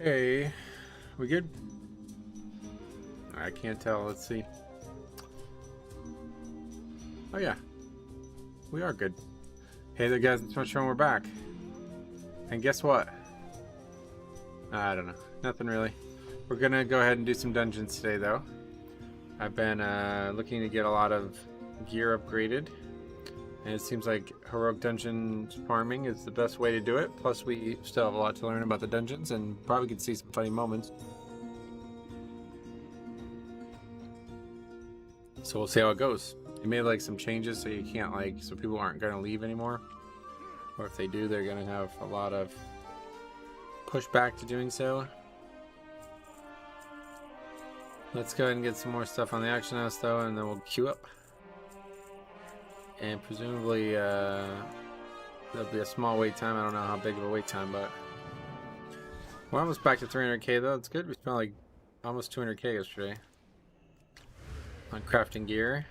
Okay, we good? I can't tell. Let's see. Oh yeah, we are good. Hey there, guys. It's Mythic Run. We're back. And guess what? I don't know. Nothing really. We're gonna go ahead and do some dungeons today, though. I've been looking to get a lot of gear upgraded, and it seems like heroic dungeon farming is the best way to do it. Plus, we still have a lot to learn about the dungeons, and probably could see some funny moments. So we'll see how it goes. They made like some changes so you can't so people aren't gonna leave anymore, or if they do, they're gonna have a lot of pushback to doing so. Let's go ahead and get some more stuff on the action house though, and then we'll queue up. And presumably there'll be a small wait time. I don't know how big of a wait time, but we're almost back to 300k though. It's good. We spent like almost 200k yesterday on crafting gear.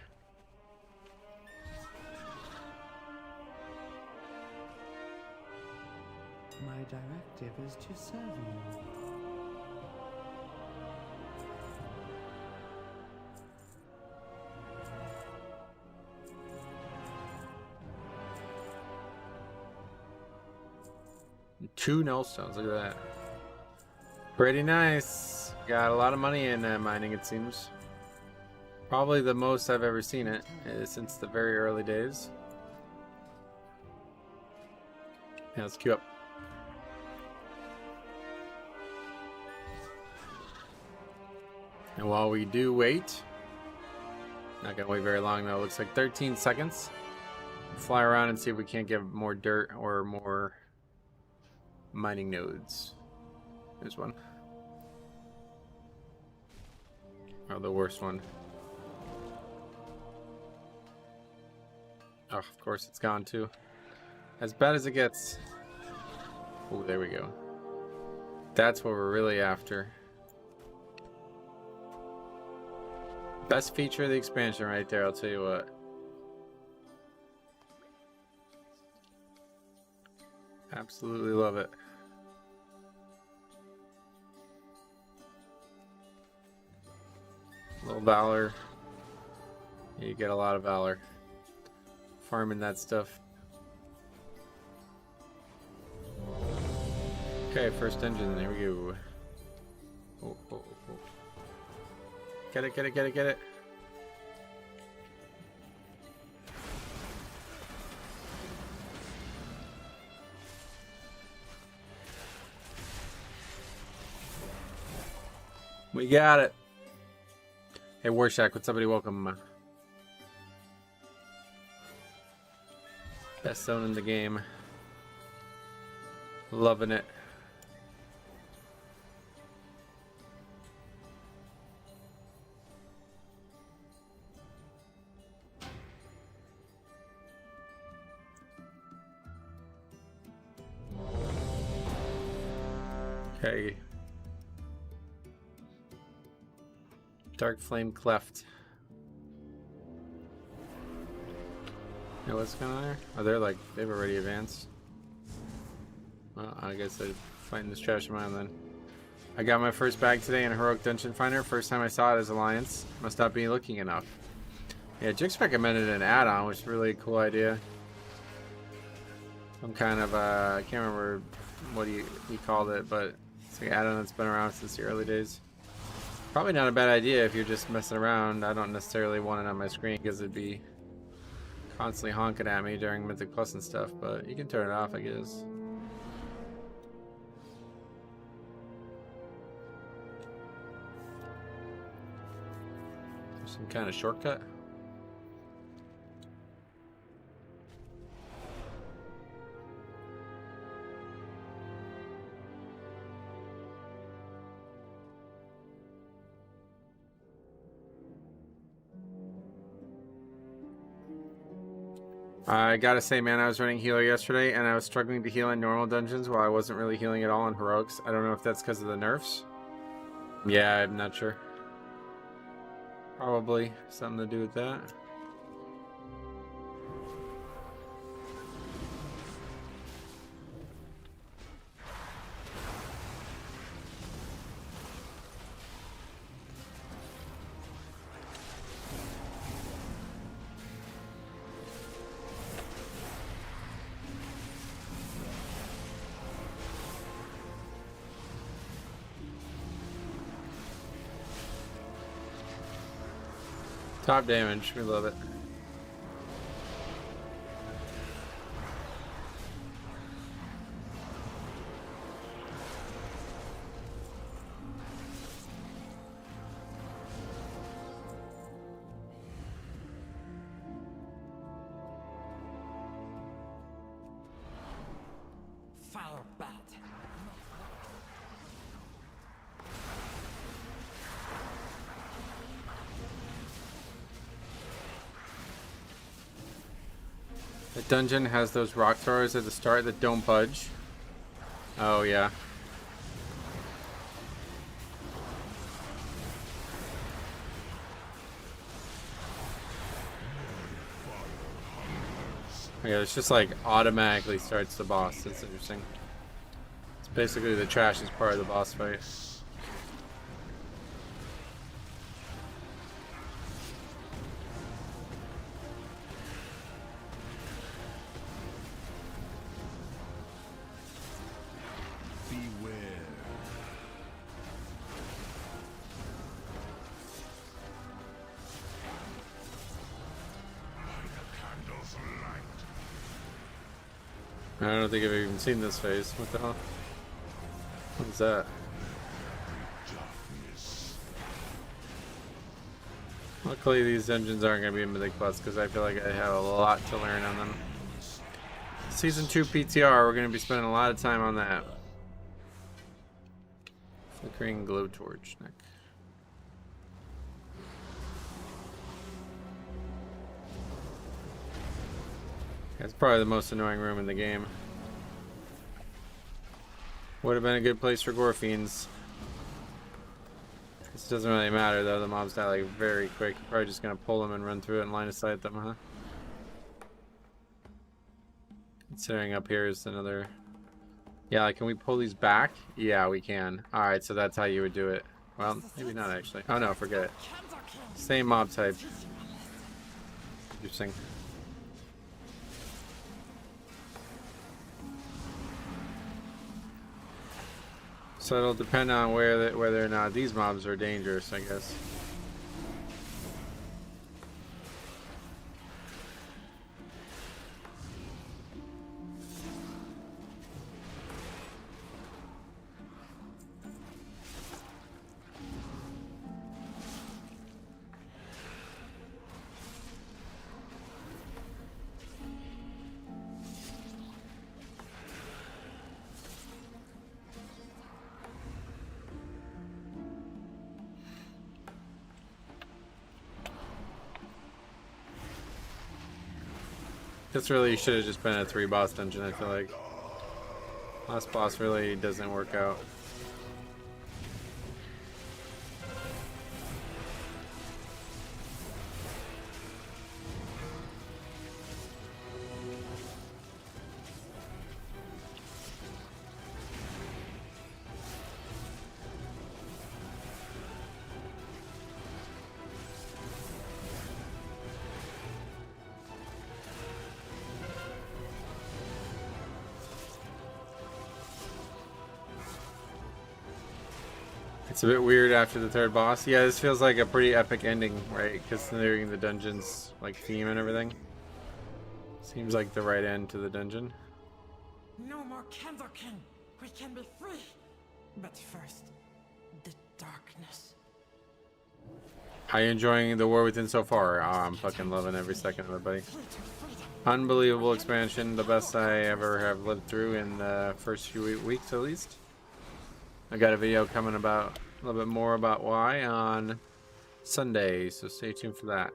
My directive is to serve you. Two nullstones, look at that. Pretty nice. Got a lot of money in mining, it seems. Probably the most I've ever seen it since the very early days. Yeah, let's queue up. And while we do wait, not gonna wait very long though, looks like 13 seconds. Fly around and see if we can't get more dirt or more mining nodes. There's one. Oh, the worst one. Oh, of course it's gone too. As bad as it gets. Oh, there we go. That's what we're really after. Best feature of the expansion right there, I'll tell you what. Absolutely love it. A little valor. You get a lot of valor farming that stuff. Okay, first engine, there we go. Oh, oh, oh. Get it, get it, get it, get it. We got it. Hey, Warshak, what's up, buddy? Welcome. Best zone in the game. Loving it. Okay. Dark Flame Cleft. Hey, what's going on there? Oh, they've already advanced. Well, I guess they're fighting this trash of mine then. I got my first bag today in Heroic Dungeon Finder. First time I saw it as Alliance. Must not be looking enough. Yeah, Jix recommended an add-on, which is really a cool idea. Some kind of, I can't remember what he called it, but it's like an add-on that's been around since the early days. Probably not a bad idea if you're just messing around. I don't necessarily want it on my screen because it'd be constantly honking at me during Mythic Plus and stuff, but you can turn it off, I guess. Some kind of shortcut. I gotta say, man, I was running healer yesterday and I was struggling to heal in normal dungeons while I wasn't really healing at all in heroics. I don't know if that's because of the nerfs. Yeah, I'm not sure. Probably something to do with that. Top damage, we love it. The dungeon has those rock throwers at the start that don't budge. Oh yeah. Yeah, it's just like automatically starts the boss. That's interesting. It's basically the trashiest part of the boss fight. I don't think I've even seen this phase. What the hell? What's that? Luckily these dungeons aren't going to be in Mythic Plus because I feel like I have a lot to learn on them. Season 2 PTR, we're going to be spending a lot of time on that. Flickering glowtorch neck. It's probably the most annoying room in the game. Would have been a good place for gore fiends. This doesn't really matter though, the mobs die like very quick. You're probably just gonna pull them and run through it and line of sight them, huh? Considering up here is another... Yeah, like, can we pull these back? Yeah, we can. Alright, so that's how you would do it. Well, maybe not actually. Oh no, forget it. Same mob type. Interesting. So it'll depend on whether or not these mobs are dangerous, I guess. This really should have just been a 3 boss dungeon, I feel like. Last boss really doesn't work out. It's a bit weird after the 3rd boss. Yeah, this feels like a pretty epic ending, right? Considering the dungeon's like theme and everything. Seems like the right end to the dungeon. No more Candlekin. We can be free. But first, the darkness. How you enjoying the War Within so far? Oh, I'm fucking loving every second of it, buddy. Unbelievable expansion. The best I ever have lived through in the first few weeks at least. I got a video coming about a little bit more about why on Sunday, so stay tuned for that.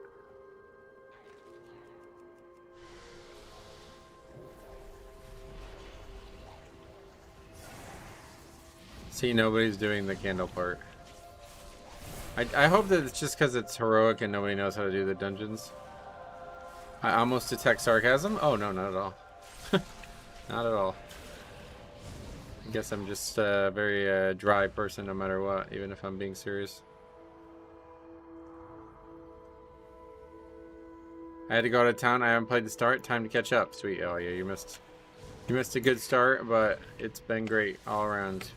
See, nobody's doing the candle part. I hope that it's just because it's heroic and nobody knows how to do the dungeons. I almost detect sarcasm. Oh no, not at all. Not at all. I guess I'm just a very dry person no matter what, even if I'm being serious. I had to go out of town. I haven't played the start. Time to catch up. Sweet. Oh yeah, you missed a good start, but it's been great all around.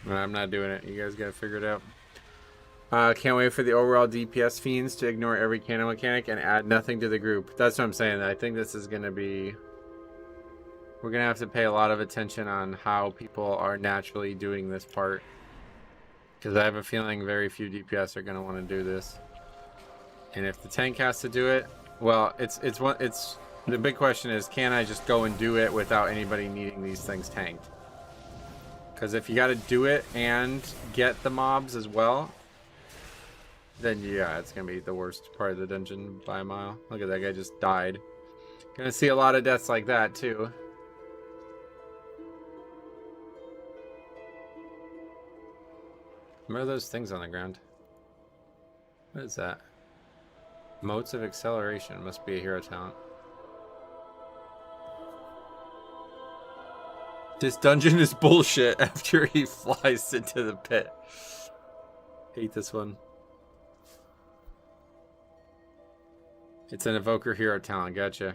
I'm not doing it. You guys gotta figure it out. Can't wait for the overall DPS fiends to ignore every cannon mechanic and add nothing to the group. That's what I'm saying. I think this is gonna be... We're gonna have to pay a lot of attention on how people are naturally doing this part. Because I have a feeling very few DPS are gonna want to do this. And if the tank has to do it, well, it's the big question is, can I just go and do it without anybody needing these things tanked? Because if you got to do it and get the mobs as well, then yeah, it's gonna be the worst part of the dungeon by a mile. Look at that guy just died. Gonna see a lot of deaths like that too. What are those things on the ground? What is that? Motes of acceleration. Must be a hero talent. This dungeon is bullshit after he flies into the pit. Hate this one. It's an evoker hero talent. Gotcha.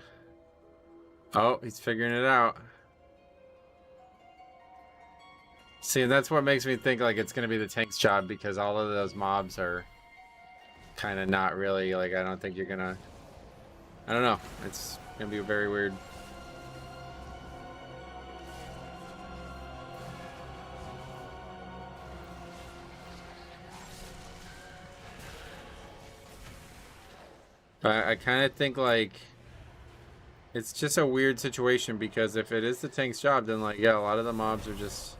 Oh, he's figuring it out. See, and that's what makes me think like it's gonna be the tank's job, because all of those mobs are kind of not really, like, I don't think you're gonna, I don't know, it's gonna be very weird. But I kind of think like it's just a weird situation, because if it is the tank's job, then like, yeah, a lot of the mobs are just...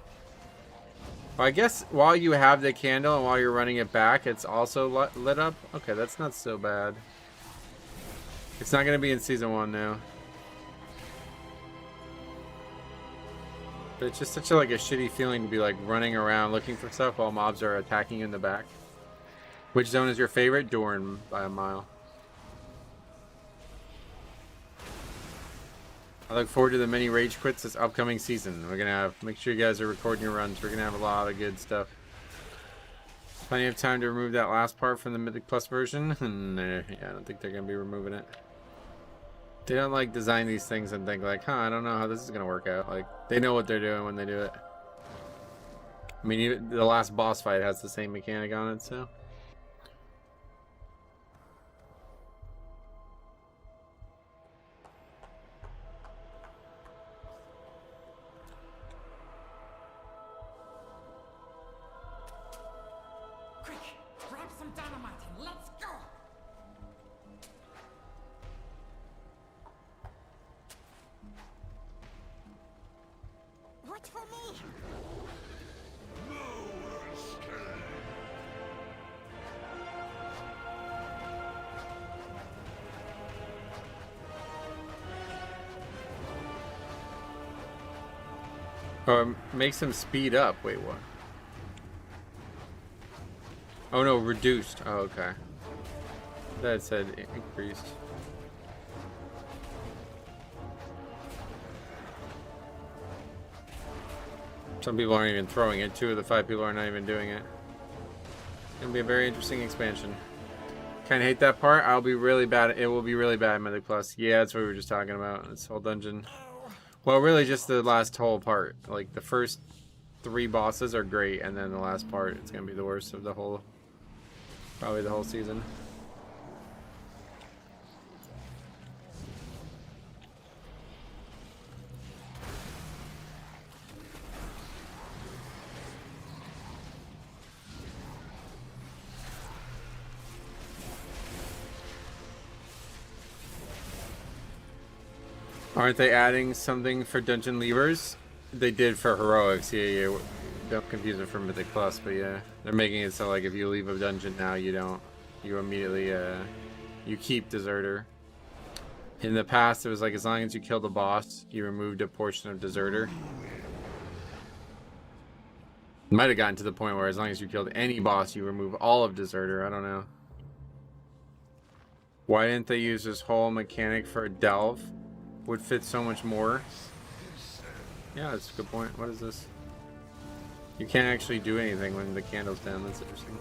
Well, I guess while you have the candle and while you're running it back, it's also lit up. Okay, that's not so bad. It's not going to be in Season 1 now. But it's just such a, like, a shitty feeling to be like running around looking for stuff while mobs are attacking you in the back. Which zone is your favorite? Dorn by a mile. I look forward to the many rage quits this upcoming season. We're gonna have, make sure you guys are recording your runs. We're gonna have a lot of good stuff. Plenty of time to remove that last part from the Mythic Plus version. Yeah, I don't think they're gonna be removing it. They don't like design these things and think like, huh, I don't know how this is gonna work out. Like, they know what they're doing when they do it. I mean, even the last boss fight has the same mechanic on it, so. Oh, it makes them speed up. Wait, what? Oh no, reduced. Oh, okay. That said increased. Some people aren't even throwing it. 2 of the 5 people are not even doing it. It'll be a very interesting expansion. Kinda hate that part. I'll be really bad. It will be really bad in Mythic Plus. Yeah, that's what we were just talking about. This whole dungeon. Well, really just the last whole part. Like, the first 3 bosses are great, and then the last part, it's gonna be the worst of the whole... Probably the whole season. Aren't they adding something for dungeon leavers? They did for heroics. Yeah. Don't confuse it for Mythic Plus, but yeah, they're making it so like if you leave a dungeon now, you immediately you keep deserter. In the past, it was like as long as you killed a boss, you removed a portion of deserter. Might have gotten to the point where as long as you killed any boss, you remove all of deserter. I don't know. Why didn't they use this whole mechanic for a delve? Would fit so much more. Yeah, that's a good point. What is this? You can't actually do anything when the candle's down. That's interesting.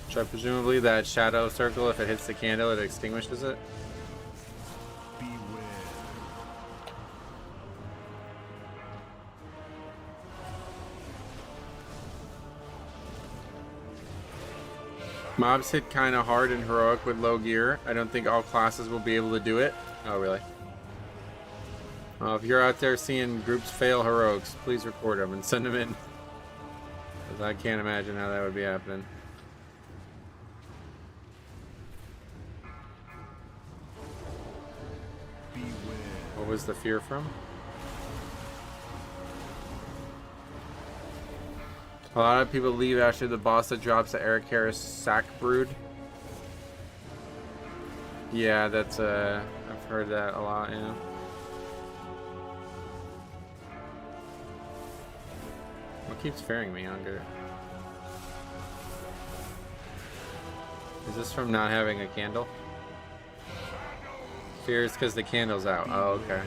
So presumably that shadow circle, if it hits the candle, it extinguishes it. Be Mobs hit kind of hard in Heroic with low gear. I don't think all classes will be able to do it. Oh, really? If you're out there seeing groups fail Heroics, please record them and send them in. Because I can't imagine how that would be happening. What was the fear from? A lot of people leave after the boss that drops the Eric Harris sack brood. Yeah, that's I've heard that a lot, yeah. What keeps fearing me, Unger? Is this from not having a candle? Fears because the candle's out. Oh, okay.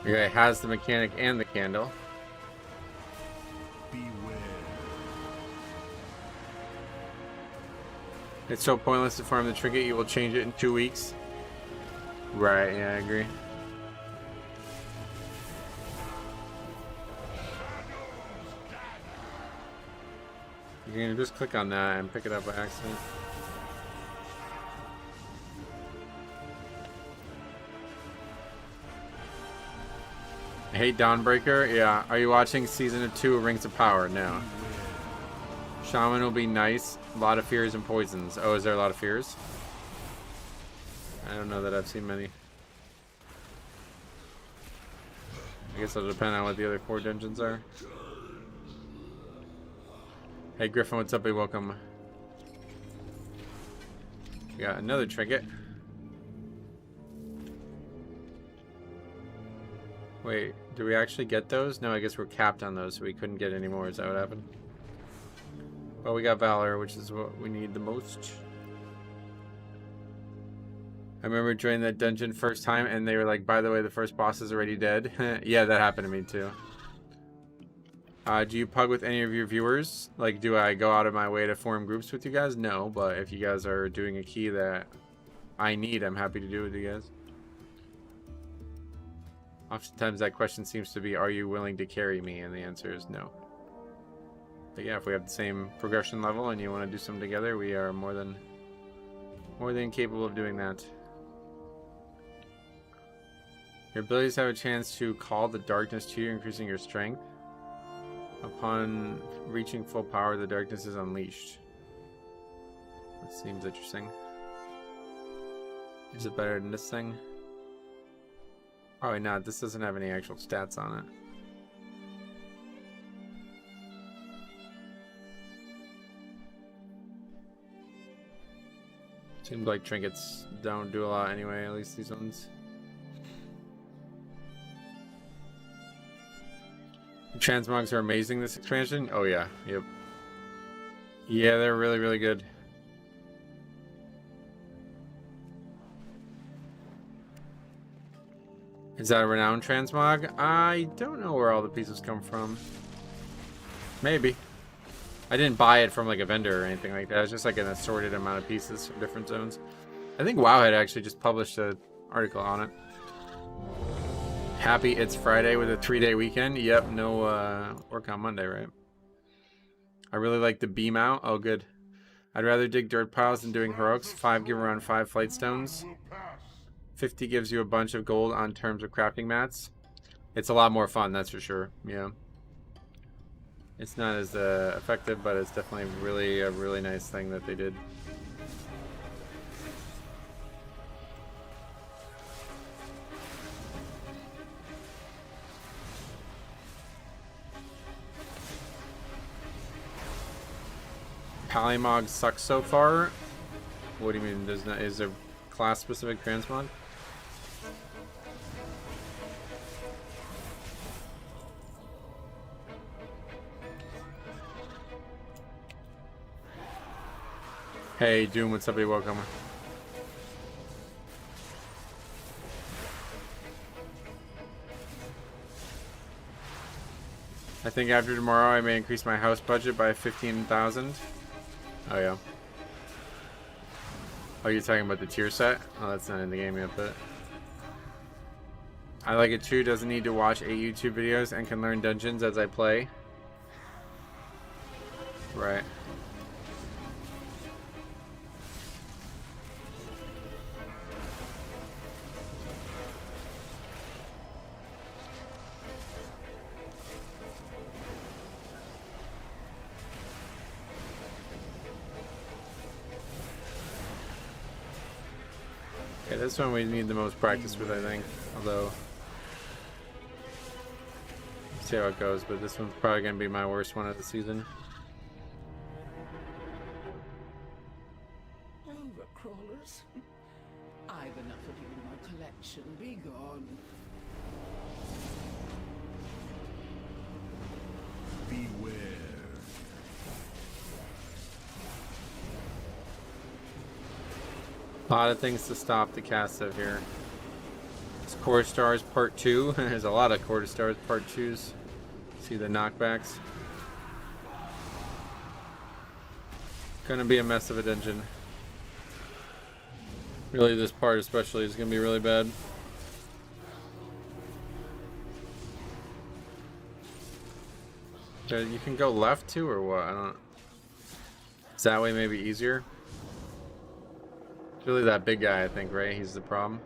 Okay, it has the mechanic and the candle. Beware. It's so pointless to farm the trinket, you will change it in 2 weeks. Right, yeah, I agree. You can just click on that and pick it up by accident. Hey, Dawnbreaker. Yeah. Are you watching season 2 of Rings of Power? No. Shaman will be nice. A lot of fears and poisons. Oh, is there a lot of fears? I don't know that I've seen many. I guess it'll depend on what the other 4 dungeons are. Hey, Griffin, what's up? Hey, welcome. We got another trinket. Wait, do we actually get those? No, I guess we're capped on those, so we couldn't get any more. Is that what happened? Well, we got Valor, which is what we need the most. I remember joining that dungeon first time, and they were like, by the way, the first boss is already dead. Yeah, that happened to me, too. Do you pug with any of your viewers? Like, do I go out of my way to form groups with you guys? No, but if you guys are doing a key that I need, I'm happy to do it with you guys. Oftentimes that question seems to be, are you willing to carry me? And the answer is no. But yeah, if we have the same progression level and you want to do something together, we are more than capable of doing that. Your abilities have a chance to call the darkness to you, increasing your strength. Upon reaching full power, the darkness is unleashed. That seems interesting. Is it better than this thing? Probably not. This doesn't have any actual stats on it. Seems like trinkets don't do a lot anyway, at least these ones. The transmogs are amazing this expansion. Oh yeah, yep. Yeah, they're really, really good. Is that a renowned transmog? I don't know where all the pieces come from. Maybe. I didn't buy it from like a vendor or anything like that. It's just like an assorted amount of pieces from different zones. I think WoW had actually just published an article on it. Happy it's Friday with a 3-day weekend. Yep, no work on Monday, right? I really like the beam out. Oh, good. I'd rather dig dirt piles than doing heroics. 5 give around 5 flight stones. 50 gives you a bunch of gold on terms of crafting mats. It's a lot more fun, that's for sure. Yeah. It's not as effective, but it's definitely really a really nice thing that they did. Polymog sucks so far. What do you mean? Is there class specific transmog? Hey Doom, what's up? Welcome. I think after tomorrow I may increase my house budget by 15,000. Oh yeah. Oh, you're talking about the tier set? Oh, that's not in the game yet, but I like it too. Doesn't need to watch 8 YouTube videos and can learn dungeons as I play. Right. Okay, this one we need the most practice with, I think. Although, see how it goes, but this one's probably going to be my worst one of the season. Overcrawlers. I've enough of you in my collection. Be gone. Beware. A lot of things to stop the cast of here. It's Core Stars Part 2. There's a lot of Core Stars Part 2s. See the knockbacks. Gonna be a mess of a dungeon. Really, this part especially is gonna be really bad. So you can go left too, or what? I don't. Is that way maybe easier? It's really that big guy, I think, right? He's the problem.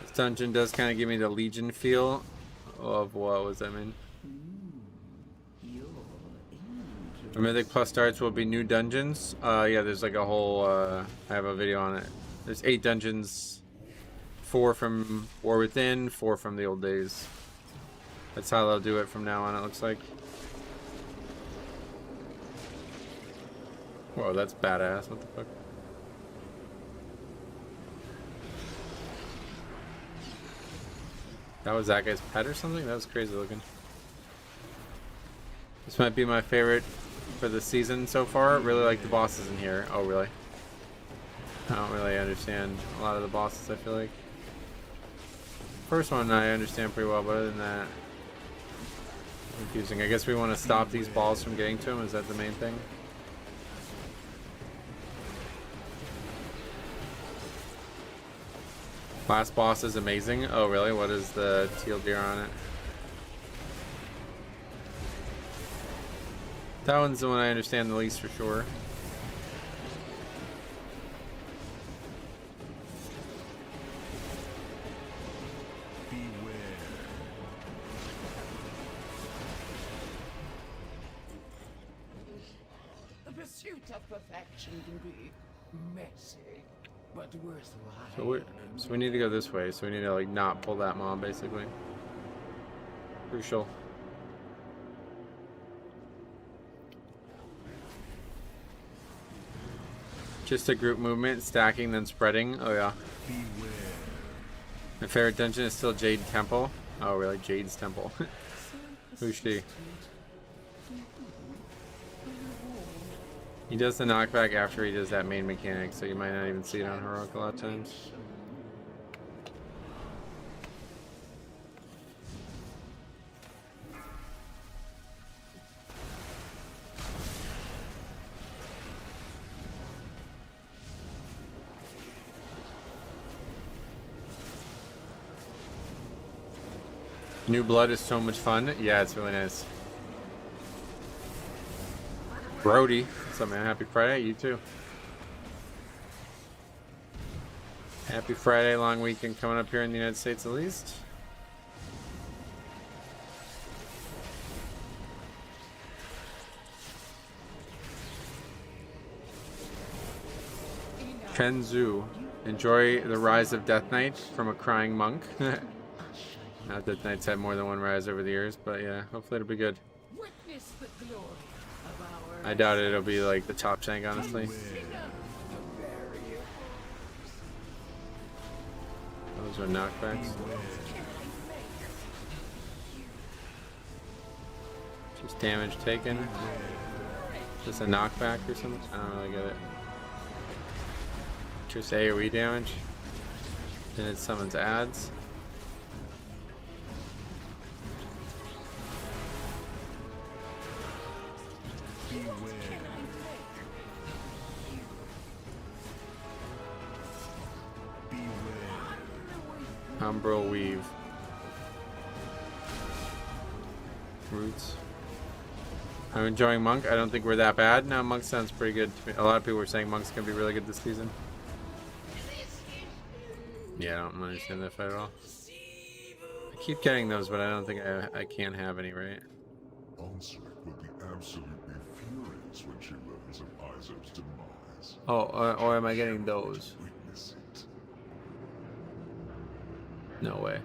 This dungeon does kind of give me the Legion feel of what was that mean? The Mythic Plus starts will be new dungeons. Yeah, there's like a whole. I have a video on it. There's 8 dungeons, 4 from War Within, 4 from the old days. That's how they'll do it from now on, it looks like. Whoa, that's badass. What the fuck? That was that guy's pet or something? That was crazy looking. This might be my favorite for the season so far. Really like the bosses in here. Oh, really? I don't really understand a lot of the bosses, I feel like. First one I understand pretty well, but other than that, confusing. I guess we want to stop these balls from getting to him. Is that the main thing? Last boss is amazing. Oh, really? What is the TLDR on it? That one's the one I understand the least for sure. The pursuit of perfection can be messy, but worthwhile. So we need to go this way. So we need to like not pull that mob, basically. Crucial. Just a group movement, stacking then spreading. Oh yeah. Beware. My favorite dungeon is still Jade Temple. Oh really? Jade's Temple. Who's she? He does the knockback after he does that main mechanic, so you might not even see it on Heroic a lot of times. New Blood is so much fun. Yeah, it's really nice. Brody, what's up, man? Happy Friday. You too. Happy Friday, long weekend coming up here in the United States at least. Kenzu, enjoy the rise of Death Knight from a crying monk. Not that Knights had more than one rise over the years, but yeah, hopefully it'll be good. Witness the glory of our I doubt it'll be like the top shank, honestly. Those are knockbacks. Just damage taken. Just a knockback or something? I don't really get it. Just AoE damage. Then it summons ads. Umbral Weave. Roots. I'm enjoying Monk. I don't think we're that bad. No, Monk sounds pretty good to me. A lot of people were saying Monk's gonna be really good this season. Yeah, I don't understand that fight at all. I keep getting those, but I don't think I can't have any, right? Onsec will be absolutely furious when she learns of Isaac's demise. Oh, or am I getting those? Witness it. No way.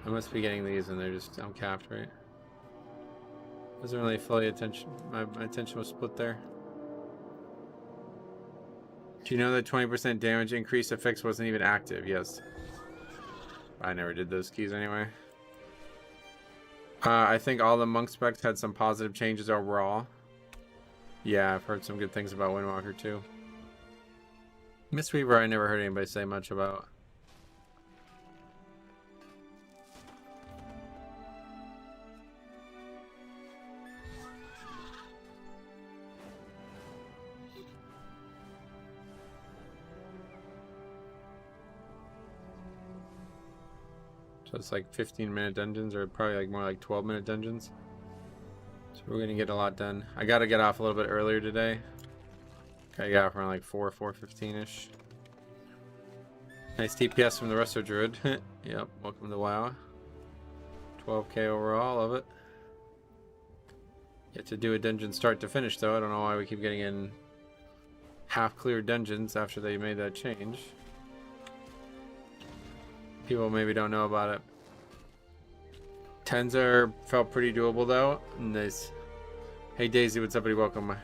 I must be getting these and they're just uncapped, right? Wasn't really fully attention. My attention was split there. Do you know that 20% damage increase effects wasn't even active? Yes. I never did those keys anyway. I think all the monk specs had some positive changes overall. Yeah, I've heard some good things about Windwalker too. Mistweaver I never heard anybody say much about. So it's like 15-minute dungeons, or probably like more like 12-minute dungeons. So we're gonna get a lot done. I gotta get off a little bit earlier today. I got off around like 4:15ish. Nice TPS from the Resto Druid. Yep, welcome to WoW. 12k overall, love it. Get to do a dungeon start to finish though. I don't know why we keep getting in half-clear dungeons after they made that change. People maybe don't know about it. 10s felt pretty doable though. Nice. Hey Daisy, what's up, buddy? Welcome.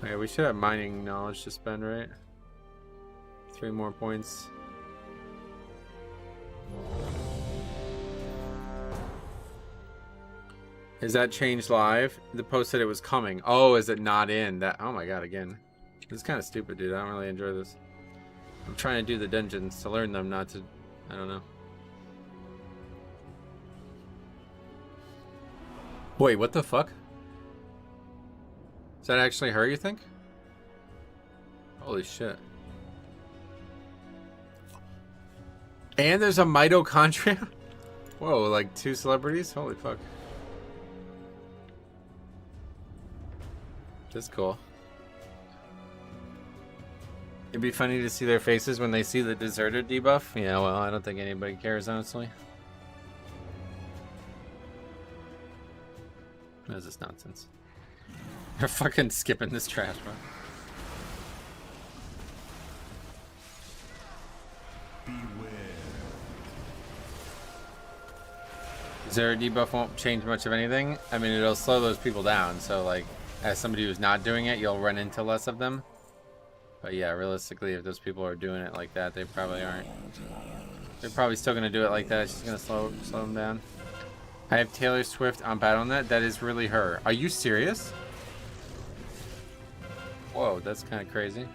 Okay, we should have mining knowledge to spend, right? 3 more points. Is that changed live? The post said it was coming. Oh, is it not in? That? Oh my god, again. This is kind of stupid, dude. I don't really enjoy this. I'm trying to do the dungeons to learn them, not to... I don't know. Wait, what the fuck? Is that actually her, you think? Holy shit. And there's a mitochondria? Whoa, like 2 celebrities? Holy fuck. That's cool. It'd be funny to see their faces when they see the deserter debuff. Yeah, well, I don't think anybody cares, honestly. What is this nonsense? They're fucking skipping this trash, bro. Deserter debuff won't change much of anything. I mean, it'll slow those people down. So, like, as somebody who's not doing it, you'll run into less of them. But yeah, realistically, if those people are doing it like that, they probably aren't. They're probably still going to do it like that. It's just going to slow them down. I have Taylor Swift on BattleNet. That is really her. Are you serious? Whoa, that's kind of crazy.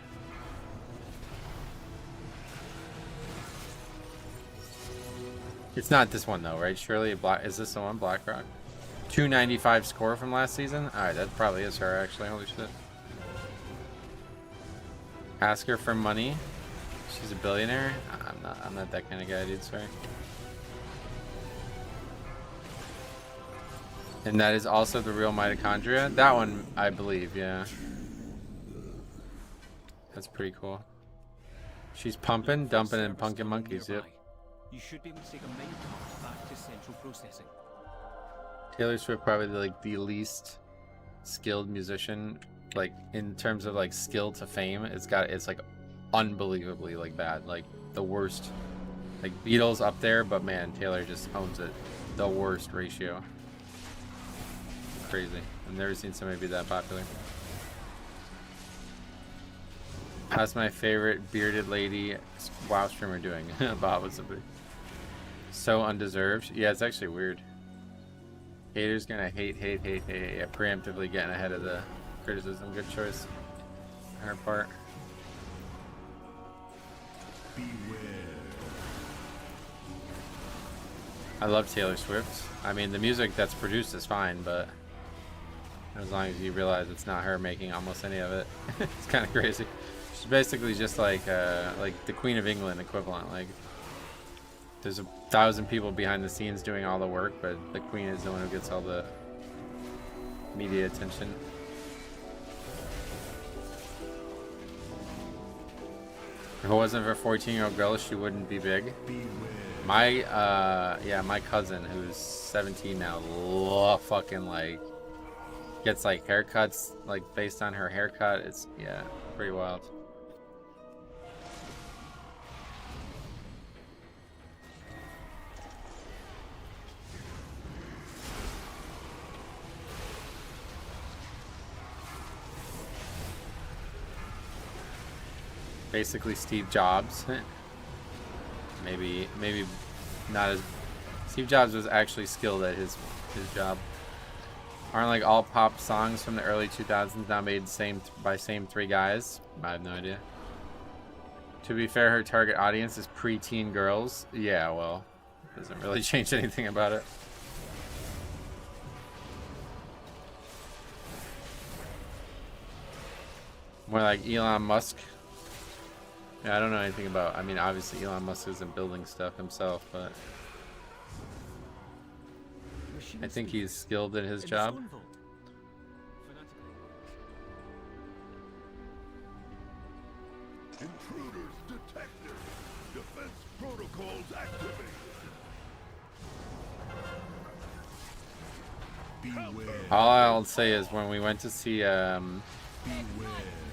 It's not this one though, right? Surely is this the one? BlackRock? 295 score from last season? Alright, that probably is her actually. Holy shit. Ask her for money. She's a billionaire. I'm not that kind of guy, dude. Sorry. And that is also the real mitochondria. That one, I believe, yeah. That's pretty cool. She's pumping, dumping, and punking monkeys. Yep. You should be able to take a main card back to central processing. Taylor Swift probably like the least skilled musician. Like in terms of like skill to fame, it's like unbelievably like bad, like the worst. Like Beatles up there, but man, Taylor just owns it. The worst ratio. Crazy. I've never seen somebody be that popular. How's my favorite bearded lady WoW streamer doing? Bob was somebody. So undeserved. Yeah, it's actually weird. Haters gonna hate. Yeah, preemptively getting ahead of the criticism. Good choice on her part. I love Taylor Swift. I mean, the music that's produced is fine, but as long as you realize it's not her making almost any of it, it's kind of crazy. She's basically just like the Queen of England equivalent. Like, there's 1,000 people behind the scenes doing all the work, but the Queen is the one who gets all the media attention. If it wasn't for 14-year-old girls, she wouldn't be big. My my cousin, who's 17 now, fucking like gets like haircuts like based on her haircut. It's pretty wild. Basically Steve Jobs. maybe not as Steve Jobs was actually skilled at his job. Aren't like all pop songs from the early 2000s now made by same three guys? I have no idea. To be fair, her target audience is preteen girls. Yeah, well, doesn't really change anything about it. More like Elon Musk. Yeah, I don't know anything about. I mean, obviously Elon Musk isn't building stuff himself, but I think he's skilled at his job. Intruders detected. Defense protocols activated. Beware. All I'll say is when we went to see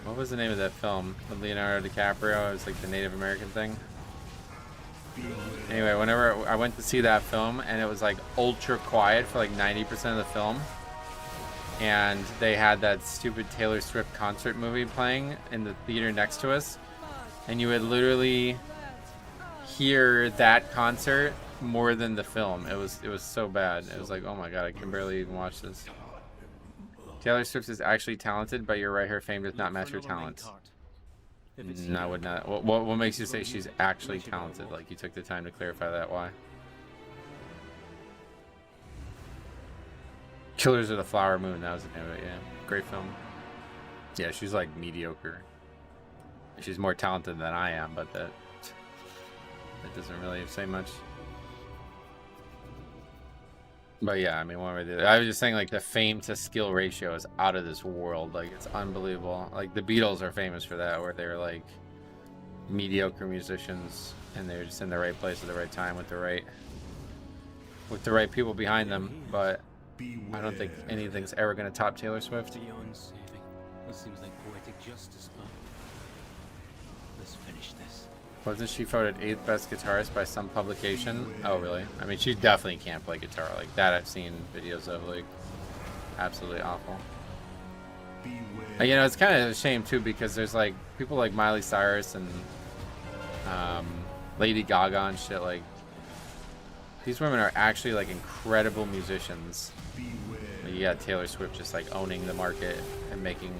what was the name of that film with Leonardo DiCaprio? It was like the Native American thing. Anyway, whenever I went to see that film, and it was like ultra quiet for like 90% of the film, and they had that stupid Taylor Swift concert movie playing in the theater next to us, and you would literally hear that concert more than the film. It was so bad. It was like, oh my god, I can barely even watch this. Taylor Swift is actually talented, but you're right, her fame does not match her talent. No, I would not. What makes you say she's actually talented? Like, you took the time to clarify that. Why? Killers of the Flower Moon, that was the name of it, yeah. Great film. Yeah, she's like mediocre. She's more talented than I am, but that doesn't really say much. But yeah, I mean, what would I do? I was just saying, like, the fame to skill ratio is out of this world. Like, it's unbelievable. Like, the Beatles are famous for that, where they're like mediocre musicians, and they're just in the right place at the right time with the right people behind them. But I don't think anything's ever going to top Taylor Swift. Beyond saving. It seems like poetic justice, but let's finish this. Wasn't she voted 8th best guitarist by some publication? Oh, really? I mean, she definitely can't play guitar. Like, that I've seen videos of, like, absolutely awful. You know, it's kind of a shame, too, because there's, like, people like Miley Cyrus and Lady Gaga and shit. Like, these women are actually, like, incredible musicians. Like, you got Taylor Swift just, like, owning the market and making,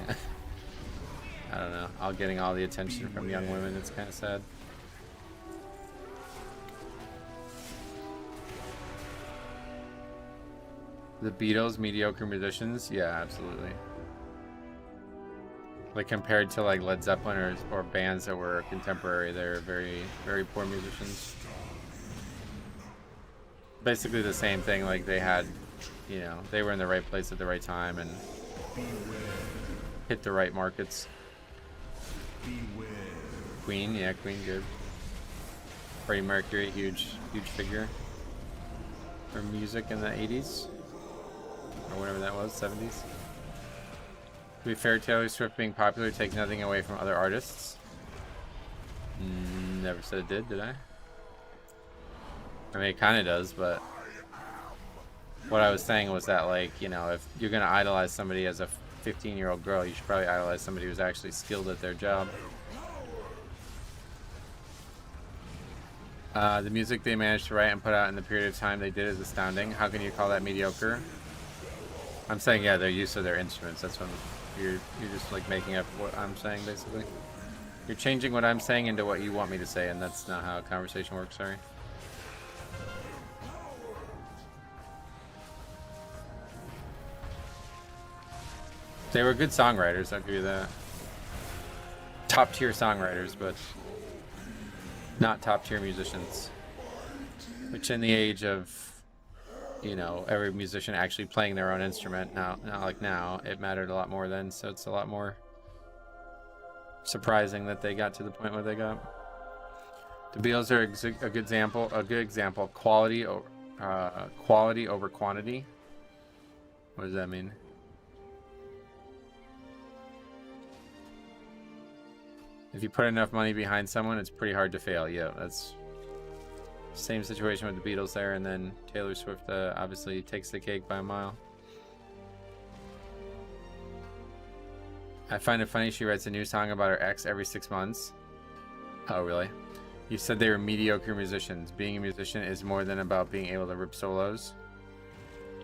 I don't know, getting all the attention from young women. It's kind of sad. The Beatles, mediocre musicians? Yeah, absolutely. Like, compared to like Led Zeppelin or bands that were contemporary, they're very, very poor musicians. Basically the same thing, like they had, you know, they were in the right place at the right time and hit the right markets. Queen, yeah, Queen, good. Freddie Mercury, huge figure for music in the 80s. Or whatever that was, 70s. To be fair, Taylor Swift being popular takes nothing away from other artists. Never said it did I? I mean, it kind of does, but what I was saying was that, like, you know, if you're going to idolize somebody as a 15-year-old girl, you should probably idolize somebody who's actually skilled at their job. The music they managed to write and put out in the period of time they did is astounding. How can you call that mediocre? I'm saying, yeah, their use of their instruments. That's what you're just like making up what I'm saying, basically. You're changing what I'm saying into what you want me to say, and that's not how a conversation works. Sorry. They were good songwriters, I'll give you that. Top tier songwriters, but not top tier musicians. Which in the age of, you know, every musician actually playing their own instrument, now, not like now, it mattered a lot more then, so it's a lot more surprising that they got to the point where they got. The Beatles are a good example of quality over quantity. What does that mean? If you put enough money behind someone, it's pretty hard to fail. Yeah, that's same situation with the Beatles there, and then Taylor Swift obviously takes the cake by a mile. I find it funny she writes a new song about her ex every 6 months. Oh, really? You said they were mediocre musicians. Being a musician is more than about being able to rip solos.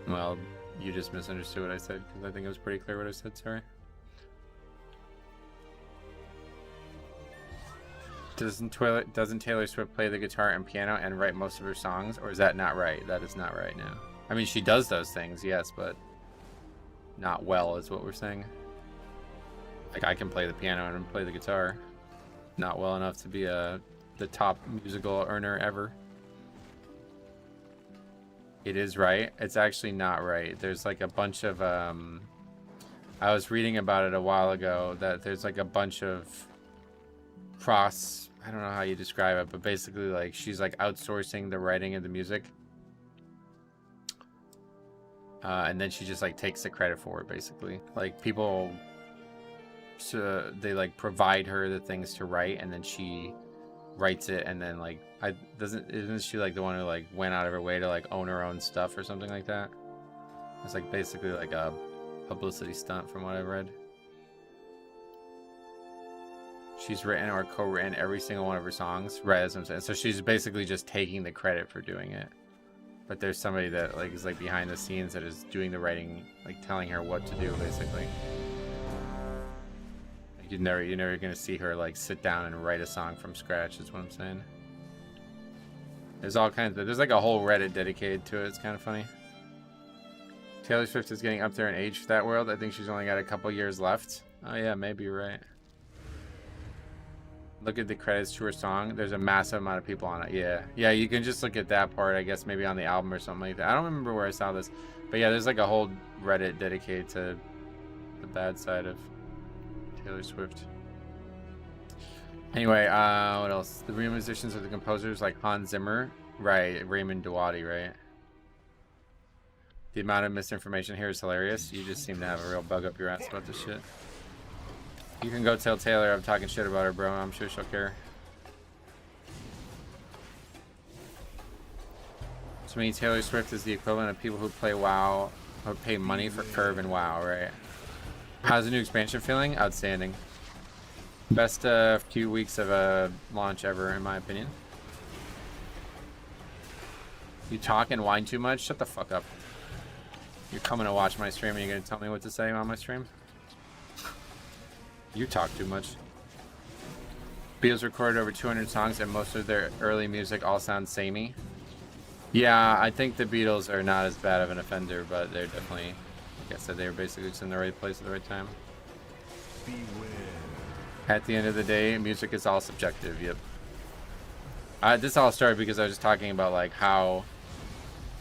Well, you just misunderstood what I said, because I think it was pretty clear what I said, sorry. Doesn't Taylor Swift play the guitar and piano and write most of her songs? Or is that not right? That is not right now. I mean, she does those things, yes, but not well is what we're saying. Like, I can play the piano and play the guitar. Not well enough to be the top musical earner ever. It is right. It's actually not right. There's like a bunch of... I was reading about it a while ago, that there's like a bunch of I don't know how you describe it, but basically like she's like outsourcing the writing of the music. And then she just like takes the credit for it, basically. Like people, so they like provide her the things to write, and then she writes it, and then like isn't she like the one who like went out of her way to like own her own stuff or something like that? It's like basically like a publicity stunt from what I've read. She's written or co-written every single one of her songs, right? As I'm saying. So she's basically just taking the credit for doing it. But there's somebody that like is like behind the scenes that is doing the writing, like telling her what to do, basically. Like you're never gonna see her like sit down and write a song from scratch. Is what I'm saying. There's all kinds of. There's like a whole Reddit dedicated to it. It's kind of funny. Taylor Swift is getting up there in age for that world. I think she's only got a couple years left. Oh yeah, maybe you're right. Look at the credits to her song. There's a massive amount of people on it. Yeah, you can just look at that part, I guess, maybe on the album or something like that. I don't remember where I saw this, but yeah, there's like a whole Reddit dedicated to the bad side of Taylor Swift. Anyway, what else? The real musicians are the composers, like Hans Zimmer, right? Raymond Dawadi, right? The amount of misinformation here is hilarious. You just seem to have a real bug up your ass about this shit. You can go tell Taylor I'm talking shit about her, bro. I'm sure she'll care. To me, Taylor Swift is the equivalent of people who play WoW or pay money for Curve and WoW, right? How's the new expansion feeling? Outstanding. Best few weeks of a launch ever, in my opinion. You talk and whine too much? Shut the fuck up. You're coming to watch my stream and you're gonna tell me what to say on my stream? You talk too much. Beatles recorded over 200 songs, and most of their early music all sounds samey. Yeah, I think the Beatles are not as bad of an offender, but they're definitely, like I said, they were basically just in the right place at the right time. Beware. At the end of the day, music is all subjective. Yep. This all started because I was just talking about like how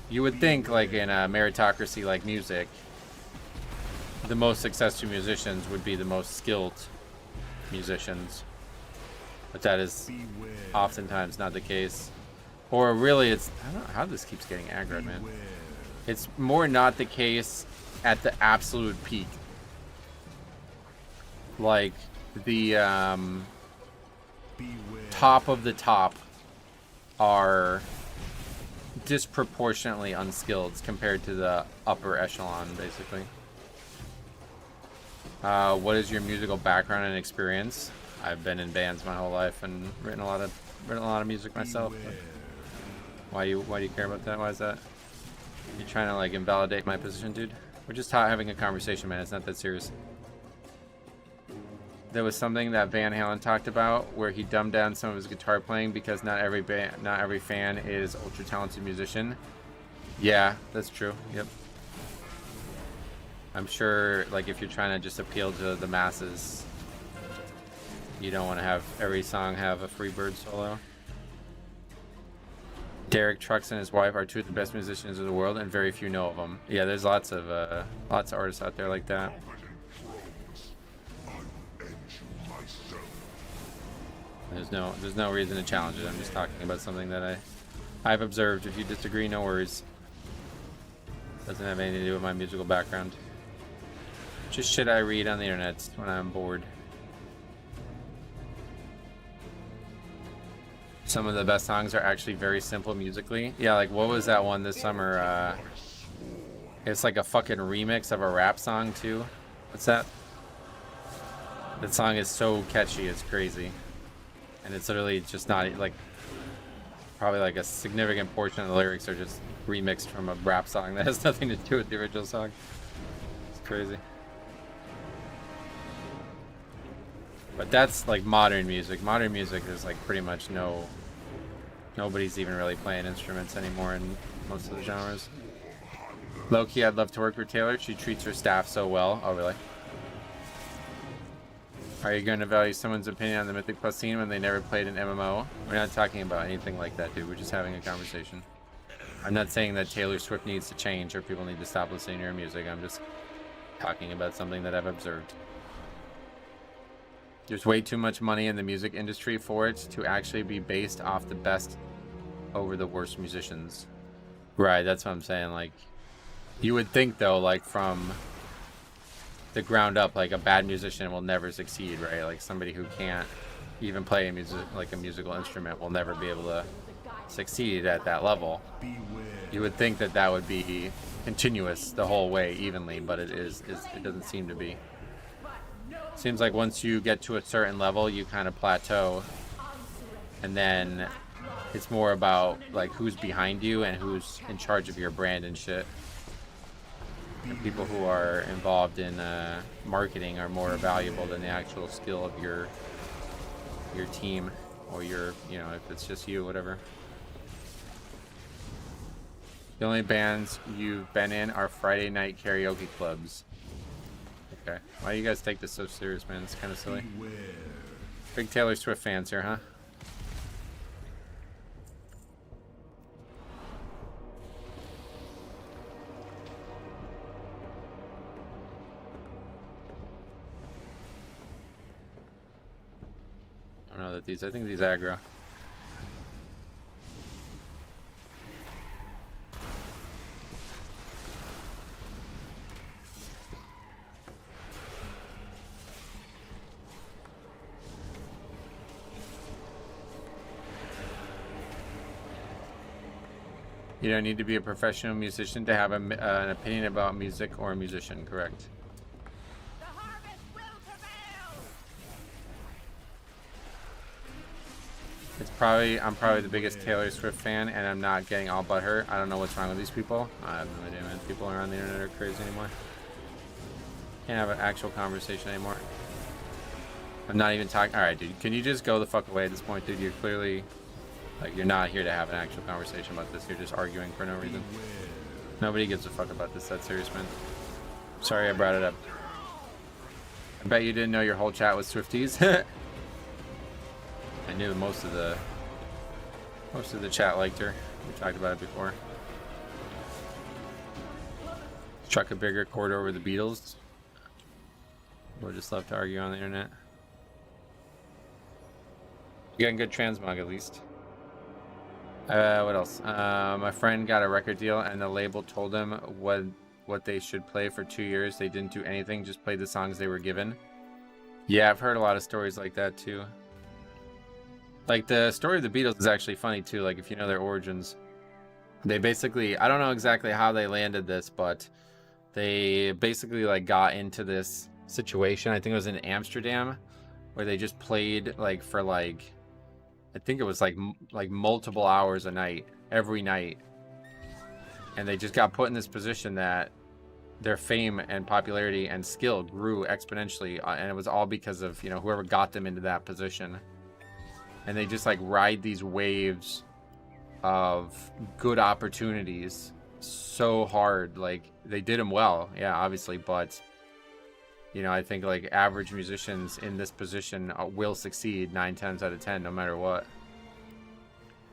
you would think like in a meritocracy like music, the most successful musicians would be the most skilled musicians, but that is oftentimes not the case. Or really, it's, I don't know how this keeps getting aggro, man. It's more not the case at the absolute peak. Like the top of the top are disproportionately unskilled compared to the upper echelon, basically. What is your musical background and experience? I've been in bands my whole life and written a lot of music myself. Why do you care about that? Why is that? You trying to like invalidate my position, dude? We're just having a conversation, man. It's not that serious. There was something that Van Halen talked about where he dumbed down some of his guitar playing because not every fan is ultra talented musician. Yeah, that's true. Yep. I'm sure, like, if you're trying to just appeal to the masses, you don't want to have every song have a Freebird solo. Derek Trucks and his wife are two of the best musicians in the world, and very few know of them. Yeah, there's lots of artists out there like that. There's no reason to challenge it. I'm just talking about something that I've observed. If you disagree, no worries. Doesn't have anything to do with my musical background. Just shit I read on the internet when I'm bored. Some of the best songs are actually very simple musically. Yeah, like what was that one this summer? It's like a fucking remix of a rap song too. What's that? That song is so catchy, it's crazy. And it's literally just not like, probably like a significant portion of the lyrics are just remixed from a rap song that has nothing to do with the original song. It's crazy. But that's like modern music. Modern music is like pretty much nobody's even really playing instruments anymore in most of the genres. Low-key, I'd love to work with Taylor. She treats her staff so well. Oh, really? Are you going to value someone's opinion on the Mythic Plus scene when they never played an MMO? We're not talking about anything like that, dude. We're just having a conversation. I'm not saying that Taylor Swift needs to change or people need to stop listening to her music. I'm just talking about something that I've observed. There's way too much money in the music industry for it to actually be based off the best over the worst musicians. Right, that's what I'm saying. Like, you would think though, like from the ground up, like a bad musician will never succeed, right? Like somebody who can't even play a musical instrument will never be able to succeed at that level. You would think that that would be continuous the whole way evenly, but it doesn't seem to be. Seems like once you get to a certain level, you kind of plateau, and then it's more about like who's behind you and who's in charge of your brand and shit. And people who are involved in marketing are more valuable than the actual skill of your team or your, you know, if it's just you, whatever. The only bands you've been in are Friday night karaoke clubs. Okay. Why do you guys take this so serious, man? It's kind of silly. Big Taylor Swift fans here, huh? I don't know that these, I think these aggro. You don't need to be a professional musician to have an opinion about music or a musician, correct? The harvest will prevail. It's probably, I'm probably the biggest Taylor Swift fan, and I'm not getting all butthurt. I don't know what's wrong with these people. I have no idea, man. People around the internet are crazy anymore. Can't have an actual conversation anymore. I'm not even talking. Alright, dude. Can you just go the fuck away at this point, dude? You're clearly... like, you're not here to have an actual conversation about this. You're just arguing for no reason. Nobody gives a fuck about this that serious, man. Sorry I brought it up. I bet you didn't know your whole chat was Swifties. I knew most of the chat liked her. We talked about it before. Struck a bigger chord over the Beatles. We'll just love to argue on the internet. You're getting good transmog at least. What else? My friend got a record deal and the label told them what they should play for 2 years. They didn't do anything, just played the songs they were given. Yeah, I've heard a lot of stories like that too. Like the story of the Beatles is actually funny too, like if you know their origins. They basically, I don't know exactly how they landed this, but they basically like got into this situation. I think it was in Amsterdam where they just played like for like, I think it was like multiple hours a night, every night. And they just got put in this position that their fame and popularity and skill grew exponentially. And it was all because of, you know, whoever got them into that position. And they just like ride these waves of good opportunities so hard. Like, they did them well, yeah, obviously, but you know, I think like average musicians in this position will succeed 9 times out of 10 no matter what.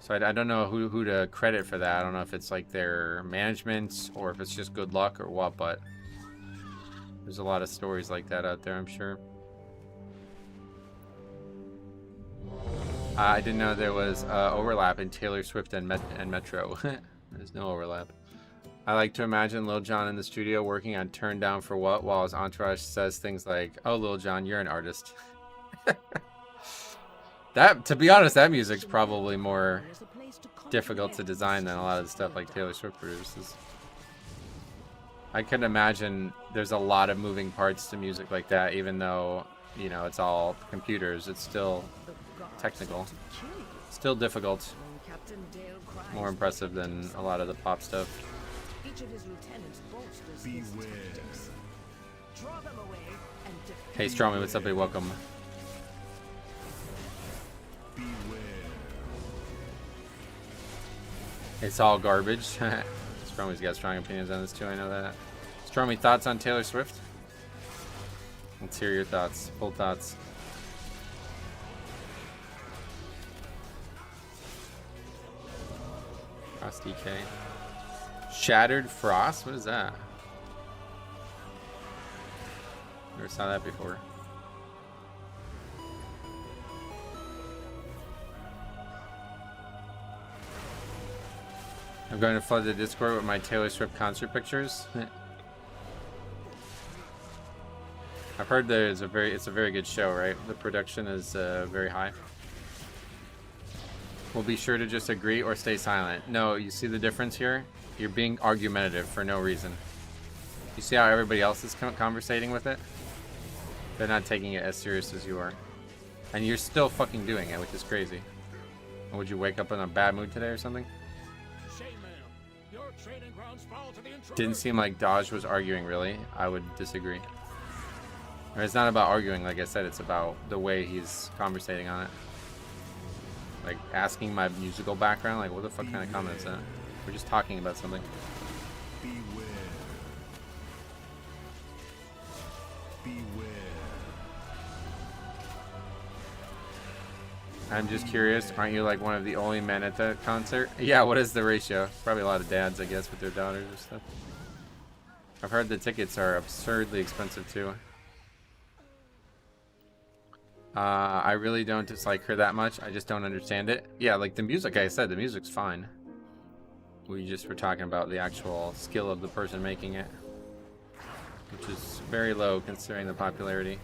So I don't know who to credit for that. I don't know if it's like their management or if it's just good luck or what, but there's a lot of stories like that out there, I'm sure. I didn't know there was overlap in Taylor Swift and Metro. There's no overlap. I like to imagine Lil Jon in the studio working on Turn Down for What while his entourage says things like, "Oh, Lil Jon, you're an artist." That, to be honest, that music's probably more difficult to design than a lot of the stuff like Taylor Swift produces. I can imagine there's a lot of moving parts to music like that, even though, you know, it's all computers. It's still technical. Still difficult. More impressive than a lot of the pop stuff. Each of his lieutenants bolsters his tactics. Draw them away and defend. Hey, Stromy, what's up, hey, welcome. It's all garbage. Stromy's got strong opinions on this too, I know that. Stromy, thoughts on Taylor Swift? Let's hear your thoughts, full thoughts. Frost DK. Shattered Frost? What is that? Never saw that before. I'm going to flood the Discord with my Taylor Swift concert pictures. I've heard it's a very good show, right? The production is very high. We'll be sure to just agree or stay silent. No, you see the difference here? You're being argumentative for no reason. You see how everybody else is conversating with it? They're not taking it as serious as you are. And you're still fucking doing it, which is crazy. Would you wake up in a bad mood today or something? Didn't seem like Dodge was arguing, really. I would disagree. Or it's not about arguing, like I said, it's about the way he's conversating on it. Like, asking my musical background, like, what the fuck kind of comment is that? We're just talking about something. Beware. I'm just curious, aren't you like one of the only men at the concert? Yeah, what is the ratio? Probably a lot of dads, I guess, with their daughters or stuff. I've heard the tickets are absurdly expensive too. I really don't dislike her that much. I just don't understand it. Yeah, like the music, like I said, the music's fine. We just were talking about the actual skill of the person making it, which is very low considering the popularity.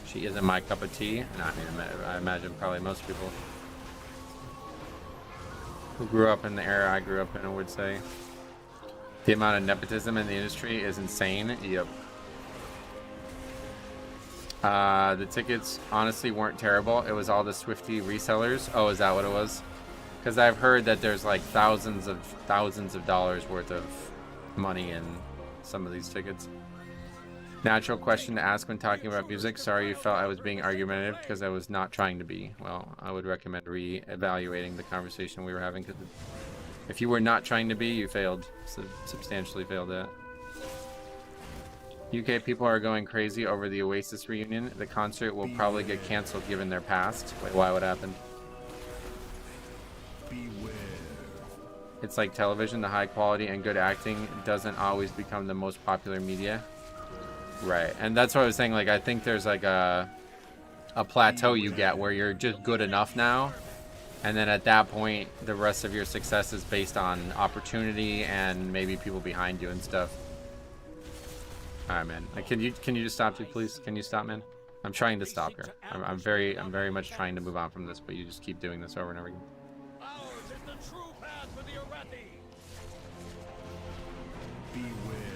She isn't my cup of tea. No, I mean, I imagine probably most people who grew up in the era I grew up in would say. The amount of nepotism in the industry is insane. Yep. The tickets honestly weren't terrible. It was all the Swiftie resellers. Oh, is that what it was? Because I've heard that there's like thousands of dollars worth of money in some of these tickets. Natural question to ask when talking about music. Sorry you felt I was being argumentative because I was not trying to be. Well, I would recommend re-evaluating the conversation we were having, because if you were not trying to be, you failed. Substantially failed at. UK people are going crazy over the Oasis reunion. The concert will probably get cancelled given their past. Wait, why? What happened? It's like television. The high quality and good acting doesn't always become the most popular media. Right, and that's what I was saying, like, I think there's like a plateau you get where you're just good enough now, and then at that point, the rest of your success is based on opportunity and maybe people behind you and stuff. Alright, man. Can you just stop, please? Can you stop, man? I'm trying to stop here. I'm very much trying to move on from this, but you just keep doing this over and over again. Ours is the true path for the Arathi. Beware.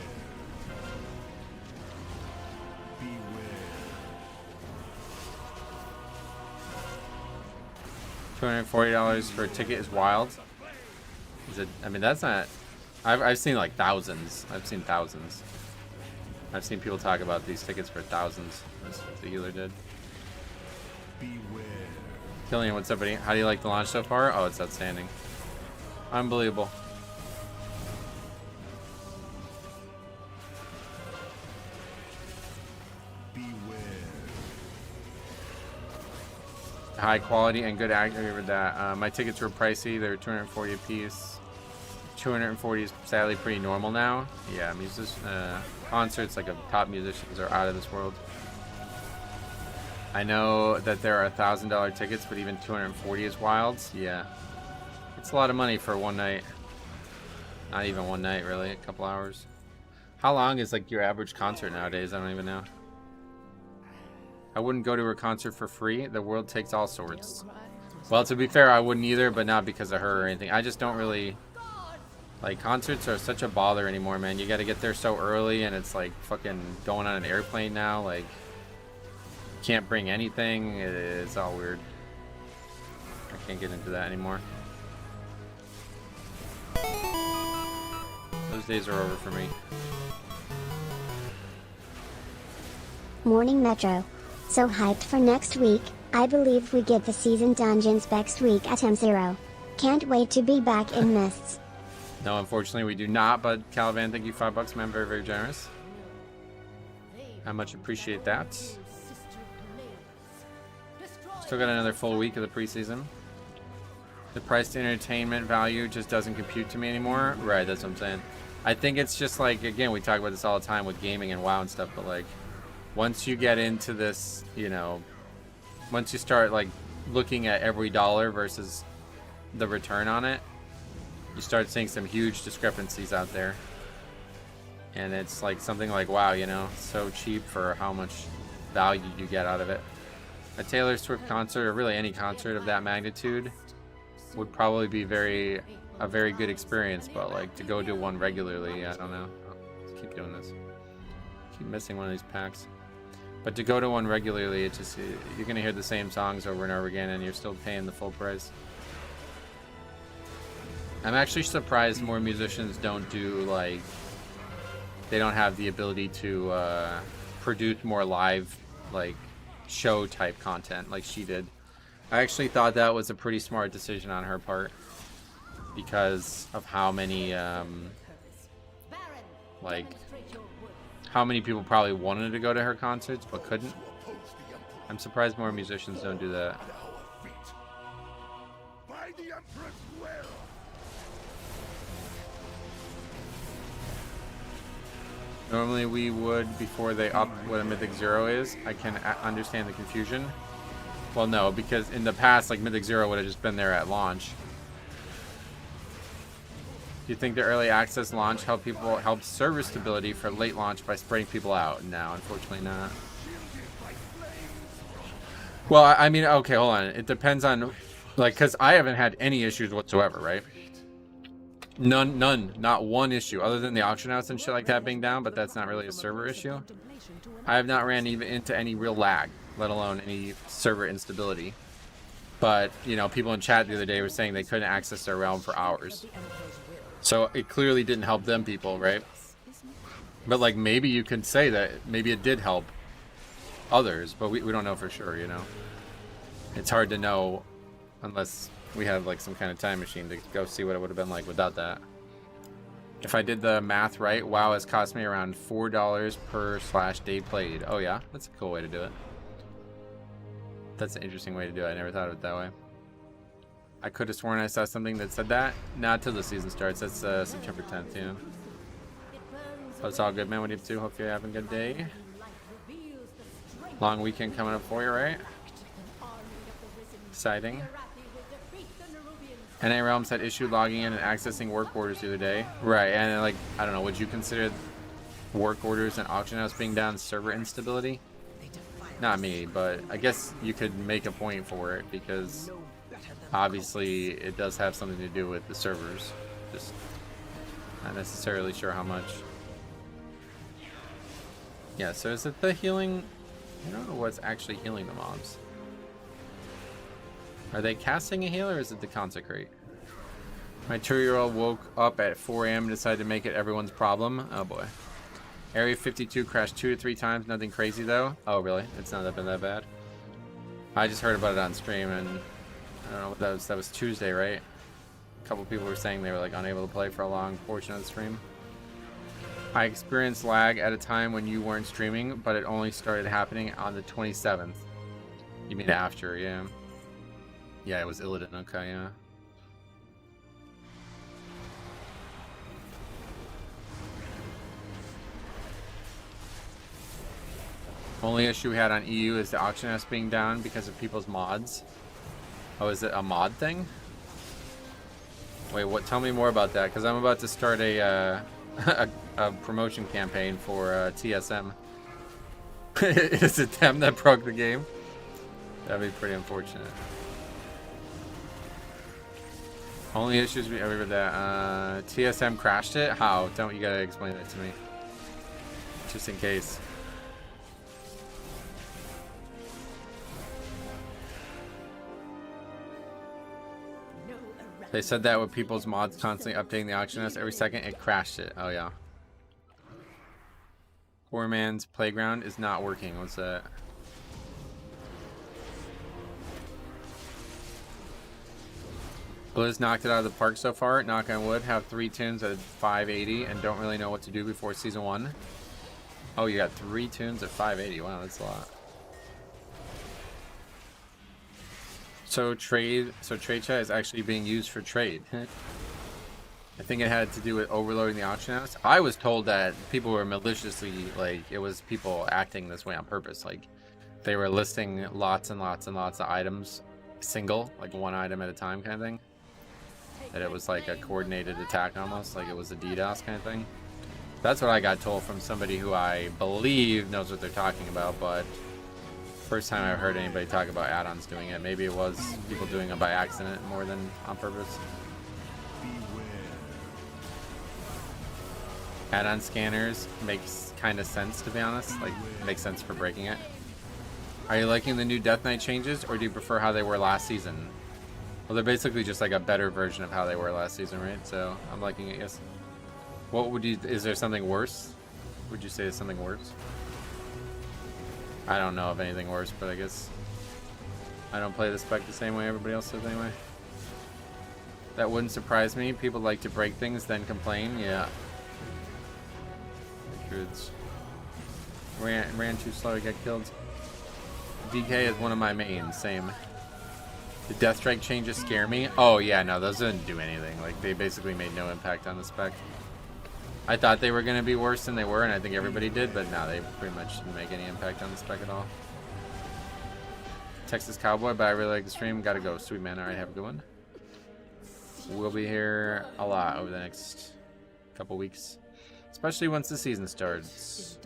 $240 for a ticket is wild. Is it? I mean, that's not. I've seen like thousands. I've seen thousands. I've seen people talk about these tickets for thousands. That's what the healer did. Beware. Killian, what's up, buddy? How do you like the launch so far? Oh, it's outstanding. Unbelievable. High quality and good accuracy with that. My tickets were pricey. They were 240 a piece. 240 is sadly pretty normal now. Yeah, concerts like top musicians are out of this world. I know that there are $1,000 tickets, but even 240 is wild. Yeah, it's a lot of money for one night. Not even one night, really. A couple hours. How long is like your average concert nowadays? I don't even know. I wouldn't go to a concert for free. The world takes all sorts. Well, to be fair, I wouldn't either, but not because of her or anything. I just don't really... Like, concerts are such a bother anymore, man. You gotta get there so early, and it's like fucking going on an airplane now. Like, can't bring anything. It's all weird. I can't get into that anymore. Those days are over for me. Morning Metro. So hyped for next week. I believe we get the season dungeons next week at M0. Can't wait to be back in Mists. No, unfortunately we do not, but Caliban, thank you $5, man. Very, very generous. I much appreciate that. Still got another full week of the preseason. The price to entertainment value just doesn't compute to me anymore. Right, that's what I'm saying. I think it's just like, again, we talk about this all the time with gaming and WoW and stuff, but like, once you get into this, you know, once you start like looking at every dollar versus the return on it, you start seeing some huge discrepancies out there. And it's like something like, wow, you know, so cheap for how much value you get out of it. A Taylor Swift concert, or really any concert of that magnitude, would probably be a very good experience, but like to go to one regularly, I don't know. Let's keep doing this. Keep missing one of these packs. But to go to one regularly, it's just, you're gonna hear the same songs over and over again, and you're still paying the full price. I'm actually surprised more musicians don't do like, they don't have the ability to produce more live, like show type content like she did. I actually thought that was a pretty smart decision on her part because of how many like how many people probably wanted to go to her concerts but couldn't. I'm surprised more musicians don't do that. Normally we would before they up what a Mythic Zero is. I can understand the confusion. Well, no, because in the past, like Mythic Zero would have just been there at launch. Do you think the early access launch helped server stability for late launch by spreading people out? No, unfortunately not. Well, I mean, okay, hold on. It depends on, like, because I haven't had any issues whatsoever, right? None, not one issue, other than the auction house and shit like that being down, but that's not really a server issue. I have not ran even into any real lag, let alone any server instability. But, you know, people in chat the other day were saying they couldn't access their realm for hours. So it clearly didn't help them people, right? But, like, maybe you could say that maybe it did help others, but we don't know for sure, you know? It's hard to know unless we have like some kind of time machine to go see what it would have been like without that. If I did the math right, WoW has cost me around $4 per /day played. Oh yeah, that's a cool way to do it. That's an interesting way to do it. I never thought of it that way. I could have sworn I saw something that said that. Not till the season starts. That's September 10th, you know. So it's all good, man. What are you up to? Hope you're having a good day. Long weekend coming up for you, right? Exciting. NA Realms had issue logging in and accessing work orders the other day. Right, and like, I don't know, would you consider work orders and auction house being down server instability? Not me, but I guess you could make a point for it because obviously it does have something to do with the servers. Just not necessarily sure how much. Yeah, so is it the healing? I don't know what's actually healing the mobs. Are they casting a heal or is it the consecrate? My 2-year-old woke up at 4 a.m. and decided to make it everyone's problem. Oh boy. Area 52 crashed 2 to 3 times. Nothing crazy though. Oh really? It's not been that bad. I just heard about it on stream, and I don't know what that was. That was Tuesday, right? A couple people were saying they were like unable to play for a long portion of the stream. I experienced lag at a time when you weren't streaming, but it only started happening on the 27th. You mean after? Yeah. Yeah, it was Illidan. Okay, yeah. Only issue we had on EU is the auction house being down because of people's mods. Oh, is it a mod thing? Wait, what? Tell me more about that, because I'm about to start a promotion campaign for TSM. Is it them that broke the game? That'd be pretty unfortunate. Only issues we ever with that. TSM crashed it? How? Don't you gotta explain that to me. Just in case. They said that with people's mods constantly updating the auction house every second, it crashed it. Oh yeah. Poor man's playground is not working. What's that? Blizz knocked it out of the park so far. Knock on wood. Have 3 tunes at 580 and don't really know what to do before season 1. Oh, you got 3 tunes at 580. Wow, that's a lot. So trade chat is actually being used for trade. I think it had to do with overloading the auction house. I was told that people were maliciously, like, it was people acting this way on purpose. Like, they were listing lots and lots and lots of items, single, like one item at a time kind of thing. That it was like a coordinated attack almost, like it was a DDoS kind of thing. That's what I got told from somebody who I believe knows what they're talking about, but first time I've heard anybody talk about add-ons doing it. Maybe it was people doing it by accident more than on purpose. Add-on scanners makes kind of sense, to be honest. Like, makes sense for breaking it. Are you liking the new Death Knight changes, or do you prefer how they were last season? Well, they're basically just like a better version of how they were last season, right? So I'm liking it, yes. What would you, is there something worse? Would you say there's something worse? I don't know of anything worse, but I guess I don't play the spec the same way everybody else does anyway. That wouldn't surprise me. People like to break things, then complain. Yeah. Goods. Ran too slow to get killed. DK is one of my mains. Same. The Death Strike changes scare me. Oh yeah, no, those didn't do anything. Like, they basically made no impact on the spec. I thought they were going to be worse than they were, and I think everybody did, but no, they pretty much didn't make any impact on the spec at all. Texas Cowboy, but I really like the stream. Gotta go. Sweet man. Alright, have a good one. We'll be here a lot over the next couple weeks, especially once the season starts.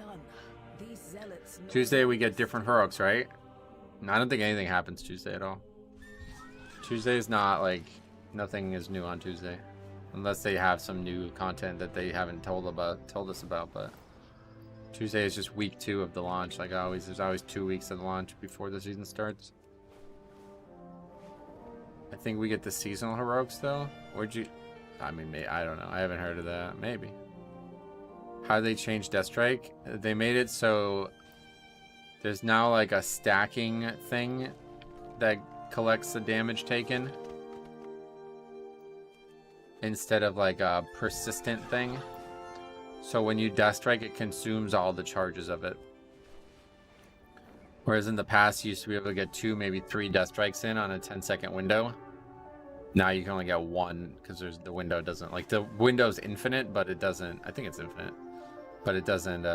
Tuesday we get different heroics, right? I don't think anything happens Tuesday at all. Tuesday is not like, nothing is new on Tuesday, unless they have some new content that they haven't told us about. But Tuesday is just week 2 of the launch. Like always, there's always 2 weeks of the launch before the season starts. I think we get the seasonal heroics though. Where'd you? I mean, I don't know. I haven't heard of that. Maybe. How did they change Death Strike? They made it so there's now like a stacking thing that collects the damage taken instead of like a persistent thing. So when you Death Strike, it consumes all the charges of it. Whereas in the past, you used to be able to get 2, maybe 3 Death Strikes in on a 10-second window. Now you can only get 1 because the window doesn't, like, the window's infinite, but it doesn't, I think it's infinite, but it doesn't,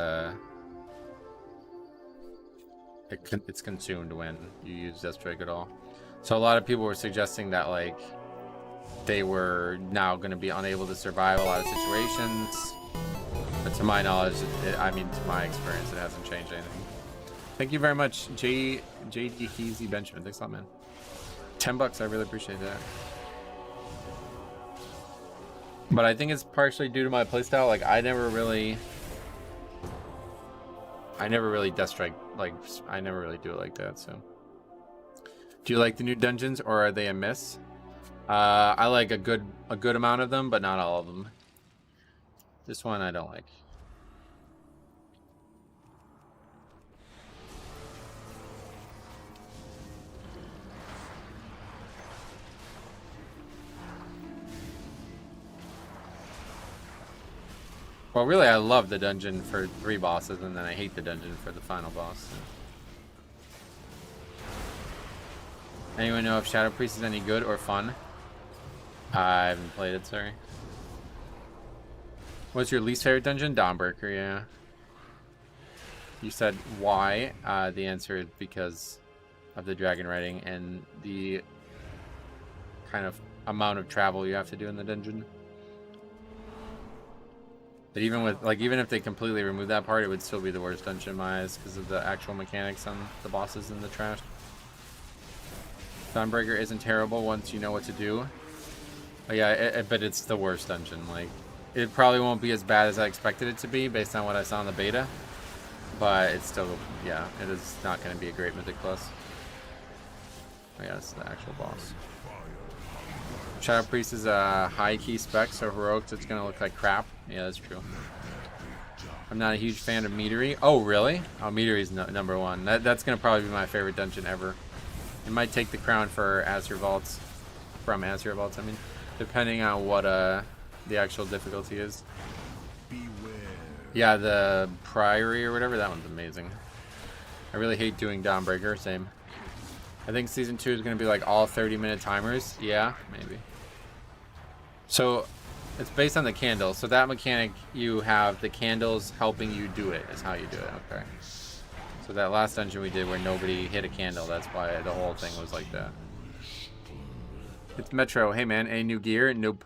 it's consumed when you use Death Strike at all. So a lot of people were suggesting that, like, they were now going to be unable to survive a lot of situations. But to my knowledge, I mean, to my experience, it hasn't changed anything. Thank you very much, JD Heezy Benjamin. Thanks a lot, man. $10, I really appreciate that. But I think it's partially due to my playstyle. Like, I never really Death Strike, like, I never really do it like that, so. Do you like the new dungeons, or are they a miss? I like a good amount of them, but not all of them. This one I don't like. Well, really, I love the dungeon for 3 bosses, and then I hate the dungeon for the final boss. Anyone know if Shadow Priest is any good or fun? I haven't played it, sorry. What's your least favorite dungeon? Dawnbreaker, yeah. You said why? The answer is because of the dragon riding and the kind of amount of travel you have to do in the dungeon. But even with, like, even if they completely remove that part, it would still be the worst dungeon in my eyes because of the actual mechanics on the bosses and the trash. Dawnbreaker isn't terrible once you know what to do. But yeah, but it's the worst dungeon. Like, it probably won't be as bad as I expected it to be based on what I saw in the beta. But it's still, yeah, it is not going to be a great Mythic Plus. Oh yeah, this is the actual boss. Shadow Priest is a high key spec, so heroics it's going to look like crap. Yeah, that's true. I'm not a huge fan of Meadery. Oh, really? Oh, Meadery is number 1. That's going to probably be my favorite dungeon ever. It might take the crown for Azure Vaults. From Azure Vaults, I mean. Depending on what the actual difficulty is. Yeah, the Priory or whatever, that one's amazing. I really hate doing Dawnbreaker, same. I think Season 2 is going to be like all 30-minute timers. Yeah, maybe. So, it's based on the candles. So that mechanic, you have the candles helping you do it, is how you do it. Okay. So that last dungeon we did where nobody hit a candle, that's why the whole thing was like that. It's Metro. Hey man, any new gear? Nope.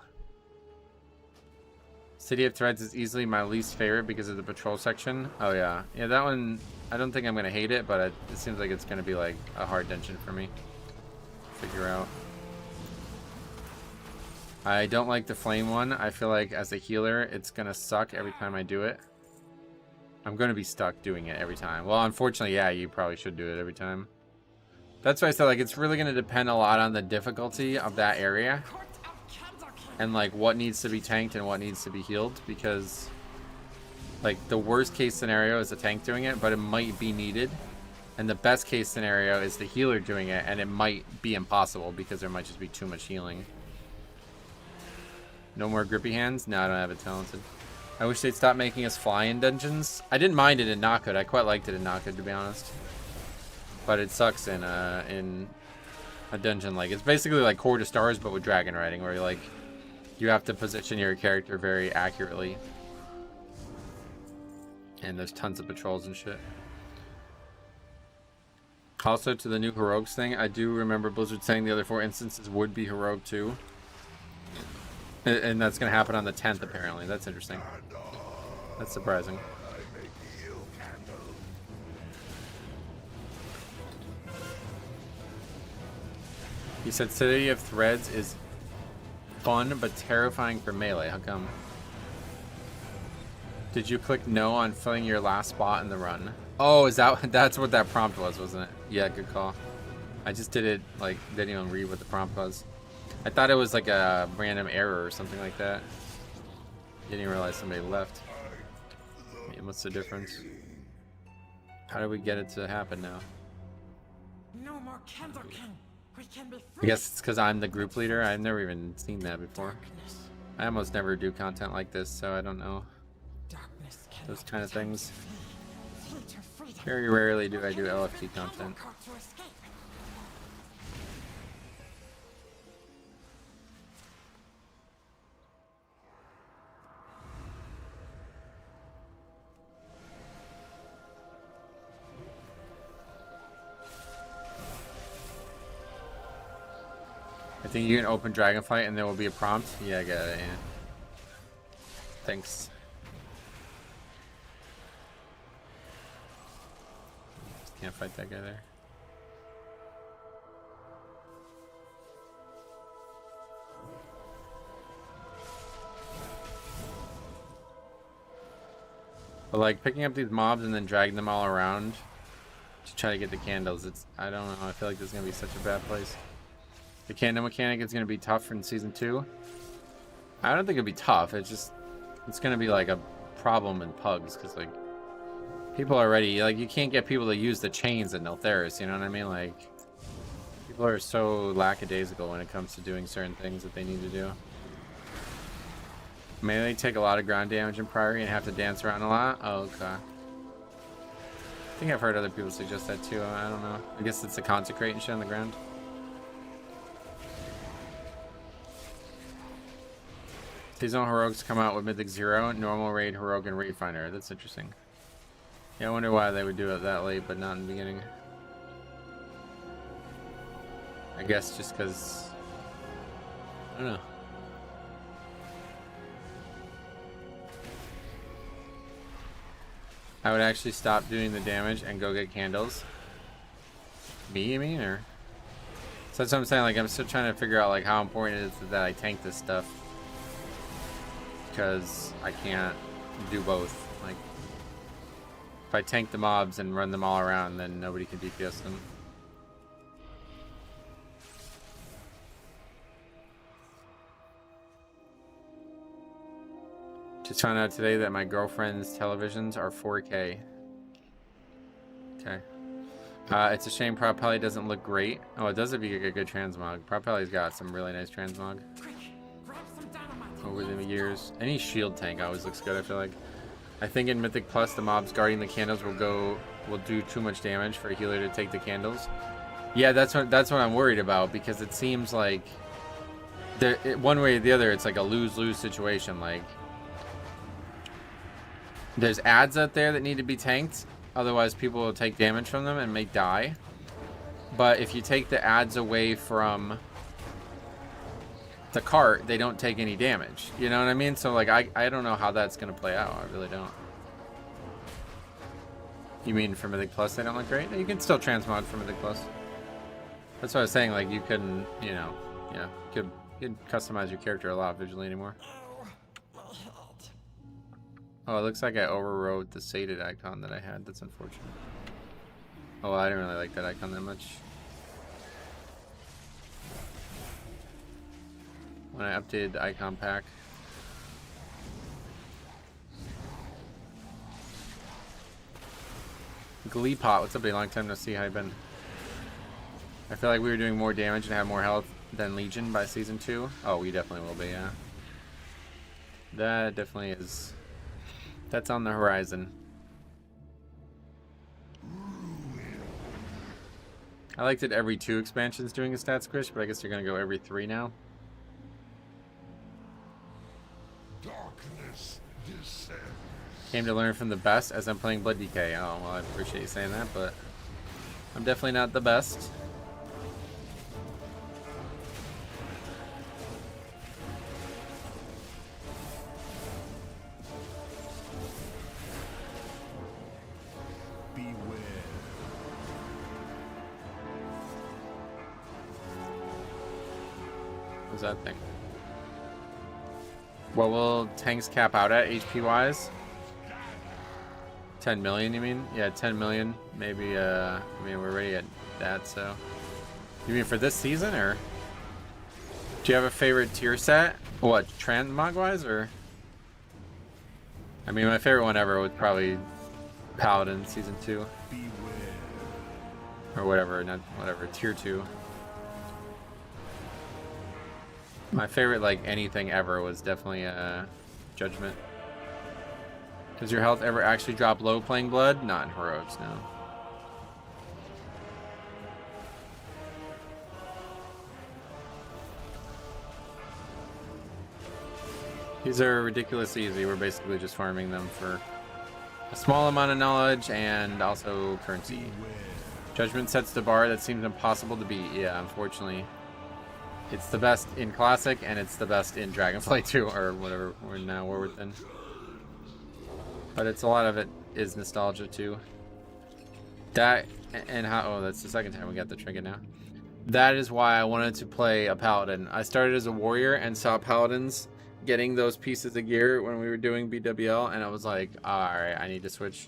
City of Threads is easily my least favorite because of the patrol section. Oh yeah. Yeah, that one, I don't think I'm going to hate it, but it seems like it's going to be like a hard dungeon for me to figure out. I don't like the flame one. I feel like as a healer, it's going to suck every time I do it. I'm going to be stuck doing it every time. Well, unfortunately, yeah, you probably should do it every time. That's why I said, like, it's really going to depend a lot on the difficulty of that area. And, like, what needs to be tanked and what needs to be healed. Because, like, the worst case scenario is the tank doing it, but it might be needed. And the best case scenario is the healer doing it, and it might be impossible because there might just be too much healing. No more grippy hands? No, I don't have it talented. I wish they'd stop making us fly in dungeons. I didn't mind it in Not Good. I quite liked it in Not Good, to be honest. But it sucks in a dungeon. Like, it's basically like Core to Stars, but with dragon riding, where you're like, you have to position your character very accurately. And there's tons of patrols and shit. Also, to the new Heroics thing, I do remember Blizzard saying the other 4 instances would be Heroic too. And that's going to happen on the 10th, apparently. That's interesting. That's surprising. He said City of Threads is fun but terrifying for melee. How come? Did you click no on filling your last spot in the run? Oh, is that's what that prompt was, wasn't it? Yeah, good call. I just did it, like, didn't even read what the prompt was. I thought it was like a random error or something like that. Didn't even realize somebody left. I mean, what's the difference? How do we get it to happen now? No more Candlekin. We can be free. I guess it's because I'm the group leader. I've never even seen that before. I almost never do content like this, so I don't know those kind of things. Very rarely do I do LFT content. I think you can open Dragonflight and there will be a prompt. Yeah, I got it, yeah. Thanks. Just can't fight that guy there. But like picking up these mobs and then dragging them all around to try to get the candles, I don't know, I feel like this is gonna be such a bad place. The candle mechanic is going to be tough in Season 2. I don't think it'll be tough. It's going to be like a problem in pugs. Because, like, people already, like, you can't get people to use the chains in Neltheris. You know what I mean? Like, people are so lackadaisical when it comes to doing certain things that they need to do. Melee take a lot of ground damage in priority and have to dance around a lot? Oh, okay. I think I've heard other people suggest that too. I don't know. I guess it's the consecrate and shit on the ground. Seasonal heroics come out with Mythic 0, normal raid, heroic, and raid finder. That's interesting. Yeah, I wonder why they would do it that late, but not in the beginning. I guess just because... I don't know. I would actually stop doing the damage and go get candles. Me, you mean? Or... So that's what I'm saying, like, I'm still trying to figure out, like, how important it is that I tank this stuff. Because I can't do both. Like, if I tank the mobs and run them all around, then nobody can DPS them. Just found out today that my girlfriend's televisions are 4K. Okay. It's a shame Propelli doesn't look great. Oh, it does if you get a good transmog. Propelli's got some really nice transmog over the years. Any shield tank always looks good, I feel like. I think in Mythic Plus, the mobs guarding the candles will do too much damage for a healer to take the candles. Yeah, that's what I'm worried about, because it seems like one way or the other, it's like a lose-lose situation. Like, there's ads out there that need to be tanked, otherwise people will take damage from them and may die. But if you take the ads away from the cart, they don't take any damage. You know what I mean? So like, I don't know how that's gonna play out. I really don't. You mean for Mythic Plus they don't look great? You can still transmog for Mythic Plus. That's what I was saying. Like, you couldn't, you know, yeah, you could customize your character a lot visually anymore. Oh, it looks like I overrode the sated icon that I had. That's unfortunate. Oh, well, I didn't really like that icon that much. When I updated the icon pack. Glee Pot, what's up, buddy? Long time no see. How you been? I feel like we were doing more damage and have more health than Legion by season 2. Oh, we definitely will be, yeah. That definitely is. That's on the horizon. I liked it every 2 expansions doing a stat squish, but I guess you're gonna go every 3 now. Darkness descends. Came to learn from the best as I'm playing Blood DK. Oh, well, I appreciate you saying that, but I'm definitely not the best. What's that thing? What will tanks cap out at HP wise? 10 million, you mean? Yeah, 10 million. Maybe, I mean, we're already at that, so. You mean for this season, or? Do you have a favorite tier set? What, transmog wise, or? I mean, my favorite one ever was probably Paladin season 2. Or whatever, not whatever, tier 2. My favorite, like, anything ever was definitely Judgment. Does your health ever actually drop low playing Blood? Not in Heroics, no. These are ridiculously easy. We're basically just farming them for a small amount of knowledge and also currency. Judgment sets the bar that seems impossible to beat. Yeah, unfortunately. It's the best in Classic, and it's the best in Dragonflight 2, or whatever we're now War Within. But it's a lot of it is nostalgia too. That and how, oh, that's the second time we got the Trinket now. That is why I wanted to play a Paladin. I started as a warrior and saw Paladins getting those pieces of gear when we were doing BWL, and I was like, alright, I need to switch.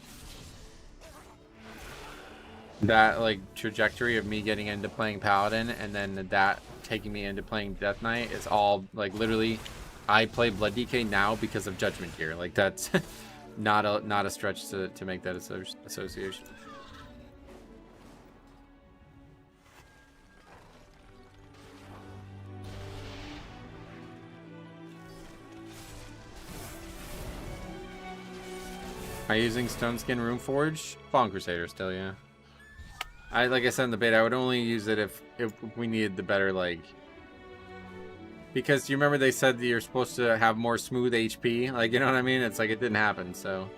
That like trajectory of me getting into playing Paladin and then that taking me into playing Death Knight is all like literally I play Blood DK now because of Judgment gear. Like that's not a stretch to make that association. Am I using Stone Skin Rune Forge? Fallen Crusader still, yeah. Like I said in the beta, I would only use it if we needed the better, like... Because you remember they said that you're supposed to have more smooth HP? Like, you know what I mean? It's like it didn't happen, so...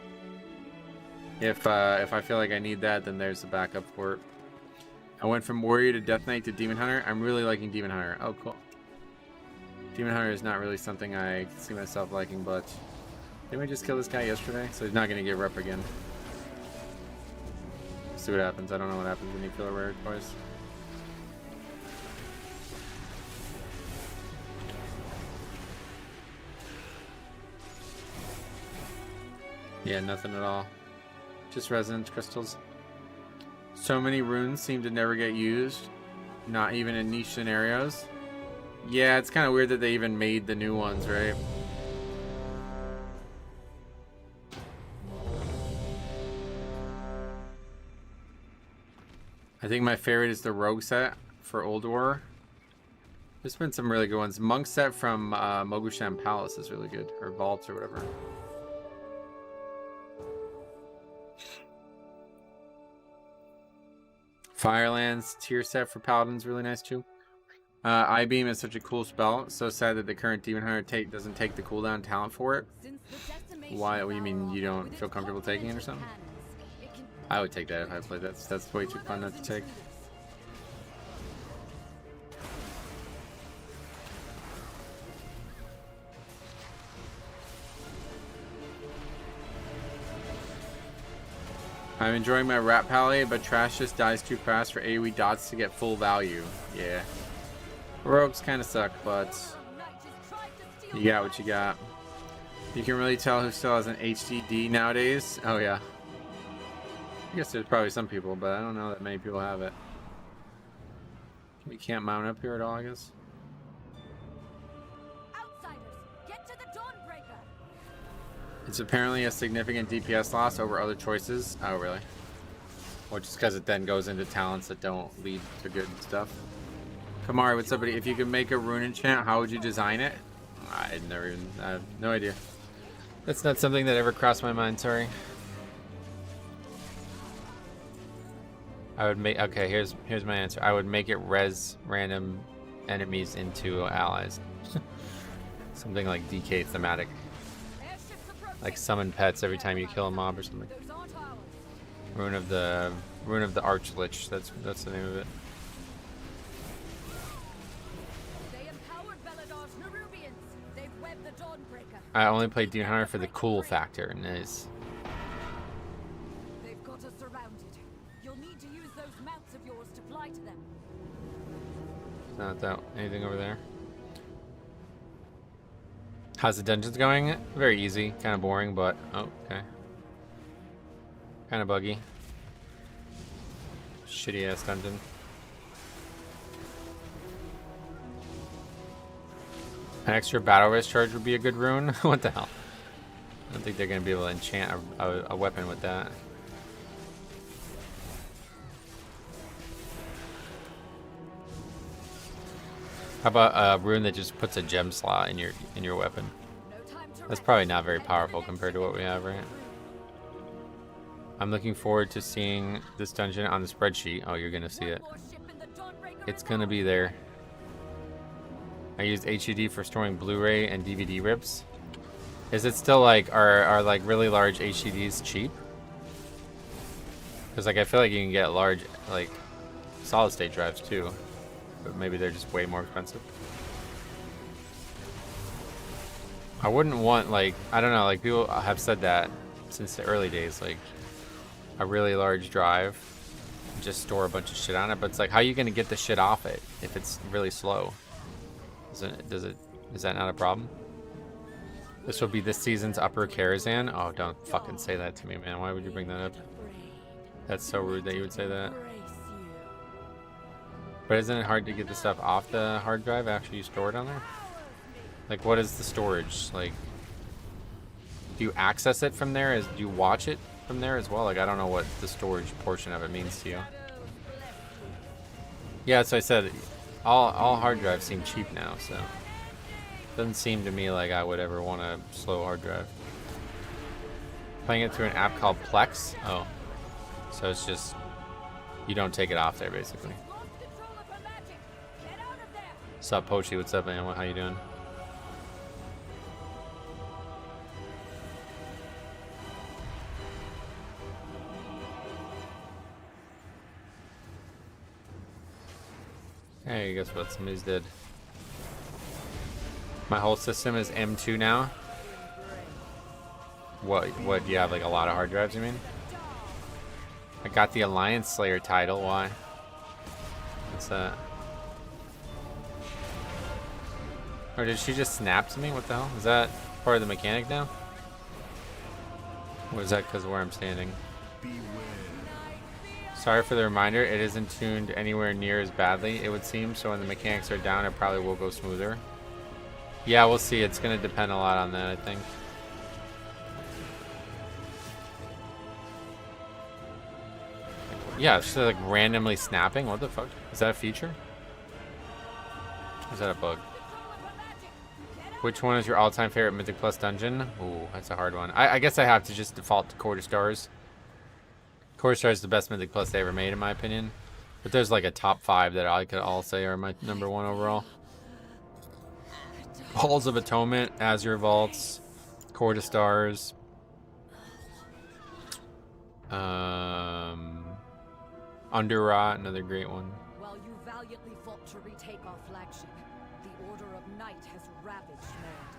If I feel like I need that, then there's the backup for it. I went from Warrior to Death Knight to Demon Hunter. I'm really liking Demon Hunter. Oh, cool. Demon Hunter is not really something I see myself liking, but... Didn't we just kill this guy yesterday? So he's not going to get rep again. See what happens. I don't know what happens when you kill a rare twice. Yeah, nothing at all. Just resonance crystals. So many runes seem to never get used. Not even in niche scenarios. Yeah, it's kind of weird that they even made the new ones, right? I think my favorite is the Rogue set for Old War. There's been some really good ones. Monk set from Mogusham Palace is really good. Or Vault or whatever. Firelands tier set for Paladin's really nice too. I-Beam is such a cool spell. So sad that the current Demon Hunter doesn't take the cooldown talent for it. Why? What do you mean you don't feel comfortable taking it or something? I would take that if I played that. That's way too fun not to take. I'm enjoying my Rat Pally, but Trash just dies too fast for AoE dots to get full value. Yeah. Rogues kind of suck, but you got what you got. You can really tell who still has an HDD nowadays. Oh yeah. I guess there's probably some people, but I don't know that many people have it. We can't mount up here at all, I guess. Outsiders, get to the Dawnbreaker. It's apparently a significant DPS loss over other choices. Oh, really? Well, just because it then goes into talents that don't lead to good stuff. Kamari, what's up, buddy? If you could make a rune enchant, how would you design it? I have no idea. That's not something that ever crossed my mind, sorry. I would make, okay, here's my answer. I would make it res random enemies into allies. Something like DK thematic. Like summon pets every time you kill a mob or something. Rune of the Archlich, that's the name of it. I only played Demon Hunter for the cool factor, nice. They've got us surrounded. You'll need to use those mounts of yours to fly to them. Not that anything over there. How's the dungeons going? Very easy, kind of boring, but oh, okay. Kind of buggy. Shitty ass dungeon. An extra battle risk charge would be a good rune. What the hell? I don't think they're gonna be able to enchant a weapon with that. How about a rune that just puts a gem slot in your weapon? That's probably not very powerful compared to what we have, right? I'm looking forward to seeing this dungeon on the spreadsheet. Oh, you're gonna see it. It's gonna be there. I used HUD for storing Blu-ray and DVD rips. Is it still like are like really large HDDs cheap? Because like I feel like you can get large like solid state drives too. But maybe they're just way more expensive. I wouldn't want, like, I don't know, like people have said that since the early days, like a really large drive, just store a bunch of shit on it. But it's like, how are you gonna get the shit off it if it's really slow? Is that not a problem? This will be this season's Upper Karazhan. Oh, don't fucking say that to me, man. Why would you bring that up? That's so rude that you would say that. But isn't it hard to get the stuff off the hard drive after you store it on there? Like, what is the storage? Like, do you access it from there? Do you watch it from there as well? Like, I don't know what the storage portion of it means to you. Yeah, so I said, all hard drives seem cheap now, so doesn't seem to me like I would ever want a slow hard drive. Playing it through an app called Plex. Oh. So it's just, you don't take it off there, basically. What's up, Pochi? What's up, man? How you doing? Hey, guess what? Somebody's dead. My whole system is M2 now. What, do you have like a lot of hard drives, you mean? I got the Alliance Slayer title, why? What's that? Or did she just snap to me? What the hell? Is that part of the mechanic now? Or is that because of where I'm standing? Sorry for the reminder, it isn't tuned anywhere near as badly, it would seem, so when the mechanics are down, it probably will go smoother. Yeah, we'll see. It's going to depend a lot on that, I think. Yeah, it's just like randomly snapping. What the fuck? Is that a feature? Or is that a bug? Which one is your all-time favorite Mythic Plus dungeon? Ooh, that's a hard one. I guess I have to just default to Quarter Stars. Quarter Stars is the best Mythic Plus they ever made, in my opinion. But there's like a top 5 that I could all say are my #1 overall. Halls of Atonement, Azure Vaults, Quarter Stars. Underrot, another great one. While you valiantly fought to retake our flagship, the Order of Night has ravaged Nerd.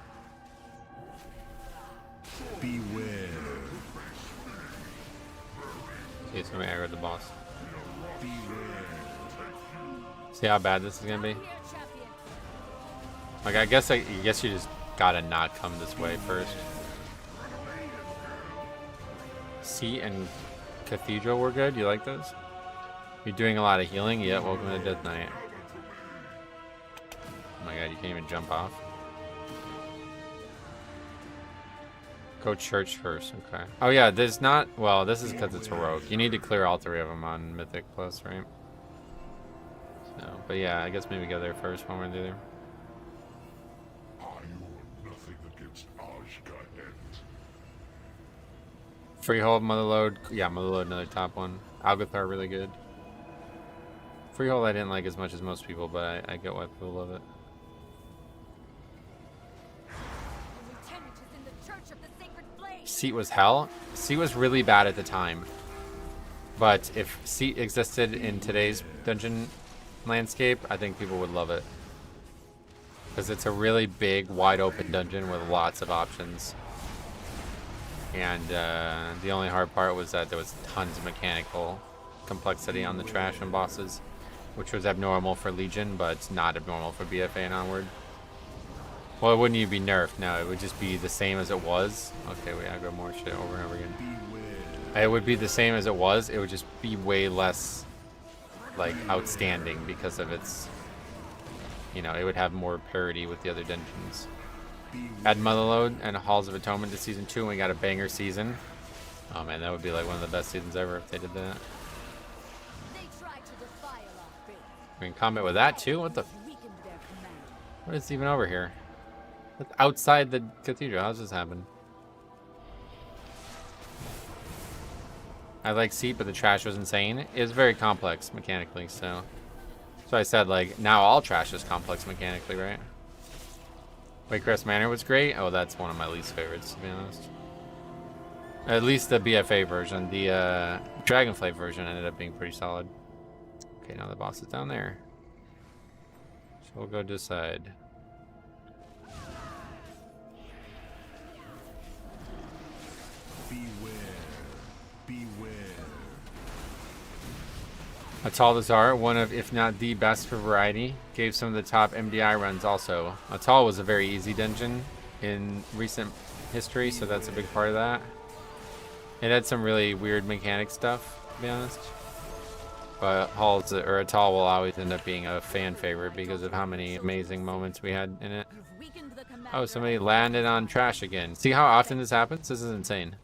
Beware. Okay, so I aggroed the boss. See how bad this is gonna be? Like, I guess you just gotta not come this way first. Seat and Cathedral were good. You like those? You're doing a lot of healing? Yeah, welcome to Death Knight. Oh my god, you can't even jump off. Go church first, okay. Oh yeah, there's not, well, this is because it's heroic. You need to clear all 3 of them on Mythic Plus, right? So, but yeah, I guess maybe go there first, one way or the other. Nothing against Ashka ends. Freehold, Motherload, yeah, Motherload, another top one. Algathar, really good. Freehold I didn't like as much as most people, but I get why people love it. Seat was hell. Seat was really bad at the time. But if Seat existed in today's dungeon landscape, I think people would love it. Because it's a really big, wide open dungeon with lots of options. And the only hard part was that there was tons of mechanical complexity on the trash and bosses, which was abnormal for Legion, but it's not abnormal for BFA and onward. Well, it wouldn't even be nerfed. No, it would just be the same as it was. Okay, we aggro more shit over and over again. It would be the same as it was. It would just be way less, like, outstanding because of its, you know, it would have more parity with the other dungeons. Add Motherload and Halls of Atonement to Season 2 and we got a banger season. Oh man, that would be like one of the best seasons ever if they did that. We can combat with that too? What the? What is even over here? What's outside the cathedral? How's this happen? I like Seat, but the trash was insane. It's very complex mechanically, so I said, like, now all trash is complex mechanically, right? Waycrest Manor was great. Oh, that's one of my least favorites, to be honest. At least the BFA version. The Dragonflight version ended up being pretty solid. Okay, now the boss is down there. So we'll go decide. Atal Lazar, one of, if not the best for variety, gave some of the top MDI runs also. Atal was a very easy dungeon in recent history, so that's a big part of that. It had some really weird mechanic stuff, to be honest. But Atal will always end up being a fan favorite because of how many amazing moments we had in it. Oh, somebody landed on trash again. See how often this happens? This is insane.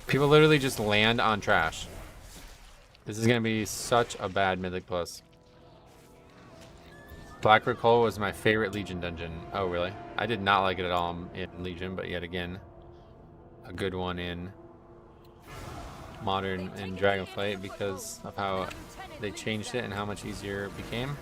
People literally just land on trash. This is going to be such a bad Mythic Plus. Black Recall was my favorite Legion dungeon. Oh, really? I did not like it at all in Legion, but yet again, a good one in modern in Dragonflight because of how they changed it and how much easier it became.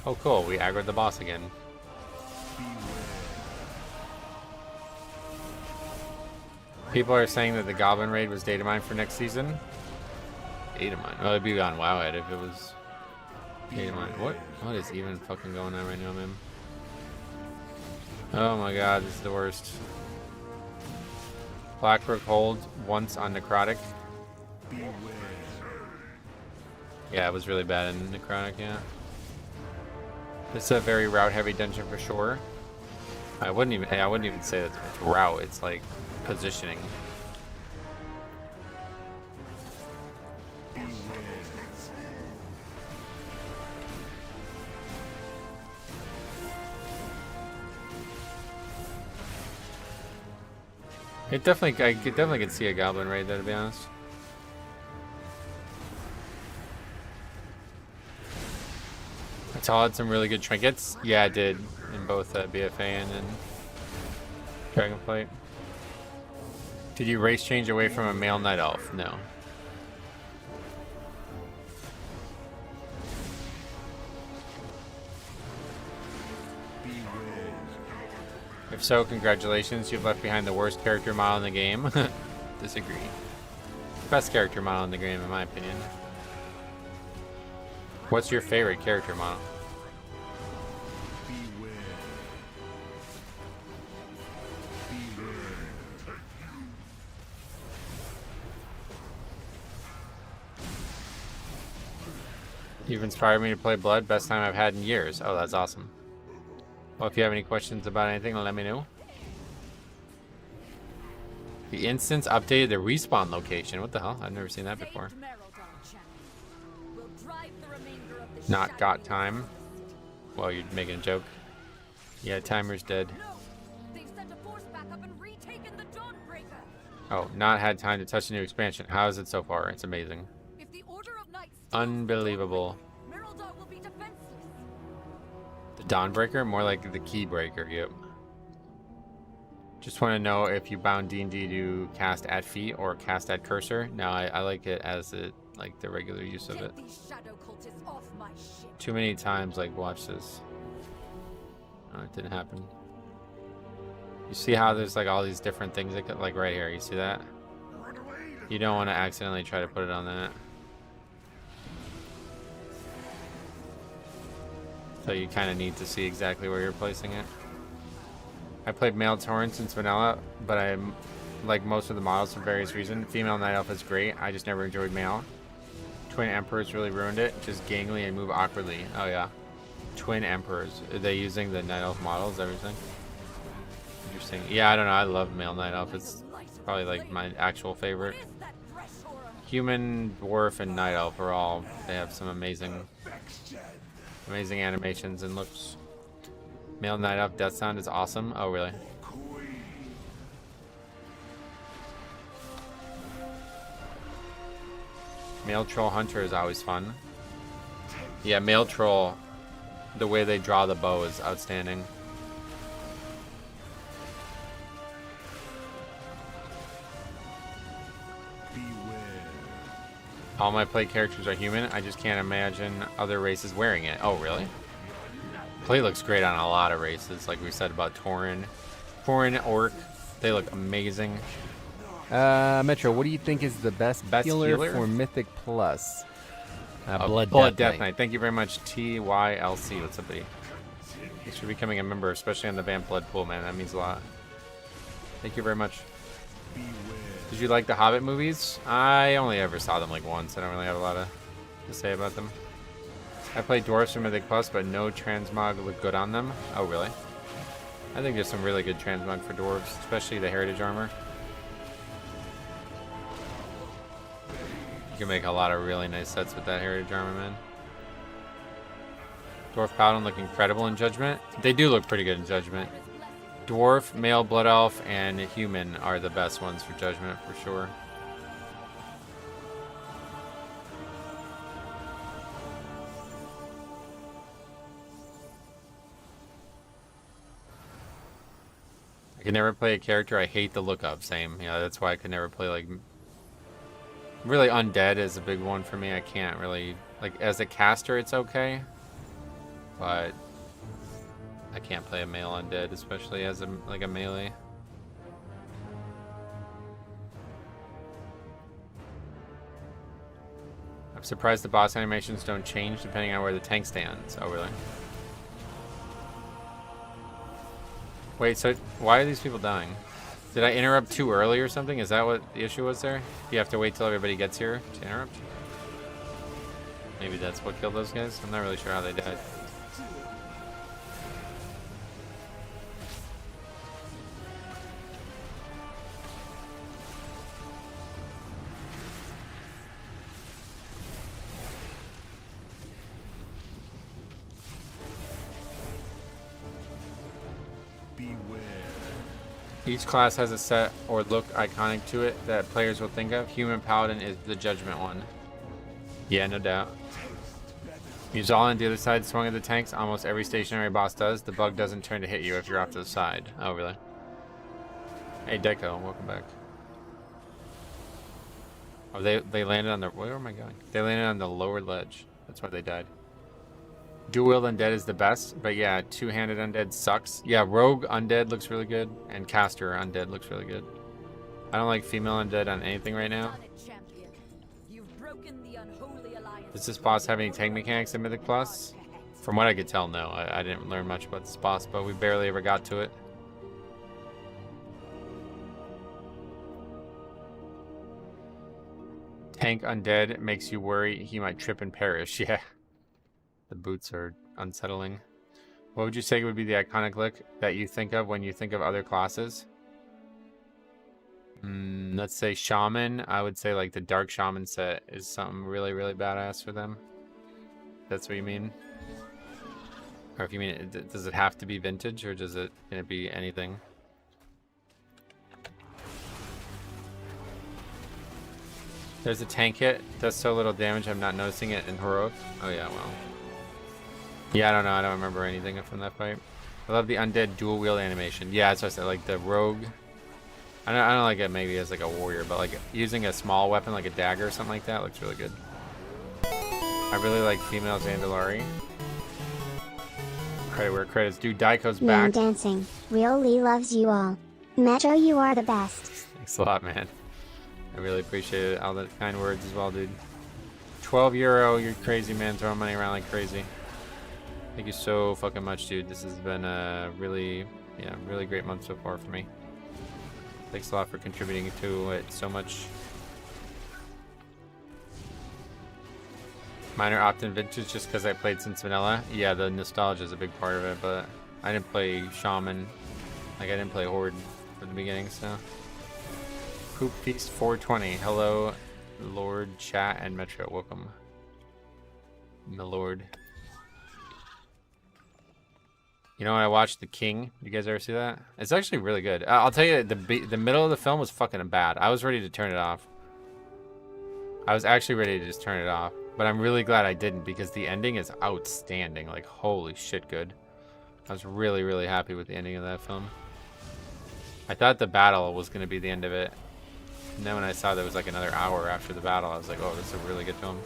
Oh cool, we aggroed the boss again. People are saying that the Goblin Raid was data mined for next season. Data mine? Well, it'd be on Wowhead if it was data mine. What is even fucking going on right now, man? Oh my god, this is the worst. Blackbrook hold once on Necrotic. Yeah, it was really bad in Necrotic, yeah. This is a very route heavy dungeon for sure. I wouldn't even say that it's route, it's like positioning. I definitely could see a Goblin Raid there, to be honest. Patel had some really good trinkets. Yeah, I did in both BFA and in Dragonflight. Did you race change away from a male night elf? No. If so, congratulations. You've left behind the worst character model in the game. Disagree. Best character model in the game, in my opinion. What's your favorite character model? You've inspired me to play Blood. Best time I've had in years. Oh, that's awesome. Well, if you have any questions about anything, let me know. The instance updated the respawn location. What the hell? I've never seen that before. Not got time. Well, you're making a joke. Yeah, timer's dead. Oh, not had time to touch the new expansion. How is it so far? It's amazing. Unbelievable. The Dawnbreaker? More like the Keybreaker, yep. Just want to know if you bound D&D to cast at feet or cast at cursor. No, I like it as like the regular use of it. Too many times, like, watch this. Oh, it didn't happen. You see how there's like all these different things that could, like right here, you see that? You don't want to accidentally try to put it on that. So you kind of need to see exactly where you're placing it. I played male Tauren since vanilla, but I like most of the models for various reasons. Female Night Elf is great, I just never enjoyed male. Twin Emperors really ruined it, just gangly and move awkwardly. Oh yeah. Twin Emperors. Are they using the Night Elf models, everything? Interesting. Yeah, I don't know, I love male Night Elf. It's probably like my actual favorite. Human, Dwarf, and Night Elf are all, they have some amazing animations and looks. Male Night Elf Death Sound is awesome. Oh, really? Male Troll Hunter is always fun. Yeah, Male Troll, the way they draw the bow is outstanding. All my play characters are human. I just can't imagine other races wearing it. Oh, really? Play looks great on a lot of races, like we said about Tauren. Tauren, Orc, they look amazing. Metro, what do you think is the best healer for Mythic Plus? Blood Death Knight. Thank you very much, TYLC. What's up, buddy? Thanks for becoming a member, especially on the Vamp Blood pool, man. That means a lot. Thank you very much. Did you like the Hobbit movies? I only ever saw them like once. I don't really have a lot to say about them. I played Dwarves for Mythic Plus, but no Transmog look good on them. Oh, really? I think there's some really good Transmog for Dwarves, especially the Heritage Armor. You can make a lot of really nice sets with that Heritage Armor, man. Dwarf Paladin look incredible in Judgment. They do look pretty good in Judgment. Dwarf, Male Blood Elf, and Human are the best ones for Judgment, for sure. I can never play a character I hate the look of. Same. Yeah, that's why I could never play, like... Really, Undead is a big one for me. I can't really... Like, as a caster, it's okay. But... I can't play a male Undead, especially as a melee. I'm surprised the boss animations don't change depending on where the tank stands. Oh, really? Wait, so why are these people dying? Did I interrupt too early or something? Is that what the issue was there? You have to wait till everybody gets here to interrupt? Maybe that's what killed those guys? I'm not really sure how they died. Each class has a set or look iconic to it that players will think of. Human Paladin is the judgment one. Yeah, no doubt. Use all on the other side, swung at the tanks. Almost every stationary boss does. The bug doesn't turn to hit you if you're off to the side. Oh, really? Hey, Deco, welcome back. Oh, they landed on the... Where am I going? They landed on the lower ledge. That's why they died. Dual Undead is the best, but yeah, two-handed Undead sucks. Yeah, Rogue Undead looks really good, and Caster Undead looks really good. I don't like female Undead on anything right now. Does this boss have any tank mechanics in Mythic Plus? From what I could tell, no. I didn't learn much about this boss, but we barely ever got to it. Tank Undead makes you worry he might trip and perish, yeah. The boots are unsettling. What would you say would be the iconic look that you think of when you think of other classes? Let's say Shaman. I would say like the Dark Shaman set is something really, really badass for them. That's what you mean? Or if you mean, does it have to be vintage or can it be anything? There's a tank hit. Does so little damage I'm not noticing it in Heroic. Oh yeah, well. Yeah, I don't know. I don't remember anything from that fight. I love the Undead dual wield animation. Yeah, that's what I said. Like the Rogue. I don't like it maybe as like a warrior, but like using a small weapon like a dagger or something like that looks really good. I really like female Zandalari. Credit where credit's due. Daiko's Man back. dancing. Real Lee loves you all. Metro, you are the best. Thanks a lot, man. I really appreciate it. All the kind words as well, dude. 12 euro. You're crazy, man. Throwing money around like crazy. Thank you so fucking much, dude. This has been a really great month so far for me. Thanks a lot for contributing to it so much. Mine are opt-in vintage just because I played since vanilla. Yeah, the nostalgia is a big part of it, but I didn't play Shaman. Like, I didn't play Horde from the beginning, so. Poop Feast 420. Hello, Lord, chat, and Metro. Welcome. My lord. You know when I watched The King? You guys ever see that? It's actually really good. I'll tell you, the middle of the film was fucking bad. I was ready to turn it off. I was actually ready to just turn it off. But I'm really glad I didn't because the ending is outstanding. Like, holy shit good. I was really, really happy with the ending of that film. I thought the battle was going to be the end of it. And then when I saw there was like another hour after the battle, I was like, oh, this is a really good film.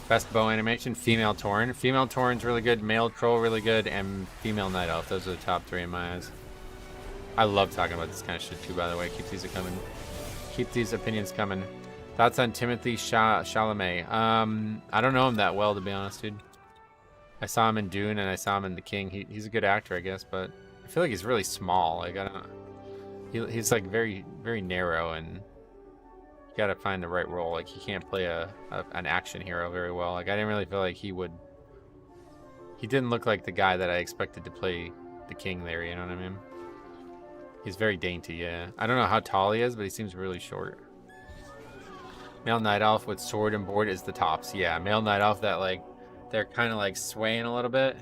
Best bow animation, female Tauren. Female Tauren's really good, male Troll really good, and female Night Elf. Those are the top three in my eyes. I love talking about this kind of shit too, by the way. Keep these coming. Keep these opinions coming. Thoughts on Timothy Chalamet? I don't know him that well, to be honest, dude. I saw him in Dune and I saw him in The King. He's a good actor, I guess, but I feel like he's really small. Like, I don't. He's like very, very narrow, and you gotta find the right role. Like, he can't play an action hero very well. Like, I didn't really feel like he would. He didn't look like the guy that I expected to play the King there. You know what I mean? He's very dainty. Yeah. I don't know how tall he is, but he seems really short. Male Night Elf with sword and board is the tops. Yeah, male Night Elf that like they're kind of like swaying a little bit.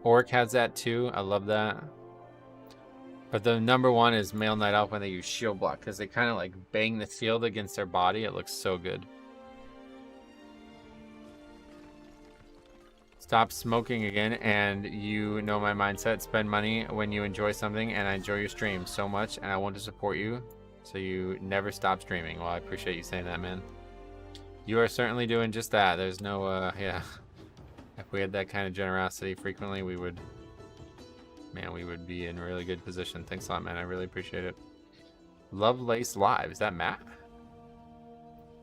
Orc has that too. I love that. But the number one is male Night Elf when they use shield block because they kind of like bang the shield against their body. It looks so good. Stop smoking again, and you know my mindset. Spend money when you enjoy something, and I enjoy your stream so much, and I want to support you, so you never stop streaming. Well, I appreciate you saying that, man. You are certainly doing just that. There's no, yeah. If we had that kind of generosity frequently, we would, man, we would be in a really good position. Thanks a lot, man. I really appreciate it. Lovelace Live. Is that Matt?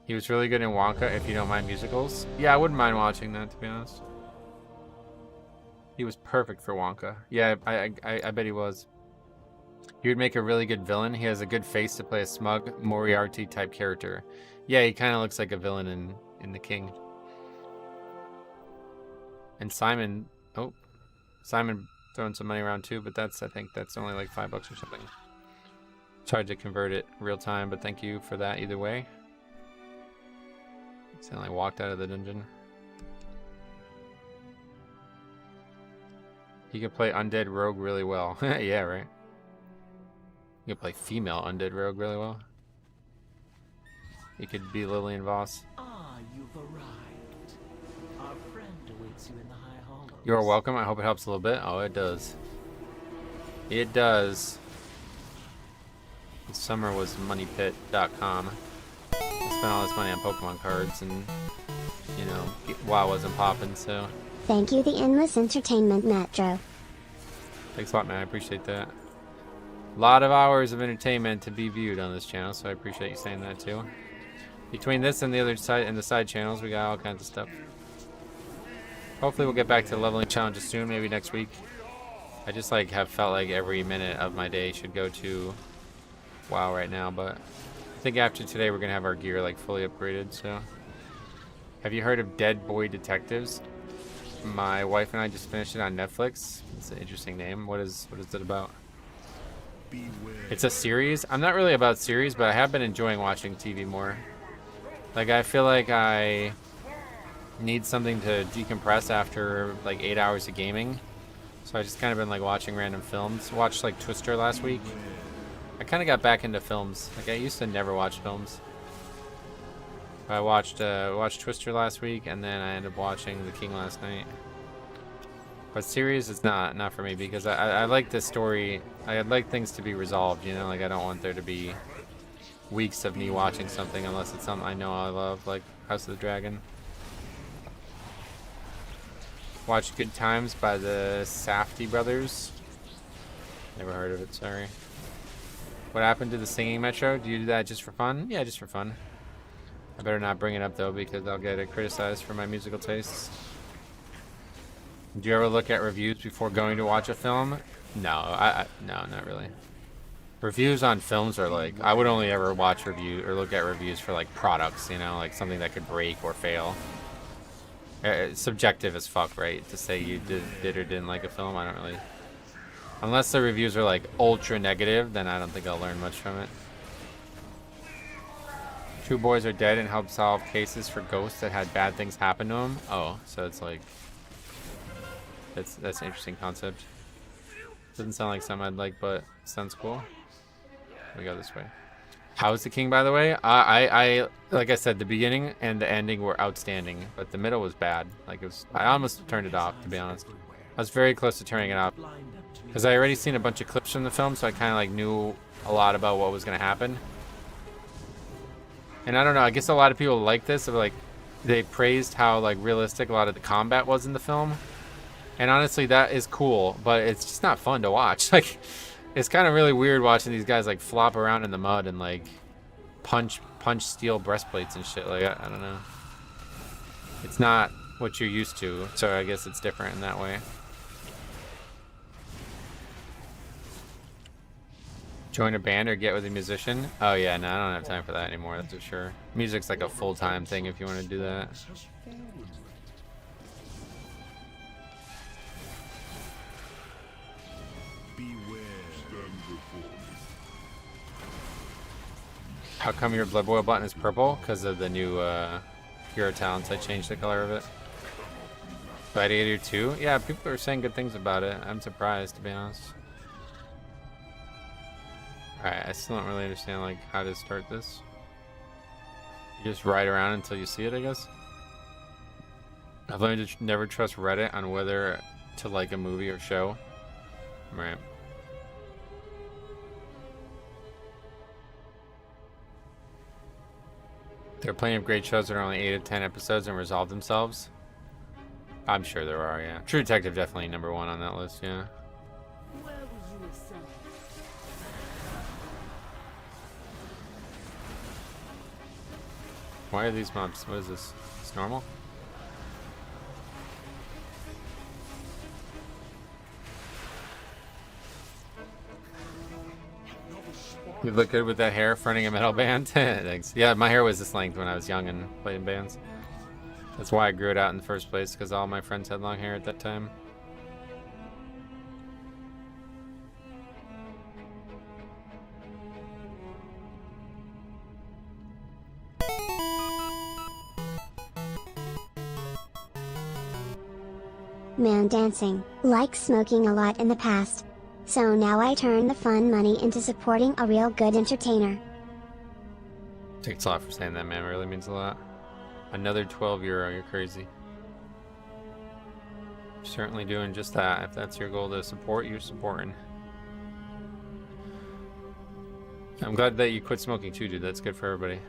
He was really good in Wonka, if you don't mind musicals. Yeah, I wouldn't mind watching that, to be honest. He was perfect for Wonka. Yeah, I bet he was. He would make a really good villain. He has a good face to play a smug Moriarty type character. Yeah, he kind of looks like a villain in The King. And Simon, oh, Simon throwing some money around too, but I think that's only like $5 or something. Tried to convert it real time, but thank you for that either way. Sound like walked out of the dungeon. He could play undead rogue really well. Yeah, right. He could play female undead rogue really well. He could be Lillian Voss. Ah, you've arrived. Our friend awaits you in the High Hollows. You're welcome. I hope it helps a little bit. Oh, it does. It does. This summer was moneypit.com. I spent all this money on Pokemon cards, and you know, WoW wasn't popping, so. Thank you, the Endless Entertainment Metro. Thanks a lot, man. I appreciate that. A lot of hours of entertainment to be viewed on this channel, so I appreciate you saying that too. Between this and the other side and the side channels, we got all kinds of stuff. Hopefully, we'll get back to leveling challenges soon, maybe next week. I just like have felt like every minute of my day should go to WoW right now, but I think after today we're gonna have our gear like fully upgraded. So, have you heard of Dead Boy Detectives? My wife and I just finished it on Netflix. It's an interesting name. What is it about? It's a series. I'm not really about series, but I have been enjoying watching TV more. Like, I feel like I need something to decompress after like 8 hours of gaming. So I just kind of been like watching random films. Watched like Twister last week. I kind of got back into films. Like, I used to never watch films. I watched Twister last week, and then I ended up watching The King last night. But series is not for me, because I like the story. I like things to be resolved, you know. Like, I don't want there to be weeks of me watching something unless it's something I know I love, like House of the Dragon. Watched Good Times by the Safdie brothers. Never heard of it, sorry. What happened to the singing Metro? Do you do that just for fun? Yeah, just for fun. I better not bring it up though, because I'll get criticized for my musical tastes. Do you ever look at reviews before going to watch a film? No, no, not really. Reviews on films are like, I would only ever watch review or look at reviews for like products, you know, like something that could break or fail. It's subjective as fuck, right? To say you did or didn't like a film, I don't really. Unless the reviews are like ultra negative, then I don't think I'll learn much from it. Two boys are dead and help solve cases for ghosts that had bad things happen to them. Oh, so it's like that's an interesting concept. Doesn't sound like something I'd like, but sounds cool. We go this way. How's the King, by the way? I like I said, the beginning and the ending were outstanding, but the middle was bad. Like, it was, I almost turned it off, to be honest. I was very close to turning it off because I already seen a bunch of clips from the film, so I kind of like knew a lot about what was gonna happen. And I don't know, I guess a lot of people like this, like they praised how like realistic a lot of the combat was in the film. And honestly, that is cool, but it's just not fun to watch. Like, it's kind of really weird watching these guys like flop around in the mud and like punch steel breastplates and shit. Like, I don't know. It's not what you're used to, so I guess it's different in that way. Join a band or get with a musician? Oh yeah, no, I don't have time for that anymore, that's for sure. Music's like a full-time thing if you want to do that. How come your Blood Boil button is purple? Because of the new Hero Talents, I changed the color of it. Gladiator 2? Yeah, people are saying good things about it. I'm surprised, to be honest. Alright, I still don't really understand like how to start this. You just ride around until you see it, I guess. I've learned to never trust Reddit on whether to like a movie or show. Right. There are plenty of great shows that are only 8 of 10 episodes and resolve themselves. I'm sure there are, yeah. True Detective definitely #1 on that list, yeah. Where was you assembled? Why are these mobs? What is this? It's normal? You look good with that hair fronting a metal band. Thanks. Yeah, my hair was this length when I was young and played in bands. That's why I grew it out in the first place, because all my friends had long hair at that time. Man dancing, like smoking a lot in the past. So now I turn the fun money into supporting a real good entertainer. Takes a lot for saying that, man. It really means a lot. Another 12 euro, you're crazy. Certainly doing just that. If that's your goal to support, you're supporting. I'm glad that you quit smoking too, dude. That's good for everybody.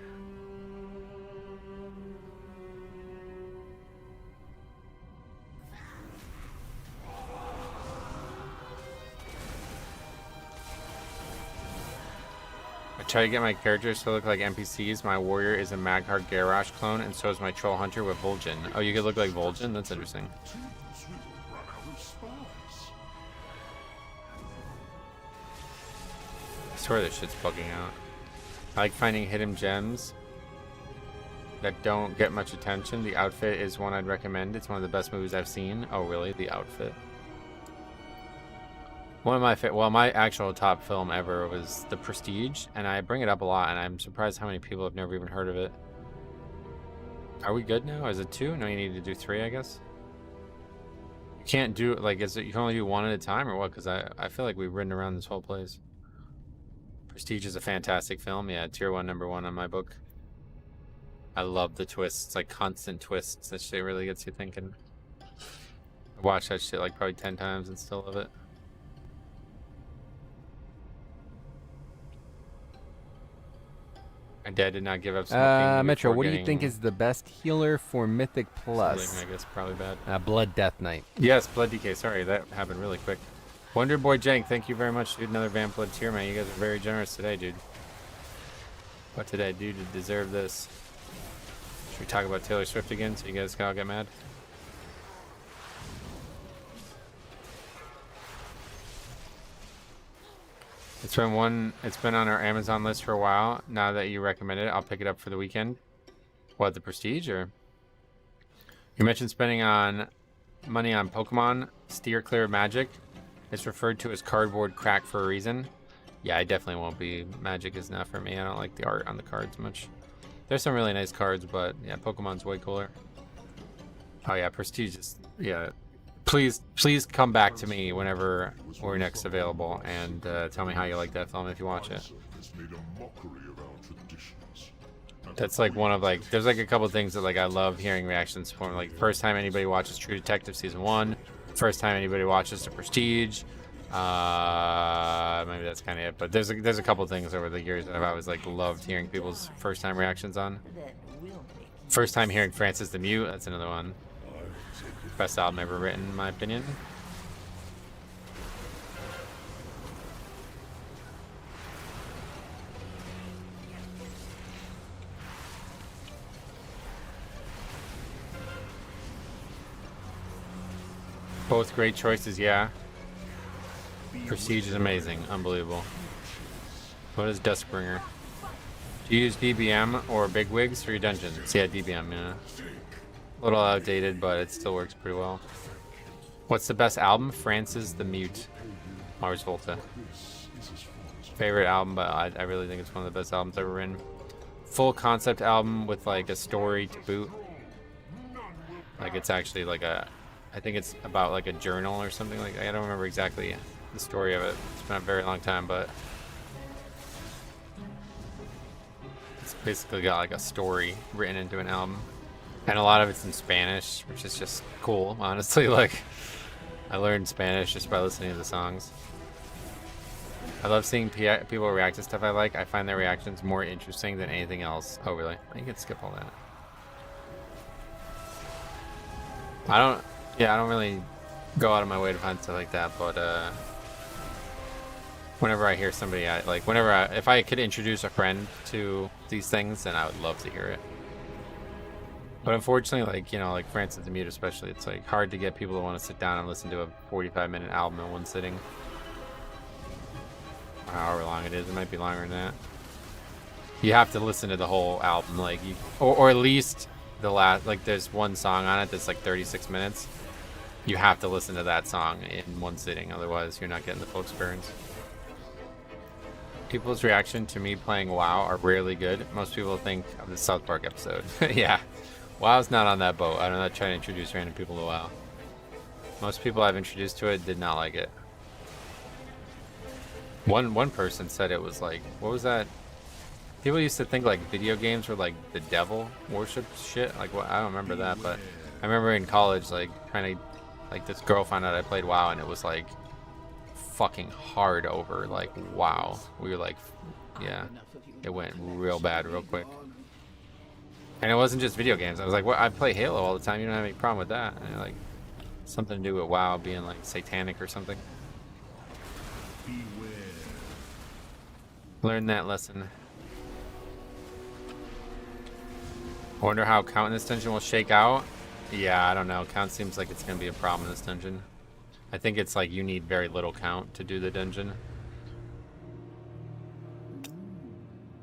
I try to get my characters to look like NPCs. My warrior is a Maghar Garrosh clone, and so is my troll hunter with Vol'jin. Oh, you could look like Vol'jin? That's interesting. I swear this shit's bugging out. I like finding hidden gems that don't get much attention. The Outfit is one I'd recommend. It's one of the best movies I've seen. Oh, really? The Outfit. One of my my actual top film ever was The Prestige, and I bring it up a lot, and I'm surprised how many people have never even heard of it. Are we good now? Is it 2? No, you need to do 3, I guess. You can't do, like, is it, you can only do 1 at a time, or what? Because I feel like we've ridden around this whole place. Prestige is a fantastic film. Yeah, tier 1, #1 on my book. I love the twists. It's like constant twists. That shit really gets you thinking. I watched that shit like probably 10 times and still love it. My dad did not give up smoking. Metro, what do you think is the best healer for Mythic Plus? I guess probably bad. Blood Death Knight. Yes, Blood DK. Sorry, that happened really quick. Wonder Boy Jank, thank you very much, dude. Another Van Blood tier, man. You guys are very generous today, dude. What did I do to deserve this? Should we talk about Taylor Swift again so you guys can all get mad? It's been on our Amazon list for a while. Now that you recommend it, I'll pick it up for the weekend. What, the Prestige, or? You mentioned spending money on Pokemon. Steer clear of Magic. It's referred to as cardboard crack for a reason. Yeah, I definitely won't be. Magic is not for me. I don't like the art on the cards much. There's some really nice cards, but yeah, Pokemon's way cooler. Oh yeah, Prestige is, yeah. Please come back to me whenever we're next available and tell me how you like that film if you watch it. That's like one of like, there's like a couple things that like I love hearing reactions from. Like first time anybody watches True Detective season 1, first time anybody watches The Prestige. Maybe that's kind of it. But there's a couple things over the years that I've always like loved hearing people's first time reactions on. First time hearing Francis the Mute. That's another one. Best album ever written, in my opinion. Both great choices, yeah. Prestige is amazing, unbelievable. What is Duskbringer? Do you use DBM or Big Wigs for your dungeons? Yeah, DBM, yeah. A little outdated, but it still works pretty well. What's the best album? Francis the Mute. Mars Volta. Favorite album, but I really think it's one of the best albums ever written. Full concept album with like a story to boot. Like it's actually like I think it's about like a journal or something like that. I don't remember exactly the story of it. It's been a very long time, but it's basically got like a story written into an album. And a lot of it's in Spanish, which is just cool, honestly. Like, I learned Spanish just by listening to the songs. I love seeing people react to stuff I like. I find their reactions more interesting than anything else. Oh, really? You can skip all that. I don't really go out of my way to find stuff like that, but whenever I hear somebody, if I could introduce a friend to these things, then I would love to hear it. But unfortunately, like, you know, like Francis the Mute especially, it's like hard to get people to want to sit down and listen to a 45-minute album in one sitting. Or however long it is, it might be longer than that. You have to listen to the whole album, like, or at least the last, like, there's one song on it that's like 36 minutes. You have to listen to that song in one sitting, otherwise you're not getting the full experience. People's reaction to me playing WoW are rarely good. Most people think of the South Park episode. Yeah. WoW's not on that boat. I'm not trying to introduce random people to WoW. Most people I've introduced to it did not like it. One person said it was like, what was that? People used to think like video games were like the devil worship shit. Like, what? I don't remember that, but I remember in college, like, trying to, like, this girl found out I played WoW, and it was like fucking hard over, like, WoW. We were like, yeah, it went real bad real quick. And it wasn't just video games. I was like, well, I play Halo all the time. You don't have any problem with that. And like, something to do with WoW being like satanic or something. Learn that lesson. I wonder how count in this dungeon will shake out. Yeah, I don't know. Count seems like it's going to be a problem in this dungeon. I think it's like you need very little count to do the dungeon.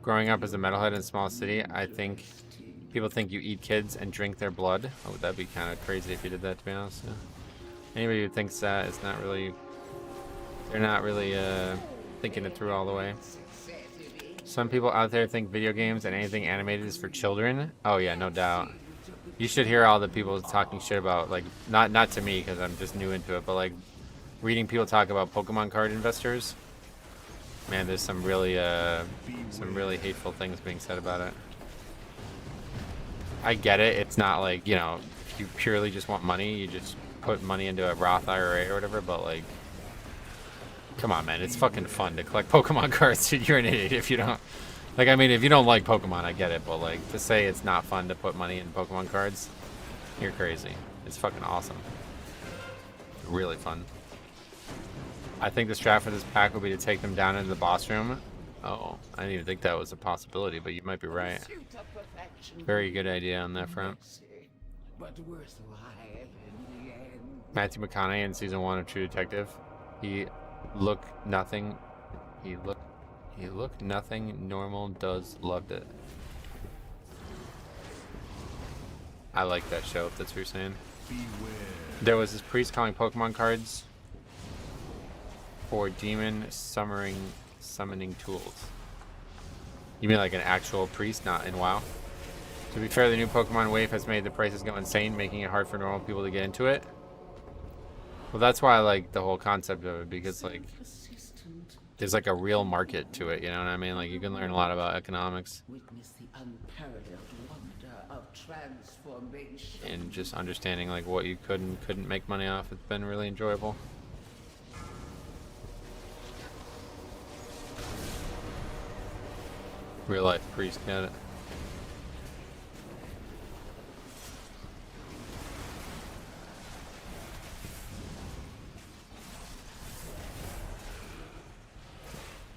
Growing up as a metalhead in a small city, I think people think you eat kids and drink their blood. Oh, that'd be kind of crazy if you did that, to be honest. Yeah. Anybody who thinks that is not really... They're not really thinking it through all the way. Some people out there think video games and anything animated is for children. Oh yeah, no doubt. You should hear all the people talking shit about, like, not to me because I'm just new into it, but like reading people talk about Pokemon card investors. Man, there's some really hateful things being said about it. I get it. It's not like, you know, if you purely just want money, you just put money into a Roth IRA or whatever, but like, come on, man. It's fucking fun to collect Pokemon cards. You're an idiot if you don't. Like, I mean, if you don't like Pokemon, I get it. But, like, to say it's not fun to put money in Pokemon cards, you're crazy. It's fucking awesome. Really fun. I think the strat for this pack would be to take them down into the boss room. Oh, I didn't even think that was a possibility, but you might be right. Very good idea on that front. Matthew McConaughey in season 1 of True Detective. He looked nothing normal, loved it. I like that show, if that's what you're saying. There was this priest calling Pokemon cards for demon summoning tools. You mean like an actual priest, not in WoW? To be fair, the new Pokemon wave has made the prices go insane, making it hard for normal people to get into it. Well, that's why I like the whole concept of it, because like there's like a real market to it, you know what I mean? Like, you can learn a lot about economics. And just understanding like what you could and couldn't make money off. It's been really enjoyable. Real life priest, got it.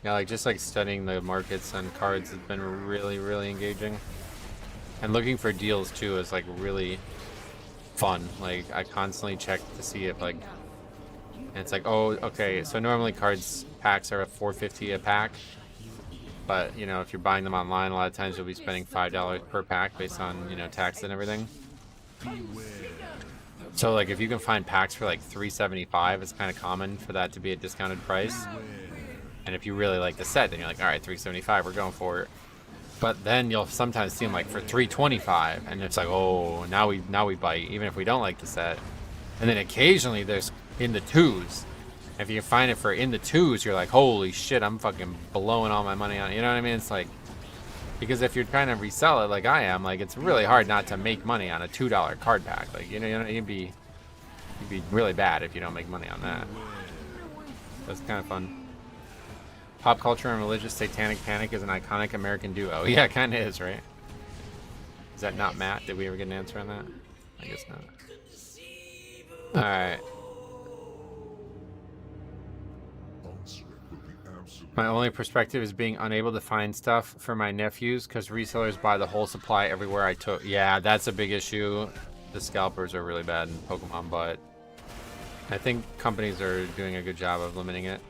Yeah, like just like studying the markets on cards has been really engaging. And looking for deals too is like really fun. Like, I constantly check to see if like, and it's like, oh, okay, so normally cards packs are at $4.50 a pack. But, you know, if you're buying them online, a lot of times you'll be spending $5 per pack based on, you know, tax and everything. So like if you can find packs for like $3.75, it's kind of common for that to be a discounted price. And if you really like the set, then you're like, all right, $3.75, we're going for it. But then you'll sometimes see them like for $3.25, and it's like, oh, now we bite, even if we don't like the set. And then occasionally there's in the twos. If you find it for in the twos, you're like, holy shit, I'm fucking blowing all my money on it. You know what I mean? It's like, Because if you're trying to resell it like I am, like it's really hard not to make money on a $2 card pack. Like you'd be really bad if you don't make money on that. That's kind of fun. Pop culture and religious satanic panic is an iconic American duo. Yeah, it kind of is, right? Is that not Matt? Did we ever get an answer on that? I guess not. All right. My only perspective is being unable to find stuff for my nephews because resellers buy the whole supply everywhere I took. Yeah, that's a big issue. The scalpers are really bad in Pokemon, but I think companies are doing a good job of limiting it.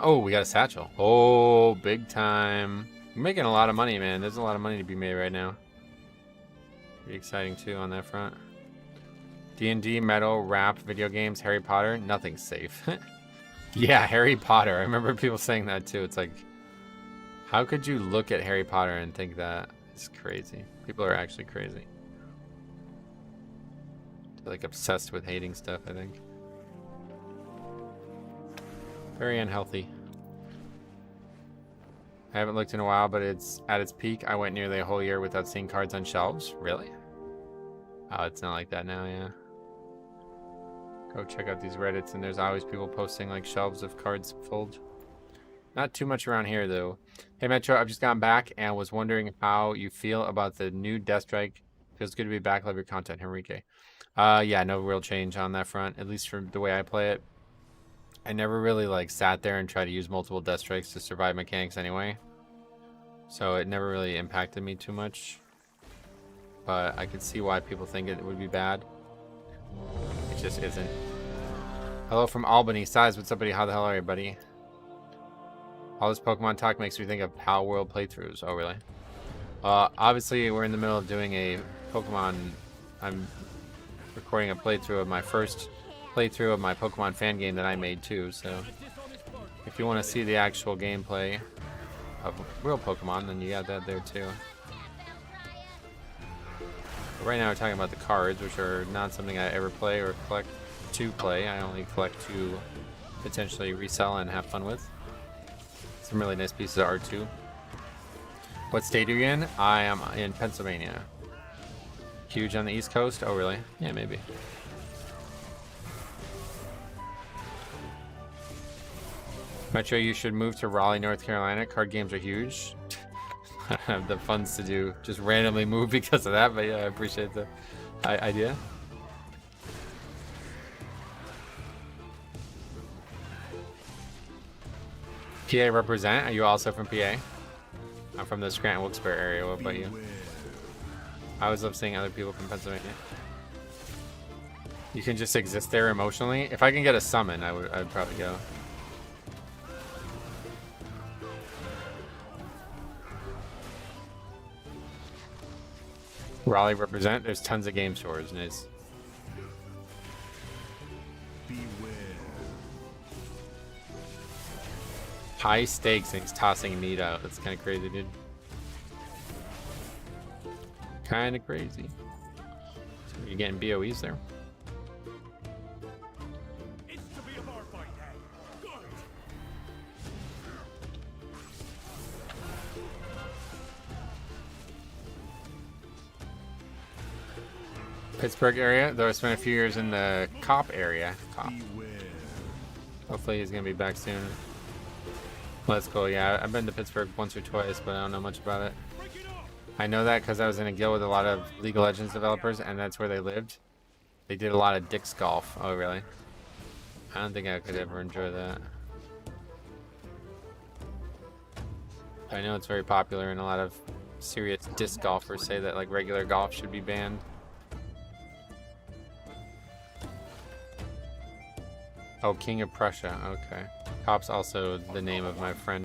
Oh, we got a satchel. Oh, big time. We're making a lot of money, man. There's a lot of money to be made right now. Pretty exciting, too, on that front. D&D, metal, rap, video games, Harry Potter. Nothing's safe. Yeah, Harry Potter. I remember people saying that, too. It's like, how could you look at Harry Potter and think that? It's crazy. People are actually crazy. They're, like, obsessed with hating stuff, I think. Very unhealthy. I haven't looked in a while, but it's at its peak. I went nearly a whole year without seeing cards on shelves. Really? Oh, it's not like that now, yeah. Go check out these Reddits, and there's always people posting like shelves of cards filled. Not too much around here, though. Hey, Metro, I've just gotten back and was wondering how you feel about the new Death Strike. Feels good to be back. Love your content, Henrique. Yeah, no real change on that front, at least from the way I play it. I never really like sat there and tried to use multiple Death Strikes to survive mechanics anyway. So it never really impacted me too much. But I could see why people think it would be bad. It just isn't. Hello from Albany. Size, what's up, buddy? How the hell are you, buddy? All this Pokemon talk makes me think of PAL World playthroughs. Oh, really? Obviously, we're in the middle of doing a Pokemon... I'm recording a playthrough of my first playthrough of my Pokemon fan game that I made too, so if you want to see the actual gameplay of real Pokemon, then you got that there too. But right now we're talking about the cards, which are not something I ever play or collect to play. I only collect to potentially resell and have fun with. Some really nice pieces of art too. What state are you in? I am in Pennsylvania. Huge on the East Coast? Oh really? Yeah, maybe. Metro, you should move to Raleigh, North Carolina. Card games are huge. I don't have the funds to do just randomly move because of that, but yeah, I appreciate the idea. PA represent. Are you also from PA? I'm from the Scranton Wilkes-Barre area. What about you? I always love seeing other people from Pennsylvania. You can just exist there emotionally. If I can get a summon, I'd probably go. Raleigh represent. There's tons of game stores. Nice. High stakes and he's tossing meat out. That's kind of crazy, dude. Kind of crazy. So you're getting BOEs there. Pittsburgh area, though I spent a few years in the Cop area. Cop. Hopefully he's gonna be back soon. Well, that's cool. Yeah, I've been to Pittsburgh once or twice, but I don't know much about it. I know that because I was in a guild with a lot of League of Legends developers, and that's where they lived. They did a lot of disc golf. Oh, really? I don't think I could ever enjoy that. I know it's very popular, and a lot of serious disc golfers say that like regular golf should be banned. Oh, King of Prussia. Okay. Cop's also the name of my friend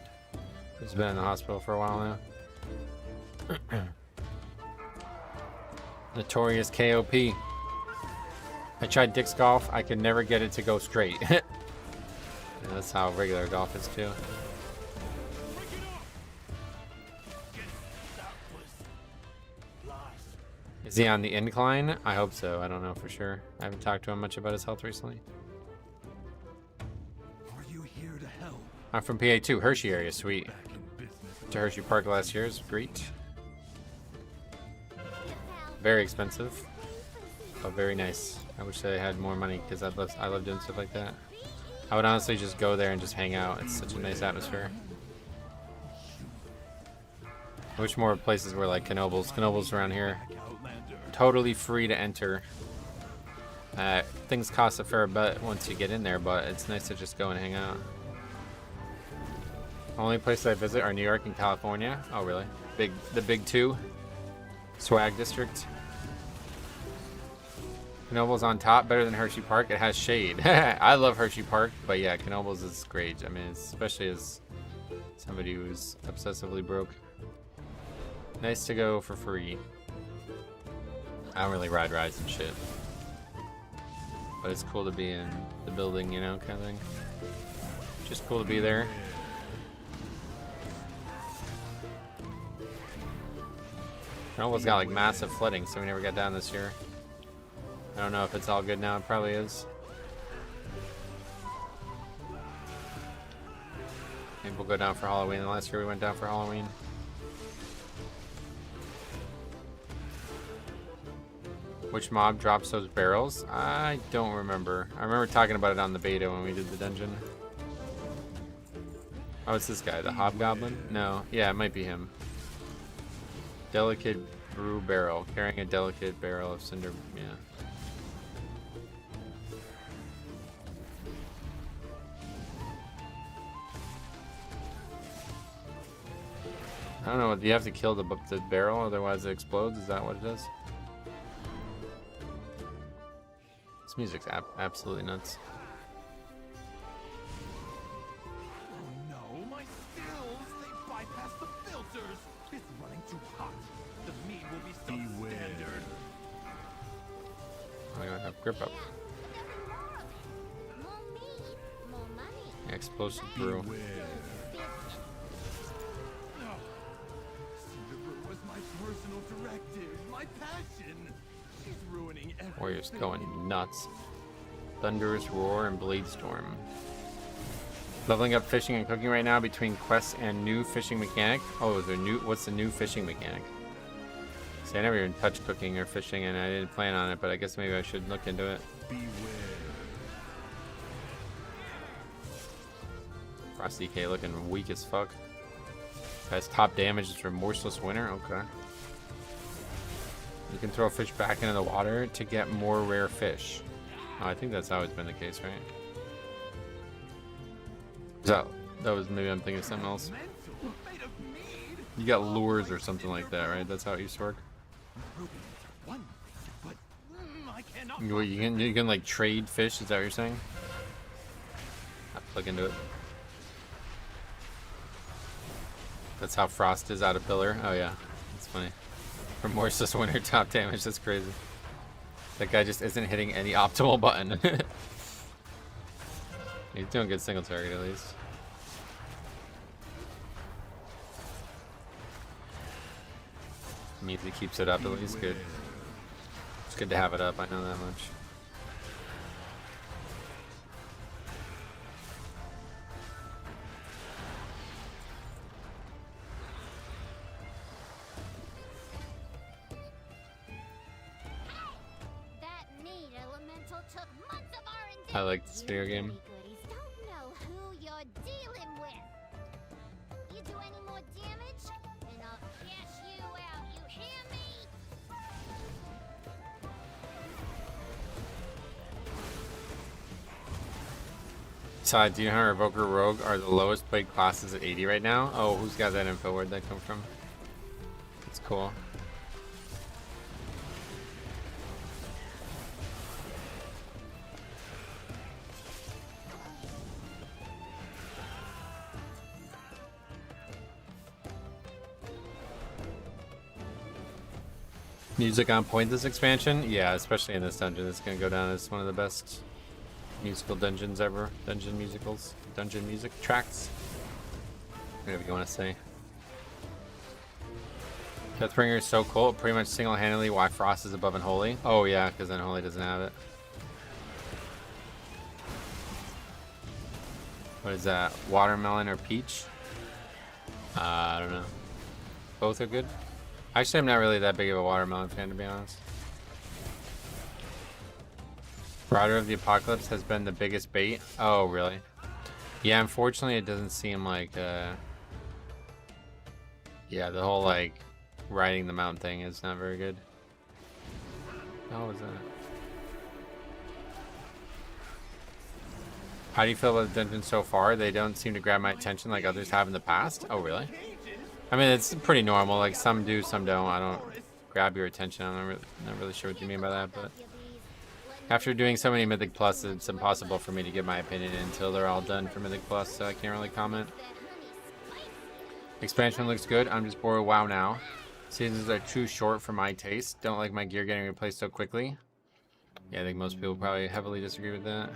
who's been in the hospital for a while now. Notorious KOP. I tried Dick's Golf. I could never get it to go straight. Yeah, that's how regular golf is too. Is he on the incline? I hope so. I don't know for sure. I haven't talked to him much about his health recently. Are you here to help? I'm from PA2, Hershey area. Sweet. To Hershey Park last year is great. Very expensive, but very nice. I wish I had more money because I love doing stuff like that. I would honestly just go there and just hang out. It's such a nice atmosphere. I wish more places were like Knoebels. Knoebels around here, totally free to enter. Things cost a fair bit once you get in there, but it's nice to just go and hang out. Only places I visit are New York and California. Oh really? The big two. Swag District. Knoebels on top, better than Hershey Park. It has shade. I love Hershey Park, but yeah, Knoebels is great. I mean, especially as somebody who's obsessively broke. Nice to go for free. I don't really ride rides and shit, but it's cool to be in the building, you know, kind of thing. Just cool to be there. Knoebels got like massive flooding, so we never got down this year. I don't know if it's all good now. It probably is. Maybe we'll go down for Halloween. The last year we went down for Halloween. Which mob drops those barrels? I don't remember. I remember talking about it on the beta when we did the dungeon. Oh, it's this guy, the Hobgoblin? No, yeah, it might be him. Delicate brew barrel, carrying a delicate barrel of cinder. Yeah. I don't know. Do you have to kill the barrel, otherwise it explodes? Is that what it does? This music's absolutely nuts. Oh no, my stills! They bypass the filters! It's running too hot. The meat will be substandard. I don't have grip up. Yeah, explosive brew. Was my personal directive, my passion. She's ruining everything. Warriors going nuts. Thunderous Roar and Blade Storm. Leveling up fishing and cooking right now between quests and new fishing mechanic. Oh, what's the new fishing mechanic? See, I never even touched cooking or fishing, and I didn't plan on it, but I guess maybe I should look into it. Frosty K looking weak as fuck. Has top damage is Remorseless Winter. Okay. You can throw a fish back into the water to get more rare fish. Oh, I think that's always been the case, right? That was maybe I'm thinking of something else. You got lures or something like that, right? That's how it used to work. You can like trade fish. Is that what you're saying? I'll plug into it. That's how Frost is out of pillar. Oh yeah, that's funny. Remorseless Winter top damage. That's crazy. That guy just isn't hitting any optimal button. He's doing good single target at least. Means he keeps it up at least. Good. It's good to have it up. I know that much. I like this video game. Don't know who you're dealing with. You do any more damage, and I'll cash you out. You hear me? Side, do you know how Revoker Rogue are the lowest played classes at 80 right now? Oh, who's got that info? Where'd that come from? That's cool. Music on point this expansion? Yeah, especially in this dungeon. It's gonna go down as one of the best musical dungeons ever. Dungeon musicals. Dungeon music tracks. Whatever you want to say. Deathbringer is so cool. Pretty much single-handedly why Frost is above Unholy. Oh yeah, because Unholy doesn't have it. What is that? Watermelon or peach? I don't know. Both are good. Actually, I'm not really that big of a watermelon fan, to be honest. Rider of the Apocalypse has been the biggest bait. Oh, really? Yeah, unfortunately, it doesn't seem like... Yeah, the whole, like, riding the mountain thing is not very good. How was that? How do you feel about the dungeons so far? They don't seem to grab my attention like others have in the past. Oh, really? I mean, it's pretty normal. Like, some do, some don't. I don't grab your attention. I'm not really sure what you mean by that, but... After doing so many Mythic Plus, it's impossible for me to give my opinion until they're all done for Mythic Plus, so I can't really comment. Expansion looks good. I'm just bored of WoW now. Seasons are too short for my taste. Don't like my gear getting replaced so quickly. Yeah, I think most people probably heavily disagree with that.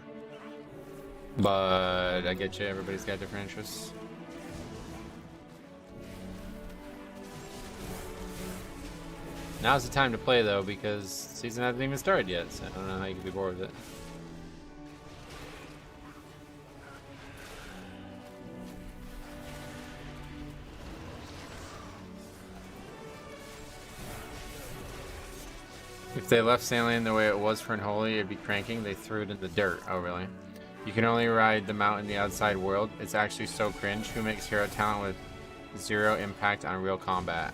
But I get you. Everybody's got different interests. Now's the time to play though, because season hasn't even started yet, so I don't know how you can be bored with it. If they left Sandland the way it was for Unholy, it'd be cranking. They threw it in the dirt. Oh, really? You can only ride the mount in the outside world. It's actually so cringe. Who makes hero talent with zero impact on real combat?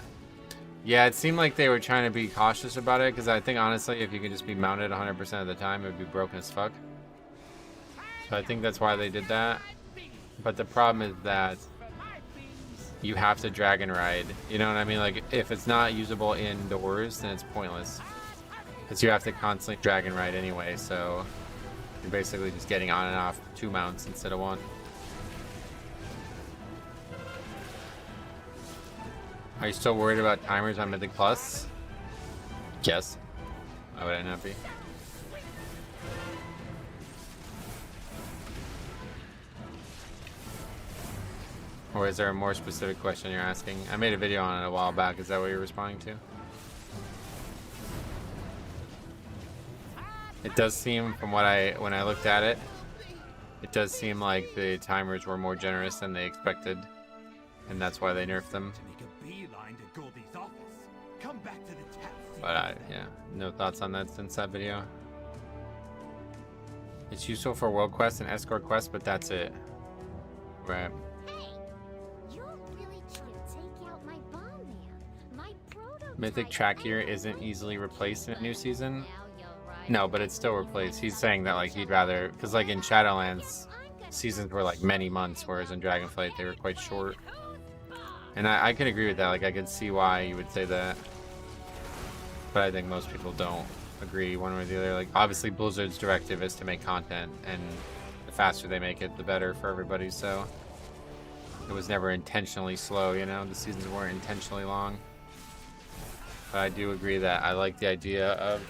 Yeah, it seemed like they were trying to be cautious about it, because I think, honestly, if you could just be mounted 100% of the time, it would be broken as fuck. So I think that's why they did that. But the problem is that you have to dragon ride. You know what I mean? Like, if it's not usable indoors, then it's pointless. Because you have to constantly dragon ride anyway, so you're basically just getting on and off 2 mounts instead of 1. Are you still worried about timers on Mythic Plus? Yes. Why would I not be? Or is there a more specific question you're asking? I made a video on it a while back. Is that what you're responding to? It does seem, from what when I looked at it, it does seem like the timers were more generous than they expected, and that's why they nerfed them. But yeah, no thoughts on that since that video. It's useful for world quests and escort quests, but that's it. Right. Mythic track gear isn't easily replaced in a new season. No, but it's still replaced. He's saying that like he'd rather, because like in Shadowlands, seasons were like many months, whereas in Dragonflight they were quite short. And I can agree with that. Like I could see why you would say that, but I think most people don't agree one way or the other. Like obviously Blizzard's directive is to make content, and the faster they make it, the better for everybody. So it was never intentionally slow, you know. The seasons weren't intentionally long. But I do agree that I like the idea of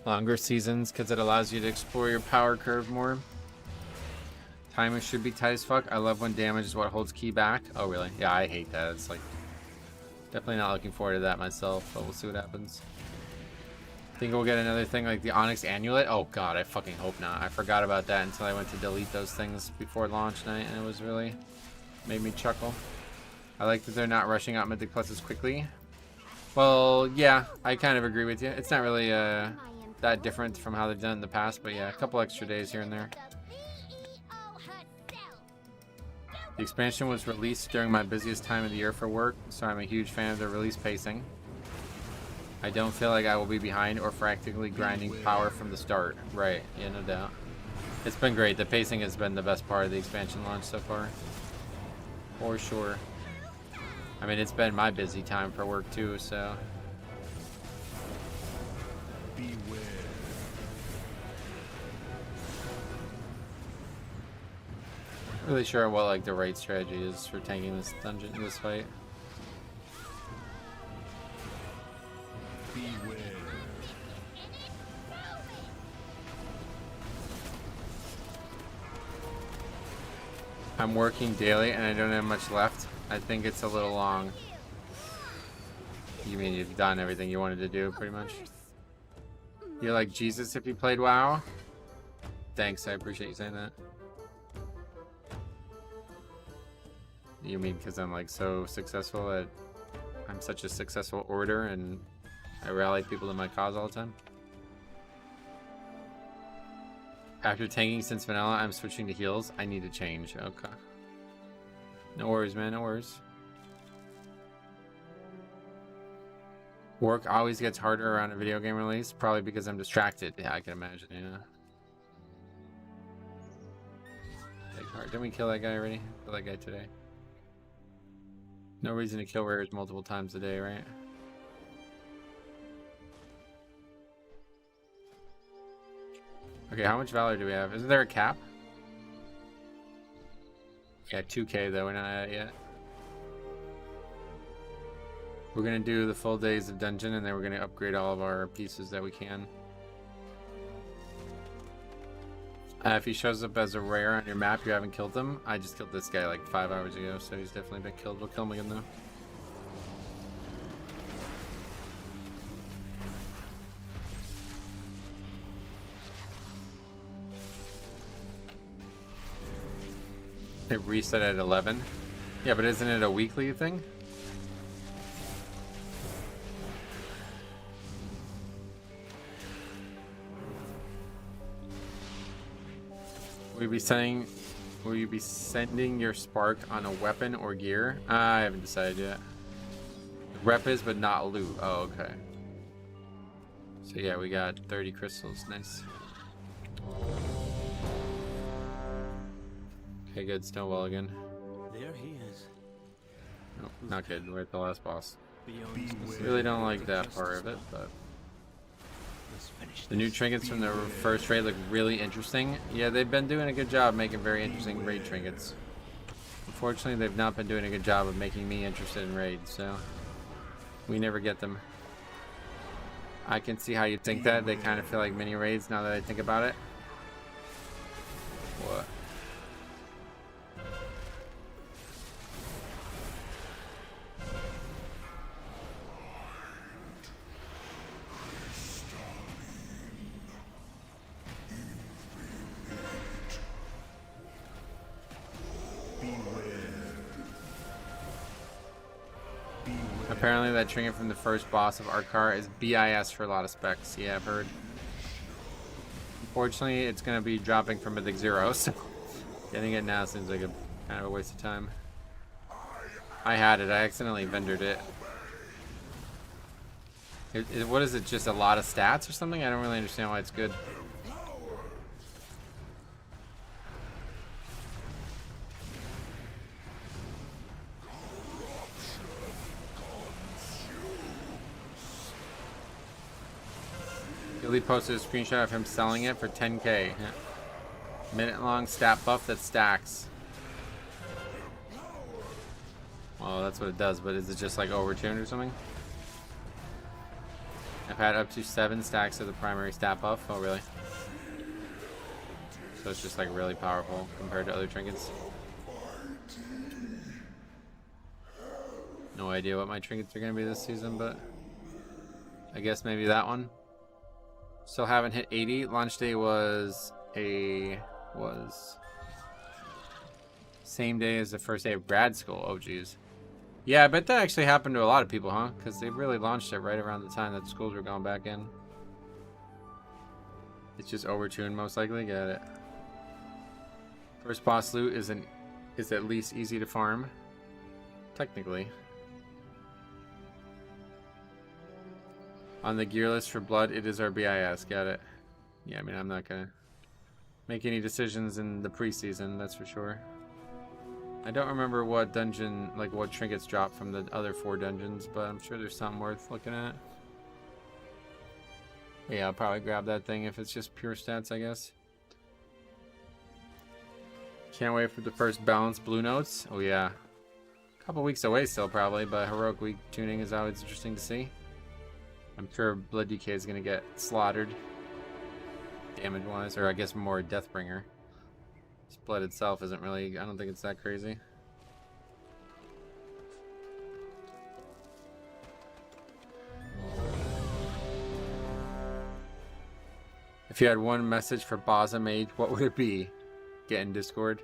longer seasons because it allows you to explore your power curve more. Timing should be tight as fuck. I love when damage is what holds key back. Oh really? Yeah, I hate that. It's like definitely not looking forward to that myself, but we'll see what happens. Think we'll get another thing like the Onyx Amulet? Oh god, I fucking hope not. I forgot about that until I went to delete those things before launch night, and it was really made me chuckle. I like that they're not rushing out Mythic Pluses quickly. Well, yeah, I kind of agree with you. It's not really that different from how they've done it in the past, but yeah, a couple extra days here and there. The expansion was released during my busiest time of the year for work, so I'm a huge fan of the release pacing. I don't feel like I will be behind or practically grinding power from the start. Right, yeah, no doubt. It's been great. The pacing has been the best part of the expansion launch so far. For sure. I mean, it's been my busy time for work too, so. Beware. Not really sure what like the right strategy is for tanking this dungeon, this fight. I'm working daily and I don't have much left. I think it's a little long. You mean you've done everything you wanted to do, pretty much? You're like Jesus if you played WoW? Thanks, I appreciate you saying that. You mean because I'm like so successful at... I'm such a successful orator and I rally people to my cause all the time? After tanking since vanilla, I'm switching to heals. I need to change. Okay. No worries, man. No worries. Work always gets harder around a video game release, probably because I'm distracted. Yeah, I can imagine, yeah. Big heart. Didn't we kill that guy already? Kill that guy today. No reason to kill rares multiple times a day, right? Okay, how much valor do we have? Isn't there a cap? Yeah, 2k though, we're not at it yet. We're gonna do the full days of dungeon and then we're gonna upgrade all of our pieces that we can. If he shows up as a rare on your map, you haven't killed him. I just killed this guy like 5 hours ago, so he's definitely been killed. We'll kill him again though. It reset at 11. Yeah, but isn't it a weekly thing? Will you be sending your spark on a weapon or gear? I haven't decided yet. Rep is, but not loot. Oh, okay. So yeah, we got 30 crystals. Nice. Okay, good. Snowball again. There he is. Oh, not good. We're at the last boss. Beyond Really don't like that part of it, but let's finish the new trinkets from the first raid look really interesting. Yeah, they've been doing a good job making very interesting raid trinkets. Unfortunately, they've not been doing a good job of making me interested in raids, so we never get them. I can see how you think that. They kind of feel like mini raids now that I think about it. What? Apparently that trinket from the first boss of Arkar is BIS for a lot of specs. Yeah, I've heard. Unfortunately, it's going to be dropping from Mythic 0, so getting it now seems like a kind of a waste of time. I had it. I accidentally vendored it. What is it, just a lot of stats or something? I don't really understand why it's good. He posted a screenshot of him selling it for 10k. Minute-long stat buff that stacks. Well, that's what it does, but is it just like overtuned or something? I've had up to 7 stacks of the primary stat buff. Oh, really? So it's just like really powerful compared to other trinkets. No idea what my trinkets are going to be this season, but I guess maybe that one. Still haven't hit 80. Launch day was same day as the first day of grad school. Oh geez. Yeah, I bet that actually happened to a lot of people, huh? Because they really launched it right around the time that schools were going back in. It's just overtuned most likely. Got it. First boss loot is at least easy to farm. Technically. On the gear list for blood, it is our BIS. Got it. Yeah, I mean, I'm not gonna make any decisions in the preseason, that's for sure. I don't remember what dungeon, like what trinkets dropped from the other 4 dungeons, but I'm sure there's something worth looking at. Yeah, I'll probably grab that thing if it's just pure stats, I guess. Can't wait for the first balanced blue notes. Oh yeah. A couple weeks away still probably, but heroic week tuning is always interesting to see. I'm sure Blood DK is gonna get slaughtered damage wise, or I guess more Deathbringer. This blood itself isn't really, I don't think it's that crazy. If you had one message for Baza Mage, what would it be? Get in Discord.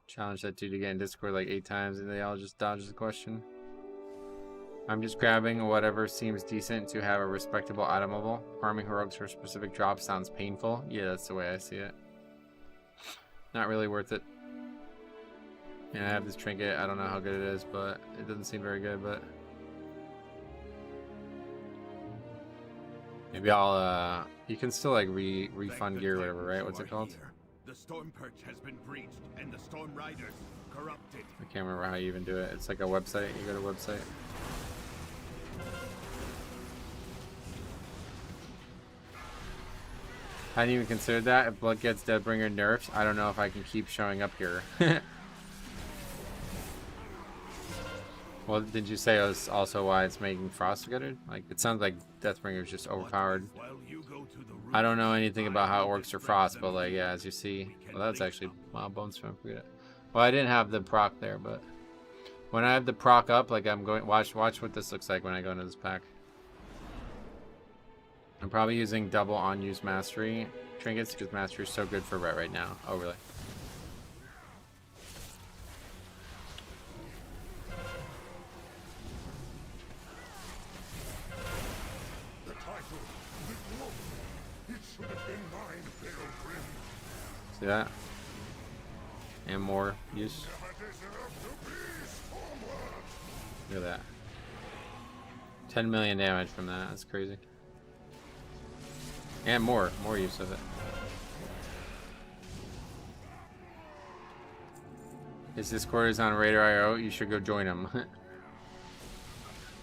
Challenge that dude to get in Discord like 8 times and they all just dodge the question. I'm just grabbing whatever seems decent to have a respectable itemable. Farming heroics for a specific drop sounds painful. Yeah, that's the way I see it. Not really worth it. And I have this trinket. I don't know how good it is, but it doesn't seem very good, but maybe I'll you can still like refund gear or whatever, right? What's it called? The storm perch has been breached and the storm riders corrupted. I can't remember how you even do it. It's like a website. You go to a website. I hadn't even considered that. If Blood gets Deathbringer nerfed, I don't know if I can keep showing up here. Well, did you say it was also why it's making Frost good? Like, it sounds like Deathbringer is just overpowered. I don't know anything about how it works for Frost, but like, yeah, as you see, well, that's actually Bones from forget it. Well, I didn't have the proc there, but when I have the proc up, like I'm going, watch what this looks like when I go into this pack. I'm probably using double on-use mastery trinkets because mastery is so good for ret right now. Oh, really? The title, the glory, it should have been mine, Pilgrim. See that? And more use. Look at that. 10 million damage from that. That's crazy. And more use of it. His Discord is on Radar.io. You should go join him.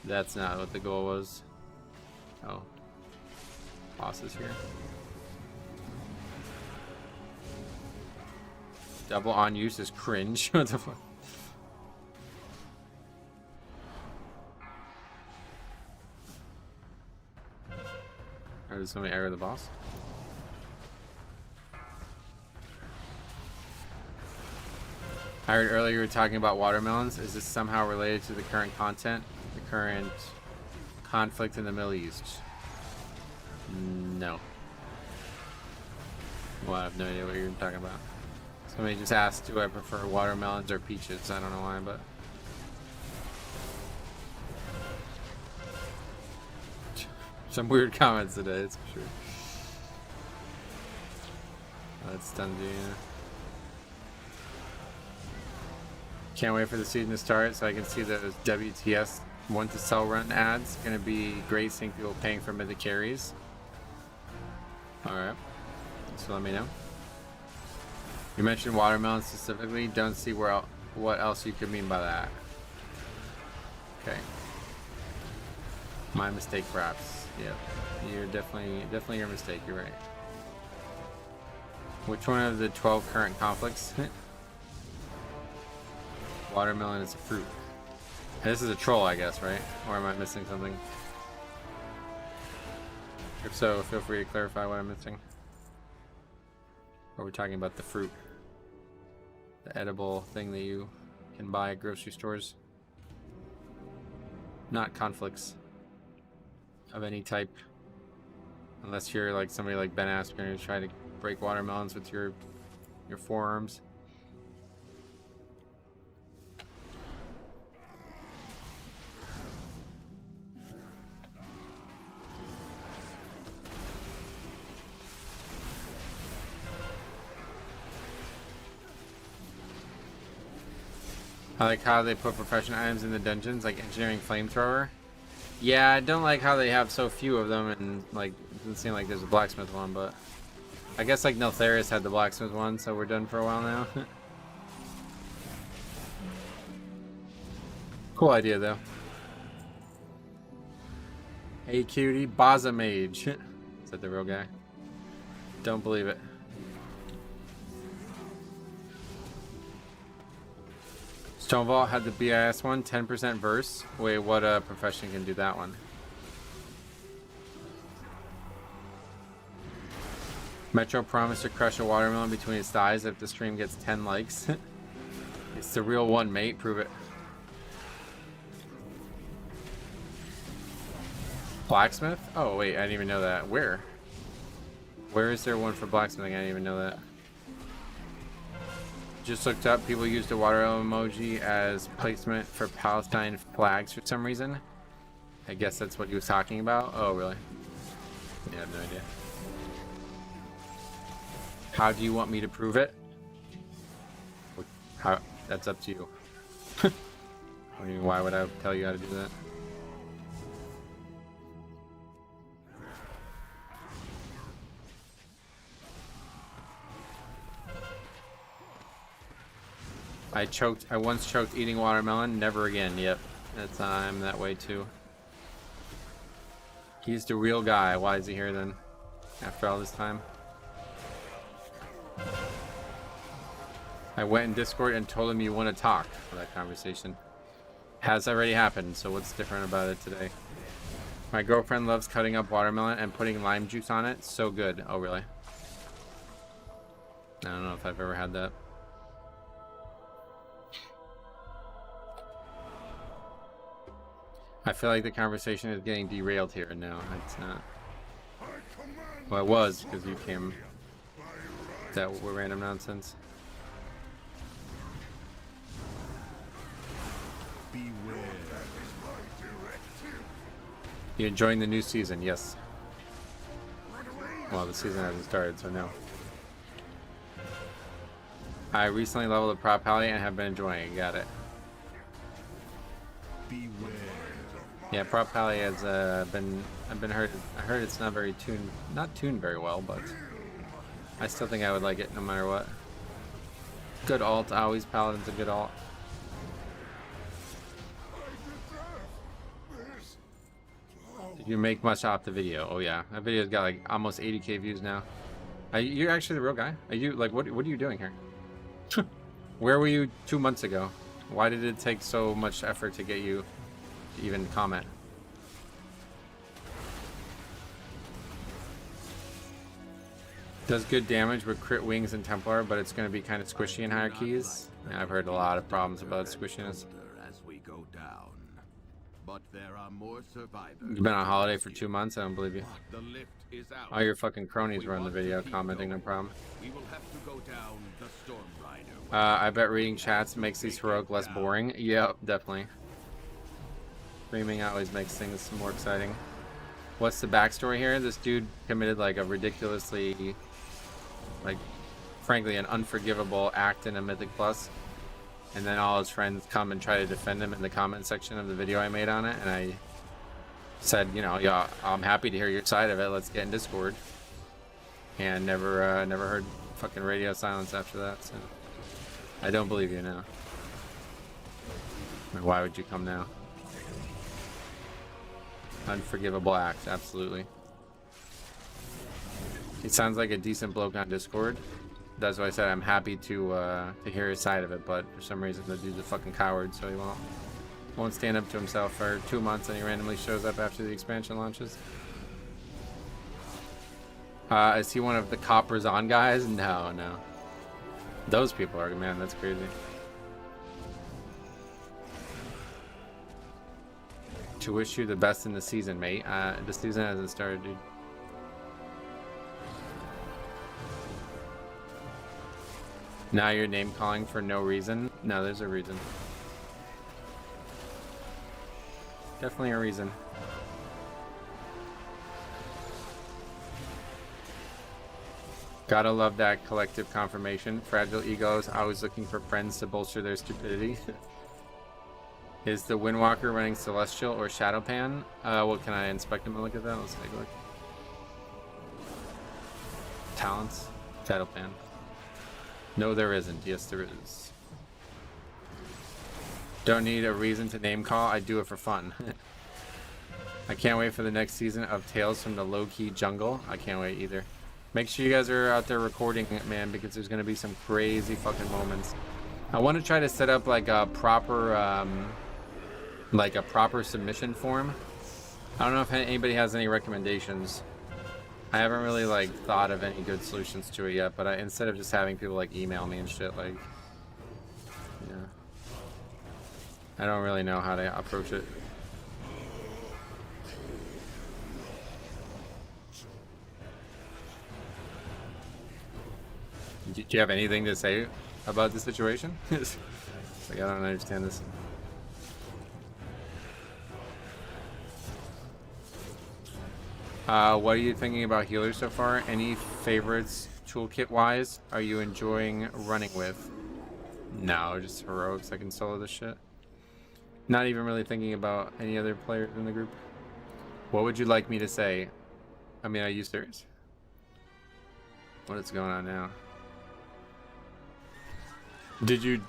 That's not what the goal was. Oh. Boss is here. Double on use is cringe. What the fuck? Or did somebody aggro the boss? I heard earlier you were talking about watermelons. Is this somehow related to the current content? The current conflict in the Middle East? No. Well, I have no idea what you're talking about. Somebody just asked, do I prefer watermelons or peaches? I don't know why, but... Some weird comments today, it's for sure. That's done, yeah. Can't wait for the season to start so I can see those WTS want to sell run ads. Gonna be great seeing people paying for mythic carries. Alright. So let me know. You mentioned watermelon specifically. Don't see what else you could mean by that. Okay. My mistake, perhaps. Yep. You're definitely your mistake. You're right. Which one of the 12 current conflicts? Watermelon is a fruit. And this is a troll, I guess, right? Or am I missing something? If so, feel free to clarify what I'm missing. Or we're talking about the fruit. The edible thing that you can buy at grocery stores. Not conflicts of any type. Unless you're like somebody like Ben Askren who's trying to break watermelons with your forearms. I like how they put professional items in the dungeons, like engineering flamethrower. Yeah, I don't like how they have so few of them, and like it doesn't seem like there's a blacksmith one, but I guess like Neltharius had the blacksmith one, so we're done for a while now. Cool idea though. Hey cutie, Baza Mage. Is that the real guy? Don't believe it. Stonewall had the BIS one, 10% verse. Wait, what profession can do that one? Metro promised to crush a watermelon between his thighs if the stream gets 10 likes. It's the real one, mate. Prove it. Blacksmith? Oh, wait. I didn't even know that. Where? Where is there one for blacksmithing? I didn't even know that. Just looked up. People used the watermelon emoji as placement for Palestine flags for some reason. I guess that's what he was talking about. Oh, really? Yeah, I have no idea. How do you want me to prove it? How? That's up to you. I mean, why would I tell you how to do that? I once choked eating watermelon, never again. Yep. I'm that way too. He's the real guy. Why is he here then? After all this time? I went in Discord and told him you want to talk for that conversation. Has already happened, so what's different about it today? My girlfriend loves cutting up watermelon and putting lime juice on it. So good. Oh, really? I don't know if I've ever had that. I feel like the conversation is getting derailed here. No, it's not. Well, it was because you came. That random nonsense. You enjoying the new season? Yes. Well, the season hasn't started, so no. I recently leveled the prop pally and have been enjoying it. Got it. Beware. Yeah, prop pally has been. I heard it's not very tuned. Not tuned very well, but I still think I would like it no matter what. Good alt. Always Paladin's a good alt. Did you make much off the video? Oh yeah, that video's got like almost 80k views now. You're actually the real guy? Are you like what are you doing here? Where were you 2 months ago? Why did it take so much effort to get you to even comment? Does good damage with crit wings and Templar, but it's going to be kind of squishy in higher keys. Yeah, I've heard a lot of problems about squishiness. As we go down. But there are more survivors. You've been on holiday for 2 months? I don't believe you. The lift is out. All your fucking cronies were on the video commenting, no problem. We will have to go down the Storm Rider. I bet reading chats makes these heroic less boring. Yep, definitely. Streaming always makes things more exciting. What's the backstory here? This dude committed like a ridiculously, like, frankly, an unforgivable act in a Mythic Plus. And then all his friends come and try to defend him in the comment section of the video I made on it. And I said, you know, yeah, I'm happy to hear your side of it. Let's get in Discord. And never heard fucking radio silence after that. So I don't believe you now. Why would you come now? Unforgivable act, absolutely. He sounds like a decent bloke on Discord. That's why I said I'm happy to hear his side of it, but for some reason the dude's a fucking coward, so he won't stand up to himself for 2 months, and he randomly shows up after the expansion launches. Is he one of the Coppers On guys? No. Those people are, man, that's crazy. To wish you the best in the season, mate. The season hasn't started, dude. Now you're name calling for no reason? No, there's a reason. Definitely a reason. Gotta love that collective confirmation. Fragile egos always looking for friends to bolster their stupidity. Is the Windwalker running Celestial or Shadowpan? Well, can I inspect him and look at that? Let's take a look. Talents? Shadowpan. No, there isn't. Yes, there is. Don't need a reason to name call. I do it for fun. I can't wait for the next season of Tales from the Low-Key Jungle. I can't wait either. Make sure you guys are out there recording it, man, because there's going to be some crazy fucking moments. I want to try to set up like a proper submission form. I don't know if anybody has any recommendations. I haven't really like thought of any good solutions to it yet, but instead of just having people like email me and shit, like, yeah, I don't really know how to approach it. Do you have anything to say about the situation? It's like, I don't understand this. What are you thinking about healers so far? Any favorites toolkit wise? Are you enjoying running with? No, just heroics. I can solo this shit. Not even really thinking about any other players in the group. What would you like me to say? I mean, are you serious? What is going on now? Did you...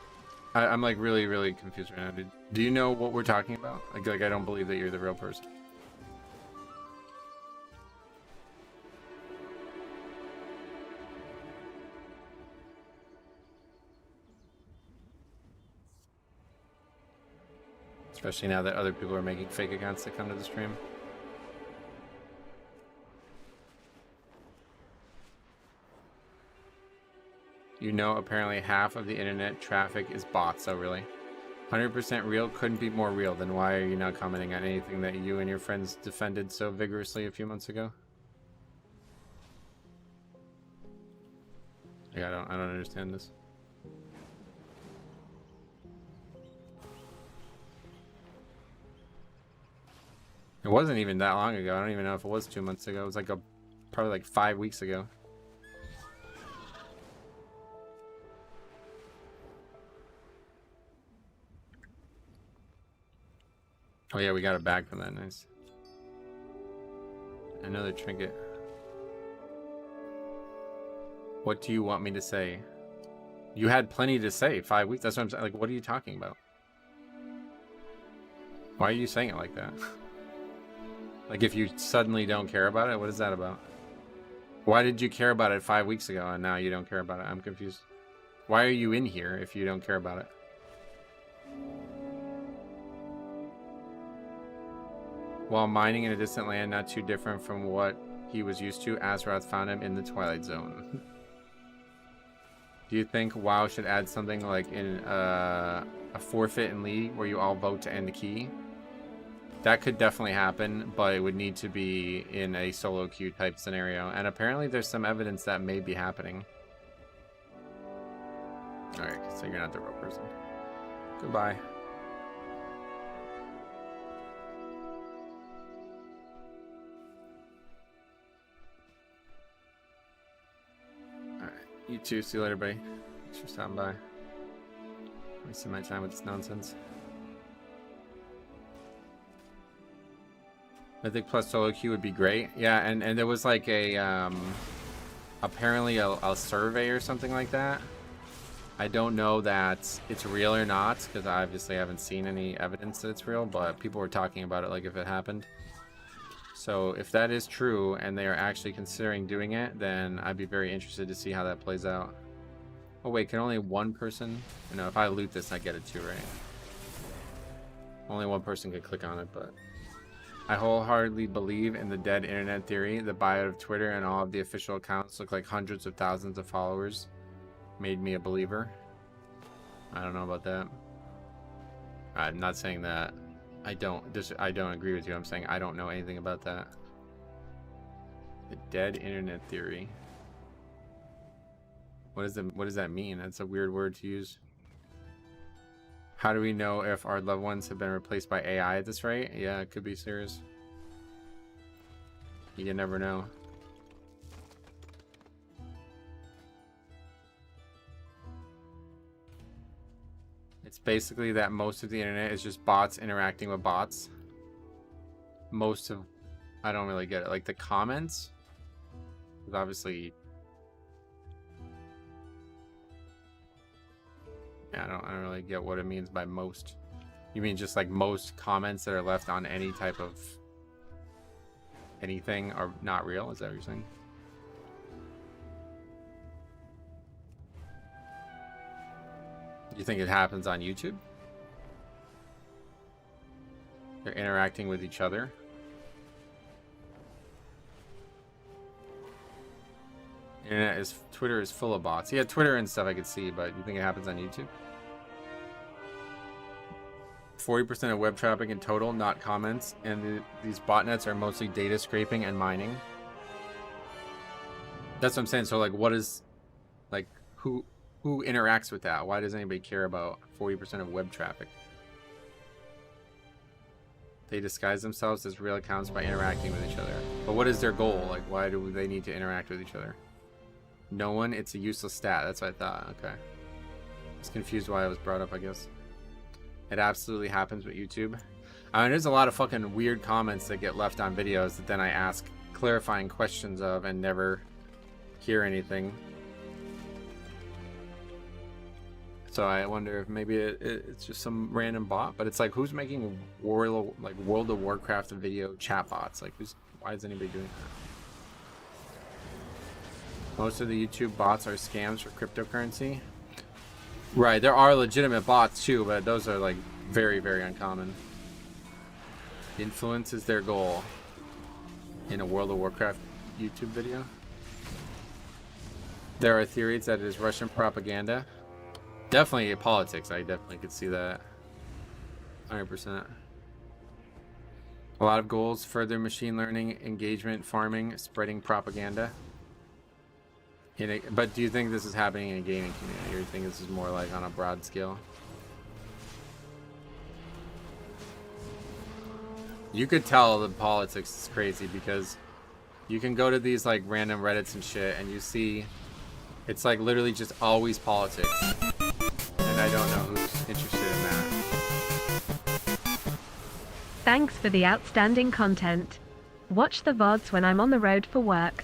I'm like really confused right now. Do you know what we're talking about? Like I don't believe that you're the real person. Especially now that other people are making fake accounts to come to the stream. You know, apparently half of the internet traffic is bots, so really. 100% real couldn't be more real. Then why are you not commenting on anything that you and your friends defended so vigorously a few months ago? Like, I don't understand this. It wasn't even that long ago. I don't even know if it was 2 months ago. It was like probably like 5 weeks ago. Oh yeah, we got a bag from that. Nice. Another trinket. What do you want me to say? You had plenty to say. 5 weeks. That's what I'm saying. Like, what are you talking about? Why are you saying it like that? Like, if you suddenly don't care about it, what is that about? Why did you care about it 5 weeks ago and now you don't care about it? I'm confused. Why are you in here if you don't care about it? While mining in a distant land, not too different from what he was used to, Azeroth found him in the Twilight Zone. Do you think WoW should add something like in a forfeit in League where you all vote to end the key? That could definitely happen, but it would need to be in a solo queue type scenario. And apparently there's some evidence that may be happening. Alright, so you're not the real person. Goodbye. Alright, you too. See you later, buddy. Thanks for stopping by. Wasting my time with this nonsense. Mythic Plus solo queue would be great. Yeah, and there was like a apparently a survey or something like that. I don't know that it's real or not because I obviously haven't seen any evidence that it's real, but people were talking about it like if it happened. So if that is true and they are actually considering doing it, then I'd be very interested to see how that plays out. Oh wait, can only one person? No, if I loot this, I get it too, right? Only one person could click on it, but... I wholeheartedly believe in the dead internet theory. The bio of Twitter and all of the official accounts look like hundreds of thousands of followers. Made me a believer. I don't know about that. I'm not saying that I don't agree with you. I'm saying I don't know anything about that. The dead internet theory. What does that mean? That's a weird word to use. How do we know if our loved ones have been replaced by AI at this rate? Yeah, it could be serious. You never know. It's basically that most of the internet is just bots interacting with bots. I don't really get it. Like the comments, because obviously... I don't really get what it means by most. You mean just like most comments that are left on any type of anything are not real? Is that what you're saying? You think it happens on YouTube? They're interacting with each other. Twitter is full of bots. Yeah, Twitter and stuff I could see, but you think it happens on YouTube? 40% of web traffic in total, not comments, and these botnets are mostly data scraping and mining. That's what I'm saying. So like, what is, like, who interacts with that? Why does anybody care about 40% of web traffic? They disguise themselves as real accounts by interacting with each other. But what is their goal? Like, why do they need to interact with each other? No one. It's a useless stat. That's what I thought. Okay. I was confused why it was brought up, I guess. It absolutely happens with YouTube. I mean, there's a lot of fucking weird comments that get left on videos that then I ask clarifying questions of and never hear anything. So I wonder if maybe it's just some random bot, but it's like, who's making World of Warcraft video chat bots? Like, why is anybody doing that? Most of the YouTube bots are scams for cryptocurrency. Right, there are legitimate bots too, but those are like very, very uncommon. Influence is their goal in a World of Warcraft YouTube video. There are theories that it is Russian propaganda. Definitely politics. I definitely could see that. 100%. A lot of goals: further machine learning, engagement, farming, spreading propaganda. But do you think this is happening in a gaming community, or do you think this is more like on a broad scale? You could tell the politics is crazy because you can go to these like random Reddits and shit and you see it's like literally just always politics. And I don't know who's interested in that. Thanks for the outstanding content. Watch the VODs when I'm on the road for work.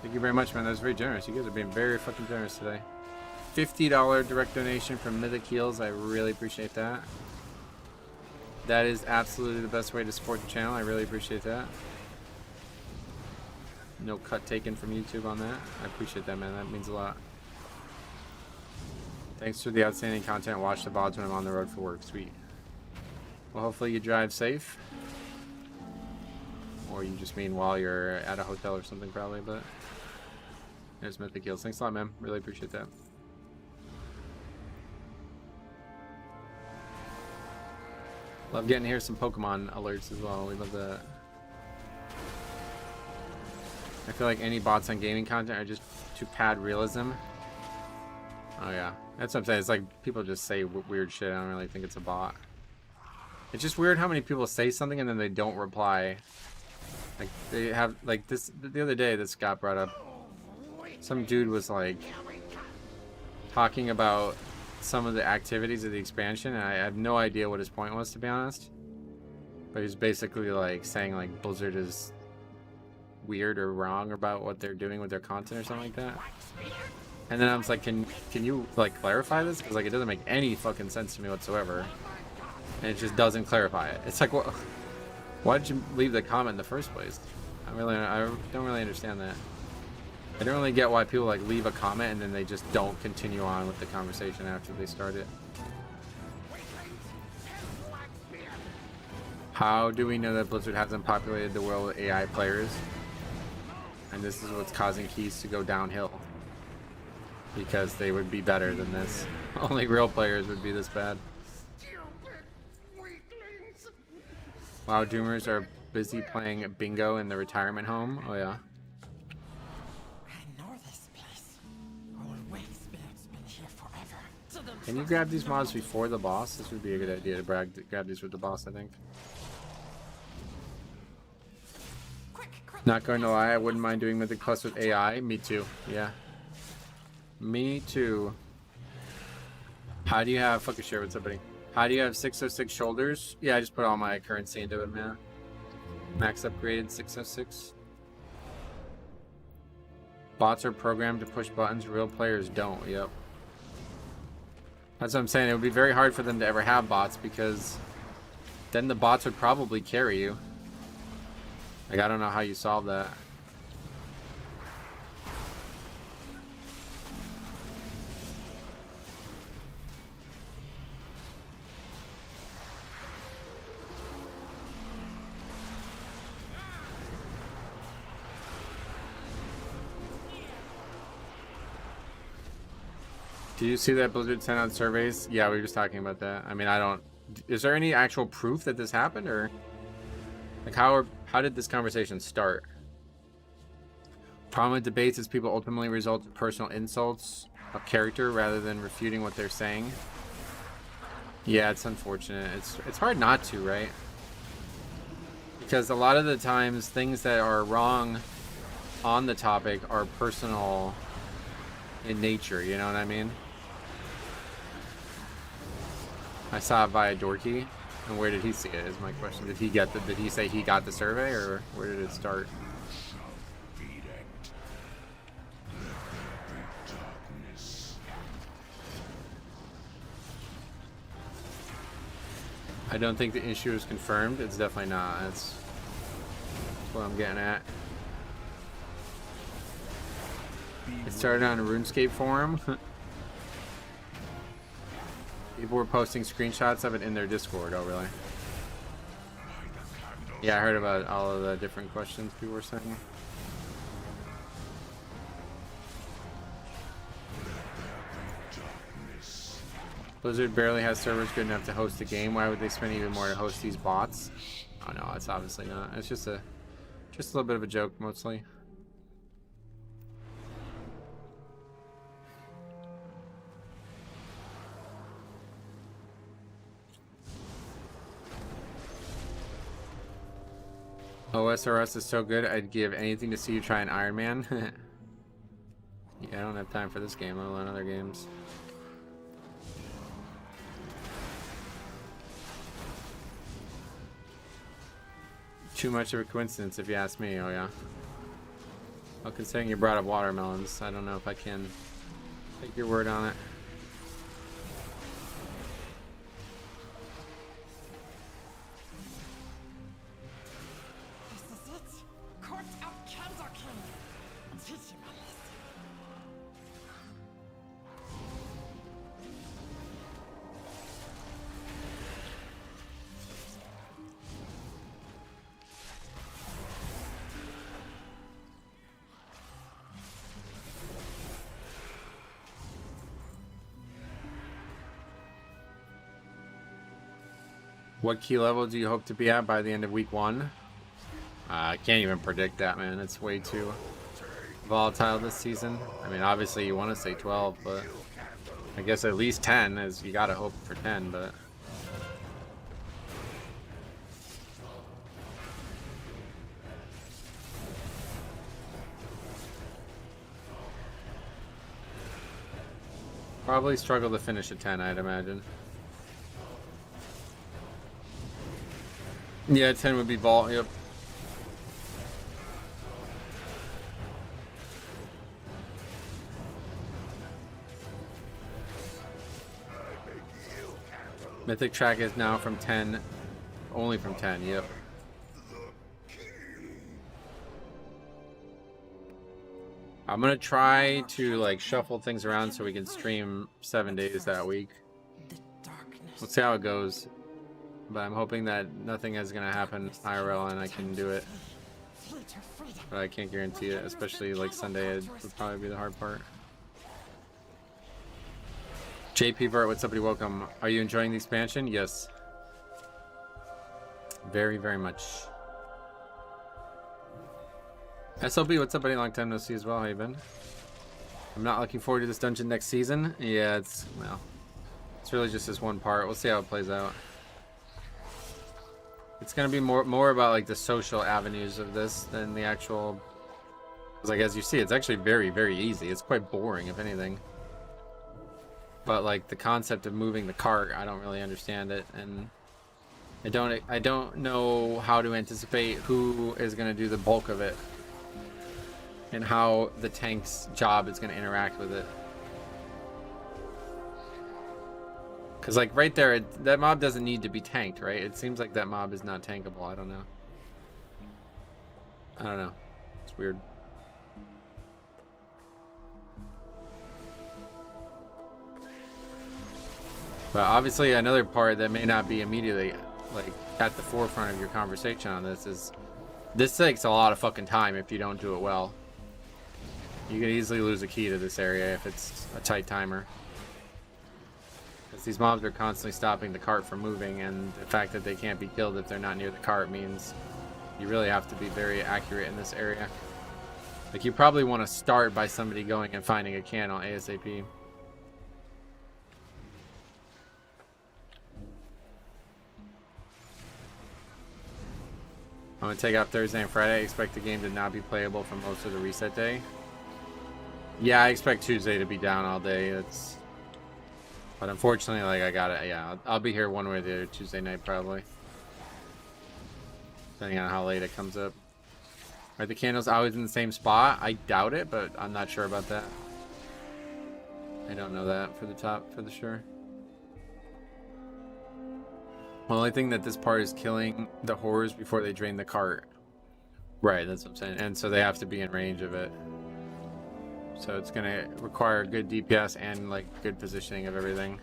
Thank you very much, man. That was very generous. You guys are being very fucking generous today. $50 direct donation from Mythic Heels. I really appreciate that. That is absolutely the best way to support the channel. I really appreciate that. No cut taken from YouTube on that. I appreciate that, man. That means a lot. Thanks for the outstanding content. Watch the VODs when I'm on the road for work. Sweet. Well, hopefully you drive safe. Or you just mean while you're at a hotel or something, probably, but... There's Mythic Heals. Thanks a lot, man. Really appreciate that. Love getting to hear some Pokemon alerts as well. We love that. I feel like any bots on gaming content are just to pad realism. Oh yeah, that's what I'm saying. It's like people just say weird shit. I don't really think it's a bot. It's just weird how many people say something and then they don't reply. Like they have like this the other day. This got brought up. Some dude was like talking about some of the activities of the expansion, and I have no idea what his point was, to be honest. But he's basically like saying like Blizzard is weird or wrong about what they're doing with their content or something like that. And then I was like, can you like clarify this? Because like it doesn't make any fucking sense to me whatsoever, and it just doesn't clarify it. It's like, what? Why did you leave the comment in the first place? I don't really understand that. I don't really get why people like leave a comment and then they just don't continue on with the conversation after they start it. How do we know that Blizzard hasn't populated the world with AI players? And this is what's causing keys to go downhill. Because they would be better than this. Only real players would be this bad. Wow, Doomers are busy playing bingo in the retirement home. Oh yeah. Can you grab these mods before the boss? This would be a good idea to grab these with the boss, I think. Not going to lie, I wouldn't mind doing Mythic Plus with AI. Me too. Yeah. Me too. How do you have... Fuck a share, what's up, buddy? How do you have 606 shoulders? Yeah, I just put all my currency into it, man. Max upgraded 606. Bots are programmed to push buttons. Real players don't. Yep. That's what I'm saying. It would be very hard for them to ever have bots because then the bots would probably carry you. Like, I don't know how you solve that. Do you see that Blizzard sent out surveys? Yeah, we were just talking about that. I mean, I don't... Is there any actual proof that this happened, or... Like, how did this conversation start? Problem with debates is people ultimately result in personal insults of character rather than refuting what they're saying. Yeah, it's unfortunate. It's hard not to, right? Because a lot of the times, things that are wrong on the topic are personal in nature, you know what I mean? I saw it via Dorky, and where did he see it is my question. Did he say he got the survey, or where did it start? I don't think the issue is confirmed. It's definitely not. That's what I'm getting at. It started on a RuneScape forum. People were posting screenshots of it in their Discord. Oh, really? Yeah, I heard about all of the different questions people were saying. Blizzard barely has servers good enough to host the game. Why would they spend even more to host these bots? Oh no, it's obviously not. It's just a little bit of a joke, mostly. OSRS is so good, I'd give anything to see you try an Iron Man. Yeah, I don't have time for this game, let alone other games. Too much of a coincidence if you ask me, oh yeah. Well, considering you brought up watermelons, I don't know if I can take your word on it. This is it. Court of Kanzerkin. Teach him a lesson. What key level do you hope to be at by the end of week 1? I can't even predict that, man. It's way too volatile this season. I mean, obviously you want to say 12, but I guess at least 10 is, you gotta hope for 10, but probably struggle to finish at 10, I'd imagine. Yeah, 10 would be vault, yep. Mythic track is now from 10, only from 10, yep. I'm gonna try to like shuffle things around so we can stream 7 days that week. We'll see how it goes. But I'm hoping that nothing is going to happen IRL and I can do it. But I can't guarantee it, especially like Sunday would probably be the hard part. JP Vert, what's up, buddy? Welcome. Are you enjoying the expansion? Yes. Very, very much. SLB, what's up, buddy? Long time no see as well. How you been? I'm not looking forward to this dungeon next season. Yeah, it's really just this one part. We'll see how it plays out. It's gonna be more about like the social avenues of this than the actual. Because like as you see, it's actually very, very easy. It's quite boring, if anything. But like the concept of moving the cart, I don't really understand it, and I don't know how to anticipate who is gonna do the bulk of it, and how the tank's job is gonna interact with it. Because, like, right there, that mob doesn't need to be tanked, right? It seems like that mob is not tankable. I don't know. I don't know. It's weird. But obviously, another part that may not be immediately, like, at the forefront of your conversation on this is this takes a lot of fucking time if you don't do it well. You could easily lose a key to this area if it's a tight timer. these mobs are constantly stopping the cart from moving, and the fact that they can't be killed if they're not near the cart means you really have to be very accurate in this area. Like, you probably want to start by somebody going and finding a candle ASAP. I'm going to take out Thursday and Friday. I expect the game to not be playable for most of the reset day. Yeah, I expect Tuesday to be down all day. But unfortunately, like, I got it. Yeah, I'll be here one way or the other Tuesday night probably. Depending on how late it comes up. Are the candles always in the same spot? I doubt it, but I'm not sure about that. I don't know that for the sure. The only thing that this part is killing the horrors before they drain the cart. Right, that's what I'm saying. And so they have to be in range of it. So it's gonna require good DPS and like good positioning of everything.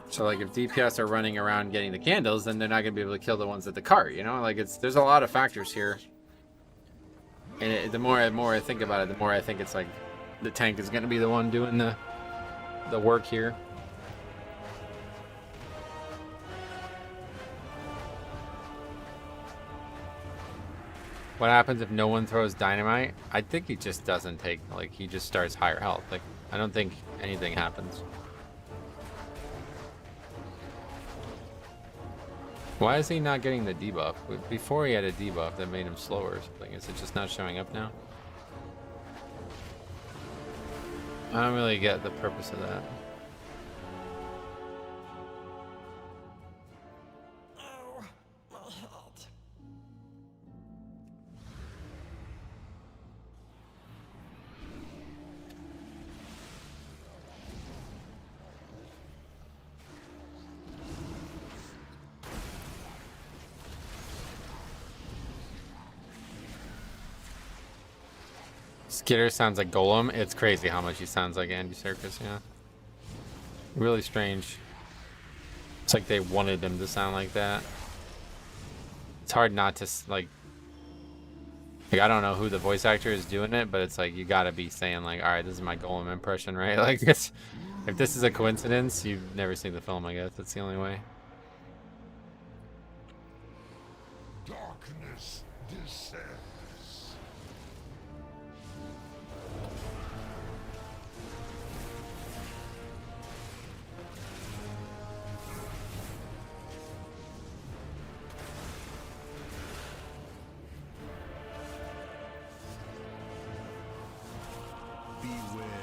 So like if DPS are running around getting the candles, then they're not gonna be able to kill the ones at the cart, you know? Like there's a lot of factors here. And the more I think about it, the more I think it's like the tank is gonna be the one doing the work here. What happens if no one throws dynamite? I think he just doesn't take, like, he just starts higher health. Like, I don't think anything happens. Why is he not getting the debuff? Before he had a debuff that made him slower or something. Is it just not showing up now? I don't really get the purpose of that. Skitter sounds like Golem. It's crazy how much he sounds like Andy Serkis, yeah. Really strange. It's like they wanted him to sound like that. It's hard not to, like I don't know who the voice actor is doing it, but it's like you gotta be saying like, alright, this is my Golem impression, right? Like, if this is a coincidence, you've never seen the film, I guess. That's the only way. Darkness descends.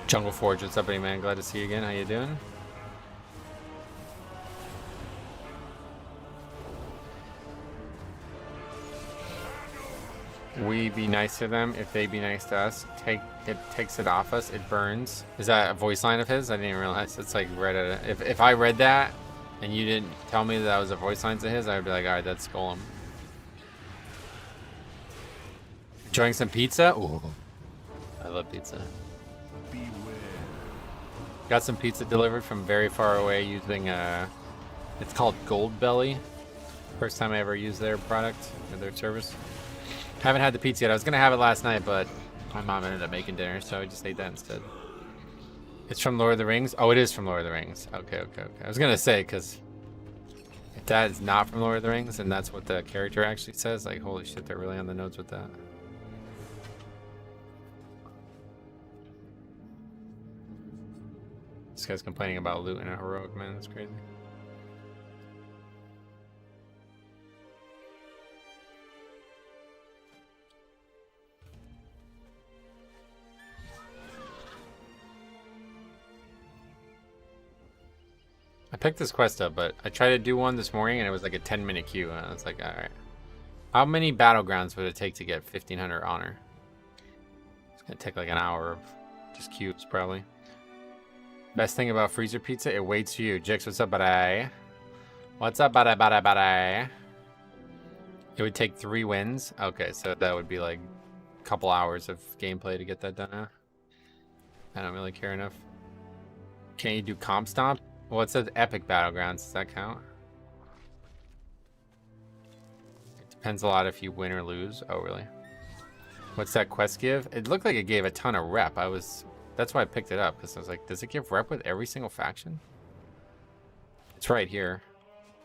Jungle Forge, what's up, buddy, man? Glad to see you again. How you doing? We be nice to them if they be nice to us. It takes it off us. It burns. Is that a voice line of his? I didn't realize. It's like read it. If I read that and you didn't tell me that was a voice line to his, I would be like, all right, that's Golem. Enjoying some pizza? Ooh, I love pizza. Got some pizza delivered from very far away using it's called Gold Belly. First time I ever used their product or their service. Haven't had the pizza yet. I was gonna have it last night, but my mom ended up making dinner, so I just ate that instead. It's from Lord of the Rings? Oh, it is from Lord of the Rings. Okay. I was gonna say, because if that is not from Lord of the Rings and that's what the character actually says, like, holy shit, they're really on the notes with that. This guy's complaining about loot in a heroic, man. That's crazy. I picked this quest up, but I tried to do one this morning and it was like a 10-minute queue. And I was like, alright. How many battlegrounds would it take to get 1500 honor? It's gonna take like an hour of just queues, probably. Best thing about freezer pizza, it waits for you. Jix, what's up, buddy? What's up, buddy? It would take 3 wins. Okay, so that would be like a couple hours of gameplay to get that done now. I don't really care enough. Can you do comp stomp? Well, it says epic battlegrounds. Does that count? It depends a lot if you win or lose. Oh, really? What's that quest give? It looked like it gave a ton of rep. That's why I picked it up, because I was like, does it give rep with every single faction? It's right here.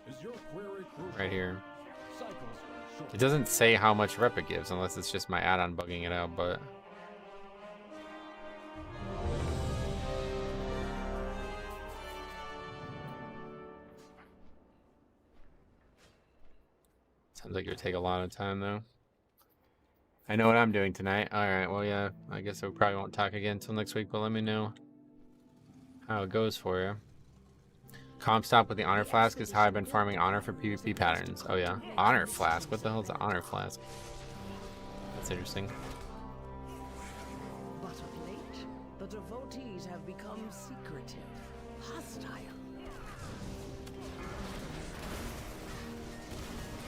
Is your query crucial? Right here. Cycles short. It doesn't say how much rep it gives unless it's just my add-on bugging it out, but... Sounds like it would take a lot of time, though. I know what I'm doing tonight. Alright, well, yeah, I guess I probably won't talk again until next week, but let me know how it goes for you. Comp stop with the Honor Flask is how I've been farming Honor for PvP patterns. Oh, yeah. Honor Flask? What the hell is an Honor Flask? That's interesting. But of late, the devotees have become secretive, hostile.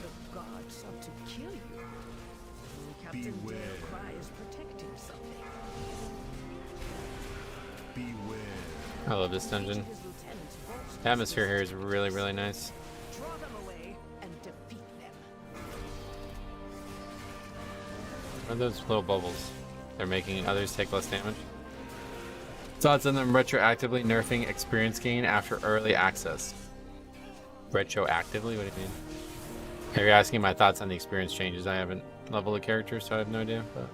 The gods sought to kill you. Captain Beware. Cry is protecting something. Beware. I love this dungeon. His lieutenant's boast The atmosphere here is really, really nice. draw them away and defeat them. What are those little bubbles? They're making others take less damage. Thoughts on them retroactively nerfing experience gain after early access. Retroactively? What do you mean? If you're asking my thoughts on the experience changes, I haven't leveled the character, so I have no idea. But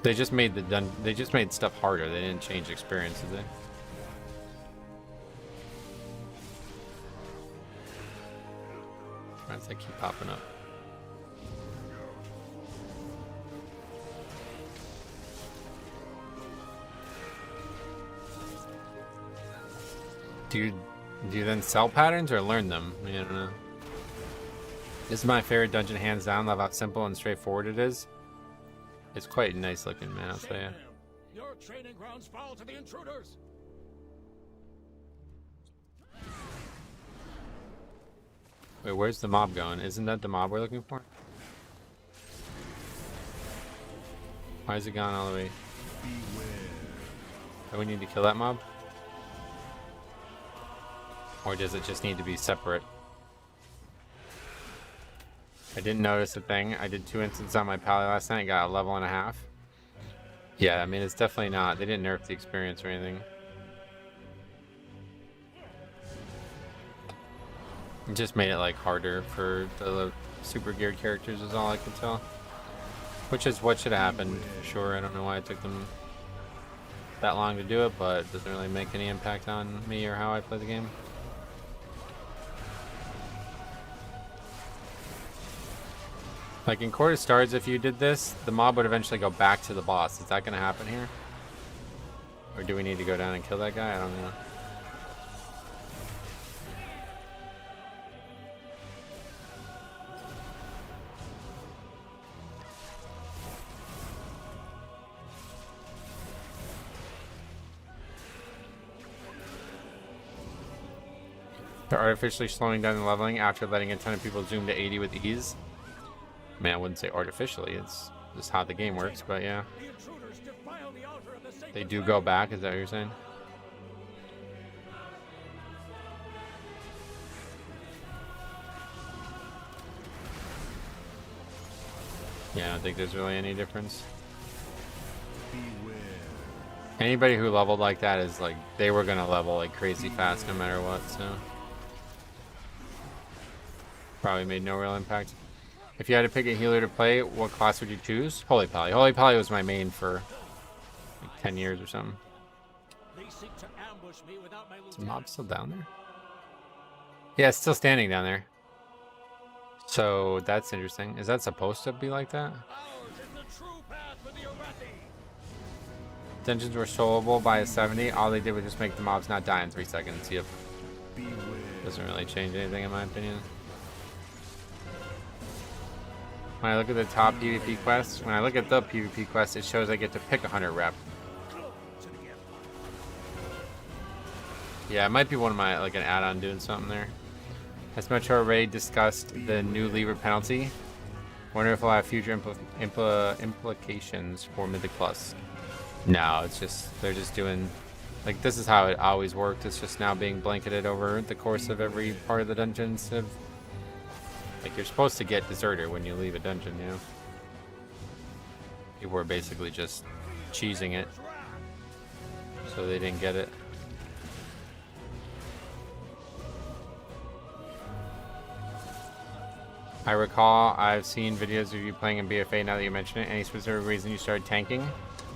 they just made they just made stuff harder. They didn't change experience, did they? Why does that keep popping up? Do you then sell patterns or learn them? I don't know. This is my favorite dungeon, hands down. Love how simple and straightforward it is. It's quite nice looking, man, I'll tell you. Your training grounds fall to the intruders. Wait, where's the mob going? Isn't that the mob we're looking for? Why is it gone all the way? Do we need to kill that mob? Or does it just need to be separate? I didn't notice a thing. I did 2 instances on my pally last night, got a level and a half. Yeah, I mean, it's definitely not. They didn't nerf the experience or anything. It just made it like harder for the super geared characters is all I could tell. Which is what should have happened, for sure. I don't know why it took them that long to do it, but it doesn't really make any impact on me or how I play the game. Like in Court of Stars, if you did this, the mob would eventually go back to the boss. Is that going to happen here? Or do we need to go down and kill that guy? I don't know. They're artificially slowing down the leveling after letting a ton of people zoom to 80 with ease. I mean, I wouldn't say artificially, it's just how the game works, but yeah. They do go back, is that what you're saying? Yeah, I don't think there's really any difference. Anybody who leveled like that is like, they were gonna level like crazy fast no matter what, so. Probably made no real impact. If you had to pick a healer to play, what class would you choose? Holy Pally. Holy Pally was my main for like 10 years or something. Is the mob still down there? Yeah, it's still standing down there. So that's interesting. Is that supposed to be like that? Dungeons were soloable by a 70. All they did was just make the mobs not die in 3 seconds. Yep. Doesn't really change anything in my opinion. When I look at the top PvP quests, it shows I get to pick 100 rep. Yeah, it might be one of my, like an add-on doing something there. Has Metro already discussed the new lever penalty? Wonder if it'll have future implications for Mythic Plus. No, it's just, they're just doing, like, this is how it always worked. It's just now being blanketed over the course of every part of the dungeon instead of, like, you're supposed to get Deserter when you leave a dungeon, you know? People were basically just cheesing it, so they didn't get it. I recall I've seen videos of you playing in BFA now that you mention it. Any specific reason you started tanking?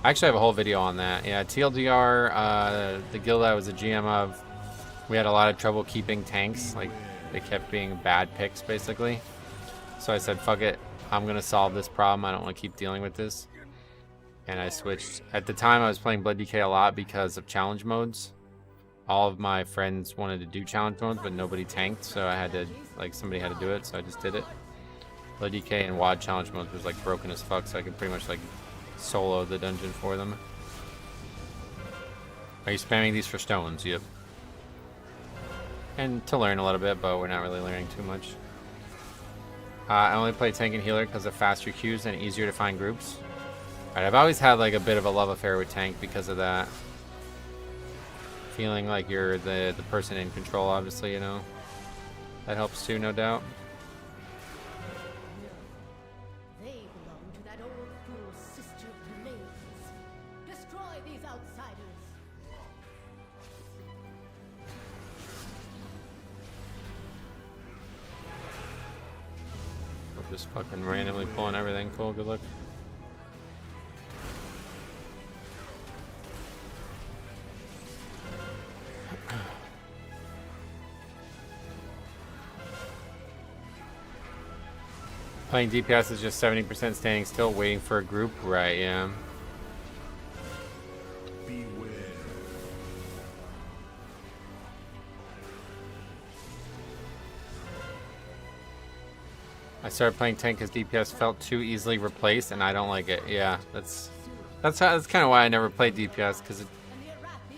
I actually have a whole video on that. Yeah, TLDR, the guild I was a GM of, we had a lot of trouble keeping tanks. Like, they kept being bad picks, basically. So I said, fuck it. I'm going to solve this problem. I don't want to keep dealing with this. And I switched. At the time, I was playing Blood DK a lot because of challenge modes. All of my friends wanted to do challenge modes, but nobody tanked. So I had to, like, somebody had to do it. So I just did it. Blood DK and WoD challenge modes was, like, broken as fuck. So I could pretty much, like, solo the dungeon for them. Are you spamming these for stones? Yep. And to learn a little bit, but we're not really learning too much. I only play tank and healer because of faster queues and easier to find groups. Alright, I've always had like a bit of a love affair with tank because of that. Feeling like you're the person in control, obviously, you know. That helps too, no doubt. They belong to that old fool sister Blaze. Destroy these outsiders. We're just fucking randomly pulling everything. Cool, good luck. Playing DPS is just 70% standing still, waiting for a group. Right, yeah. Beware. I started playing tank because DPS felt too easily replaced, and I don't like it. Yeah, that's kind of why I never played DPS, because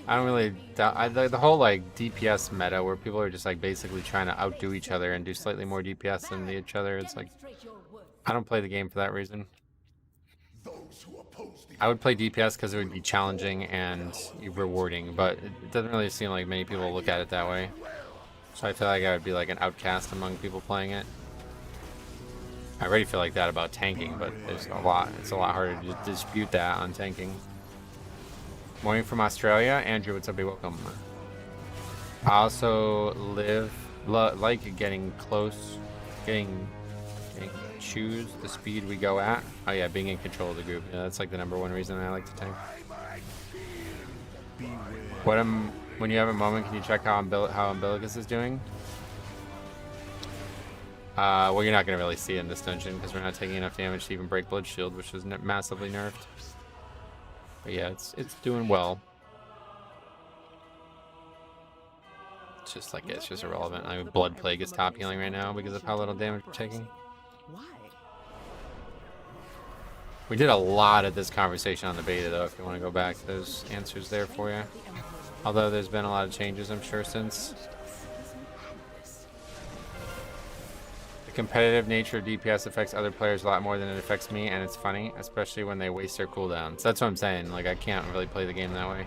I don't really the whole like DPS meta where people are just like basically trying to outdo each other and do slightly more DPS than each other. It's like I don't play the game for that reason. I would play DPS because it would be challenging and rewarding, but it doesn't really seem like many people look at it that way. So I feel like I would be like an outcast among people playing it. I already feel like that about tanking, but it's a lot harder to dispute that on tanking. Morning from Australia. Andrew, what's up? Be welcome. I also like getting close, choose the speed we go at. Oh yeah, being in control of the group. Yeah, that's like the #1 reason I like to tank. When you have a moment, can you check how Umbilicus is doing? Well, you're not gonna really see it in this dungeon because we're not taking enough damage to even break Blood Shield, which is massively nerfed. But yeah, it's doing well. It's just like it's just irrelevant. I mean, Blood Plague is top healing right now because of how little damage we're taking. Why? We did a lot of this conversation on the beta, though. If you want to go back, there's answers there for you. Although there's been a lot of changes, I'm sure, since. The competitive nature of DPS affects other players a lot more than it affects me, and it's funny, especially when they waste their cooldowns. That's what I'm saying. Like, I can't really play the game that way.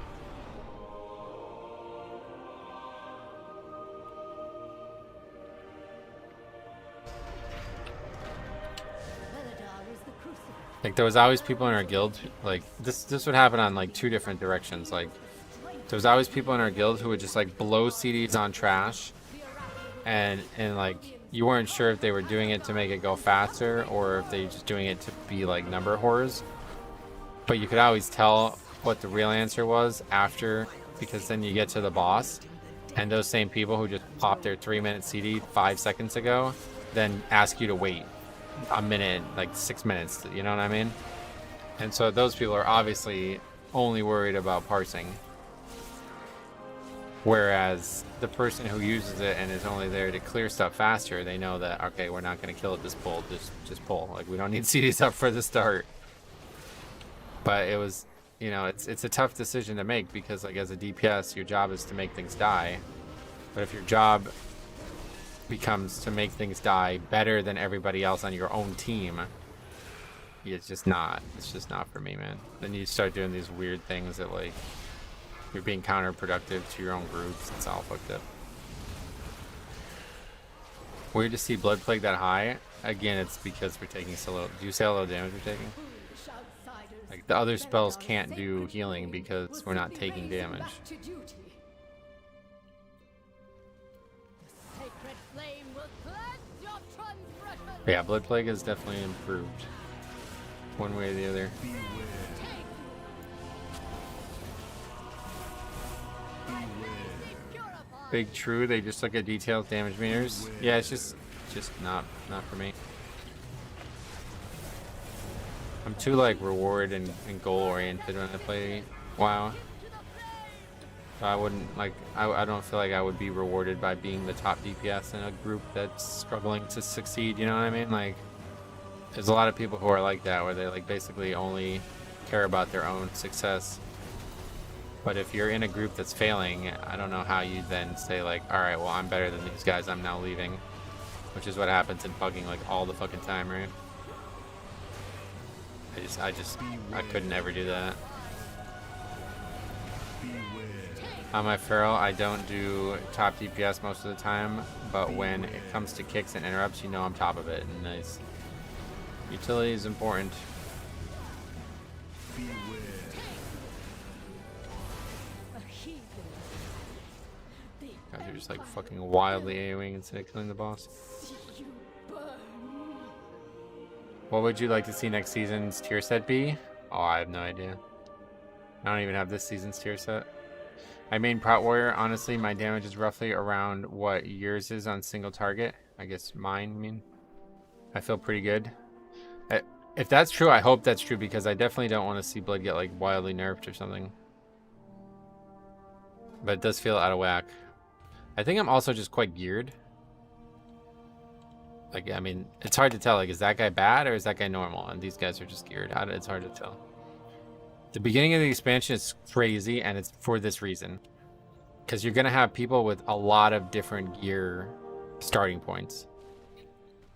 Like, there was always people in our guild, like, this would happen on, like, 2 different directions. Like, there was always people in our guild who would just, like, blow CDs on trash, and like, you weren't sure if they were doing it to make it go faster, or if they were just doing it to be, like, number whores. But you could always tell what the real answer was after, because then you get to the boss, and those same people who just popped their 3-minute CD 5 seconds ago, then ask you to wait a minute, like 6 minutes, you know what I mean? And so those people are obviously only worried about parsing, whereas the person who uses it and is only there to clear stuff faster, they know that, okay, we're not going to kill it this pull, just pull, like, we don't need CDs up for the start. But it was, you know, it's a tough decision to make, because, like, as a DPS, your job is to make things die. But if your job becomes to make things die better than everybody else on your own team, it's just not for me, man. Then you start doing these weird things that, like, you're being counterproductive to your own groups. It's all fucked up. Weird to see Blood Plague that high. Again, it's because we're taking so low. Do you see how low damage we're taking? Like, the other spells can't do healing because we're not taking damage. Sacred flame will cleanse your But yeah, Blood Plague is definitely improved. One way or the other. Big true, they just look at detailed damage meters. Yeah, it's just not for me. I'm too like reward and goal oriented when I play WoW. So I wouldn't like I don't feel like I would be rewarded by being the top DPS in a group that's struggling to succeed, you know what I mean? Like there's a lot of people who are like that where they like basically only care about their own success. But if you're in a group that's failing, I don't know how you then say like, all right, well, I'm better than these guys, I'm now leaving. Which is what happens in bugging like all the fucking time, right? I couldn't ever do that. On my Feral, I don't do top DPS most of the time, but when it comes to kicks and interrupts, you know I'm top of it. And nice. Utility is important. Guys are just like fucking wildly AoEing instead of killing the boss. What would you like to see next season's tier set be? Oh, I have no idea. I don't even have this season's tier set. I main Prot Warrior. Honestly, my damage is roughly around what yours is on single target. I guess mine, I mean. I feel pretty good. If that's true, I hope that's true because I definitely don't want to see Blood get like wildly nerfed or something. But it does feel out of whack. I think I'm also just quite geared. Like, I mean, it's hard to tell. Like, is that guy bad or is that guy normal? And these guys are just geared. It's hard to tell. The beginning of the expansion is crazy, and it's for this reason. Because you're going to have people with a lot of different gear starting points.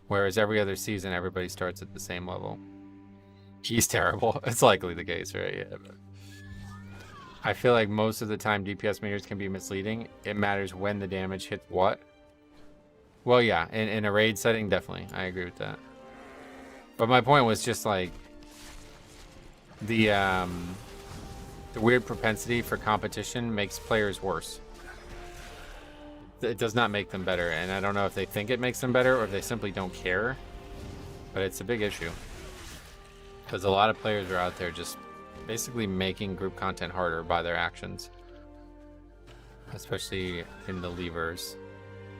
Whereas every other season, everybody starts at the same level. He's terrible. It's likely the case, right? Yeah, but I feel like most of the time DPS meters can be misleading. It matters when the damage hits what. Well, yeah, in a raid setting, definitely. I agree with that. But my point was just like the weird propensity for competition makes players worse. It does not make them better, and I don't know if they think it makes them better or if they simply don't care. But it's a big issue. Because a lot of players are out there just basically making group content harder by their actions. Especially in the levers.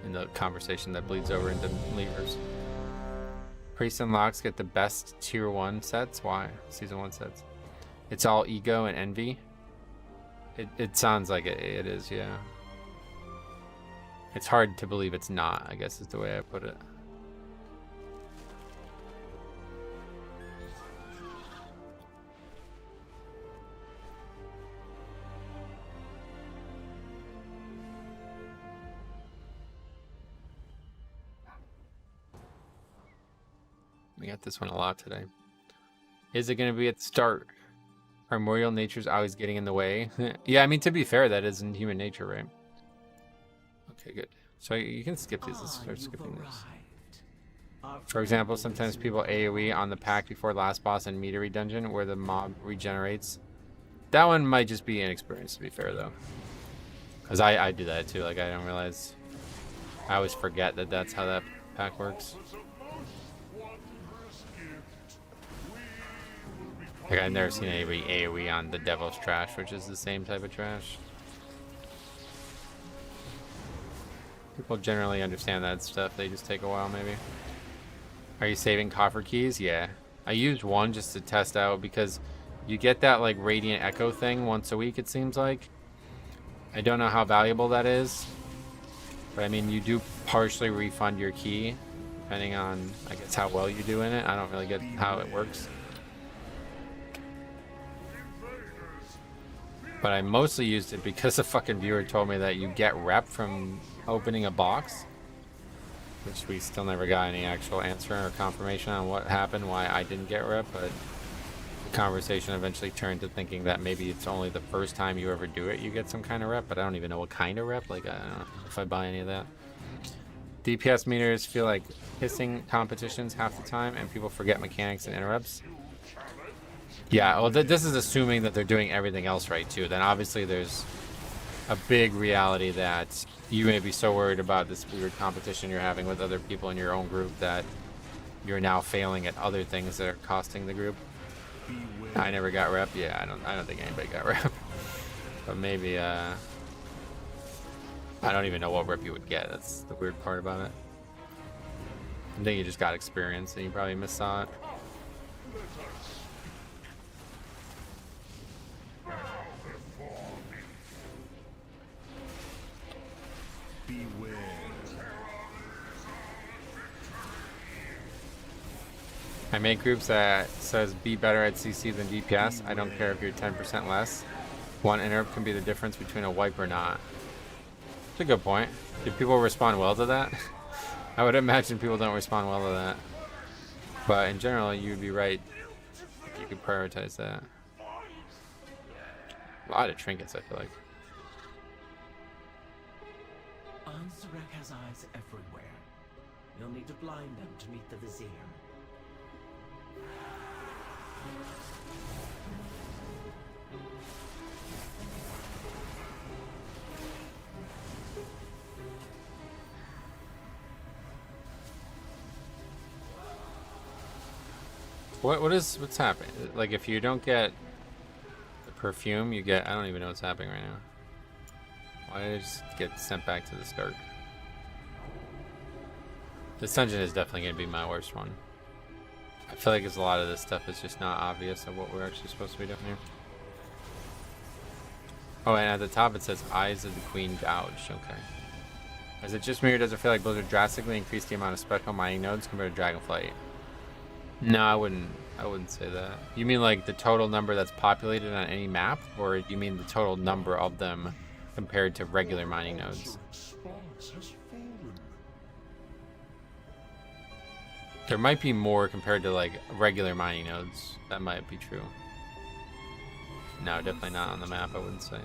In the conversation that bleeds over into levers. Priests and Locks get the best tier 1 sets. Why? Season 1 sets. It's all ego and envy. It sounds like it is, yeah. It's hard to believe it's not, I guess is the way I put it. We got this one a lot today. Is it going to be at the start? Primordial nature's always getting in the way. Yeah, I mean, to be fair, that is in human nature, right? Okay, good. So you can skip these. Let's start skipping this. For example, sometimes people AoE on the pack before last boss and metery dungeon where the mob regenerates. That one might just be inexperienced, to be fair, though. Because I do that, too. Like, I don't realize... I always forget that that's how that pack works. Like, I've never seen anybody AoE on the Devil's Trash, which is the same type of trash. People generally understand that stuff. They just take a while, maybe. Are you saving coffer keys? Yeah. I used one just to test out because you get that, like, Radiant Echo thing once a week, it seems like. I don't know how valuable that is. But, I mean, you do partially refund your key, depending on, I guess, how well you do in it. I don't really get how it works. But I mostly used it because a fucking viewer told me that you get rep from opening a box. Which we still never got any actual answer or confirmation on what happened, why I didn't get rep. But the conversation eventually turned to thinking that maybe it's only the first time you ever do it you get some kind of rep. But I don't even know what kind of rep. Like, I don't know if I buy any of that. DPS meters feel like pissing competitions half the time and people forget mechanics and interrupts. Yeah, well, this is assuming that they're doing everything else right, too. Then obviously there's a big reality that you may be so worried about this weird competition you're having with other people in your own group that you're now failing at other things that are costing the group. I never got rep. Yeah, I don't think anybody got rep. But maybe I don't even know what rep you would get. That's the weird part about it. I think you just got experience and you probably missaw it. Beware. I make groups that says be better at CC than DPS. I don't care if you're 10% less. One interrupt can be the difference between a wipe or not. That's a good point. Do people respond well to that? I would imagine people don't respond well to that. But in general, you'd be right if you could prioritize that. A lot of trinkets, I feel like. Ansarek has eyes everywhere. You'll need to blind them to meet the Vizier. What's happening? Like if you don't get the perfume, you get, I don't even know what's happening right now. Why did I just get sent back to the start? This dungeon is definitely going to be my worst one. I feel like a lot of this stuff is just not obvious of what we're actually supposed to be doing here. Oh, and at the top it says Eyes of the Queen gouged. Okay. Is it just me or does it feel like Blizzard drastically increased the amount of special mining nodes compared to Dragonflight? No, I wouldn't say that. You mean like the total number that's populated on any map, or you mean the total number of them compared to regular mining nodes? There might be more compared to like regular mining nodes. That might be true. No, definitely not on the map, I wouldn't say.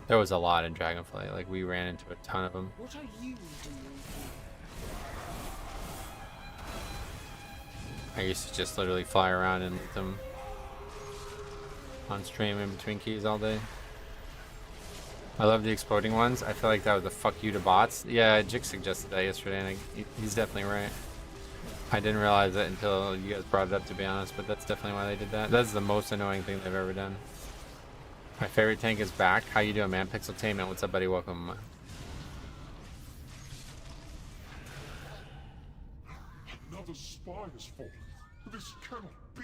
There was a lot in Dragonflight. Like we ran into a ton of them. What are you doing? I used to just literally fly around and let them on stream in between keys all day. I love the exploding ones. I feel like that was a fuck you to bots. Yeah, Jix suggested that yesterday, and he's definitely right. I didn't realize it until you guys brought it up, to be honest, but that's definitely why they did that. That's the most annoying thing they've ever done. My favorite tank is back. How you doing, man? Pixeltainment, what's up, buddy? Welcome. Another spy has fallen. This cannot be.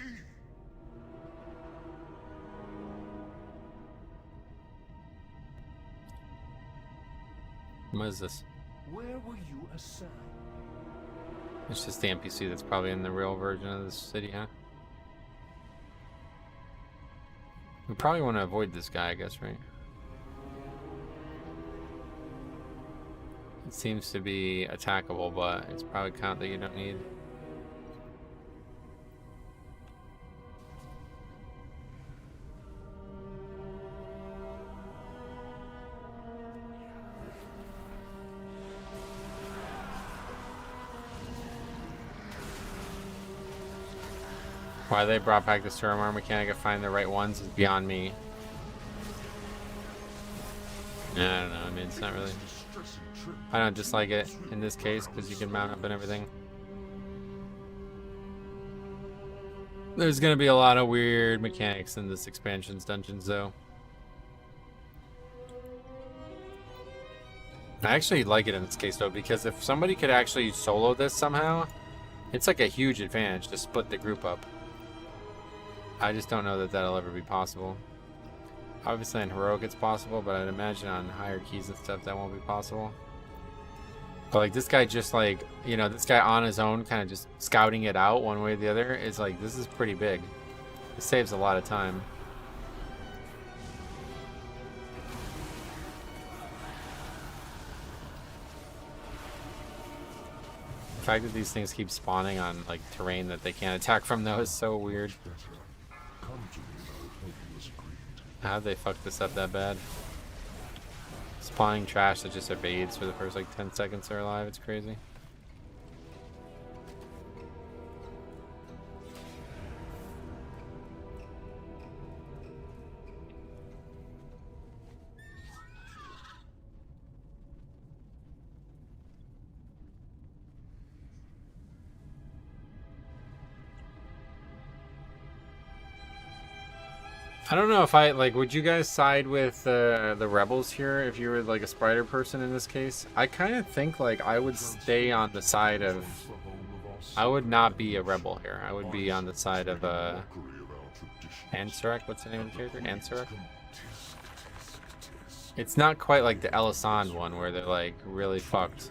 What is this? Where were you assigned? It's just the NPC that's probably in the real version of this city, huh? We probably want to avoid this guy, I guess, right? It seems to be attackable, but it's probably count that you don't need. Why they brought back the Stormar mechanic of find the right ones is beyond me. I don't know, I mean, it's not really... I don't dislike it in this case, because you can mount up and everything. There's gonna be a lot of weird mechanics in this expansion's dungeons, though. I actually like it in this case, though, because if somebody could actually solo this somehow, it's like a huge advantage to split the group up. I just don't know that that'll ever be possible. Obviously in Heroic it's possible, but I'd imagine on higher keys and stuff that won't be possible. But like this guy just like, you know, this guy on his own kind of just scouting it out one way or the other is like, this is pretty big. It saves a lot of time. The fact that these things keep spawning on like terrain that they can't attack from though is so weird. How'd they fuck this up that bad? Spawning trash that just evades for the first like 10 seconds they're alive, it's crazy. I don't know if I like. Would you guys side with the rebels here if you were like a spider person in this case? I kind of think like I would stay on the side of. I would not be a rebel here. I would be on the side of Ansarek. What's the name of the character? Ansarek. It's not quite like the Elisand one where they're like really fucked.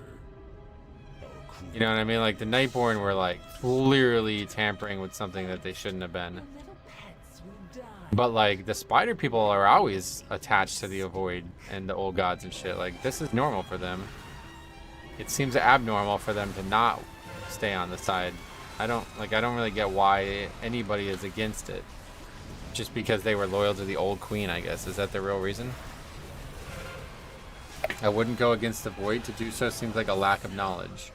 You know what I mean? Like the Nightborn were like clearly tampering with something that they shouldn't have been. But like the spider people are always attached to the Avoid and the old gods and shit. Like this is normal for them. It seems abnormal for them to not stay on the side. I don't really get why anybody is against it. Just because they were loyal to the old queen, I guess. Is that the real reason? I wouldn't go against the Void. To do so seems like a lack of knowledge.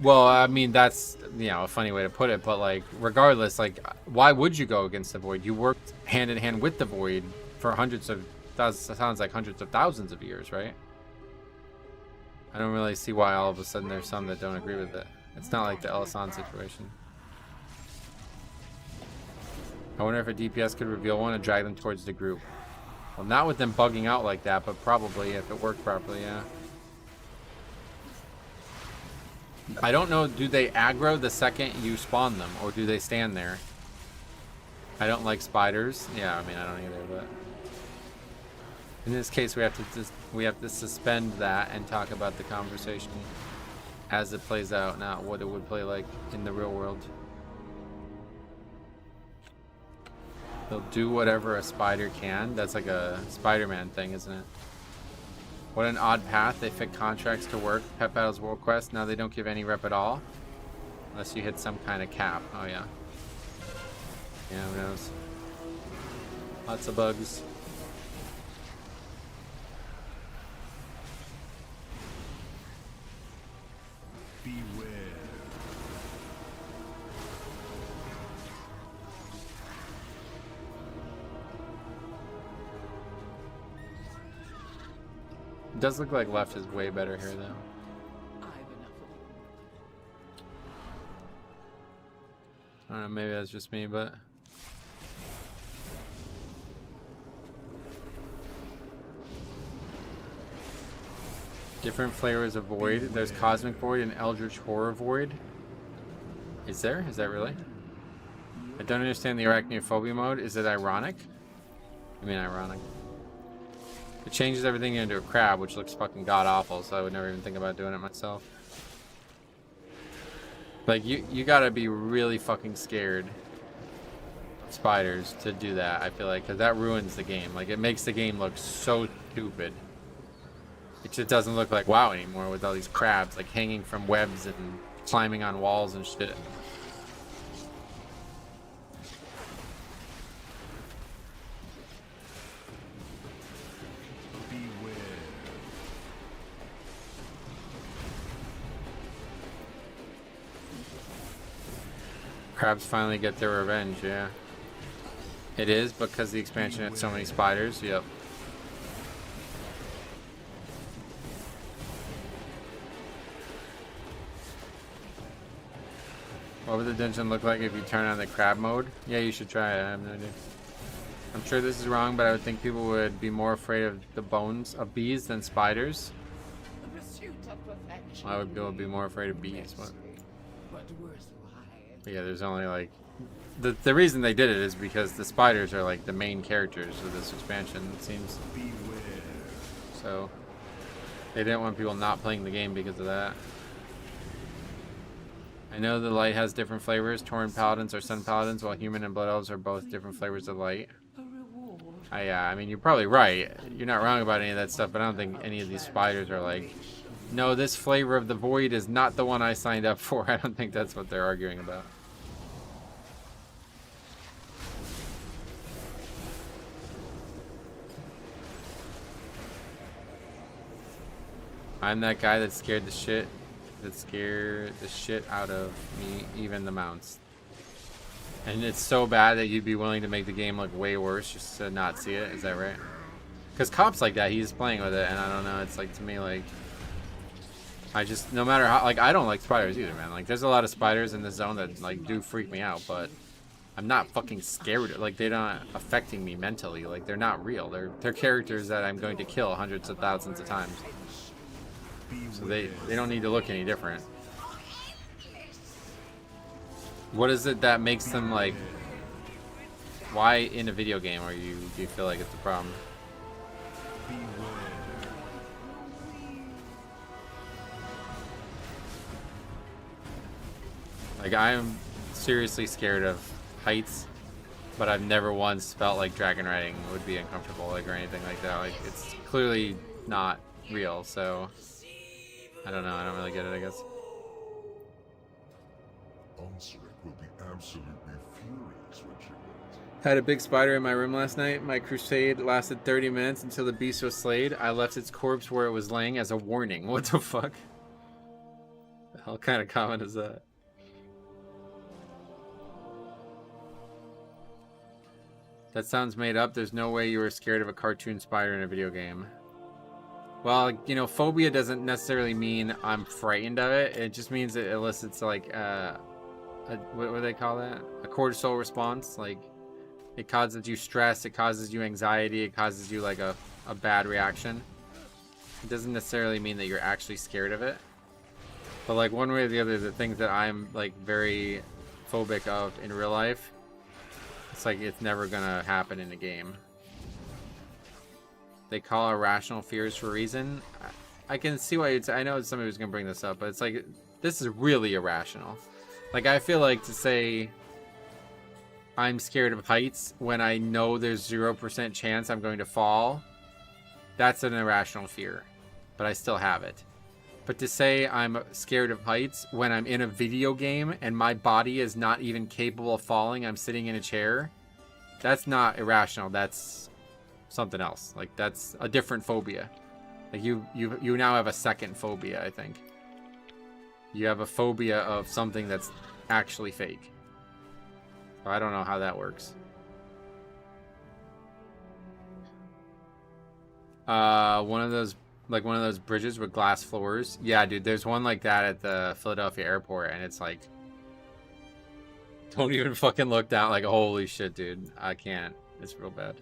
Well, I mean, that's, you know, a funny way to put it, but like, regardless, like, why would you go against the Void? You worked hand in hand with the Void for hundreds of thousands, sounds like hundreds of thousands of years, right? I don't really see why all of a sudden there's some that don't agree with it. It's not like the Elisand situation. I wonder if a DPS could reveal one and drag them towards the group. Well, not with them bugging out like that, but probably if it worked properly, yeah. I don't know, do they aggro the second you spawn them, or do they stand there? I don't like spiders. Yeah, I mean, I don't either, but... in this case, we have to suspend that and talk about the conversation as it plays out, not what it would play like in the real world. They'll do whatever a spider can. That's like a Spider-Man thing, isn't it? What an odd path. They fit contracts to work. Pet Battles World Quest. Now they don't give any rep at all. Unless you hit some kind of cap. Oh, yeah. Yeah, who knows? Lots of bugs. Beware. It does look like left is way better here, though. I don't know, maybe that's just me, but... different flavors of Void. There's Cosmic Void and Eldritch Horror Void. Is there? Is that really? I don't understand the Arachnophobia mode. Is it ironic? I mean, ironic. It changes everything into a crab, which looks fucking god-awful, so I would never even think about doing it myself. Like, you gotta be really fucking scared of spiders to do that, I feel like, because that ruins the game. Like, it makes the game look so stupid. It just doesn't look like WoW anymore with all these crabs, like, hanging from webs and climbing on walls and shit. Crabs finally get their revenge, yeah. It is because the expansion had so many spiders, yep. What would the dungeon look like if you turn on the crab mode? Yeah, you should try it, I have no idea. I'm sure this is wrong, but I would think people would be more afraid of the bones of bees than spiders. I would be more afraid of bees. What? Yeah, there's only like the reason they did it is because the spiders are like the main characters of this expansion, it seems. So they didn't want people not playing the game because of that. I know the light has different flavors. Tauren paladins are sun paladins, while human and blood elves are both different flavors of light. I mean, you're probably right. You're not wrong about any of that stuff, but I don't think any of these spiders are like, no, this flavor of the Void is not the one I signed up for. I don't think that's what they're arguing about. I'm that guy that scared the shit out of me, even the mounts. And it's so bad that you'd be willing to make the game look way worse just to not see it. Is that right? Because Cop's like that. He's playing with it, and I don't know. It's like, to me, like, I just, no matter how, like, I don't like spiders either, man. Like, there's a lot of spiders in this zone that, like, do freak me out, but I'm not fucking scared. Like, they're not affecting me mentally. Like, they're not real. They're characters that I'm going to kill hundreds of thousands of times. So they don't need to look any different. What is it that makes them, like, why in a video game do you feel like it's a problem? Like, I am seriously scared of heights, but I've never once felt like dragon riding would be uncomfortable, like, or anything like that. Like, it's clearly not real, so I don't know. I don't really get it, I guess. Ansarek will be absolutely furious when she learns. Had a big spider in my room last night. My crusade lasted 30 minutes until the beast was slayed. I left its corpse where it was laying as a warning. What the fuck? The hell kind of comment is that? That sounds made up. There's no way you were scared of a cartoon spider in a video game. Well, you know, phobia doesn't necessarily mean I'm frightened of it. It just means it elicits, like, what do they call that? A cortisol response. Like, it causes you stress, it causes you anxiety, it causes you, like, a bad reaction. It doesn't necessarily mean that you're actually scared of it. But, like, one way or the other, the things that I'm, like, very phobic of in real life, it's like it's never gonna happen in a game. They call irrational fears for a reason. I can see why you'd say, I know somebody was gonna bring this up, but it's like, this is really irrational. Like, I feel like to say I'm scared of heights when I know there's 0% chance I'm going to fall, that's an irrational fear, but I still have it. But to say I'm scared of heights when I'm in a video game and my body is not even capable of falling, I'm sitting in a chair, that's not irrational. That's something else. Like, that's a different phobia. Like, you now have a second phobia, I think. You have a phobia of something that's actually fake. So I don't know how that works. One of those bridges with glass floors. Yeah, dude, there's one like that at the Philadelphia airport, and it's like, don't even fucking look down. Like, holy shit, dude, I can't. It's real bad.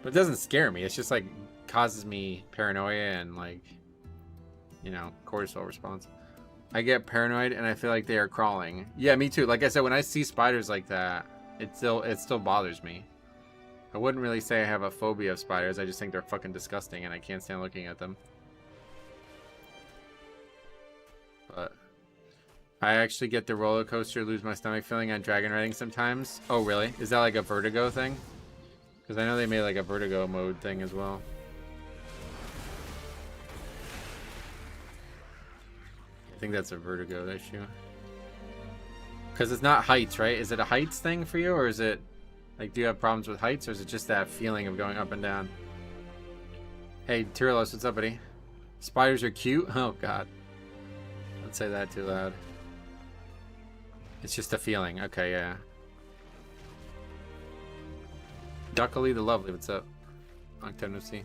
But it doesn't scare me. It's just like causes me paranoia and, like, you know, cortisol response. I get paranoid and I feel like they are crawling. Yeah, me too. Like I said, when I see spiders like that, it still bothers me. I wouldn't really say I have a phobia of spiders. I just think they're fucking disgusting and I can't stand looking at them. But I actually get the roller coaster, lose my stomach feeling on dragon riding sometimes. Oh, really? Is that like a vertigo thing? Because I know they made like a vertigo mode thing as well. I think that's a vertigo issue. Because it's not heights, right? Is it a heights thing for you, or is it like, do you have problems with heights, or is it just that feeling of going up and down? Hey, Tyralos, what's up, buddy? Spiders are cute? Oh, God. Don't say that too loud. It's just a feeling. Okay, yeah. Duckily the Lovely, what's up? Long time no see.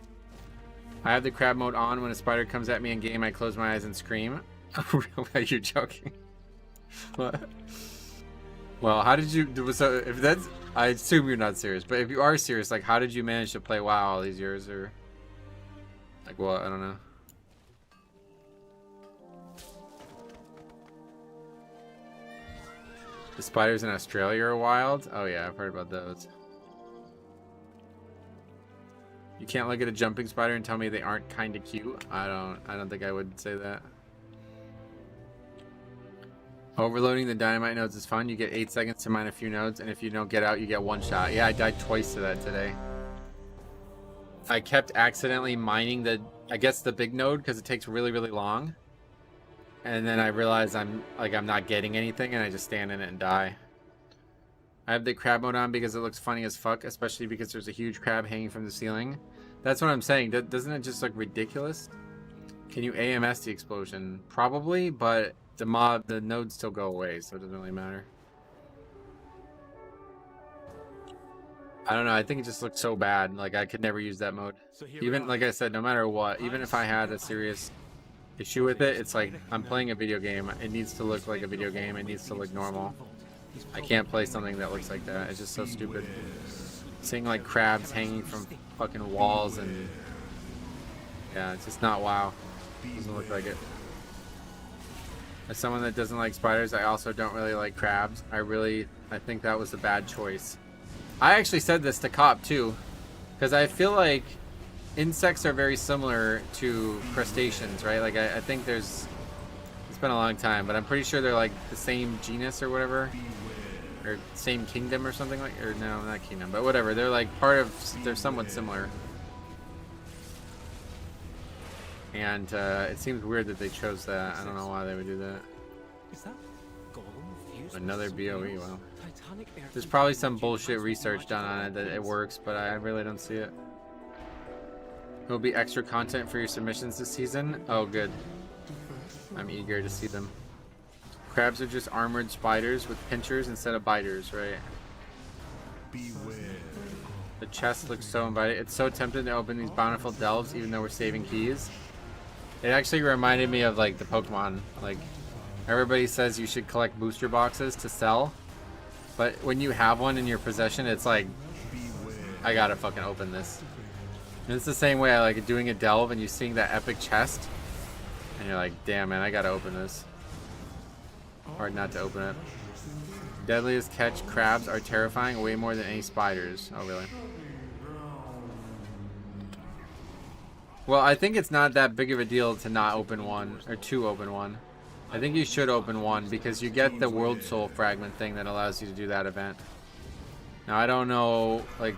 I have the crab mode on. When a spider comes at me in game, I close my eyes and scream. Are you joking? What? Well, how did you... So if that's... I assume you're not serious, but if you are serious, like, how did you manage to play WoW all these years, or... Like, what? I don't know. The spiders in Australia are wild? Oh yeah, I've heard about those. You can't look at a jumping spider and tell me they aren't kind of cute. I don't think I would say that. Overloading the dynamite nodes is fun. You get 8 seconds to mine a few nodes, and if you don't get out, you get one shot. Yeah, I died twice to that today. I kept accidentally mining the, I guess, the big node because it takes really, really long. And then I realized I'm not getting anything, and I just stand in it and die. I have the crab mode on because it looks funny as fuck, especially because there's a huge crab hanging from the ceiling. That's what I'm saying. Doesn't it just look ridiculous? Can you AMS the explosion? Probably, but the nodes still go away, so it doesn't really matter. I don't know. I think it just looks so bad. Like, I could never use that mode. Even, like I said, no matter what, even if I had a serious issue with it, it's like, I'm playing a video game. It needs to look like a video game. It needs to look normal. I can't play something that looks like that. It's just so stupid. Seeing like crabs hanging from fucking walls and yeah, it's just not WoW. Doesn't look like it. As someone that doesn't like spiders, I also don't really like crabs. I think that was a bad choice. I actually said this to Cop too, because I feel like insects are very similar to crustaceans, right? Like I think it's been a long time, but I'm pretty sure they're like the same genus or whatever, or same kingdom or something like, or no, not kingdom, but whatever. They're like they're somewhat similar. And it seems weird that they chose that. I don't know why they would do that. Is that golem Another BOE, wow. There's probably some bullshit research done on it that it works, but I really don't see it. There'll be extra content for your submissions this season. Oh, good. I'm eager to see them. Crabs are just armored spiders with pinchers instead of biters, right? Beware. The chest looks so inviting. It's so tempting to open these bountiful delves even though we're saving keys. It actually reminded me of like the Pokemon. Like everybody says you should collect booster boxes to sell, but when you have one in your possession, it's like, I gotta fucking open this. And it's the same way I like doing a delve and you seeing that epic chest and you're like, damn man, I gotta open this. Hard not to open it. Deadliest catch crabs are terrifying way more than any spiders. Oh really? Well, I think it's not that big of a deal to not open one or to open one. I think you should open one because you get the World Soul fragment thing that allows you to do that event. Now I don't know like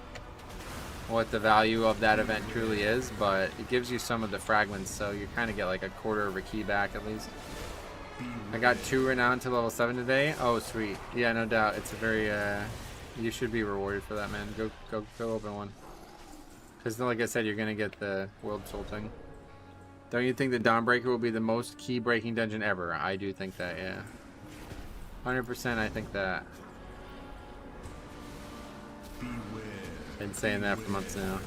what the value of that event truly is, but it gives you some of the fragments, so you kind of get like a quarter of a key back at least. I got 2 renowned to level 7 today. Oh sweet. Yeah, no doubt. It's a very you should be rewarded for that, man. Go open one. Because like I said, you're gonna get the World Soul thing. Don't you think the Dawnbreaker will be the most key breaking dungeon ever? I do think that, yeah. 100% I think that. Been saying that for months now.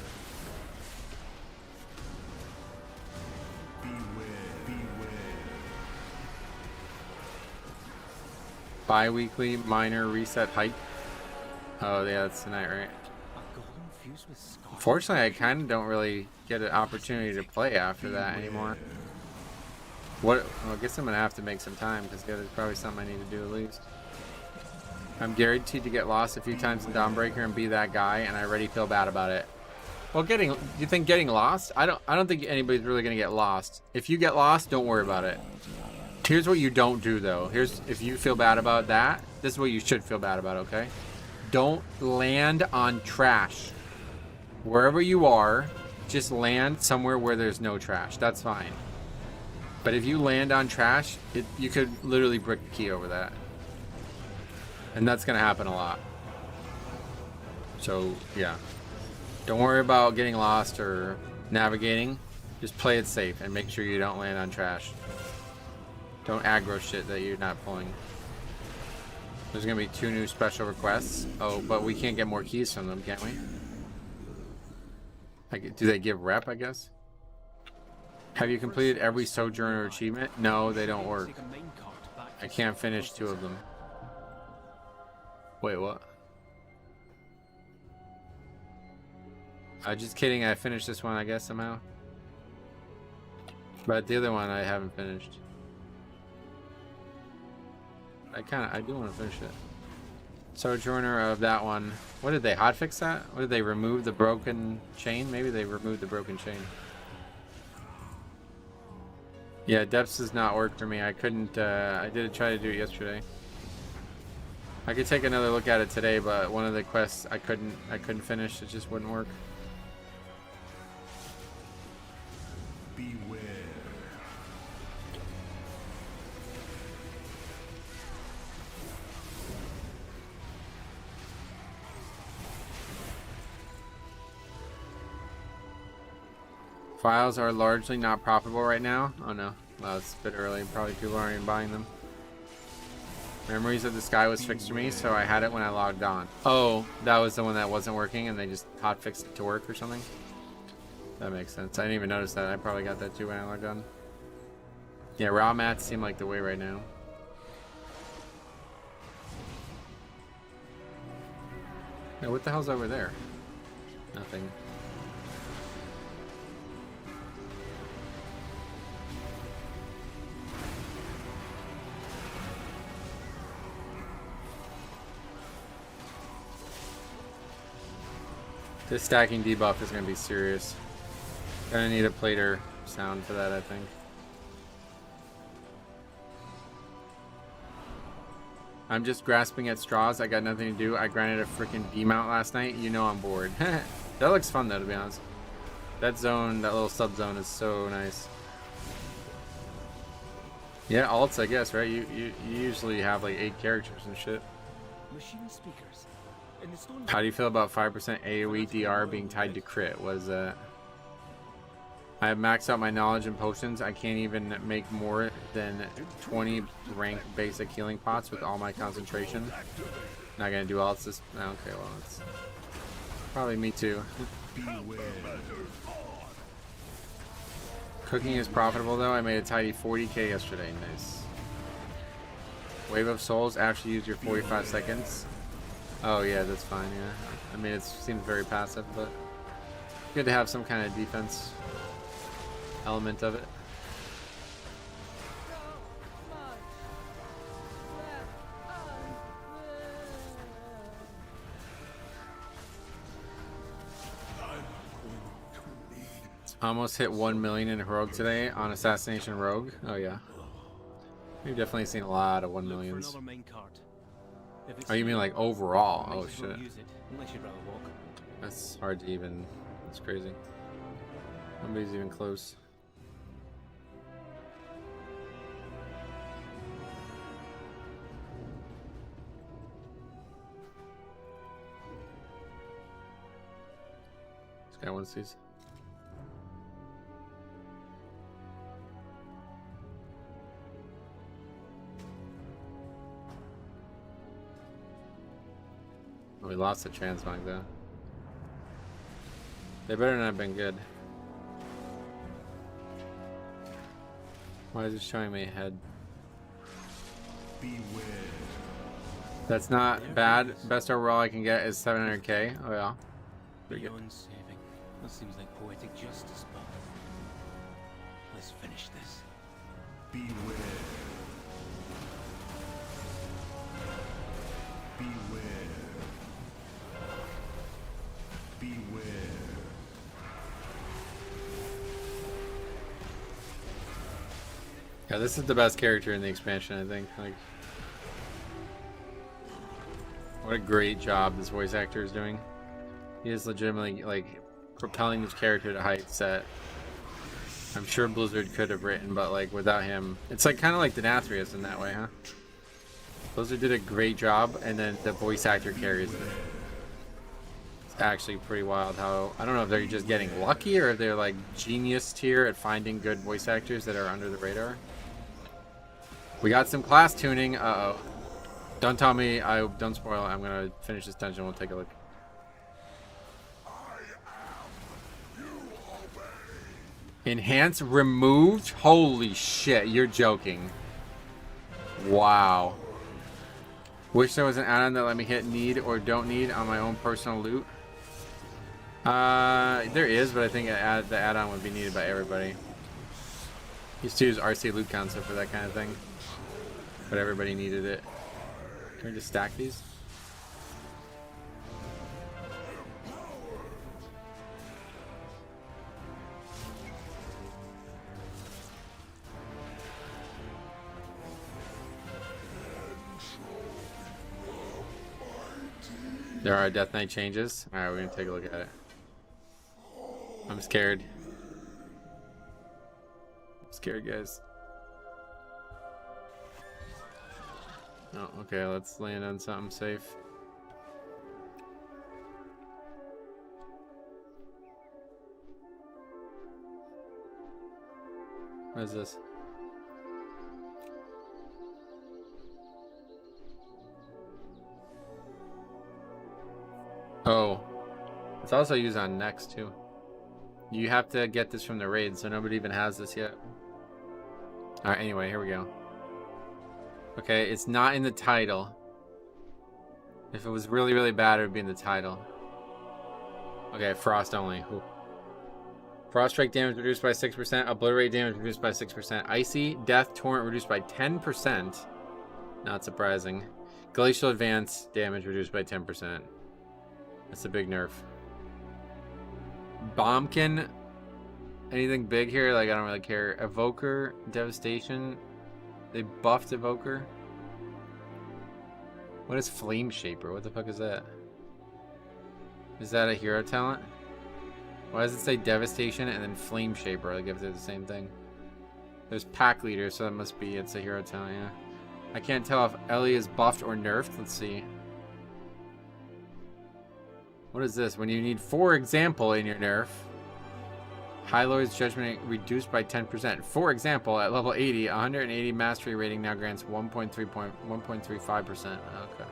Bi-weekly minor reset hype. Oh yeah, that's tonight, right? Unfortunately, I kind of don't really get an opportunity to play after that anymore. Well, I guess I'm gonna have to make some time because there's probably something I need to do at least. I'm guaranteed to get lost a few times in Dawnbreaker and be that guy, and I already feel bad about it. Well, you think getting lost? I don't think anybody's really gonna get lost. If you get lost, don't worry about it. Here's what you don't do though. If you feel bad about that, this is what you should feel bad about, okay? Don't land on trash. Wherever you are, just land somewhere where there's no trash. That's fine. But if you land on trash, you could literally brick the key over that. And that's gonna happen a lot. So yeah. Don't worry about getting lost or navigating. Just play it safe and make sure you don't land on trash. Don't aggro shit that you're not pulling. There's gonna be 2 new special requests. Oh, but we can't get more keys from them, can we? Do they give rep, I guess? Have you completed every Sojourner achievement? No, they don't work. I can't finish 2 of them. Wait, what? Just kidding, I finished this one, I guess, somehow. But the other one I haven't finished. I do want to finish it. Sojourner of that one. What did they hotfix that? What did they remove the broken chain? Maybe they removed the broken chain. Yeah, depths does not work for me. I couldn't. I did try to do it yesterday. I could take another look at it today, but one of the quests I couldn't finish. It just wouldn't work. Beware. Files are largely not profitable right now. Oh no, well, it's a bit early. Probably people aren't even buying them. Memories of the Sky was fixed for me, so I had it when I logged on. Oh, that was the one that wasn't working and they just hotfixed it to work or something? That makes sense. I didn't even notice that. I probably got that too when I logged on. Yeah, raw mats seem like the way right now. Hey, what the hell's over there? Nothing. This stacking debuff is going to be serious. Gonna need a plater sound for that, I think. I'm just grasping at straws. I got nothing to do. I grinded a freaking D-mount last night. You know I'm bored. That looks fun though, to be honest. That zone, that little sub-zone is so nice. Yeah, alts, I guess, right? You usually have like 8 characters and shit. Machine speakers. In the stone. How do you feel about 5% AoE DR being tied to crit? What is that? I have maxed out my knowledge and potions. I can't even make more than 20 rank basic healing pots with all my concentration. Not gonna do alts this. Okay, well, it's probably me too. Cooking is profitable though. I made a tidy 40k yesterday. Nice. Wave of Souls after you use your 45 seconds. Oh yeah, that's fine. Yeah, I mean it seems very passive, but good to have some kind of defense element of it. Almost hit 1 million in Heroic today on Assassination Rogue. Oh yeah, we've definitely seen a lot of 1 millions. Oh, you mean like overall? Oh shit, that's hard to even. That's crazy. Nobody's even close. This guy wants these. We lost the transmog though. They better not have been good. Why is it showing me ahead? Beware. That's not bad. Best overall I can get is 700k. Oh yeah. Pretty good. Beyond saving. That seems like poetic justice, but let's finish this. Beware. Beware. Beware. Yeah, this is the best character in the expansion, I think. Like, what a great job this voice actor is doing. He is legitimately like propelling this character to heights that I'm sure Blizzard could have written, but like without him, it's like kind of like Denathrius in that way, huh? Blizzard did a great job, and then the voice actor carries it. It's actually pretty wild how, I don't know if they're just getting lucky or if they're like genius tier at finding good voice actors that are under the radar. We got some class tuning. Uh-oh. Don't tell me, don't spoil it. I'm gonna finish this dungeon, we'll take a look. Enhance removed? Holy shit, you're joking. Wow. Wish there was an add-on that let me hit need or don't need on my own personal loot. There is, but I think the add-on would be needed by everybody. Used to use RC loot concept for that kind of thing, but everybody needed it. Can we just stack these? There are Death Knight changes. Alright, we're gonna take a look at it. I'm scared. I'm scared, guys. Oh, okay, let's land on something safe. What is this? Oh, it's also used on Next too. You have to get this from the raid, so nobody even has this yet. Alright, anyway, here we go. Okay, it's not in the title. If it was really, really bad, it would be in the title. Okay, frost only. Ooh. Frost strike damage reduced by 6%. Obliterate damage reduced by 6%. Icy death torrent reduced by 10%. Not surprising. Glacial advance damage reduced by 10%. That's a big nerf. Bombkin. Anything big here? Like, I don't really care. Evoker. Devastation. They buffed Evoker. What is Flame Shaper? What the fuck is that? Is that a hero talent? Why does it say Devastation and then Flame Shaper? Like if they're the same thing. There's Pack Leader, so that must be it's a hero talent, yeah. I can't tell if Ellie is buffed or nerfed. Let's see. What is this? When you need, for example, in your nerf, Hyloid's Judgment reduced by 10%. For example, at level 80, 180 mastery rating now grants 1.35%. Okay.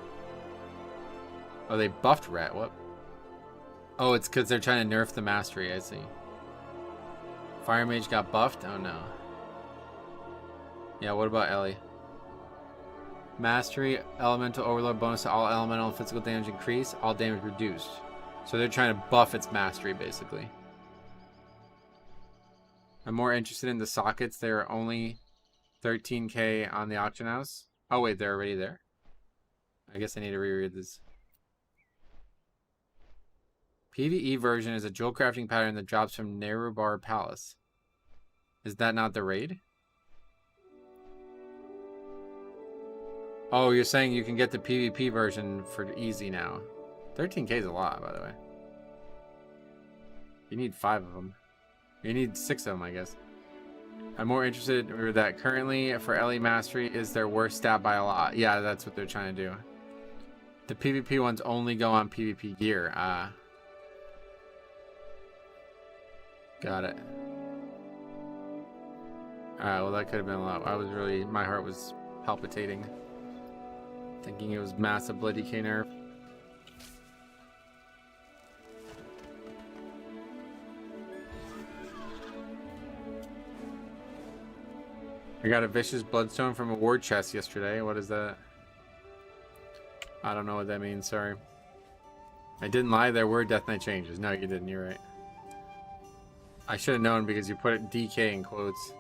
Oh, they buffed Rat. What? Oh, it's because they're trying to nerf the mastery. I see. Fire Mage got buffed? Oh, no. Yeah, what about Ellie? Mastery, Elemental Overload bonus to all elemental and physical damage increase. All damage reduced. So they're trying to buff its mastery, basically. I'm more interested in the sockets. There are only 13k on the auction house. Oh, wait, they're already there? I guess I need to reread this. PvE version is a jewel crafting pattern that drops from Nerubar Palace. Is that not the raid? Oh, you're saying you can get the PvP version for easy now. 13k is a lot, by the way. You need 5 of them. You need 6 of them, I guess. I'm more interested in that currently for Ellie Mastery is their worst stat by a lot. Yeah, that's what they're trying to do. The PvP ones only go on PvP gear. Got it. Alright, well that could have been a lot. I was really, my heart was palpitating. Thinking it was massive bloody K nerf. I got a vicious bloodstone from a ward chest yesterday. What is that? I don't know what that means, sorry. I didn't lie, there were Death Knight changes. No, you didn't, you're right. I should have known because you put it DK in quotes.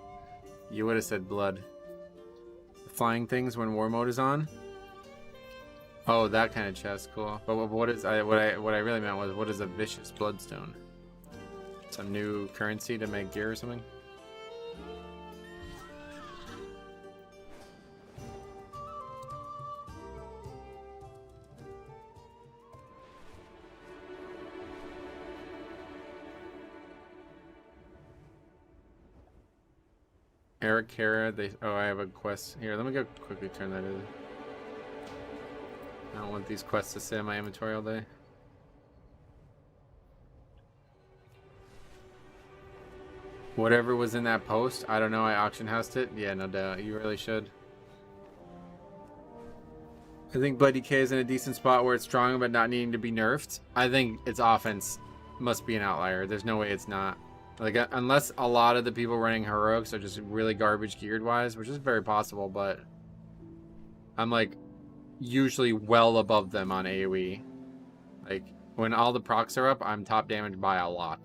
You would have said blood. The flying things when war mode is on? Oh, that kind of chest, cool. But what is what I really meant was, what is a vicious bloodstone? Some new currency to make gear or something? Eric Kara, oh, I have a quest here. Let me go quickly turn that in. I don't want these quests to sit in my inventory all day. Whatever was in that post, I don't know. I auction housed it. Yeah, no doubt. You really should. I think Bloody K is in a decent spot where it's strong but not needing to be nerfed. I think its offense must be an outlier. There's no way it's not. Like, unless a lot of the people running heroics are just really garbage geared wise, which is very possible, but I'm like usually well above them on AoE. Like, when all the procs are up, I'm top damage by a lot.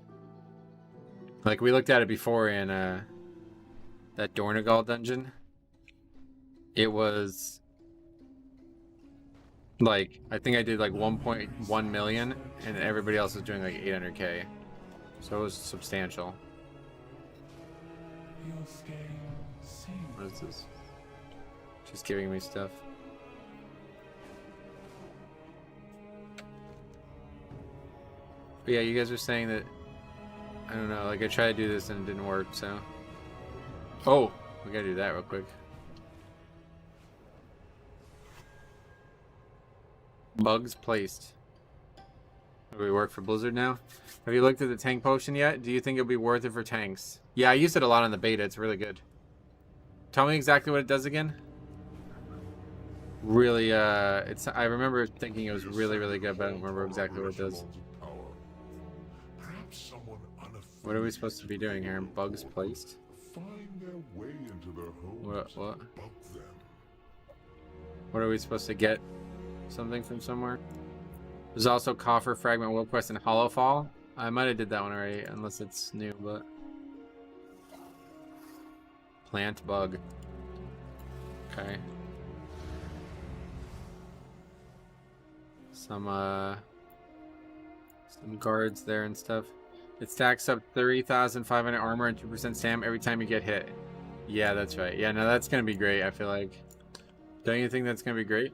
Like, we looked at it before in that Dornagal dungeon. It was like, I think I did like 1.1 million, and everybody else was doing like 800k. So it was substantial. What is this? Just giving me stuff. But yeah, you guys were saying that, I don't know, like I tried to do this and it didn't work, so. Oh, we gotta do that real quick. Bugs placed. Do we work for Blizzard now? Have you looked at the tank potion yet? Do you think it'll be worth it for tanks? Yeah, I used it a lot on the beta. It's really good. Tell me exactly what it does again. Really, I remember thinking it was really, really good, but I don't remember exactly what it does. What are we supposed to be doing here? Bugs placed? Find their way into their homes. What? What are we supposed to get something from somewhere. There's also Coffer, Fragment, Will Quest, and Hollow Fall. I might have did that one already, unless it's new, but... Plant Bug. Okay. Some guards there and stuff. It stacks up 30,500 armor and 2% stam every time you get hit. Yeah, that's right. Yeah, no, that's gonna be great, I feel like. Don't you think that's gonna be great?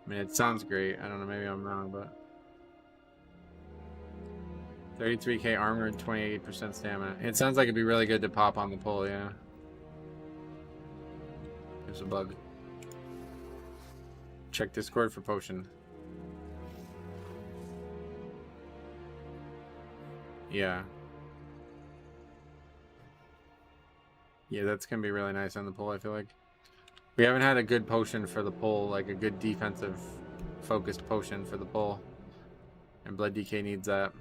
I mean, it sounds great. I don't know, maybe I'm wrong, but... 33k armor and 28% stamina. It sounds like it'd be really good to pop on the pull, yeah. There's a bug. Check Discord for potion. Yeah. Yeah, that's gonna be really nice on the pull, I feel like. We haven't had a good potion for the pull, like a good defensive focused potion for the pull. And Blood DK needs that.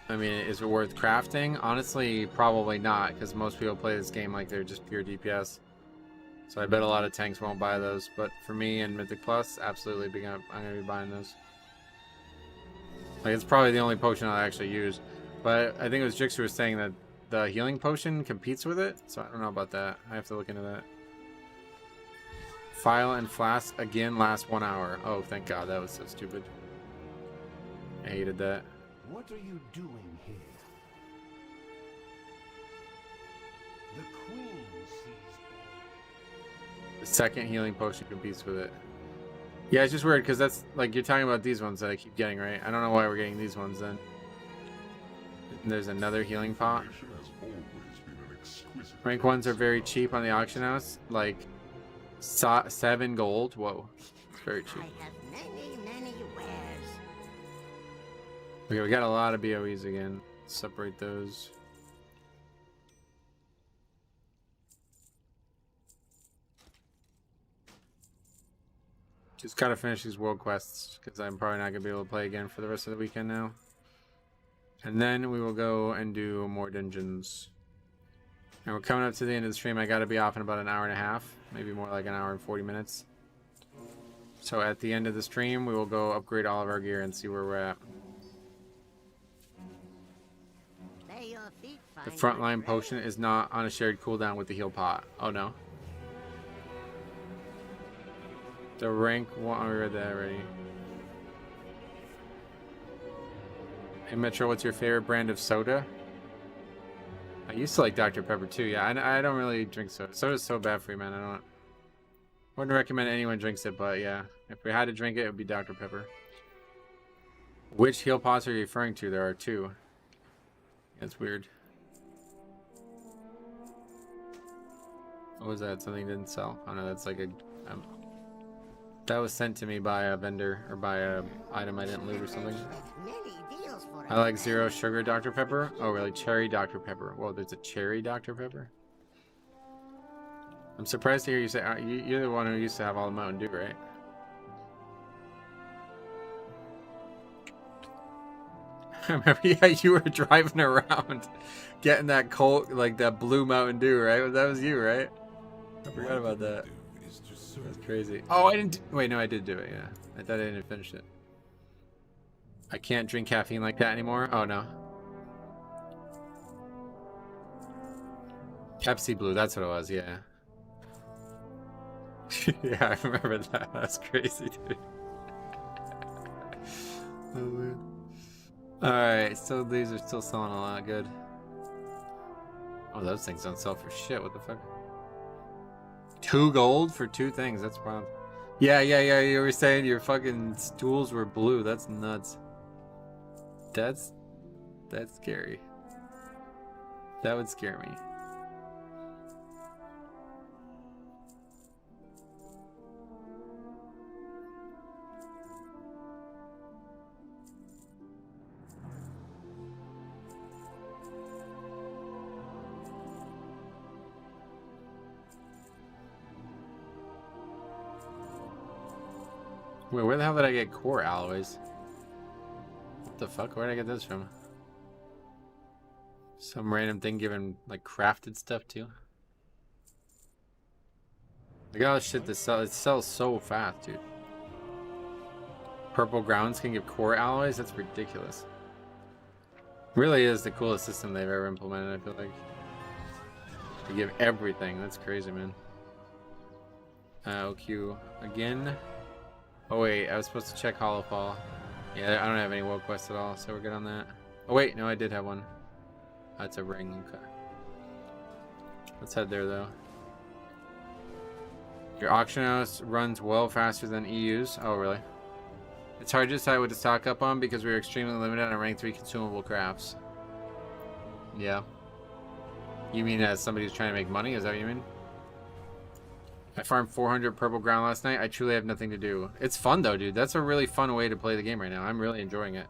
I mean, is it worth crafting? Honestly, probably not, because most people play this game like they're just pure DPS. So I bet a lot of tanks won't buy those. But for me and Mythic Plus, absolutely, I'm going to be buying those. Like, it's probably the only potion I actually use. But I think it was Jix who was saying that the healing potion competes with it. So I don't know about that. I have to look into that. File and flask again last 1 hour. Oh, thank God. That was so stupid. I hated that. What are you doing here? The queen sees all. The second healing potion competes with it. Yeah, it's just weird because that's like you're talking about these ones that I keep getting, right? I don't know why we're getting these ones then. And there's another healing pot. Rank 1s are very cheap on the auction house, like 7 gold. Whoa, it's very cheap. I have many wares. Okay, we got a lot of BOEs again. Separate those. Just gotta finish these world quests because I'm probably not gonna be able to play again for the rest of the weekend now. And then we will go and do more dungeons. And we're coming up to the end of the stream. I gotta be off in about an hour and a half, maybe more like an hour and 40 minutes. So at the end of the stream, we will go upgrade all of our gear and see where we're at. The frontline potion is not on a shared cooldown with the heal pot. Oh no. The rank 1, we read that already. Hey Metro, what's your favorite brand of soda? I used to like Dr. Pepper too. Yeah, I don't really drink soda. Soda's so bad for you, man. I wouldn't recommend anyone drinks it, but yeah. If we had to drink it, it would be Dr. Pepper. Which heal pots are you referring to? There are 2. That's weird. What was that? Something didn't sell? Oh no, that's like a... that was sent to me by a vendor, or by a item I didn't loot or something. I like 0 sugar Dr. Pepper. Oh really? Cherry Dr. Pepper. Whoa, there's a cherry Dr. Pepper? I'm surprised to hear you say... you're the one who used to have all the Mountain Dew, right? I remember, yeah, you were driving around getting that cold, like that blue Mountain Dew, right? That was you, right? I forgot about that. That's crazy. Oh, I didn't... wait, no, I did do it, yeah. I thought I didn't finish it. I can't drink caffeine like that anymore? Oh, no. Pepsi Blue, that's what it was, yeah. Yeah, I remember that. That's crazy, dude. Oh, man. Alright, so these are still selling a lot. Good. Oh, those things don't sell for shit. What the fuck? 2 gold for 2 things. That's wild. Yeah. You were saying your fucking stools were blue. That's nuts. That's scary. That would scare me. Wait, where the hell did I get core alloys? What the fuck? Where did I get this from? Some random thing giving like crafted stuff too. Look at all the shit that sells. It sells so fast, dude. Purple grounds can give core alloys? That's ridiculous. Really is the coolest system they've ever implemented, I feel like. They give everything. That's crazy, man. OQ again. Oh wait, I was supposed to check Hollow Fall. Yeah, I don't have any world quests at all, so we're good on that. Oh wait, no, I did have one. That's a ring. Okay. Let's head there though. Your auction house runs well faster than EU's. Oh really? It's hard to decide what to stock up on because we're extremely limited on rank 3 consumable crafts. Yeah. You mean as somebody who's trying to make money? Is that what you mean? I farmed 400 purple ground last night. I truly have nothing to do. It's fun though, dude. That's a really fun way to play the game right now. I'm really enjoying it.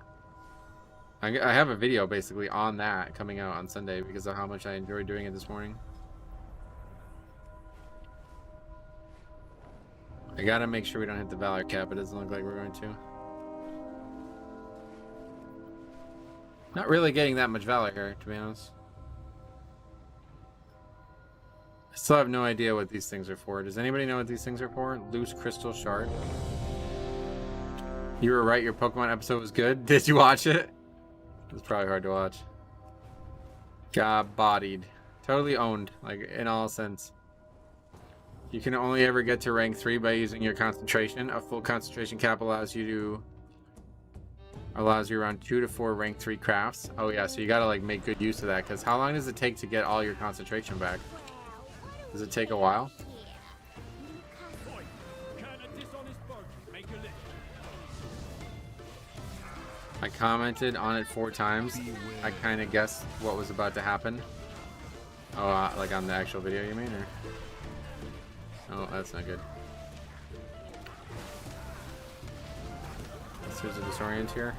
I have a video basically on that coming out on Sunday because of how much I enjoyed doing it this morning. I gotta make sure we don't hit the Valor cap. It doesn't look like we're going to. Not really getting that much Valor here, to be honest. I still have no idea what these things are for. Does anybody know what these things are for? Loose crystal shard. You were right, your Pokemon episode was good. Did you watch it? It's probably hard to watch. Got bodied. Totally owned, like in all sense. You can only ever get to rank 3 by using your concentration. A full concentration cap allows you around 2 to 4 rank 3 crafts. Oh yeah, so you gotta like make good use of that, because how long does it take to get all your concentration back? Does it take a while? I commented on it 4 times. I kind of guessed what was about to happen. Oh, like on the actual video, you mean? Or? Oh, that's not good. There's a disorient here.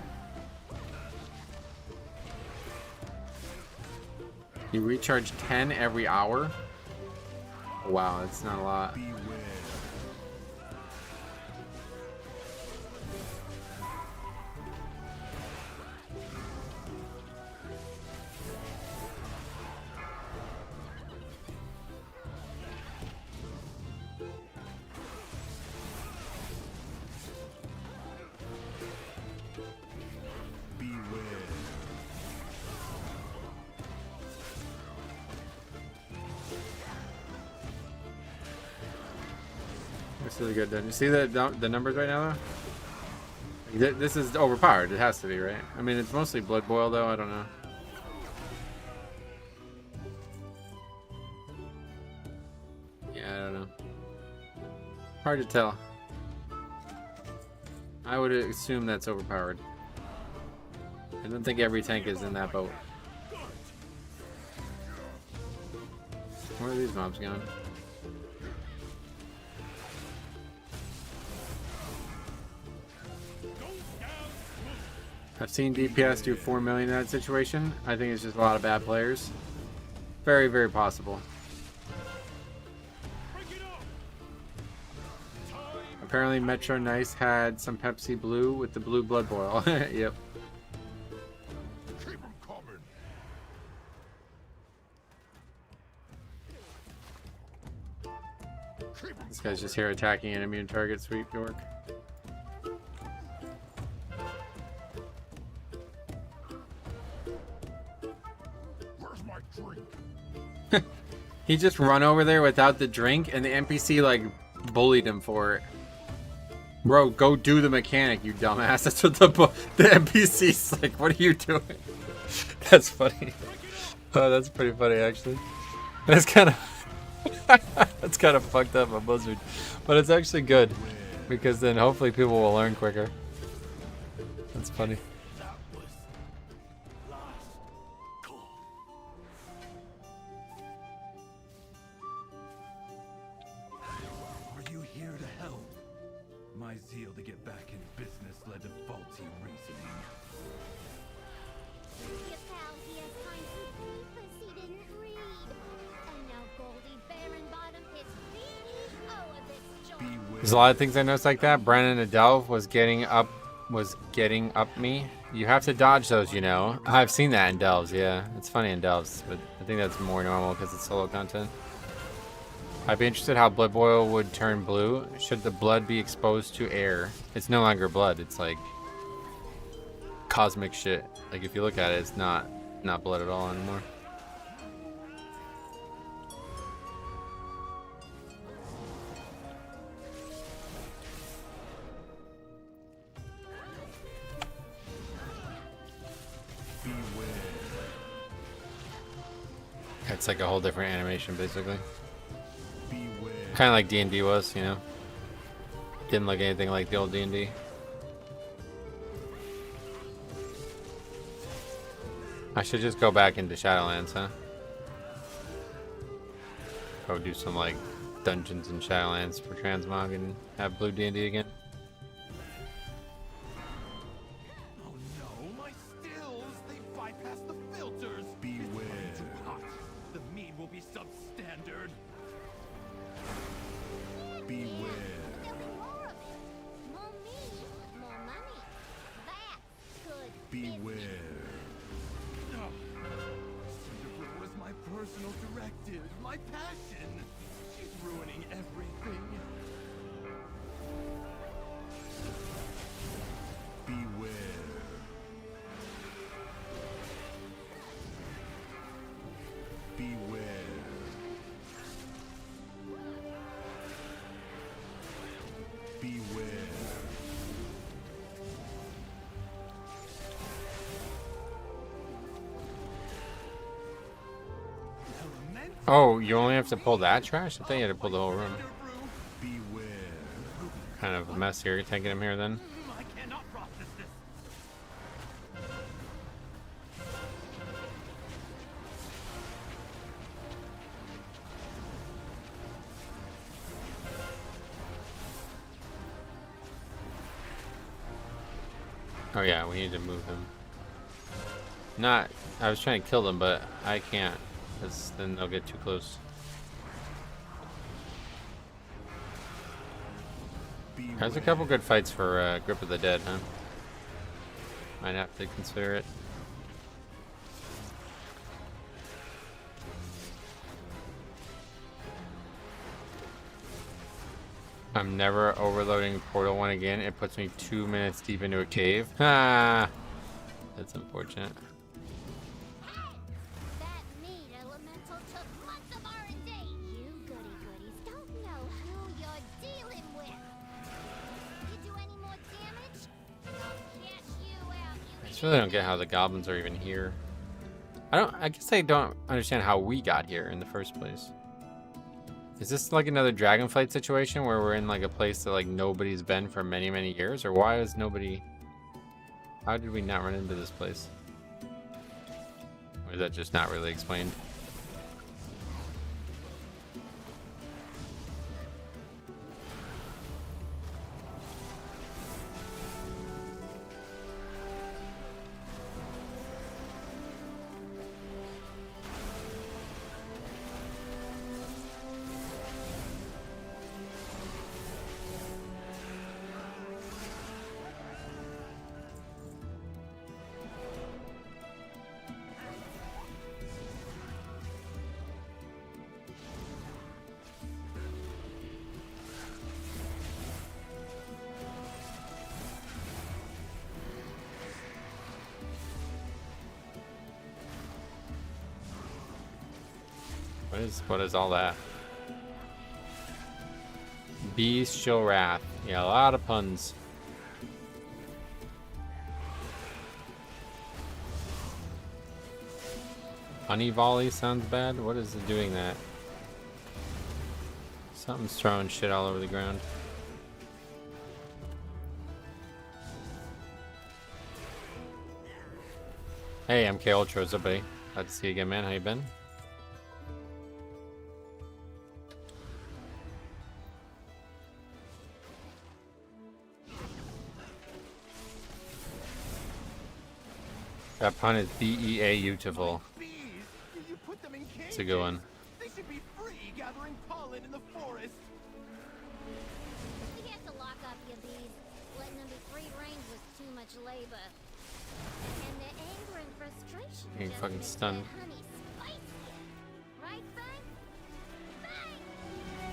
You recharge 10 every hour? Wow, that's not a lot. That's really good. Done. You see the numbers right now, though? This is overpowered. It has to be, right? I mean, it's mostly blood boil, though. I don't know. Yeah, I don't know. Hard to tell. I would assume that's overpowered. I don't think every tank is in that boat. Where are these mobs going? I've seen DPS do 4 million in that situation. I think it's just a lot of bad players. Very, very possible. Apparently Metro Nice had some Pepsi Blue with the blue blood boil. Yep. This guy's just here attacking an immune target. Sweet York. He just run over there without the drink, and the NPC like bullied him for it. Bro, go do the mechanic, you dumbass. That's what the NPC's like. What are you doing? That's funny. Oh, that's pretty funny actually. That's kind of that's kind of fucked up a Blizzard, but it's actually good because then hopefully people will learn quicker. That's funny. There's a lot of things I noticed like that. Brandon and Delve was getting up me. You have to dodge those, you know. I've seen that in Delves, yeah. It's funny in Delves, but I think that's more normal because it's solo content. I'd be interested how blood boil would turn blue. Should the blood be exposed to air? It's no longer blood. It's like cosmic shit. Like if you look at it, it's not blood at all anymore. It's like a whole different animation, basically. Kind of like D&D was, you know. Didn't look anything like the old D&D. I should just go back into Shadowlands, huh? Go do some like dungeons in Shadowlands for Transmog and have blue D&D again. Oh no, my stills! They bypass the filters! Beware. It's running too hot. The mead will be substandard. Beware. There'll be more of it. More meat, more money. That's good. Beware. Cinder was my personal directive, my passion. She's ruining everything. Beware. Beware. Beware. Oh, you only have to pull that trash? I thought you had to pull the whole room. Beware. Kind of a mess here, taking him here then. I cannot process this. Oh yeah, we need to move him. I was trying to kill them, but I can't, because then they'll get too close. There's a couple good fights for Grip of the Dead, huh? Might have to consider it. I'm never overloading Portal 1 again. It puts me 2 minutes deep into a cave. Ah, that's unfortunate. That meat elemental took months of R&D. You goody-goodies don't know who you're dealing with. You do any more damage, and I'll cash you out. I just really don't get how the goblins are even here. I guess I don't understand how we got here in the first place. Is this like another Dragonflight situation where we're in like a place that like nobody's been for many, many years? Or why is nobody... How did we not run into this place? Or is that just not really explained? What is all that? Bestial Wrath. Yeah, a lot of puns. Honey Volley sounds bad. What is it doing that? Something's throwing shit all over the ground. Hey, I'm K Ultra. What's up, buddy? Glad to see you again, man. How you been? That pun is B-E-A-utiful. It's a good one. They should be free gathering pollen in the forest. We have to lock up your bees. Letting them be free range was too much labor. And their anger and frustration You're fucking makes stunned. their honey spicier. Right, Fang? Fang!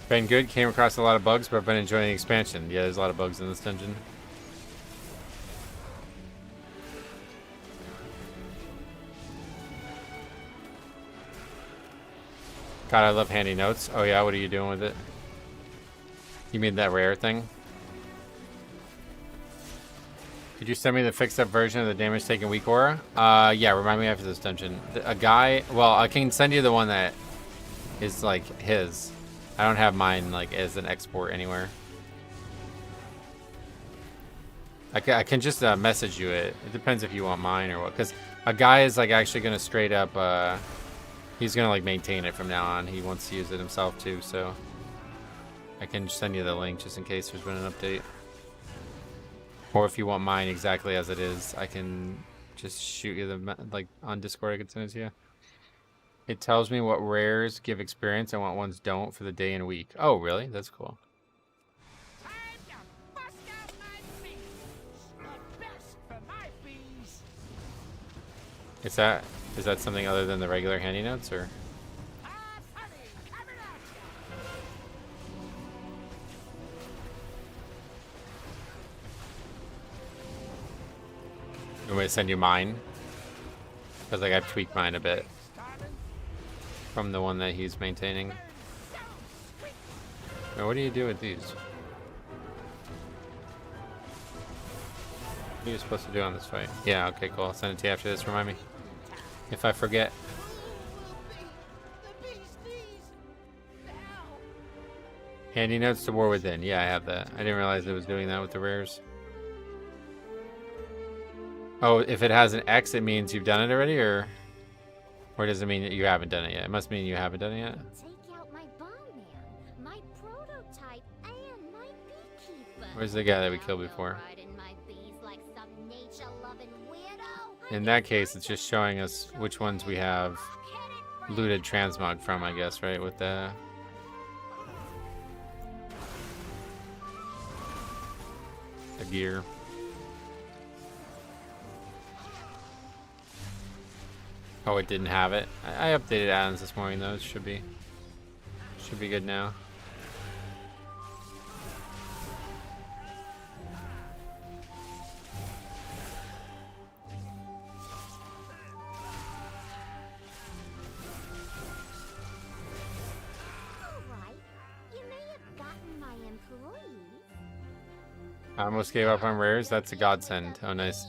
Been good. Came across a lot of bugs, but I've been enjoying the expansion. Yeah, there's a lot of bugs in this dungeon. God, I love handy notes. Oh yeah, what are you doing with it? You mean that rare thing? Could you send me the fixed up version of the damage taken weak aura? Yeah, remind me after this dungeon. A guy, well, I can send you the one that is like his. I don't have mine like as an export anywhere. I can just message you it. It depends if you want mine or what. Because a guy is like actually going to straight up, he's going to like maintain it from now on. He wants to use it himself too, so I can send you the link just in case there's been an update. Or if you want mine exactly as it is, I can just shoot you the, like on Discord I can send it to you. It tells me what rares give experience and what ones don't for the day and week. Oh, really? That's cool. Is that something other than the regular handy notes, or? You want me to send you mine? Because like I've tweaked mine a bit from the one that he's maintaining. Now, what do you do with these? What are you supposed to do on this fight? Yeah, okay, cool. I'll send it to you after this. Remind me if I forget. Handy notes to War Within. Yeah, I have that. I didn't realize it was doing that with the rares. Oh, if it has an X, it means you've done it already, or does it mean that you haven't done it yet? It must mean you haven't done it yet. Take out my bomb man, my prototype, and my beekeeper. Where's the guy that we killed before? In that case, it's just showing us which ones we have looted transmog from, I guess, right? With the gear. Oh, it didn't have it. I updated add-ons this morning, though. It should be good now. I almost gave up on rares. That's a godsend. Oh, nice.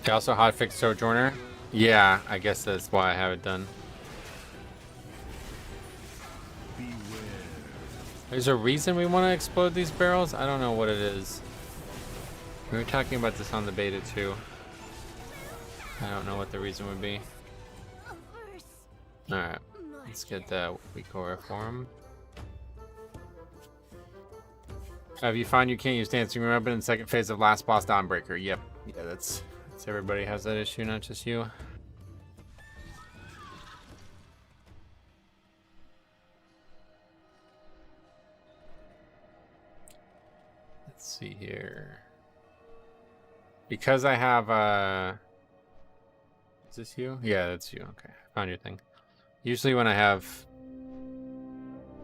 Okay, also hotfix Sojourner. Yeah, I guess that's why I have it done. There's a reason we want to explode these barrels? I don't know what it is. We were talking about this on the beta too. I don't know what the reason would be. Alright, let's get the weak aura for him. Have you found you can't use Dancing Room Weapon in the second phase of last boss Dawnbreaker? Yep. Yeah, that's everybody has that issue, not just you. Let's see here. Because I have is this you? Yeah, that's you. Okay, I found your thing. Usually when I have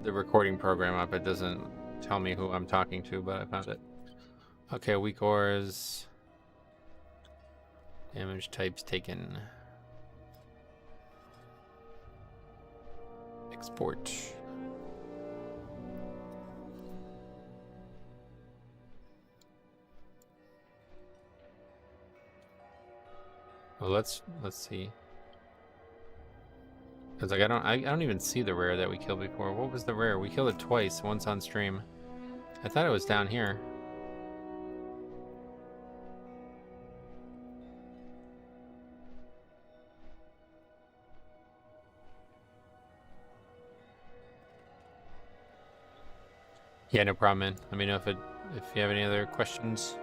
the recording program up, it doesn't tell me who I'm talking to, but I found it. Okay, weak auras. Damage types taken. Export. Well, let's see. Cause like I don't even see the rare that we killed before. What was the rare? We killed it twice, once on stream. I thought it was down here. Yeah, no problem, man. Let me know if you have any other questions.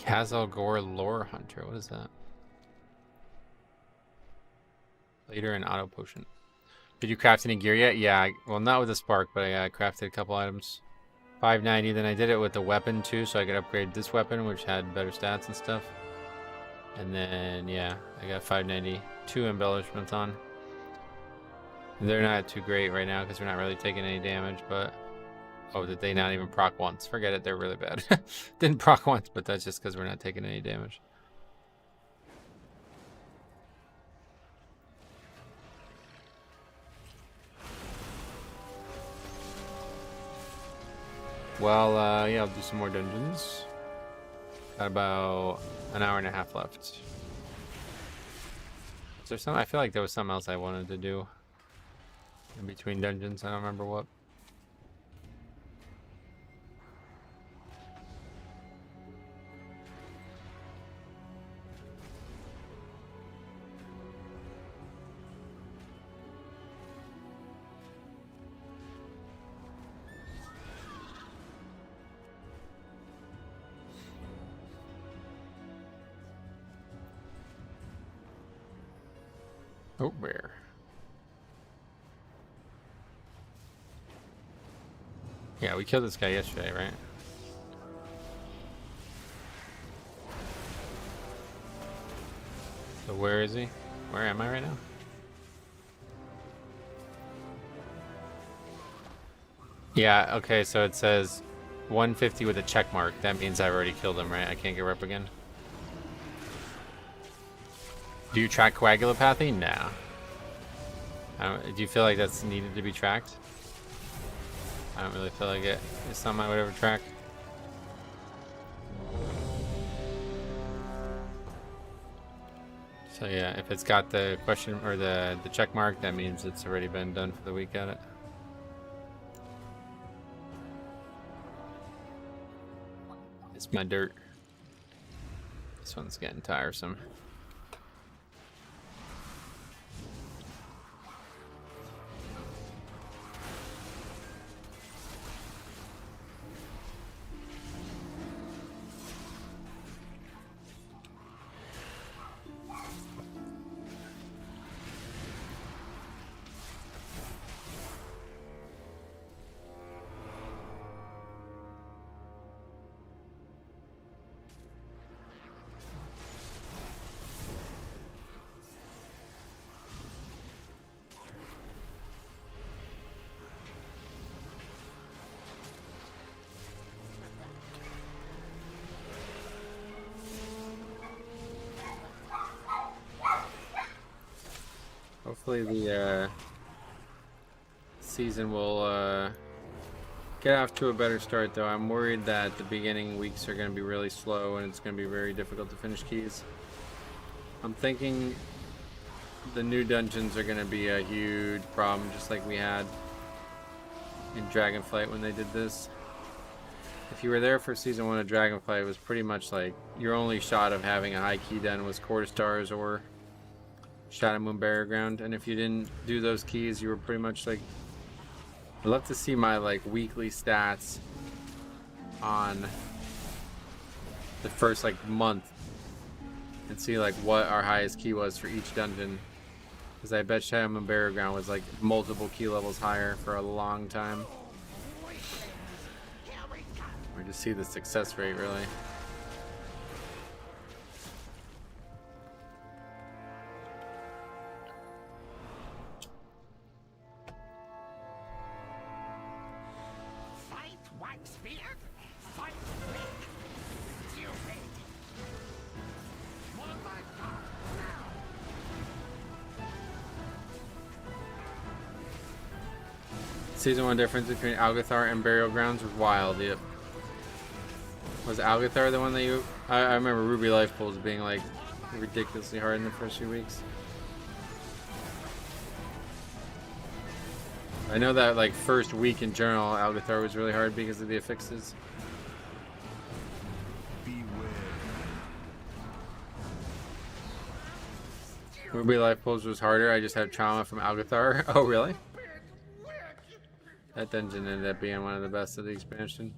Kazalgor Lore Hunter. What is that? Later an auto potion. Did you craft any gear yet? Yeah, well, not with the spark, but I crafted a couple items. 590. Then I did it with the weapon too, so I could upgrade this weapon, which had better stats and stuff. And then yeah, I got 592 embellishments on. They're not too great right now because we're not really taking any damage, but oh, did they not even proc once? Forget it, they're really bad. Didn't proc once, but that's just because we're not taking any damage. Well, yeah, I'll do some more dungeons. Got about an hour and a half left. Is there some? I feel like there was something else I wanted to do in between dungeons. I don't remember what. Oh, rare. Yeah, we killed this guy yesterday, right? So where is he? Where am I right now? Yeah, okay, so it says 150 with a check mark. That means I've already killed him, right? I can't get rep again. Do you track coagulopathy? Nah. Do you feel like that's needed to be tracked? I don't really feel like it is something I would ever track. So yeah, if it's got the question or the check mark, that means it's already been done for the week at it. It's my dirt. This one's getting tiresome. Hopefully the season will get off to a better start, though. I'm worried that the beginning weeks are going to be really slow and it's going to be very difficult to finish keys. I'm thinking the new dungeons are going to be a huge problem, just like we had in Dragonflight when they did this. If you were there for season 1 of Dragonflight, it was pretty much like your only shot of having a high key done was Quarter Stars or Shadow Moon Barrier Ground, and if you didn't do those keys, you were pretty much like, I'd love to see my like weekly stats on the first like month and see like what our highest key was for each dungeon, because I bet Shadow Moon Barrier Ground was like multiple key levels higher for a long time. We just see the success rate really. Season 1 difference between Algathar and Burial Grounds was wild. Yep. Was Algathar the one that you... I remember Ruby Life Pools being like ridiculously hard in the first few weeks. I know that like first week in general, Algathar was really hard because of the affixes. Ruby Life Pools was harder. I just had trauma from Algathar. Oh, really? That dungeon ended up being one of the best of the expansion.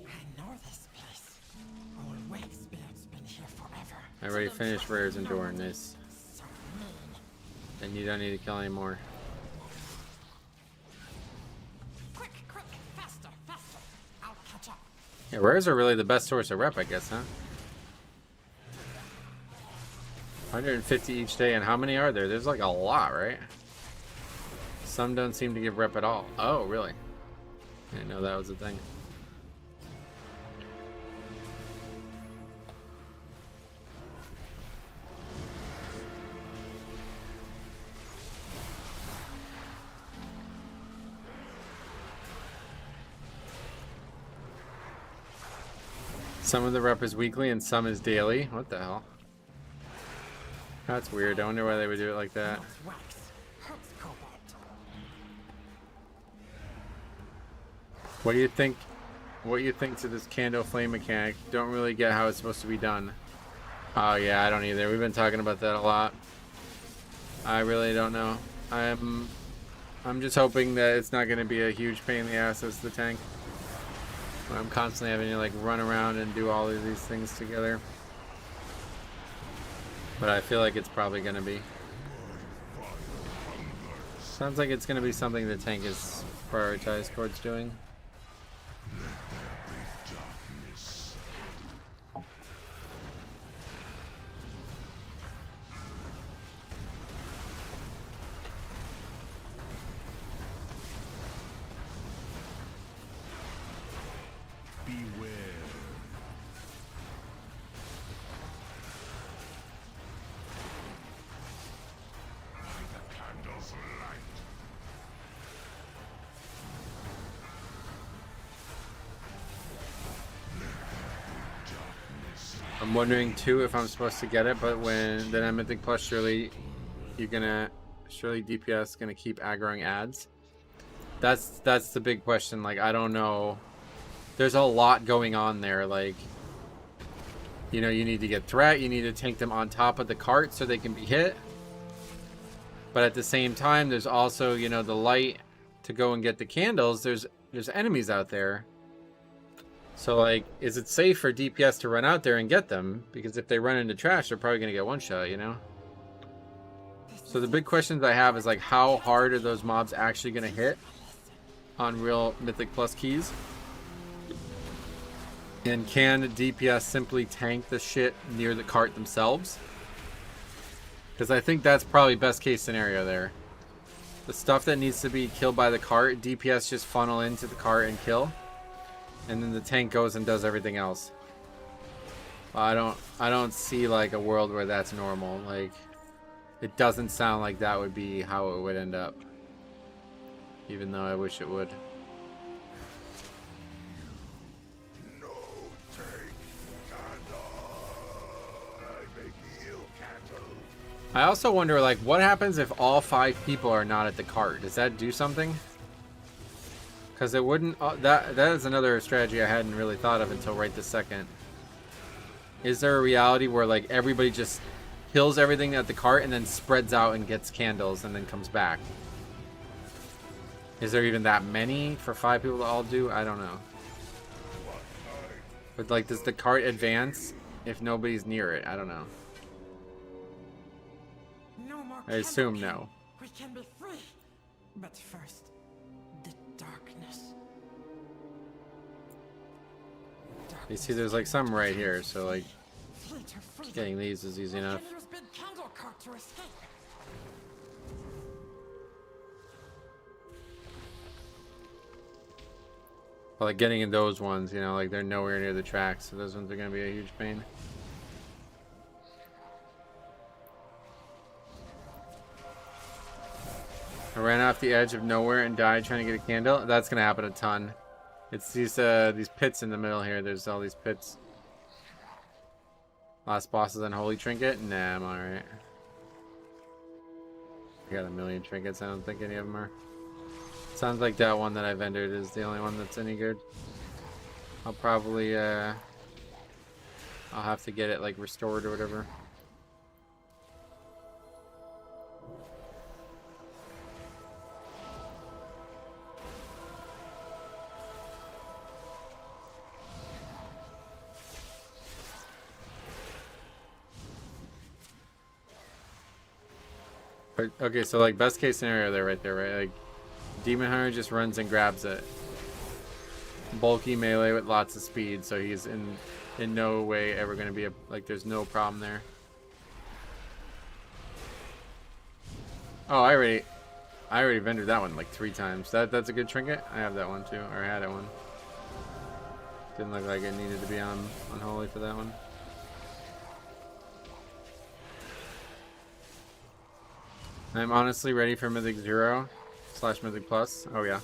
I know this place. Always be I already finished rares and door in this. And you don't need to kill anymore. Quick, faster. I'll catch up. Yeah, rares are really the best source of rep, I guess, huh? 150 each day, and how many are there? There's like a lot, right? Some don't seem to give rep at all. Oh, really? I didn't know that was a thing. Some of the rep is weekly and some is daily. What the hell? That's weird. I wonder why they would do it like that. What do you think? What do you think to this candle flame mechanic? Don't really get how it's supposed to be done. Oh yeah, I don't either. We've been talking about that a lot. I really don't know. I'm just hoping that it's not going to be a huge pain in the ass as the tank. I'm constantly having to like run around and do all of these things together. But I feel like it's probably going to be. Sounds like it's going to be something the tank is prioritized towards doing. I'm wondering too if I'm supposed to get it, but when then I'm Mythic Plus, surely DPS gonna keep aggroing ads. That's the big question. Like, I don't know. There's a lot going on there. Like, you know, you need to get threat. You need to tank them on top of the cart so they can be hit. But at the same time, there's also, you know, the light to go and get the candles. There's enemies out there. So, like, is it safe for DPS to run out there and get them? Because if they run into trash, they're probably going to get one shot, you know? So the big questions I have is, like, how hard are those mobs actually going to hit on real Mythic Plus keys? And can DPS simply tank the shit near the cart themselves? Because I think that's probably best case scenario there. The stuff that needs to be killed by the cart, DPS just funnel into the cart and kill. And then the tank goes and does everything else. I don't see like a world where that's normal. Like, it doesn't sound like that would be how it would end up. Even though I wish it would. I also wonder, like, what happens if all 5 people are not at the cart? Does that do something? Because it wouldn't. That is another strategy I hadn't really thought of until right this second. Is there a reality where like everybody just kills everything at the cart and then spreads out and gets candles and then comes back? Is there even that many for 5 people to all do? I don't know. But like, does the cart advance if nobody's near it? I don't know. No more I assume no. We can be free. But first, the darkness. You see, there's like some right here, so like getting these is easy enough. Use big candle cart to escape. But like getting in those ones, you know, like they're nowhere near the tracks, so those ones are gonna be a huge pain. I ran off the edge of nowhere and died trying to get a candle. That's gonna happen a ton. It's these pits in the middle here. There's all these pits. Last boss is on Holy Trinket? Nah, I'm alright. I got a million trinkets. I don't think any of them are. Sounds like that one that I vendored is the only one that's any good. I'll probably I'll have to get it like restored or whatever. But, okay, so like best case scenario there, right there, right? Like Demon Hunter just runs and grabs it. Bulky melee with lots of speed, so he's in no way ever going to be like there's no problem there. Oh, I already vendored that one like 3 times. That's a good trinket. I have that one too, or I had it one. Didn't look like it needed to be on unholy for that one. I'm honestly ready for Mythic 0 / Mythic Plus. Oh yeah.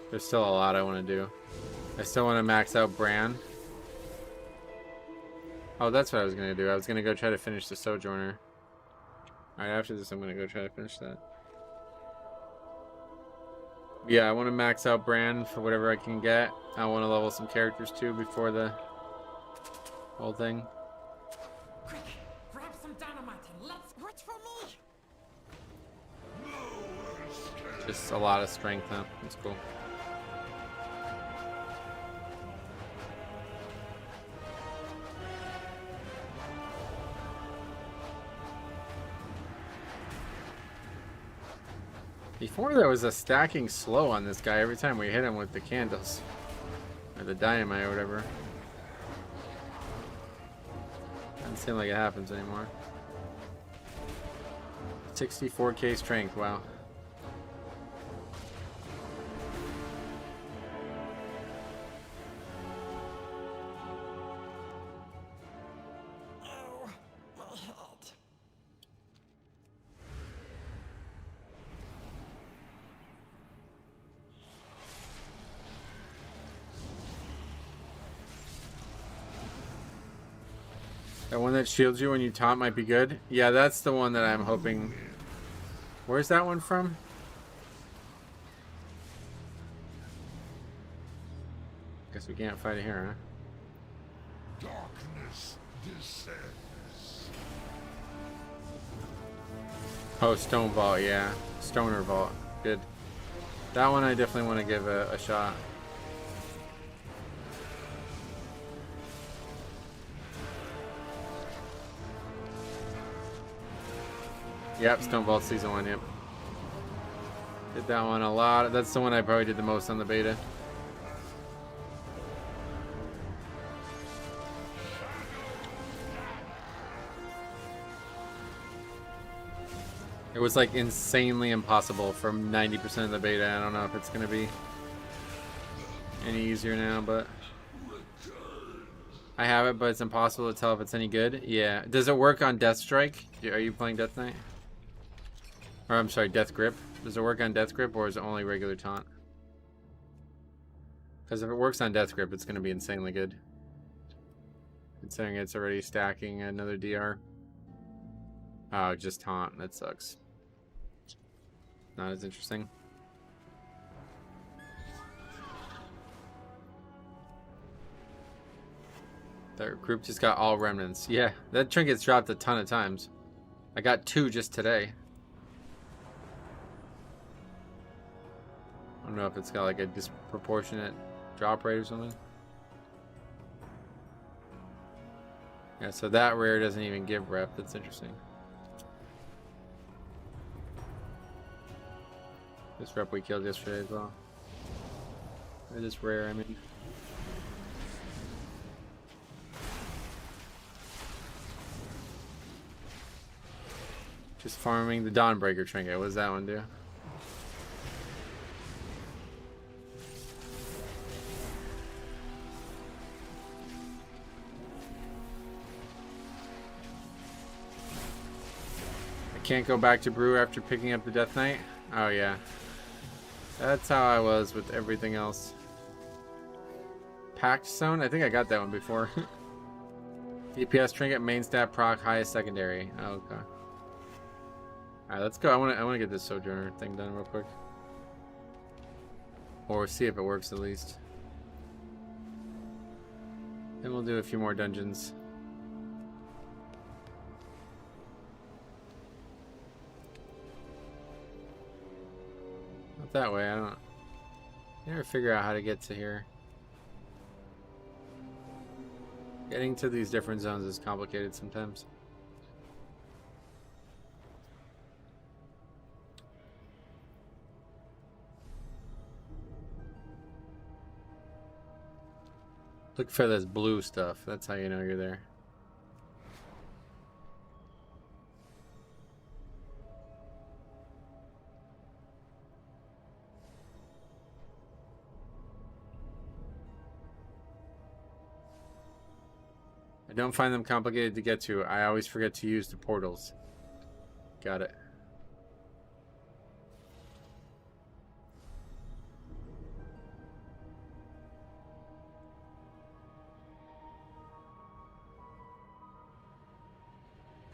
There's still a lot I want to do. I still want to max out Bran. Oh, that's what I was going to do. I was going to go try to finish the Sojourner. Alright, after this I'm going to go try to finish that. Yeah, I want to max out Bran for whatever I can get. I want to level some characters too before the whole thing. Quick, grab some dynamite and let's wait for me. Just a lot of strength, huh? That's cool. Before there was a stacking slow on this guy every time we hit him with the candles. Or the dynamite or whatever. Doesn't seem like it happens anymore. 64k strength, wow. Oh, my head. That one that shields you when you taunt might be good. Yeah, that's the one that I'm hoping. Where's that one from? Guess we can't fight it here, huh? Darkness descends. Oh, Stone Vault, yeah. Stoner Vault. Good. That one I definitely want to give a shot. Yep, Stone Vault Season 1, yep. Did that one a lot. That's the one I probably did the most on the beta. It was like insanely impossible from 90% of the beta. I don't know if it's going to be any easier now, but I have it, but it's impossible to tell if it's any good. Yeah. Does it work on Death Strike? Are you playing Death Knight? Or I'm sorry, Death Grip. Does it work on Death Grip or is it only regular taunt? Because if it works on Death Grip, it's going to be insanely good. Considering it's already stacking another DR. Oh, just taunt. That sucks. Not as interesting. That group just got all remnants. Yeah, that trinket's dropped a ton of times. I got 2 just today. I don't know if it's got like a disproportionate drop rate or something. Yeah, so that rare doesn't even give rep. That's interesting. This rep we killed yesterday as well. Or this rare, I mean. Just farming the Dawnbreaker trinket. What does that one do? I can't go back to brew after picking up the Death Knight? Oh yeah. That's how I was with everything else. Pact Zone? I think I got that one before. DPS trinket, main stat proc, highest secondary. Oh, okay. Alright, let's go. I wanna get this Sojourner thing done real quick. Or see if it works at least. Then we'll do a few more dungeons. Not that way, I don't never figure out how to get to here. Getting to these different zones is complicated sometimes. Look for this blue stuff. That's how you know you're there. I don't find them complicated to get to. I always forget to use the portals. Got it.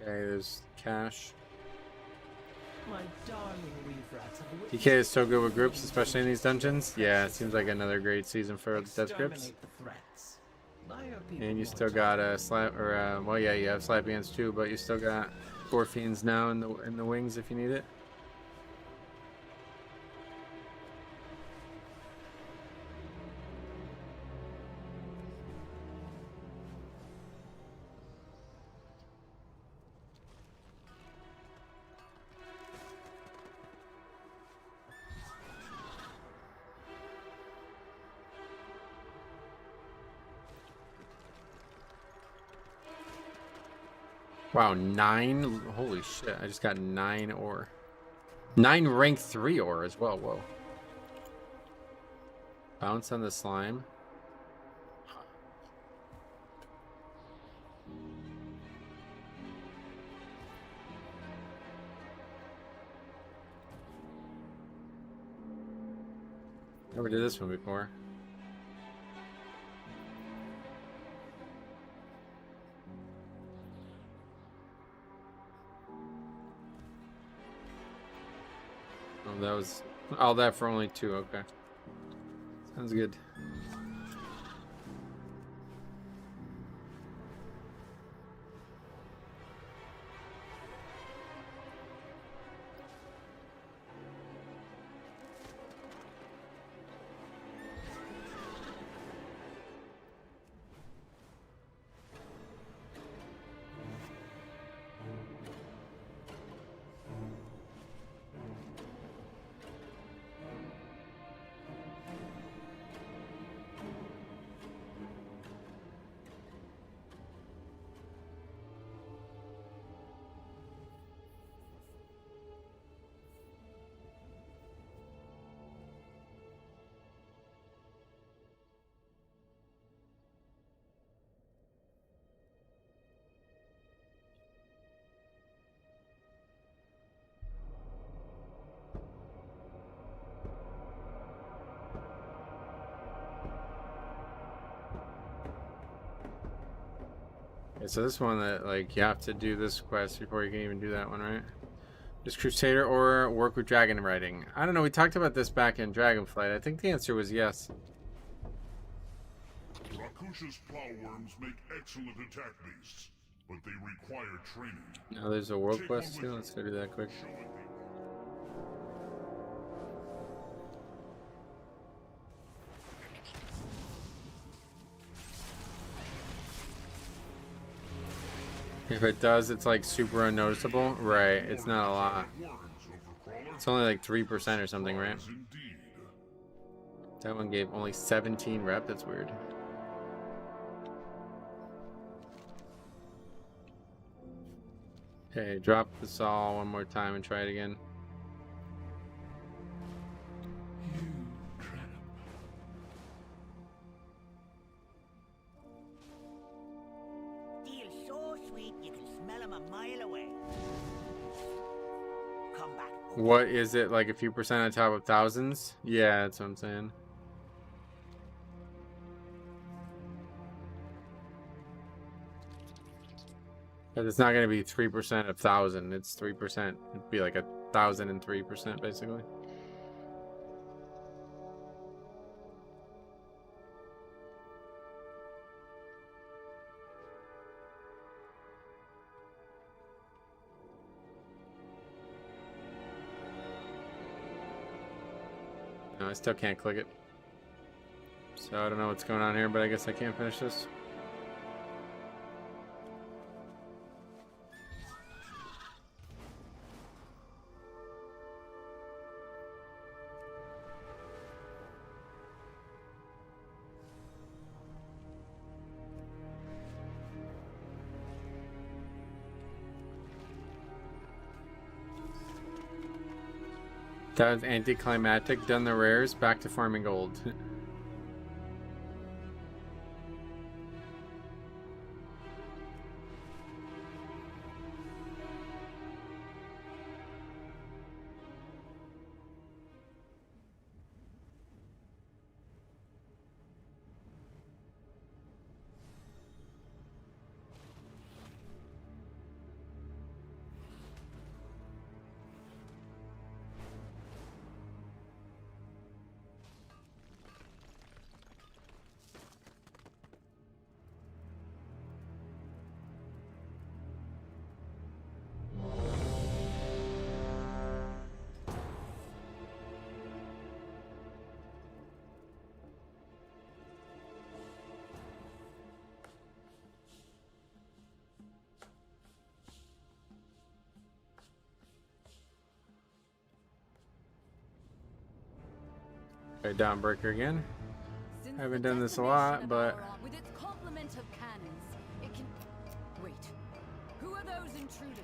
Okay, there's cash. My darling weave rats have DK is so good with groups, especially in these dungeons. Yeah, it seems like another great season for Death Grips. And you still got a slap, or well, yeah, you have slap hands too, but you still got Gorfiends now in the wings if you need it. Wow, 9? Holy shit, I just got 9 ore. 9 rank 3 ore as well, whoa. Bounce on the slime. Never did this one before. That was all that for only 2. Okay, sounds good. Okay, so this one that like you have to do this quest before you can even do that one, right? Just Crusader or work with dragon riding. I don't know, we talked about this back in Dragonflight. I think the answer was yes. Rakusha's plowworms make excellent attack beasts, but they require training. Now there's a world quest too. Let's go do that quick. If it does, it's like super unnoticeable. Right, it's not a lot. It's only like 3% or something, right? That one gave only 17 rep. That's weird. Okay, drop the saw one more time and try it again. What is it, like a few percent on top of thousands? Yeah, that's what I'm saying. But it's not going to be 3% of 1,000. It's 3%. It'd be like 1,003% basically. No, I still can't click it. So I don't know what's going on here, but I guess I can't finish this. That was anticlimactic. Done the rares, back to farming gold. Okay, Dawnbreaker again. I haven't done this a lot, but with its complement of cannons, it can. Wait, who are those intruders?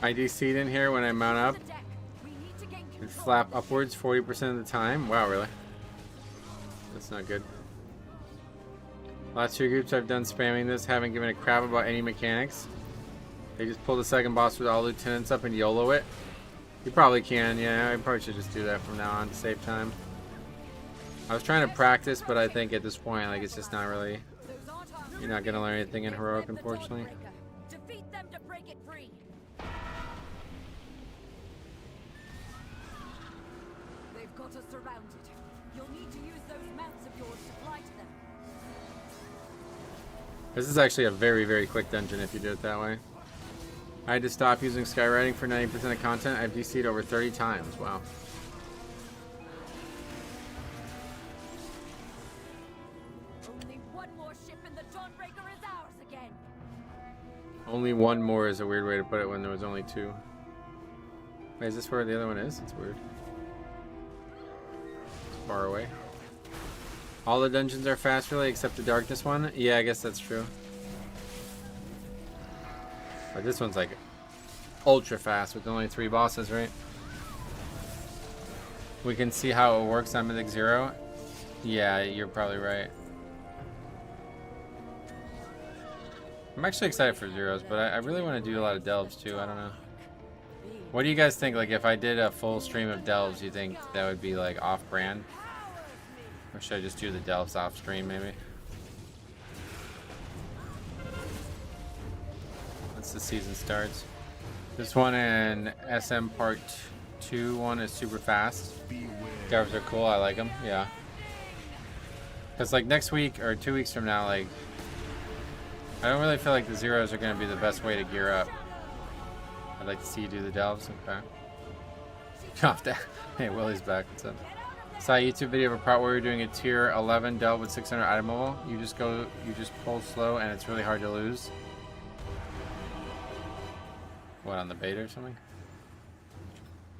I DC'd in here when I mount up and flap upwards 40% of the time. Wow, really? That's not good. Last two groups I've done spamming this haven't given a crap about any mechanics. They just pull the second boss with all lieutenants up and YOLO it. You probably can, yeah. I probably should just do that from now on to save time. I was trying to practice, but I think at this point, like, it's just not really. You're not gonna learn anything in heroic, unfortunately. Defeat them to break it free. They've got us surrounded. You'll need to use those mounts of yours to fly to them. This is actually a very, very quick dungeon if you do it that way. I had to stop using skywriting for 90% of content. I've DC'd over 30 times. Wow. Only one more ship in the Dawnbreaker is ours again. Only one more is a weird way to put it when there was only two. Wait, is this where the other one is? It's weird. It's far away. All the dungeons are fast, really, except the darkness one? Yeah, I guess that's true. But this one's like ultra fast with only 3 bosses, right? We can see how it works on Mythic 0. Yeah, you're probably right. I'm actually excited for Zeros, but I really want to do a lot of delves too. I don't know. What do you guys think? Like, if I did a full stream of delves, you think that would be like off-brand? Or should I just do the delves off-stream, maybe? Once the season starts. This one and SM Part 2 one is super fast. Delves are cool. I like them. Yeah. Because like next week or 2 weeks from now, like, I don't really feel like the Zeros are going to be the best way to gear up. I'd like to see you do the delves. Okay. Off that. Hey, Willie's back. What's up? Saw a YouTube video of a part where you're doing a tier 11 delve with 600 item level. You just pull slow and it's really hard to lose. What, on the beta or something?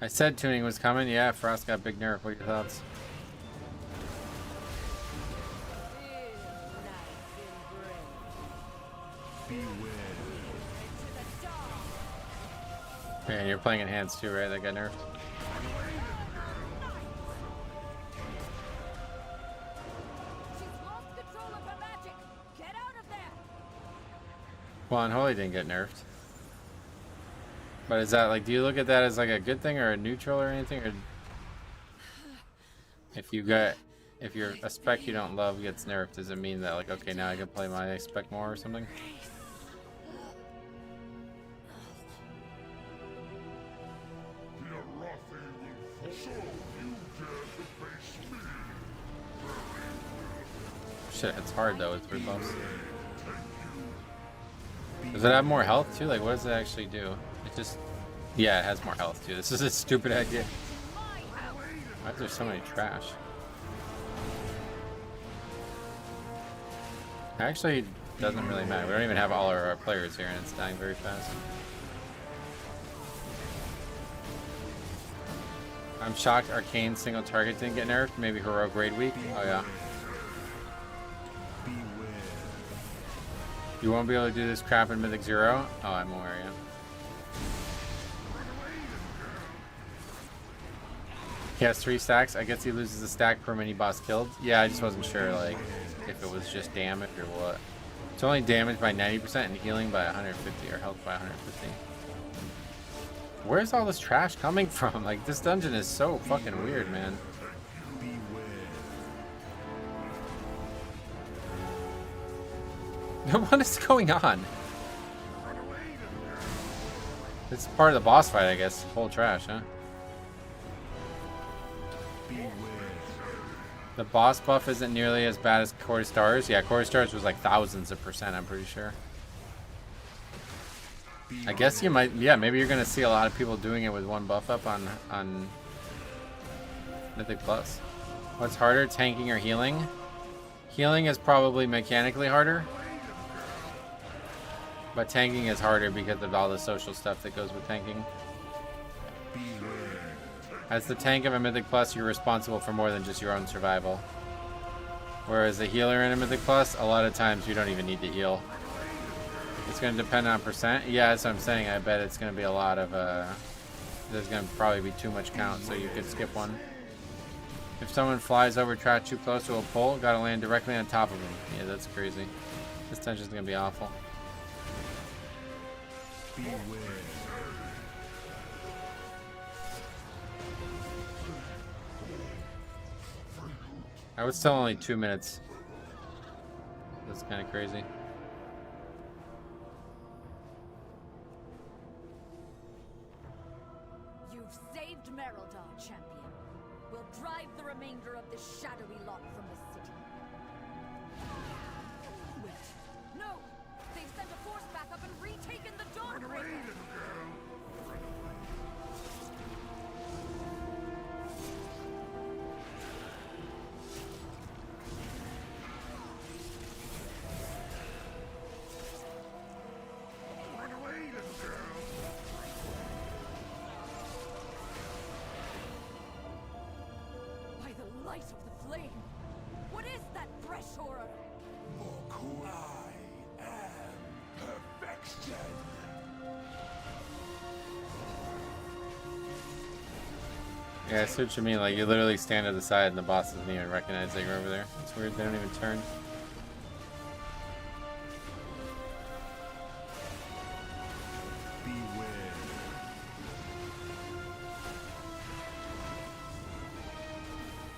I said tuning was coming. Yeah, Frost got big nerf. What are your thoughts? Yeah, and you're playing enhanced too, right? That got nerfed. Well, Unholy didn't get nerfed. But is that like, do you look at that as like a good thing or a neutral or anything? Or if you're a spec you don't love gets nerfed, does it mean that like, okay, now I can play my spec more or something? Shit, it's hard though with 3 buffs. Does it have more health too? Like, what does it actually do? It just... Yeah, it has more health too. This is a stupid idea. Why is there so many trash? Actually, doesn't really matter. We don't even have all our players here, and it's dying very fast. I'm shocked Arcane single target didn't get nerfed. Maybe Heroic Raid Week. Oh yeah. You won't be able to do this crap in Mythic 0? Oh, I'm aware, yeah. He has 3 stacks. I guess he loses a stack per mini boss killed. Yeah, I just wasn't sure, like, if it was just damage or what. It's only damaged by 90% and healing by 150, or health by 150. Where's all this trash coming from? Like, this dungeon is so fucking weird, man. What is going on? It's part of the boss fight, I guess. Whole trash, huh? The boss buff isn't nearly as bad as Core Stars. Yeah, Core Stars was like thousands of %, I'm pretty sure. I guess you might, yeah, maybe you're gonna see a lot of people doing it with 1 buff up on Mythic Plus. What's harder, tanking or healing? Healing is probably mechanically harder. But tanking is harder because of all the social stuff that goes with tanking. As the tank of a Mythic Plus, you're responsible for more than just your own survival. Whereas a healer in a Mythic Plus, a lot of times you don't even need to heal. It's going to depend on %. Yeah, that's what I'm saying. I bet it's going to be a lot of... there's going to probably be too much count, so you could skip one. If someone flies over trash too close to a pole, gotta land directly on top of them. Yeah, that's crazy. This dungeon's going to be awful. I was still only 2 minutes. That's kind of crazy. You've saved Merildar, champion. We'll drive the remainder of this shadowy lot from the city. Wait, no! They've sent a force back up and retaken the Dawnbreaker! Light of the flame! What is that fresh horror? I am perfection. Yeah, I see what you mean. Like, you literally stand to the side and the boss doesn't even recognize that you're over there. It's weird, they don't even turn.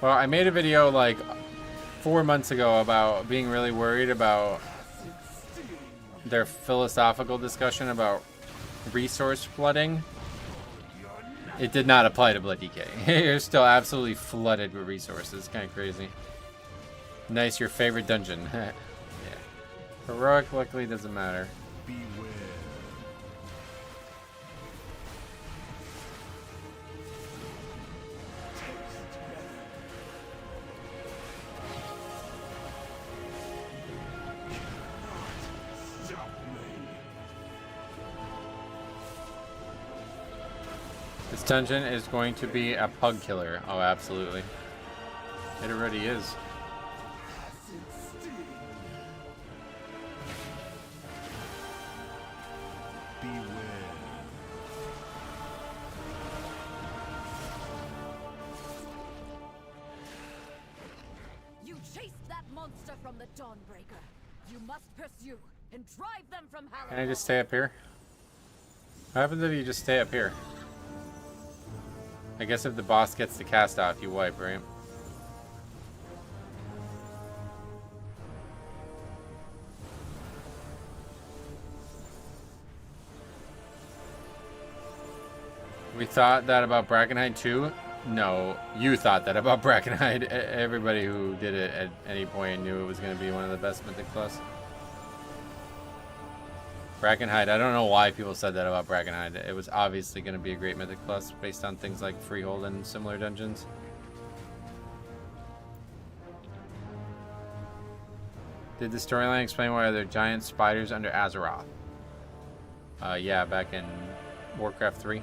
Well, I made a video like 4 months ago about being really worried about their philosophical discussion about resource flooding. It did not apply to Blood DK. You're still absolutely flooded with resources. It's kind of crazy. Nice, your favorite dungeon. Yeah. Heroic, luckily, doesn't matter. This dungeon is going to be a pug killer. Oh, absolutely. It already is. You chased that monster from the Dawnbreaker. You must pursue and drive them from Halloween. Can I just stay up here? What happens if you just stay up here? I guess if the boss gets the cast off, you wipe, right? We thought that about Brackenhide too. No, you thought that about Brackenhide. Everybody who did it at any point knew it was going to be one of the best Mythic Plus. Brackenhide, I don't know why people said that about Brackenhide. It was obviously going to be a great Mythic Plus based on things like Freehold and similar dungeons. Did the storyline explain why there are giant spiders under Azeroth? Yeah, back in Warcraft 3.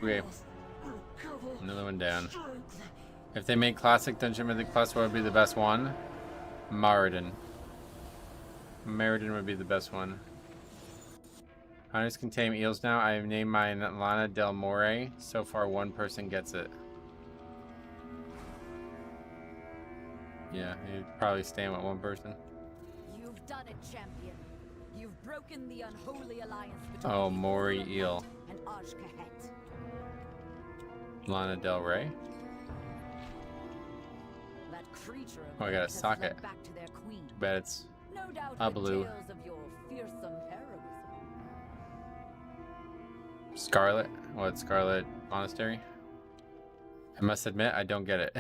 Okay, another one down. If they made Classic Dungeon Mythic Plus, what would be the best one? Maridin. Maridin would be the best one. Hunters can tame eels now. I have named mine Lana Del More. So far, one person gets it. Yeah, you'd probably stand with one person. You've done it, champion. You've broken the unholy alliance between Oh, Mori eel. and Arachnophobia. Lana Del Rey. That creature Oh, I got a has socket. fled back to their queen. Too bad it's No doubt a with blue. tales of your fearsome heroism. Scarlet. What, Scarlet Monastery? I must admit, I don't get it.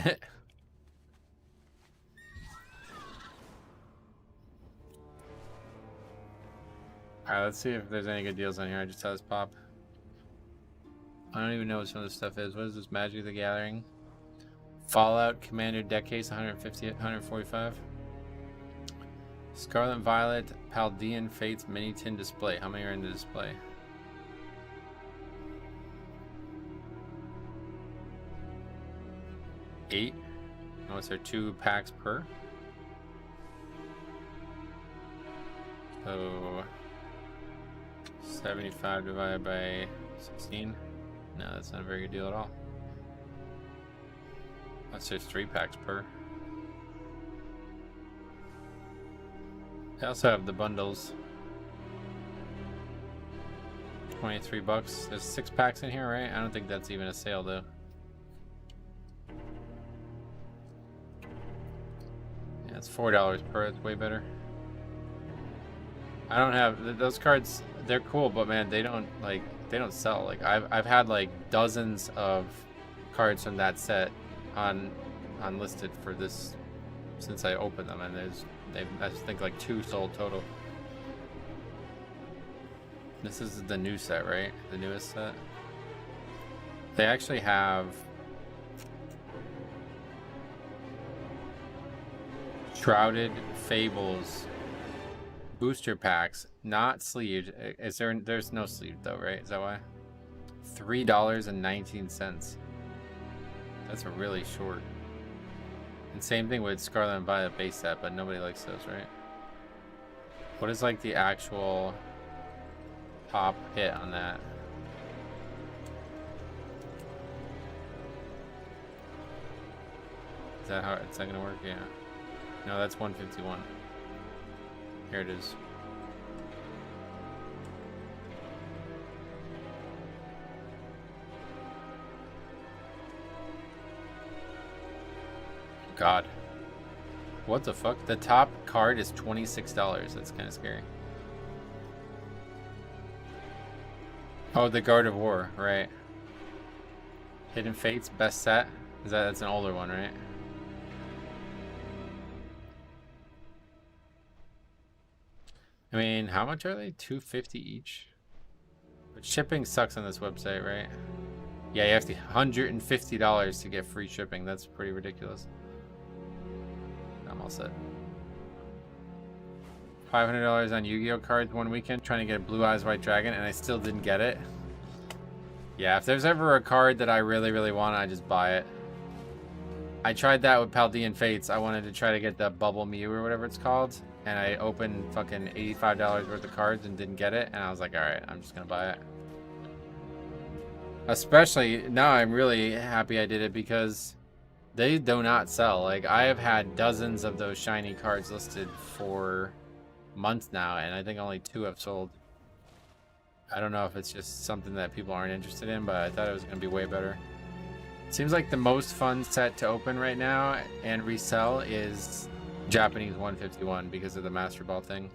Alright, let's see if there's any good deals on here. I just saw this pop. I don't even know what some of this stuff is. What is this? Magic the Gathering? Fallout Commander deck case, 150, 145. Scarlet Violet Paldean Fates mini tin display. How many are in the display? Eight. Oh, is there 2 packs per? So 75 divided by 16. No, that's not a very good deal at all. Unless there's 3 packs per. They also have the bundles. 23 bucks. There's 6 packs in here, right? I don't think that's even a sale though. Yeah, it's $4 per. It's way better. I don't have those cards. They're cool, but man, they don't sell. Like I've had like dozens of cards from that set unlisted for this since I opened them, and I just think like 2 sold total. This is the new set, right? The newest set. They actually have Shrouded Fables booster packs, not sleeved. Is there? There's no sleeve though, right? Is that why? $3.19. That's a really short. And same thing with Scarlet and Violet base set, but nobody likes those, right? What is like the actual top hit on that? Is that how it's not gonna work? Yeah. No, that's 151. Here it is. God. What the fuck? The top card is $26. That's kind of scary. Oh, the Guard of War, right. Hidden Fates, best set. That's an older one, right? I mean, how much are they? $250 each? But shipping sucks on this website, right? Yeah, you have to $150 to get free shipping. That's pretty ridiculous. I'm all set. $500 on Yu-Gi-Oh cards one weekend trying to get a Blue Eyes White Dragon, and I still didn't get it. Yeah, if there's ever a card that I really, really want, I just buy it. I tried that with Paldean Fates. I wanted to try to get the Bubble Mew or whatever it's called. And I opened fucking $85 worth of cards and didn't get it. And I was like, alright, I'm just gonna buy it. Especially, now I'm really happy I did it because they do not sell. Like, I have had dozens of those shiny cards listed for months now. And I think only 2 have sold. I don't know if it's just something that people aren't interested in, but I thought it was going to be way better. Seems like the most fun set to open right now and resell is Japanese 151 because of the Master Ball thing.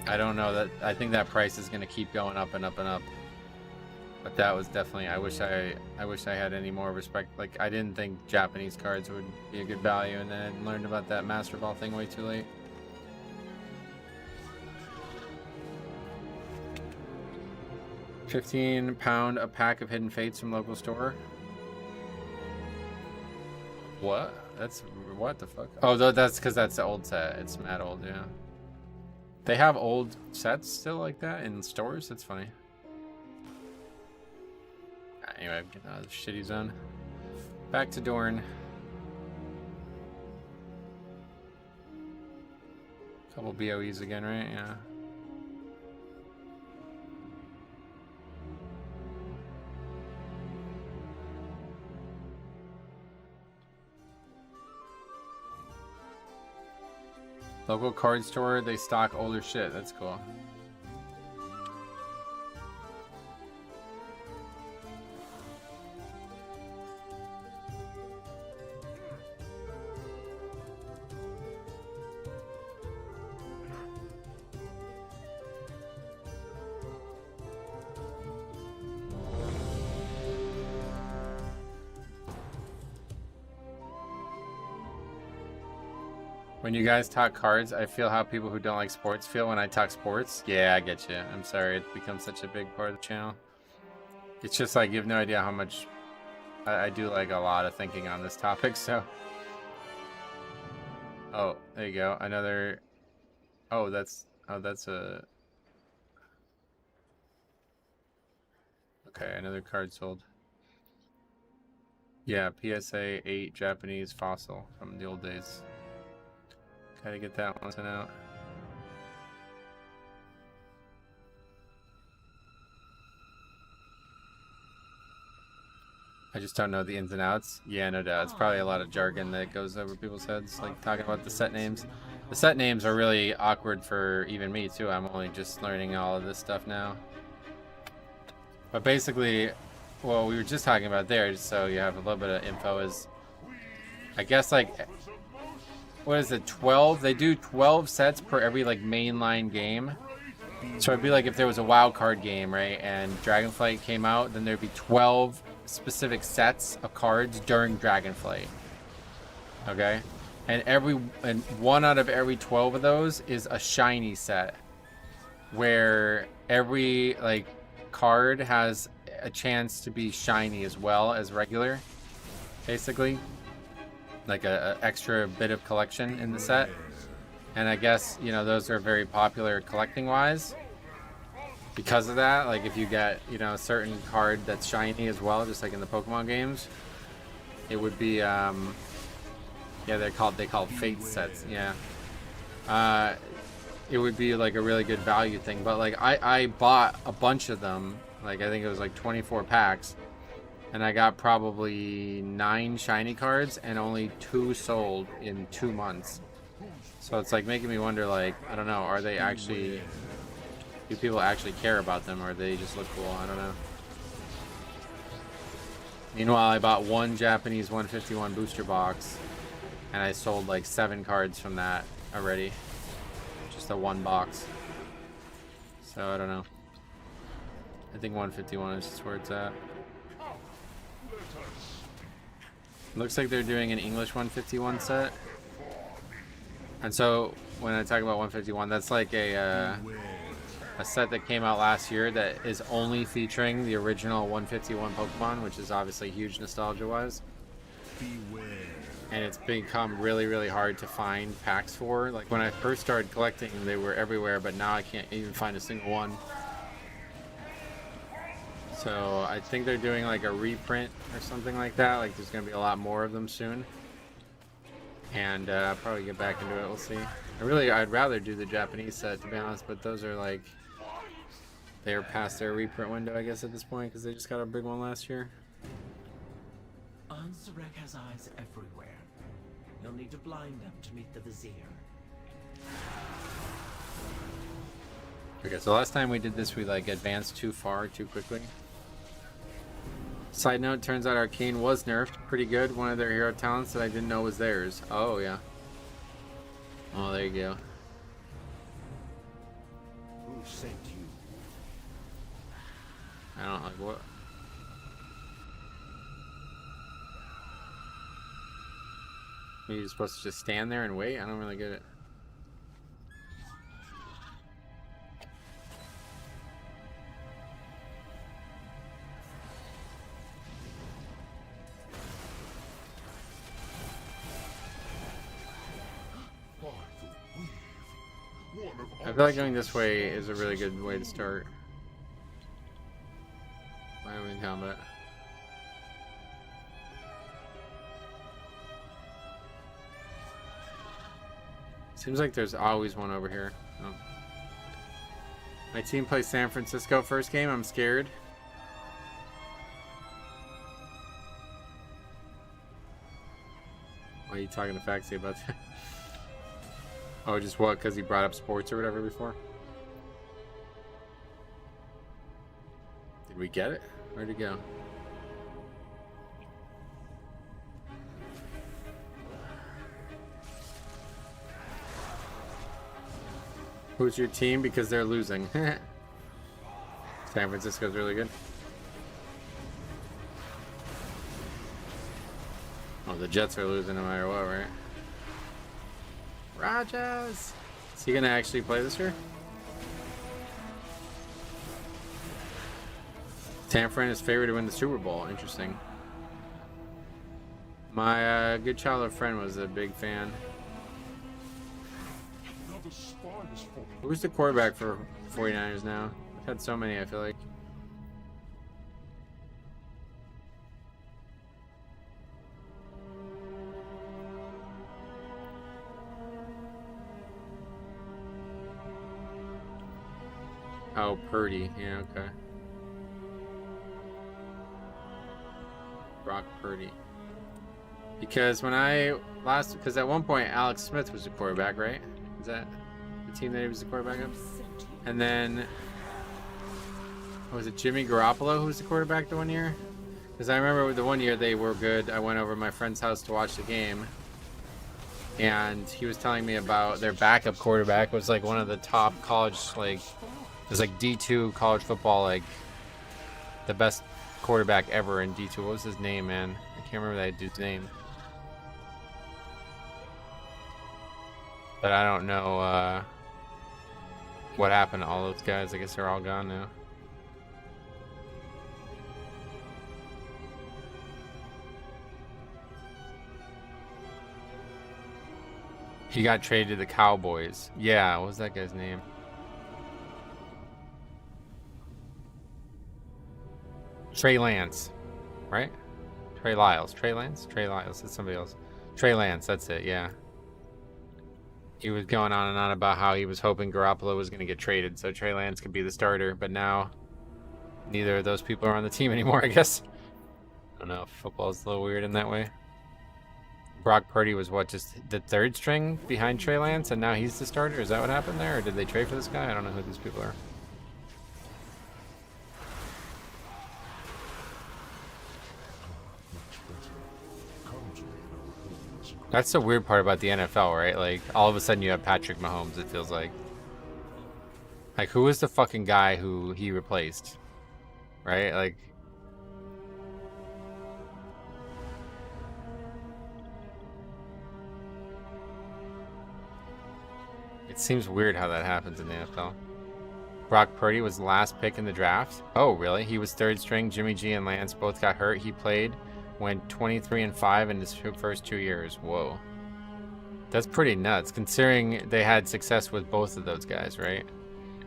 I don't know that. I think that price is going to keep going up and up and up. But that was definitely. I wish I had any more respect. Like, I didn't think Japanese cards would be a good value, and then I learned about that Master Ball thing way too late. £15 a pack of Hidden Fates from local store. What? That's what the fuck? Oh, that's because that's the old set. It's mad old, yeah. They have old sets still like that in stores. That's funny. Anyway, I'm getting out of the shitty zone. Back to Dorn. Couple BOEs again, right? Yeah. Local card store, they stock older shit. That's cool. When you guys talk cards, I feel how people who don't like sports feel when I talk sports. Yeah, I get you. I'm sorry it's become such a big part of the channel. It's just like you have no idea how much I do like a lot of thinking on this topic, so. Oh, there you go. Another. Oh, that's a. Okay, another card sold. Yeah, PSA 8 Japanese fossil from the old days. Gotta get that one sent out. I just don't know the ins and outs. Yeah, no doubt. It's probably a lot of jargon that goes over people's heads, like talking about the set names. The set names are really awkward for even me, too. I'm only just learning all of this stuff now. But basically, what we were just talking about there, just so you have a little bit of info, is I guess, like, what is it, 12? They do 12 sets per every, like, mainline game. So it'd be like if there was a wild card game, right, and Dragonflight came out, then there'd be 12 specific sets of cards during Dragonflight. Okay? And one out of every 12 of those is a shiny set, where every, like, card has a chance to be shiny as well as regular, basically. Like a extra bit of collection in the set. And I guess, you know, those are very popular collecting wise because of that. Like, if you get, you know, a certain card that's shiny as well, just like in the Pokemon games, it would be yeah, they call fate sets. Yeah. It would be like a really good value thing. But like I bought a bunch of them, like I think it was like 24 packs. And I got probably 9 shiny cards and only 2 sold in 2 months. So it's like making me wonder, like, I don't know, are they actually, do people actually care about them, or do they just look cool? I don't know. Meanwhile, I bought 1 Japanese 151 booster box and I sold like 7 cards from that already. Just a 1 box. So I don't know. I think 151 is just where it's at. Looks like they're doing an English 151 set. And so when I talk about 151, that's like a set that came out last year that is only featuring the original 151 Pokemon, which is obviously huge nostalgia-wise. and it's become really, really hard to find packs for. Like when I first started collecting, they were everywhere, but now I can't even find a single one. So I think they're doing like a reprint or something like that. Like there's gonna be a lot more of them soon, and I'll probably get back into it. We'll see. I'd rather do the Japanese set, to be honest, but those are like, they're past their reprint window, I guess, at this point, because they just got a big one last year. Ansarek has eyes everywhere. You'll need to blind them to meet the Vizier. Okay, so last time we did this, we like advanced too far, too quickly. Side note, turns out Arcane was nerfed pretty good. One of their hero talents that I didn't know was theirs. Oh, yeah. Oh, there you go. Who sent you? I don't like what. Are you supposed to just stand there and wait? I don't really get it. I feel like going this way is a really good way to start. Why am I in combat? Seems like there's always one over here. Oh. My team plays San Francisco first game. I'm scared. Why are you talking to Faxi about that? Oh, just what? Because he brought up sports or whatever before? Did we get it? Where'd it go? Who's your team? Because they're losing. San Francisco's really good. Oh, the Jets are losing no matter what, right? Rogers! Is he gonna actually play this year? San Fran is favored to win the Super Bowl. Interesting. My good childhood friend was a big fan. Who's the quarterback for 49ers now? I've had so many, I feel like. Oh, Purdy. Yeah, okay. Brock Purdy. Because because at one point Alex Smith was the quarterback, right? Is that the team that he was the quarterback of? And then, was it Jimmy Garoppolo who was the quarterback the one year? Because I remember the one year they were good. I went over to my friend's house to watch the game, and he was telling me about their backup quarterback was like one of the top college, like, it was like D2 college football, like the best quarterback ever in D2. What was his name, man? I can't remember that dude's name. But I don't know what happened to all those guys. I guess they're all gone now. He got traded to the Cowboys. Yeah, what was that guy's name? Trey Lance, right? Trey Lyles. Trey Lance? Trey Lyles. That's somebody else. Trey Lance, that's it, yeah. He was going on and on about how he was hoping Garoppolo was going to get traded so Trey Lance could be the starter, but now neither of those people are on the team anymore, I guess. I don't know, football's a little weird in that way. Brock Purdy was what, just the third string behind Trey Lance, and now he's the starter? Is that what happened there, or did they trade for this guy? I don't know who these people are. That's the weird part about the NFL, right? Like, all of a sudden you have Patrick Mahomes, it feels like. Like, who was the fucking guy who he replaced? Right? Like... It seems weird how that happens in the NFL. Brock Purdy was the last pick in the draft. Oh, really? He was third string. Jimmy G and Lance both got hurt. He played went 23-5 in his first 2 years. Whoa. That's pretty nuts, considering they had success with both of those guys, right?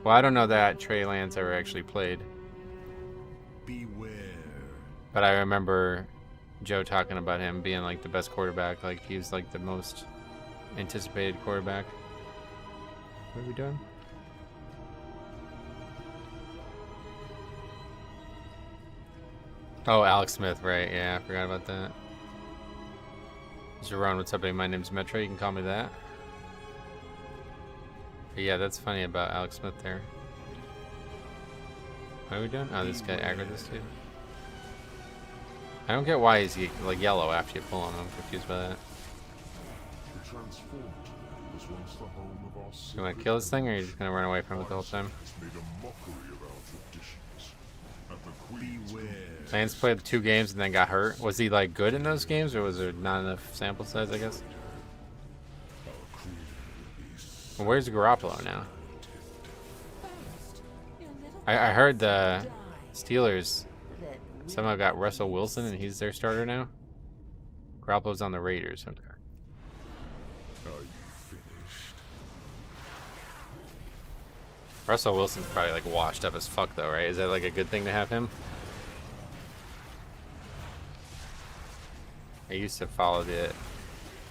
Well, I don't know that Trey Lance ever actually played. Beware. But I remember Joe talking about him being like the best quarterback. Like he was like the most anticipated quarterback. What are we doing? Oh, Alex Smith, right? Yeah, I forgot about that. Jerron, what's up, buddy? My name's Metro. You can call me that. But yeah, that's funny about Alex Smith there. What are we doing? Oh, this guy aggroed this dude. I don't get why he's like yellow after you pull on him. I'm confused by that. The transformed was once the home of our You want to kill this thing, or are you just gonna run away from it the whole time? made a mockery of our traditions. And the Queen's Beware. Lance played 2 games and then got hurt. Was he like good in those games, or was there not enough sample size, I guess? Well, where's Garoppolo now? I heard the Steelers somehow got Russell Wilson and he's their starter now. Garoppolo's on the Raiders. Okay. Russell Wilson's probably like washed up as fuck though, right? Is that like a good thing to have him? I used to follow the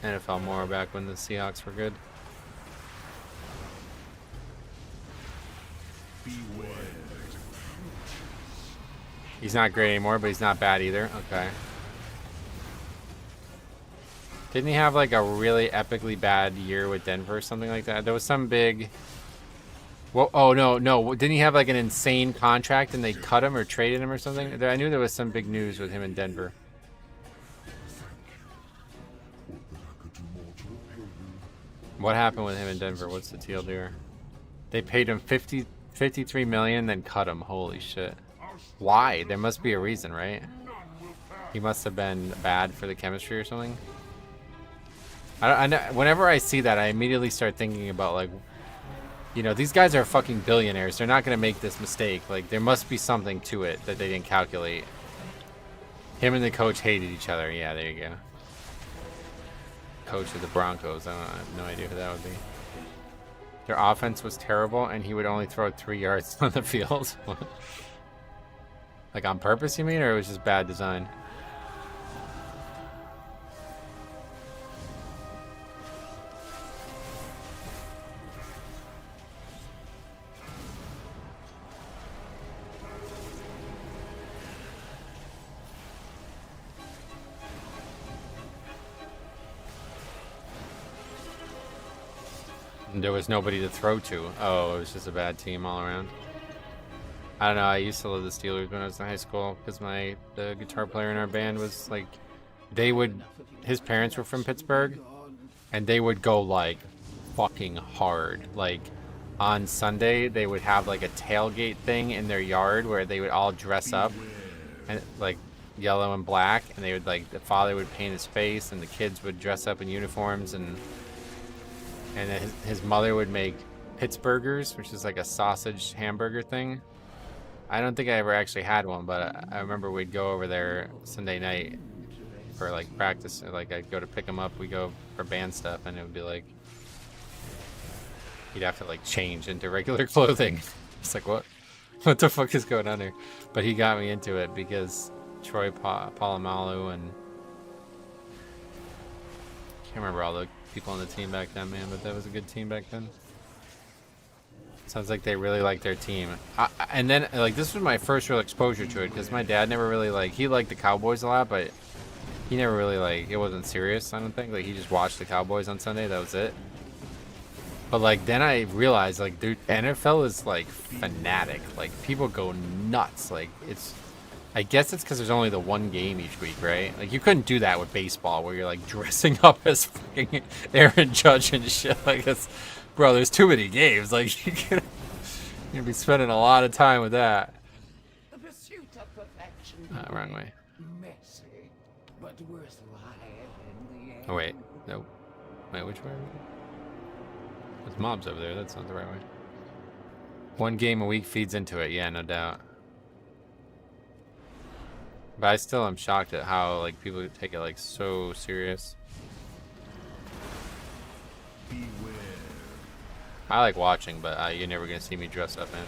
NFL more back when the Seahawks were good. Beware. He's not great anymore, but he's not bad either. Okay. Didn't he have like a really epically bad year with Denver or something like that? There was some big... Well, oh, no. Didn't he have like an insane contract and they cut him or traded him or something? I knew there was some big news with him in Denver. What happened with him in Denver? What's the deal there? They paid him $53 million, then cut him. Holy shit. Why? There must be a reason, right? He must have been bad for the chemistry or something. I know, whenever I see that, I immediately start thinking about like, you know, these guys are fucking billionaires. They're not gonna make this mistake. Like, there must be something to it that they didn't calculate. Him and the coach hated each other. Yeah, there you go. Coach of the Broncos. I have no idea who that would be. Their offense was terrible, and he would only throw 3 yards on the field. Like on purpose, you mean, or it was just bad design? There was nobody to throw to. Oh, it was just a bad team all around. I don't know, I used to love the Steelers when I was in high school because the guitar player in our band was like, his parents were from Pittsburgh, and they would go like fucking hard. Like on Sunday, they would have like a tailgate thing in their yard where they would all dress up and like yellow and black, and they would like, the father would paint his face and the kids would dress up in uniforms, and then his mother would make Pittsburghers, which is like a sausage hamburger thing. I don't think I ever actually had one, but I remember we'd go over there Sunday night for like practice. Or like I'd go to pick him up. We go for band stuff, and it would be like he'd have to like change into regular clothing. It's like, what the fuck is going on here? But he got me into it because Troy Polamalu and I can't remember all the people on the team back then, man, but that was a good team back then. Sounds like they really liked their team. And then, like, this was my first real exposure to it, because my dad never really, like, he liked the Cowboys a lot, but he never really, like, it wasn't serious, I don't think. Like, he just watched the Cowboys on Sunday, that was it. But, like, then I realized, like, dude, NFL is, like, fanatic. Like, people go nuts. Like, I guess it's because there's only the one game each week, right? Like, you couldn't do that with baseball, where you're, like, dressing up as fucking Aaron Judge and shit. Like, it's... Bro, there's too many games. Like, you're gonna be spending a lot of time with that. The pursuit of perfection. Wrong way. Messy, but worthwhile in the end. Oh, wait. Nope. Wait, which way are we? There's mobs over there. That's not the right way. One game a week feeds into it. Yeah, no doubt. But I still am shocked at how like people take it like so serious. Beware. I like watching, but you're never gonna see me dress up in.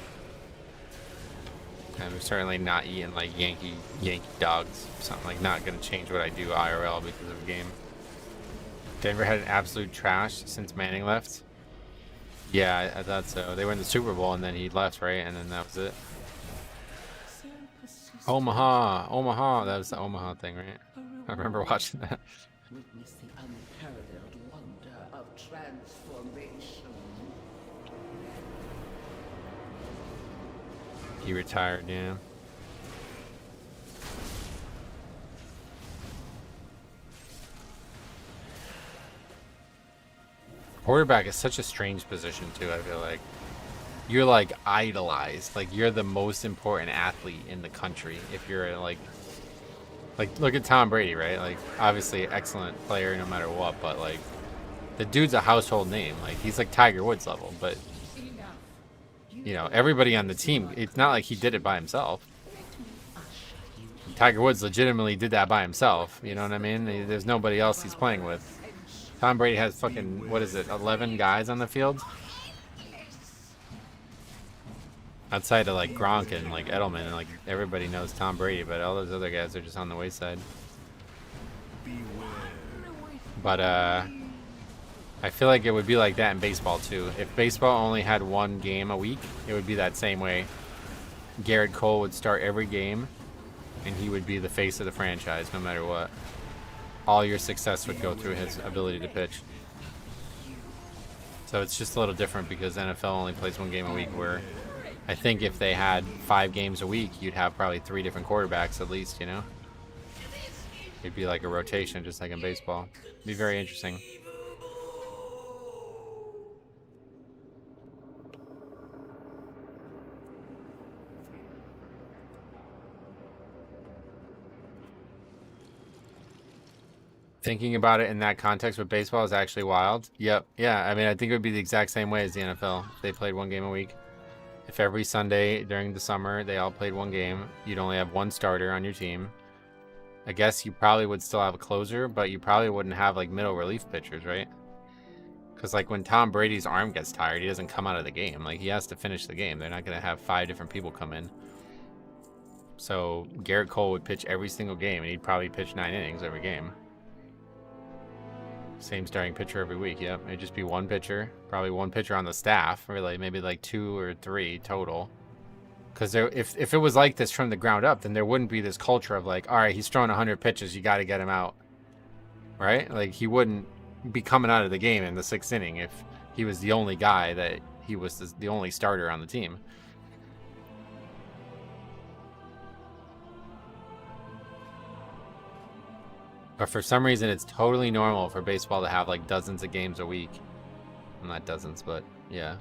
I'm certainly not eating like Yankee dogs. Something like not gonna change what I do IRL because of a game. Denver had an absolute trash since Manning left. Yeah, I thought so. They were in the Super Bowl and then he left, right? And then that was it. Omaha. That was the Omaha thing, right? I remember watching that. Witness the unparalleled wonder of transformation. He retired, yeah. Quarterback is such a strange position too, I feel like. You're like idolized. Like you're the most important athlete in the country if you're like look at Tom Brady, right? Like obviously excellent player no matter what, but like the dude's a household name. Like he's like Tiger Woods level, but you know, everybody on the team, it's not like he did it by himself. Tiger Woods legitimately did that by himself, you know what I mean? There's nobody else he's playing with. Tom Brady has fucking, what is it, 11 guys on the field? Outside of like Gronk and like Edelman, and like everybody knows Tom Brady, but all those other guys are just on the wayside. But I feel like it would be like that in baseball too. If baseball only had one game a week, it would be that same way. Garrett Cole would start every game, and he would be the face of the franchise no matter what. All your success would go through his ability to pitch. So it's just a little different because NFL only plays one game a week, where I think if they had 5 games a week, you'd have probably 3 different quarterbacks at least, you know? It'd be like a rotation, just like in baseball. It'd be very interesting. Thinking about it in that context with baseball is actually wild. Yep. Yeah, I mean, I think it would be the exact same way as the NFL if they played one game a week. If every Sunday during the summer they all played one game, you'd only have one starter on your team. I guess you probably would still have a closer, but you probably wouldn't have like middle relief pitchers, right? Because like when Tom Brady's arm gets tired, he doesn't come out of the game. Like he has to finish the game. They're not going to have 5 different people come in. So Garrett Cole would pitch every single game, and he'd probably pitch 9 innings every game. Same starting pitcher every week. Yep, it'd just be one pitcher, probably one pitcher on the staff, really, maybe like 2 or 3 total. Because if it was like this from the ground up, then there wouldn't be this culture of like, all right, he's throwing 100 pitches, you got to get him out, right? Like he wouldn't be coming out of the game in the 6th inning if he was the only guy that he was the only starter on the team. But for some reason, it's totally normal for baseball to have like dozens of games a week. Well, not dozens, but yeah,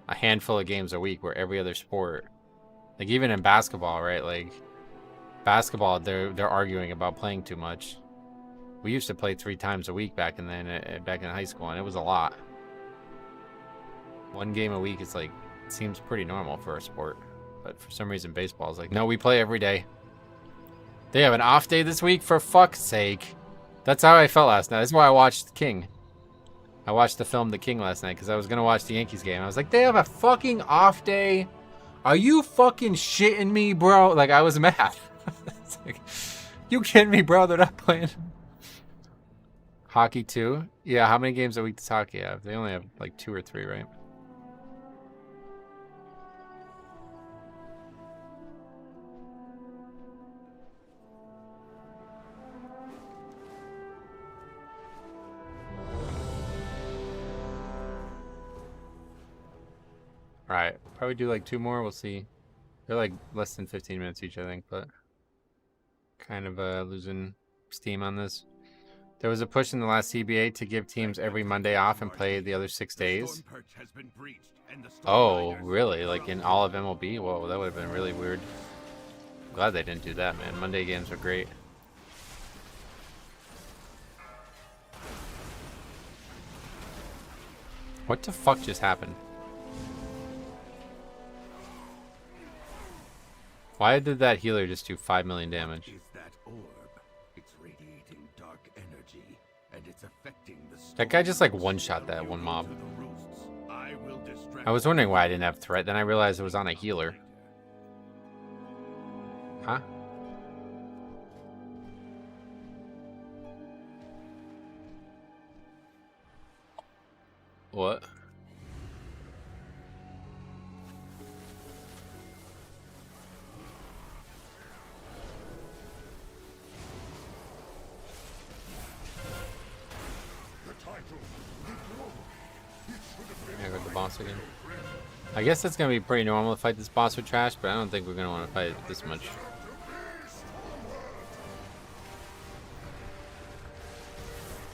a handful of games a week, where every other sport, like even in basketball, right? Like basketball, they're arguing about playing too much. We used to play 3 times a week back in high school, and it was a lot. 1 game a week is like, it seems pretty normal for a sport, but for some reason baseball is like, no, we play every day. They have an off day this week? For fuck's sake. That's how I felt last night. That's why I watched The King. I watched the film The King last night because I was going to watch the Yankees game. I was like, they have a fucking off day? Are you fucking shitting me, bro? Like, I was mad. It's like, you kidding me, bro? They're not playing. Hockey too? Yeah, how many games a week does hockey have? They only have like 2 or 3, right? Alright, probably do like 2 more, we'll see. They're like less than 15 minutes each, I think, but kind of losing steam on this. There was a push in the last CBA to give teams every Monday off and play the other 6 days. Oh, really? Like in all of MLB? Whoa, that would have been really weird. I'm glad they didn't do that, man. Monday games are great. What the fuck just happened? Why did that healer just do 5 million damage? Is that dark energy, and it's affecting the That guy just like one-shot that one mob. I will distract. I was wondering why I didn't have threat, then I realized it was on a healer. Huh? What? Yeah, go to the boss again. I guess it's gonna be pretty normal to fight this boss with trash, but I don't think we're gonna want to fight it this much.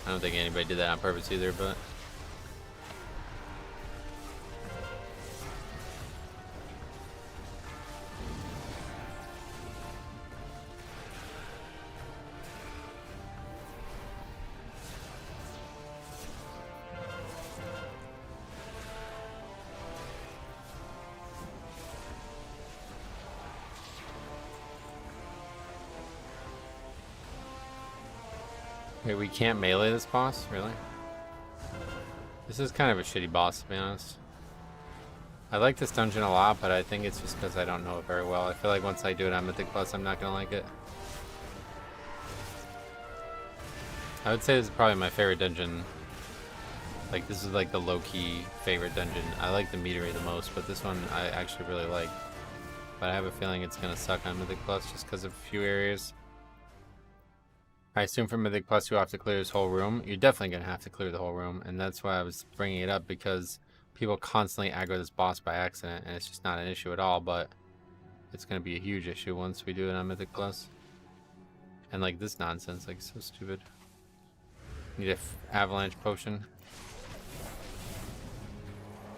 I don't think anybody did that on purpose either, but... Wait, we can't melee this boss? Really? This is kind of a shitty boss, to be honest. I like this dungeon a lot, but I think it's just because I don't know it very well. I feel like once I do it on Mythic Plus, I'm not going to like it. I would say this is probably my favorite dungeon. Like, this is like the low-key favorite dungeon. I like the metery the most, but this one I actually really like. But I have a feeling it's going to suck on Mythic Plus just because of a few areas. I assume for Mythic Plus you'll have to clear this whole room. You're definitely going to have to clear the whole room, and that's why I was bringing it up, because people constantly aggro this boss by accident, and it's just not an issue at all, but it's going to be a huge issue once we do it on Mythic Plus. And like this nonsense, like, so stupid. Need a avalanche potion.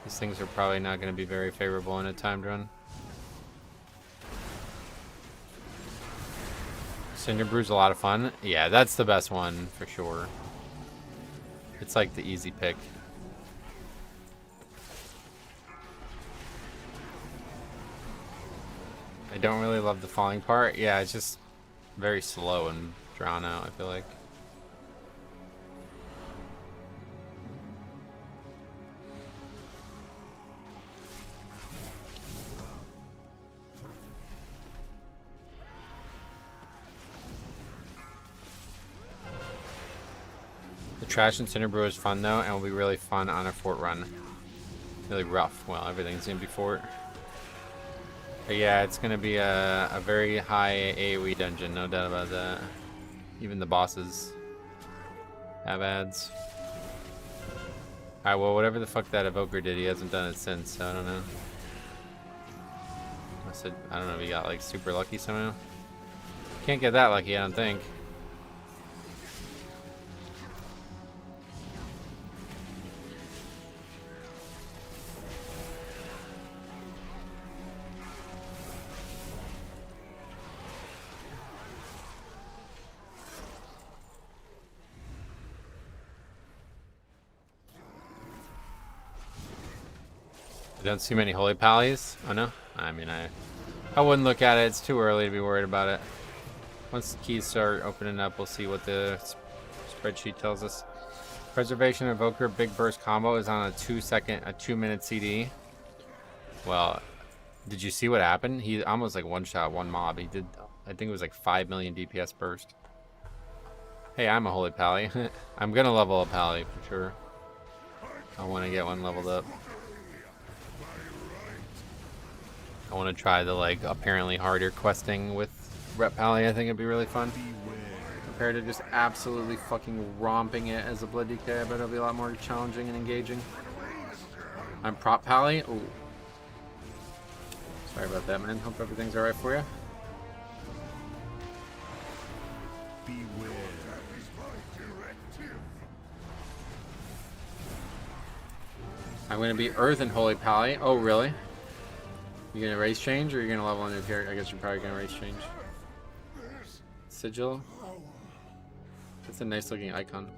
These things are probably not going to be very favorable in a timed run. Cinder Brew's a lot of fun. Yeah, that's the best one for sure. It's like the easy pick. I don't really love the falling part. Yeah, it's just very slow and drawn out, I feel like. Trash and Cinder Brew is fun though, and will be really fun on a fort run. Really rough. Well, everything's gonna be fort. But yeah, it's gonna be a very high AoE dungeon, no doubt about that. Even the bosses have ads. Alright, well, whatever the fuck that evoker did, he hasn't done it since, so I don't know. I don't know if he got like super lucky somehow. Can't get that lucky, I don't think. I don't see many holy pallies. Oh no? I mean, I wouldn't look at it. It's too early to be worried about it. Once the keys start opening up, we'll see what the spreadsheet tells us. Preservation Evoker Big Burst combo is on a 2-minute CD. Well, did you see what happened? He almost like one-shot one mob. He did, I think it was like 5 million DPS burst. Hey, I'm a holy pally. I'm gonna level a pally for sure. I want to get one leveled up. I want to try the like apparently harder questing with Rep Pally. I think it'd be really fun. Compared to just absolutely fucking romping it as a Blood DK, I bet it'll be a lot more challenging and engaging. I'm Prop Pally. Ooh. Sorry about that, man. Hope everything's alright for you. I'm going to be Earth and Holy Pally. Oh, really? You gonna race change, or you gonna level a new character? I guess you're probably gonna race change. Sigil. That's a nice looking icon.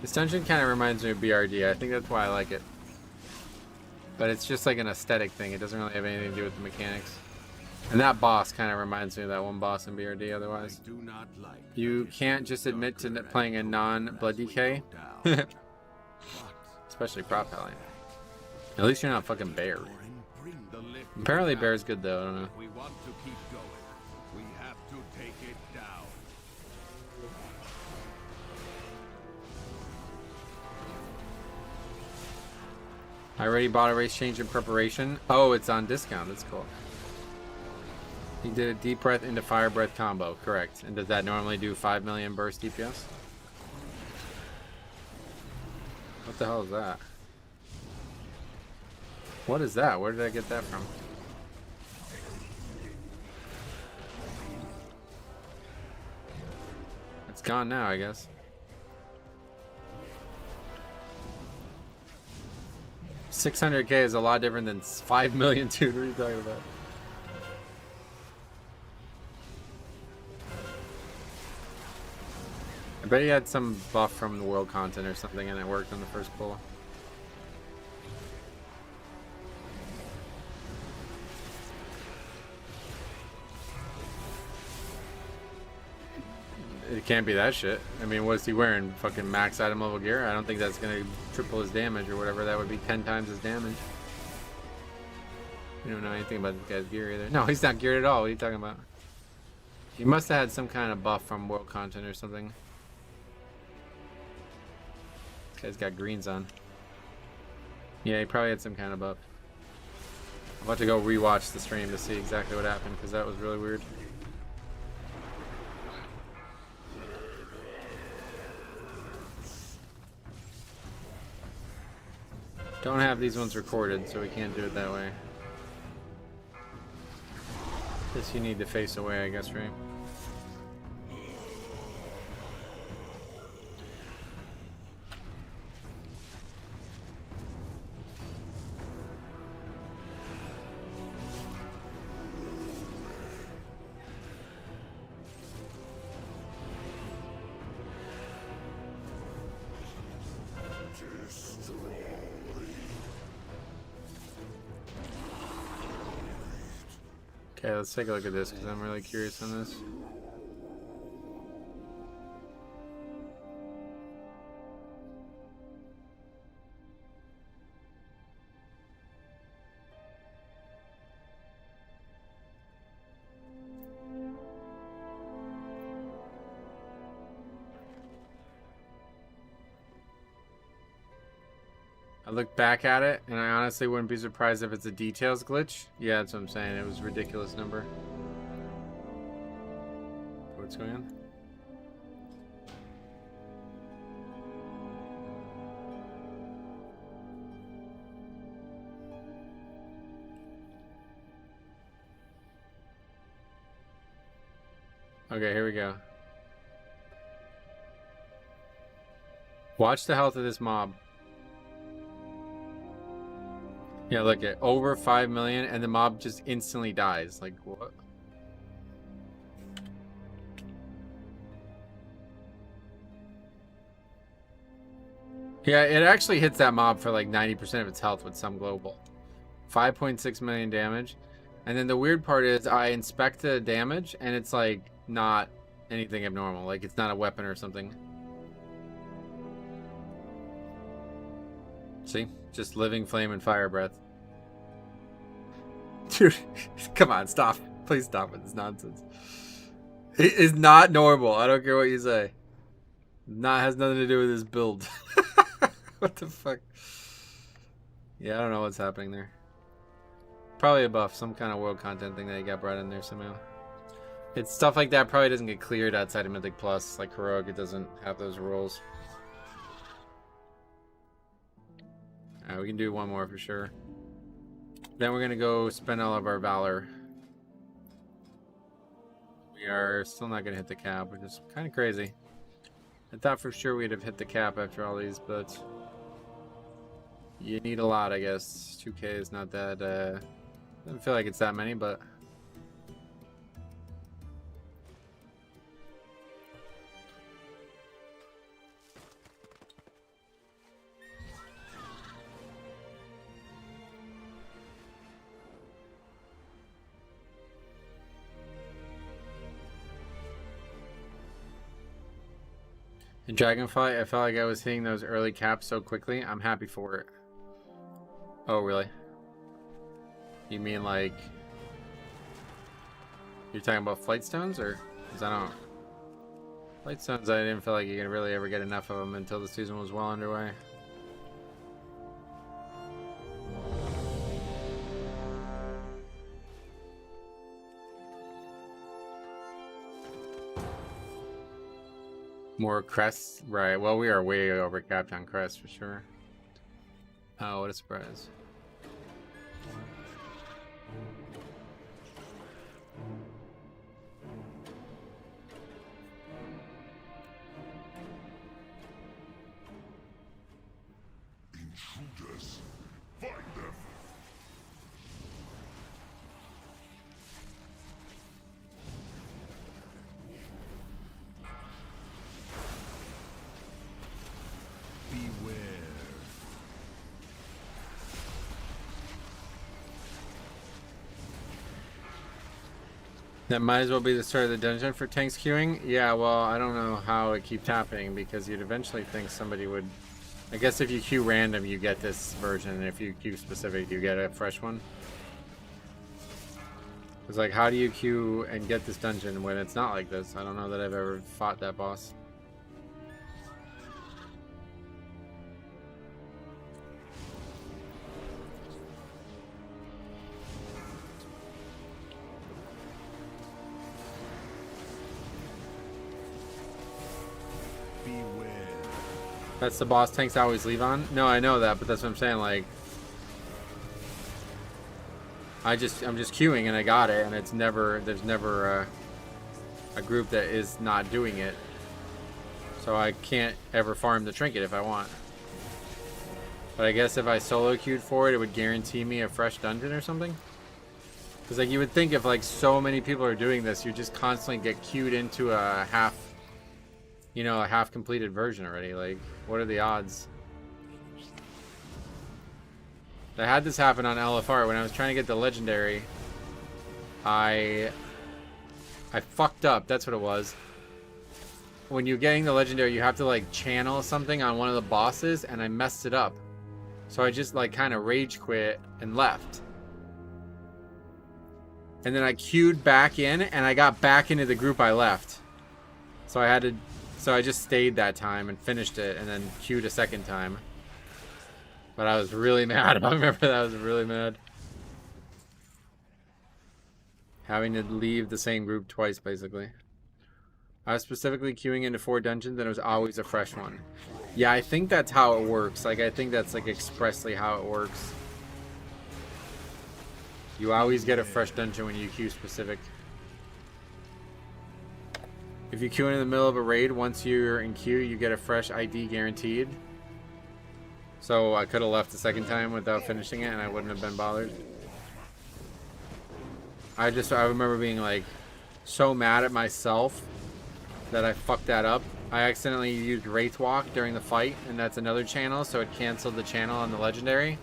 This dungeon kind of reminds me of BRD. I think that's why I like it. But it's just like an aesthetic thing. It doesn't really have anything to do with the mechanics. And that boss kind of reminds me of that one boss in BRD otherwise. Do not like You can't just admit to playing a non-blood DK. Especially prop pally. At least you're not fucking Bear. Apparently Bear's good though, I don't know. We want to keep going. We have to take it down. I already bought a race change in preparation. Oh, it's on discount. That's cool. He did a deep breath into fire breath combo, correct. And does that normally do 5 million burst DPS? What the hell is that? What is that? Where did I get that from? It's gone now, I guess. $600K is a lot different than 5 million, dude. What are you talking about? I bet he had some buff from the world content or something and it worked on the first pull. It can't be that shit. I mean, what's he wearing? Fucking max item level gear? I don't think that's gonna triple his damage or whatever. That would be 10 times his damage. You don't know anything about this guy's gear either. No, he's not geared at all. What are you talking about? He must have had some kind of buff from world content or something. This guy's got greens on. Yeah, he probably had some kind of buff. I'm about to go rewatch the stream to see exactly what happened because that was really weird. Don't have these ones recorded, so we can't do it that way. Guess you need to face away, I guess, right? Okay, let's take a look at this because I'm really curious on this. I look back at it, and I honestly wouldn't be surprised if it's a details glitch. Yeah, that's what I'm saying. It was a ridiculous number. What's going on? Okay, here we go. Watch the health of this mob. Yeah, look at over 5 million and the mob just instantly dies. Like, what? Yeah, it actually hits that mob for like 90% of its health with some global. 5.6 million damage. And then the weird part is I inspect the damage and it's like not anything abnormal. Like it's not a weapon or something. See? Just living flame and fire breath. Dude, come on, stop. Please stop with this nonsense. It is not normal. I don't care what you say. Has nothing to do with his build. What the fuck? Yeah, I don't know what's happening there. Probably a buff, some kind of world content thing that he got brought in there somehow. It's stuff like that probably doesn't get cleared outside of Mythic Plus. Like Heroic, it doesn't have those rules. Alright, we can do one more for sure. Then we're gonna go spend all of our Valor. We are still not gonna hit the cap, which is kind of crazy. I thought for sure we'd have hit the cap after all these, but you need a lot, I guess. 2K is not that, doesn't feel like it's that many, but In Dragonflight, I felt like I was hitting those early caps so quickly. I'm happy for it. Oh, really? You mean like... You're talking about flight stones, or... Because I don't... Flight stones, I didn't feel like you could really ever get enough of them until the season was well underway. More crests? Right, well, we are way over capped on crests for sure. Oh, what a surprise. Intruders, find them. Beware. That might as well be the start of the dungeon for tanks queuing? Yeah, well, I don't know how it keeps happening, because you'd eventually think somebody would... I guess if you queue random, you get this version, and if you queue specific, you get a fresh one. It's like, how do you queue and get this dungeon when it's not like this? I don't know that I've ever fought that boss. That's the boss tanks I always leave on? No, I know that, but that's what I'm saying, like... I'm just queuing and I got it, and it's never... There's never a group that is not doing it. So I can't ever farm the trinket if I want. But I guess if I solo queued for it, it would guarantee me a fresh dungeon or something? Because like you would think if like so many people are doing this, you just constantly get queued into a half... You know, a half completed version already. Like, what are the odds? I had this happen on LFR when I was trying to get the legendary. I fucked up. That's what it was. When you're getting the legendary, you have to like channel something on one of the bosses, and I messed it up. So I just like kind of rage quit and left. And then I queued back in, and I got back into the group I left. So I had to... So I just stayed that time and finished it, and then queued a second time. But I was really mad. I remember that. I was really mad. Having to leave the same group twice, basically. I was specifically queuing into 4 dungeons, and it was always a fresh one. Yeah, I think that's how it works. Like, I think that's like expressly how it works. You always get a fresh dungeon when you queue specific. If you queue in the middle of a raid, once you're in queue, you get a fresh ID guaranteed. So I could have left the second time without finishing it, and I wouldn't have been bothered. I remember being like so mad at myself that I fucked that up. I accidentally used Wraith Walk during the fight, and that's another channel, so it canceled the channel on the legendary.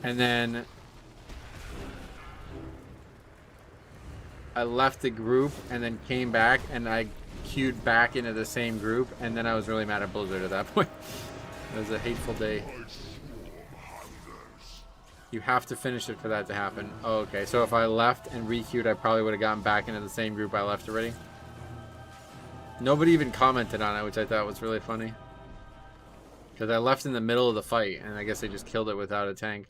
And then I left the group and then came back, and I queued back into the same group, and then I was really mad at Blizzard at that point. It was a hateful day. You have to finish it for that to happen. Oh, okay, so if I left and re-queued, I probably would have gotten back into the same group I left already. Nobody even commented on it, which I thought was really funny. Because I left in the middle of the fight, and I guess they just killed it without a tank.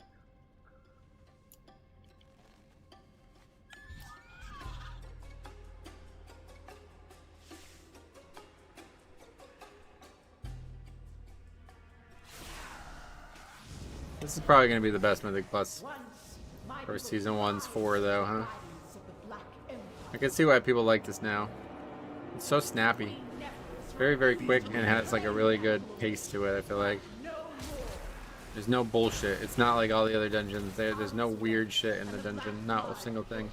This is probably going to be the best Mythic Plus for Season 1's 4, though, huh? I can see why people like this now. It's so snappy. It's very, very quick, and has like a really good pace to it, I feel like. There's no bullshit. It's not like all the other dungeons. There's no weird shit in the dungeon. Not a single thing.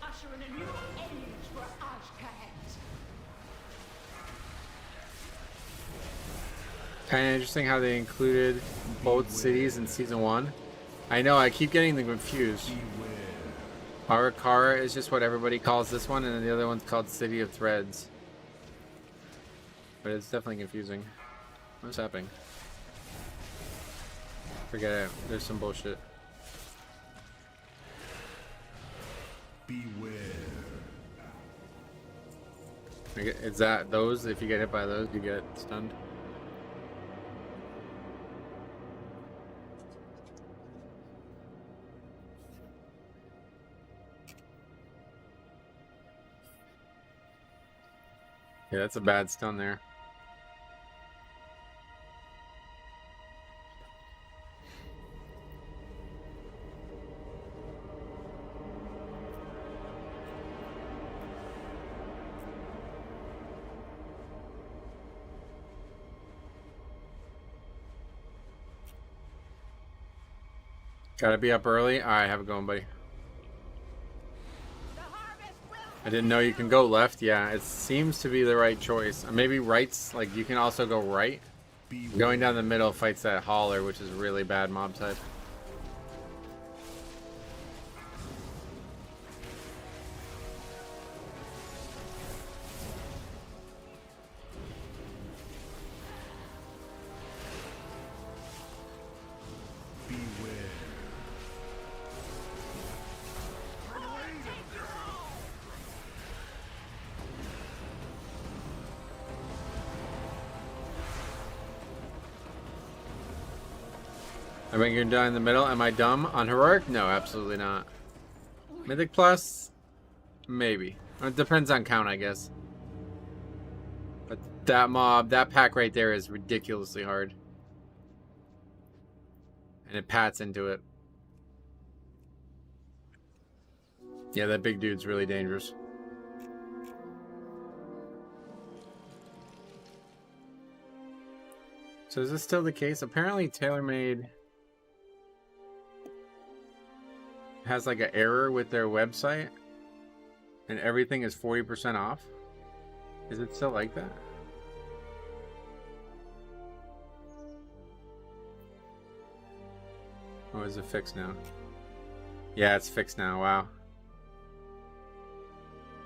Kind of interesting how they included both cities in Season 1. I know, I keep getting them confused. Arachnophobia is just what everybody calls this one, and then the other one's called City of Threads. But it's definitely confusing. What's happening? Forget it. There's some bullshit. Beware. Is that those? If you get hit by those, you get stunned? Yeah, that's a bad stun there. Gotta be up early? Alright, have it going, buddy. I didn't know you can go left. Yeah, it seems to be the right choice. Maybe right's, like, you can also go right. Going down the middle fights that hauler, which is really bad mob type. I think you're down in the middle. Am I dumb? On heroic? No, absolutely not. Mythic Plus? Maybe. It depends on count, I guess. But that mob, that pack right there is ridiculously hard. And it pats into it. Yeah, that big dude's really dangerous. So is this still the case? Apparently TaylorMade has like an error with their website and everything is 40% off. Is it still like that? Or is it fixed now? Yeah, it's fixed now. Wow.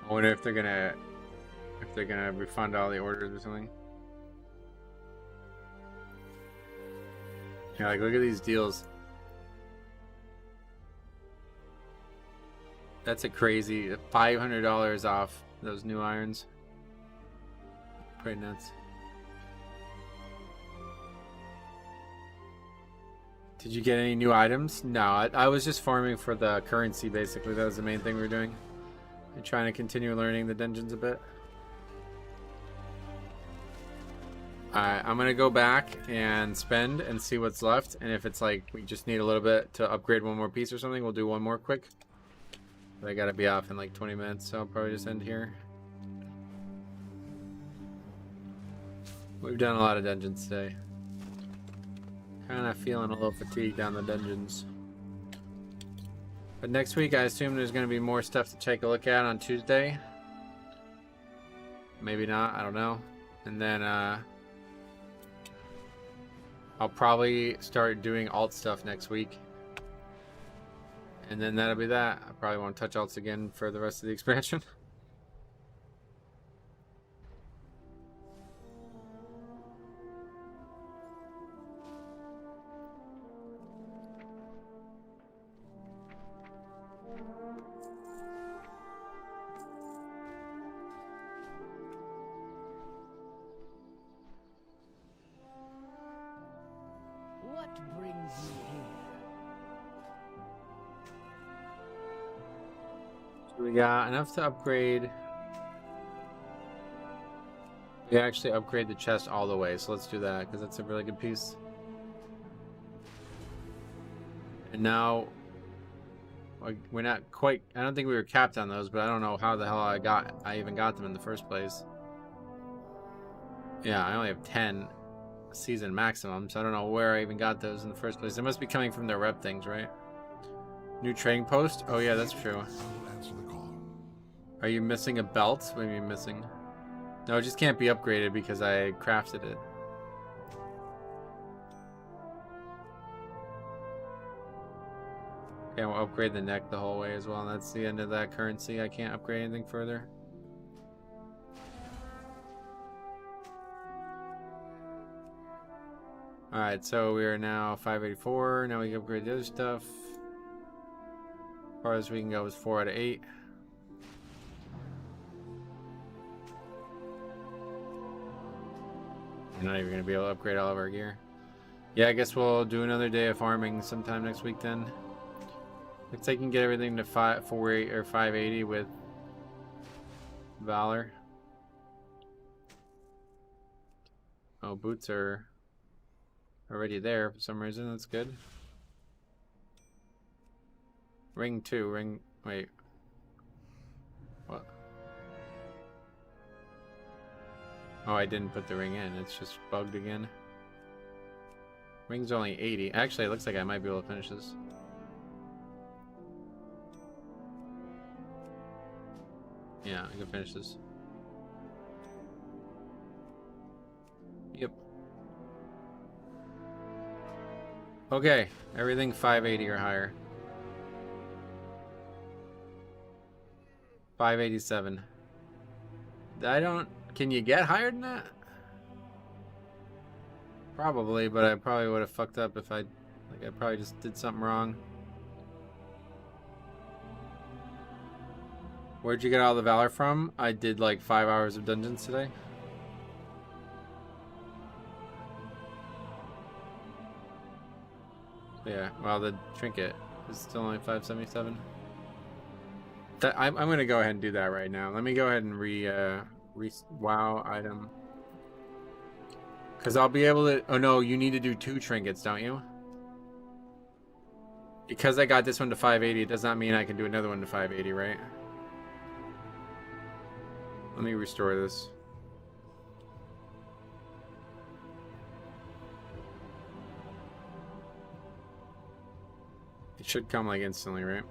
I wonder if they're gonna refund all the orders or something. Yeah, like look at these deals. That's a crazy $500 off those new irons. Pretty nuts. Did you get any new items? No, I was just farming for the currency basically. That was the main thing we were doing. And trying to continue learning the dungeons a bit. Alright, I'm gonna go back and spend and see what's left. And if it's like we just need a little bit to upgrade one more piece or something, we'll do one more quick. But I gotta be off in like 20 minutes, so I'll probably just end here. We've done a lot of dungeons today. Kinda feeling a little fatigued on the dungeons. But next week I assume there's gonna be more stuff to take a look at on Tuesday. Maybe not, I don't know. And then I'll probably start doing alt stuff next week. And then that'll be that. I probably won't touch alts again for the rest of the expansion. What brings you here? We got enough to upgrade. We actually upgrade the chest all the way, so let's do that because that's a really good piece. And now we're not quite. I don't think we were capped on those, but I don't know how the hell I even got them in the first place. Yeah, I only have 10 season maximum, so I don't know where I even got those in the first place. They must be coming from their rep things, right? New trading post? Oh yeah, that's true. Are you missing a belt? What are you missing? No, it just can't be upgraded because I crafted it. Okay, we'll upgrade the neck the whole way as well. That's the end of that currency. I can't upgrade anything further. Alright, so we are now 584. Now we can upgrade the other stuff. As far as we can go is 4 out of 8. We're not even going to be able to upgrade all of our gear. Yeah, I guess we'll do another day of farming sometime next week then. Looks like I can get everything to 480 or 580 with Valor. Oh, boots are already there for some reason. That's good. Ring 2. Ring... Wait. What? Oh, I didn't put the ring in. It's just bugged again. Ring's only 80. Actually, it looks like I might be able to finish this. Yeah, I can finish this. Yep. Okay, everything 580 or higher. 587. I don't... Can you get higher than that? Probably, but I probably would have fucked up if I... Like, I probably just did something wrong. Where'd you get all the Valor from? I did like 5 hours of dungeons today. Yeah, well, the Trinket is still only 577. I'm going to go ahead and do that right now. Let me go ahead and wow item. Because I'll be able to... Oh no, you need to do 2 trinkets, don't you? Because I got this one to 580, it does not mean I can do another one to 580, right? Let me restore this. It should come like instantly, right?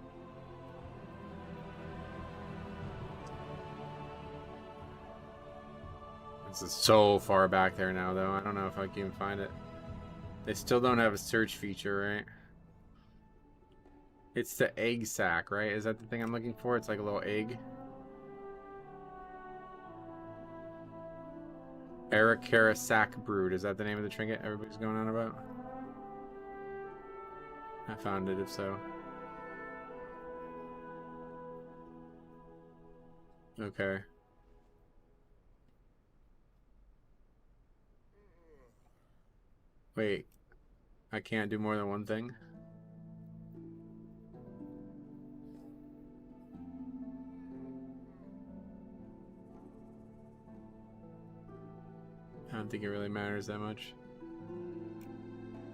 This is so far back there now, though. I don't know if I can even find it. They still don't have a search feature, right? It's the egg sack, right? Is that the thing I'm looking for? It's like a little egg. Arachnophobia sack brood. Is that the name of the trinket everybody's going on about? I found it, if so. Okay. Wait. I can't do more than one thing? I don't think it really matters that much.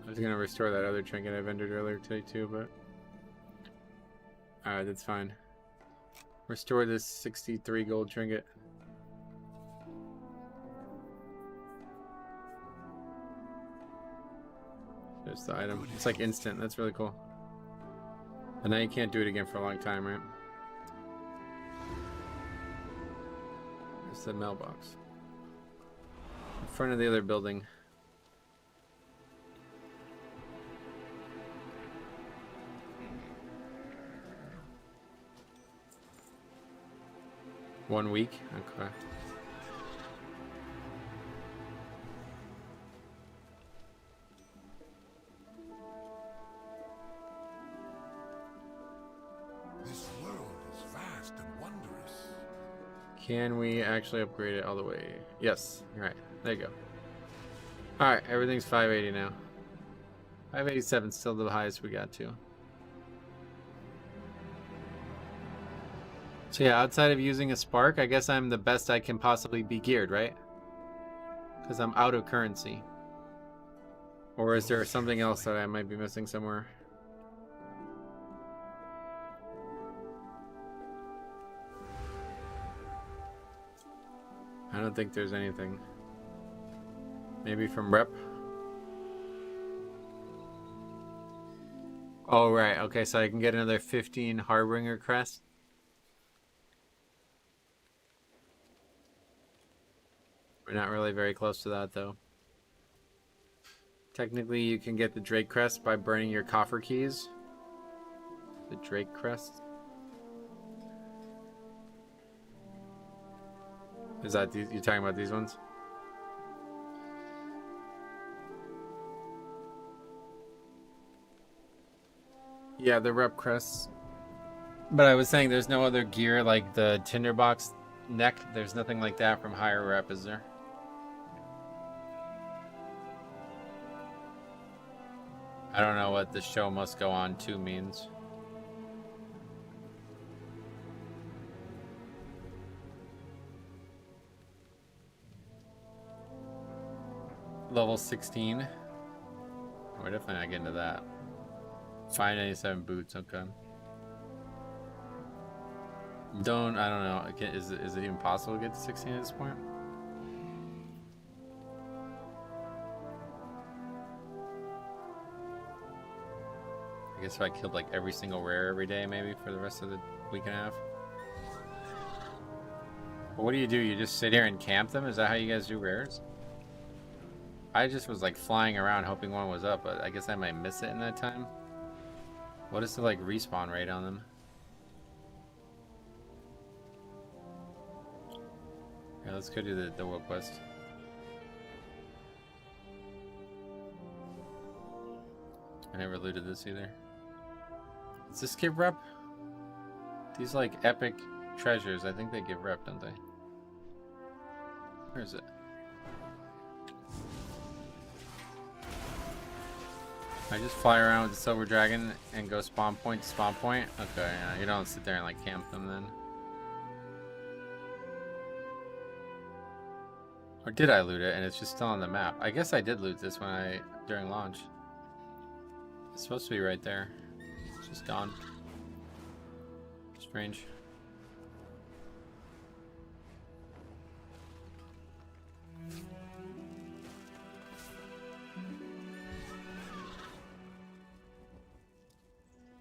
I was gonna restore that other trinket I vended earlier today too, but... Alright, that's fine. Restore this 63 gold trinket. There's the item. It's like instant. That's really cool. And now you can't do it again for a long time, right? It's the mailbox. In front of the other building. One week? Okay. This world is vast and wondrous. Can we actually upgrade it all the way? Yes. Alright. There you go. Alright, everything's 580 now. 587 is still the highest we got to. So yeah, outside of using a spark, I guess I'm the best I can possibly be geared, right? Because I'm out of currency. Or is there something else that I might be missing somewhere? I don't think there's anything. Maybe from rep? Oh, right. Okay, so I can get another 15 Harbinger crest. We're not really very close to that, though. Technically, you can get the Drake crest by burning your coffer keys. The Drake crest. Is that these? You talking about these ones? Yeah, the rep crests. But I was saying there's no other gear like the tinderbox neck. There's nothing like that from higher rep, is there? I don't know what the show must go on 2 means. Level 16. We're definitely not getting to that. 597 boots, okay. I don't know. Is it even possible to get to 16 at this point? I guess if I killed like every single rare every day, maybe for the rest of the week and a half. But what do? You just sit here and camp them? Is that how you guys do rares? I just was like flying around hoping one was up, but I guess I might miss it in that time. What is the like respawn rate on them? Yeah, let's go do the world quest. I never looted this either. Does this give rep? These like epic treasures, I think they give rep, don't they? Where is it? I just fly around with the silver dragon and go spawn point to spawn point? Okay, yeah, you don't sit there and like camp them then. Or did I loot it and it's just still on the map? I guess I did loot this during launch. It's supposed to be right there. It's just gone. Strange.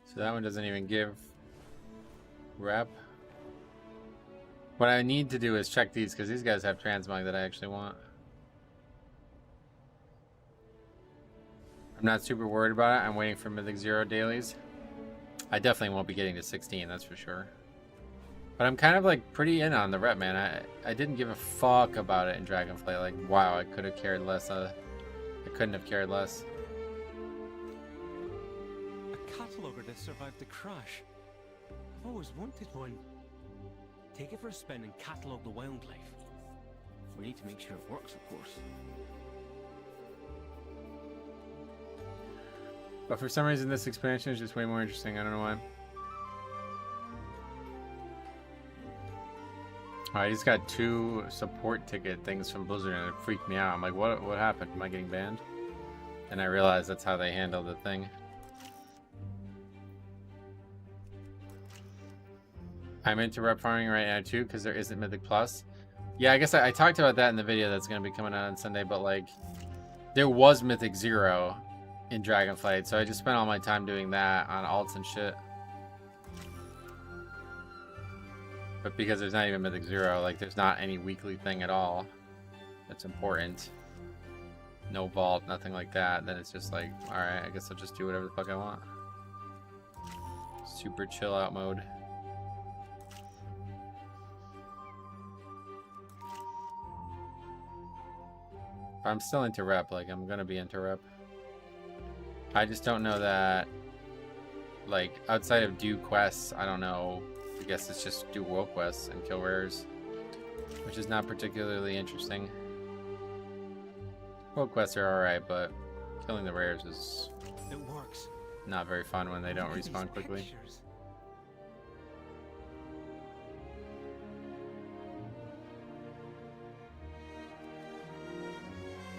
So that one doesn't even give rep. What I need to do is check these because these guys have transmog that I actually want. I'm not super worried about it. I'm waiting for Mythic 0 dailies. I definitely won't be getting to 16, that's for sure. But I'm kind of like pretty in on the rep, man. I didn't give a fuck about it in Dragonflight. Like, wow, I could have cared less. I couldn't have cared less. A cataloger that survived the crash. I've always wanted one. Take it for a spin and catalogue the wildlife. We need to make sure it works, of course. But for some reason this expansion is just way more interesting. I don't know why. I just got 2 support ticket things from Blizzard and it freaked me out. I'm like, what happened? Am I getting banned? And I realized that's how they handle the thing. I'm into rep farming right now too because there isn't Mythic Plus. Yeah, I guess I talked about that in the video that's going to be coming out on Sunday, but like there was Mythic 0 in Dragonflight, so I just spent all my time doing that on alts and shit. But because there's not even Mythic 0, like there's not any weekly thing at all that's important. No vault, nothing like that. Then it's just like, alright, I guess I'll just do whatever the fuck I want. Super chill out mode. I'm still into rep, like I'm gonna be into rep. I just don't know that, like outside of do quests, I don't know. I guess it's just do world quests and kill rares, which is not particularly interesting. World quests are alright, but killing the rares is not very fun when they don't respawn quickly.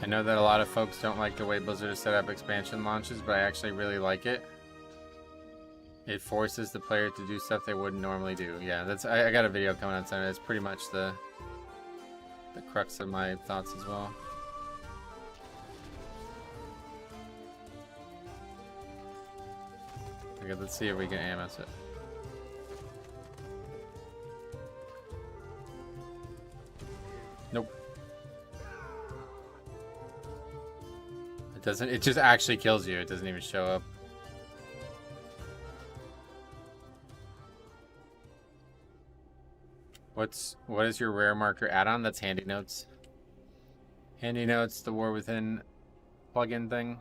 I know that a lot of folks don't like the way Blizzard has set up expansion launches, but I actually really like it. It forces the player to do stuff they wouldn't normally do. Yeah, I got a video coming on Sunday. It's pretty much the crux of my thoughts as well. Okay, let's see if we can AMS it. Nope. It just actually kills you. It doesn't even show up. What is your rare marker add-on? That's Handy Notes. Handy Notes, the War Within plugin thing.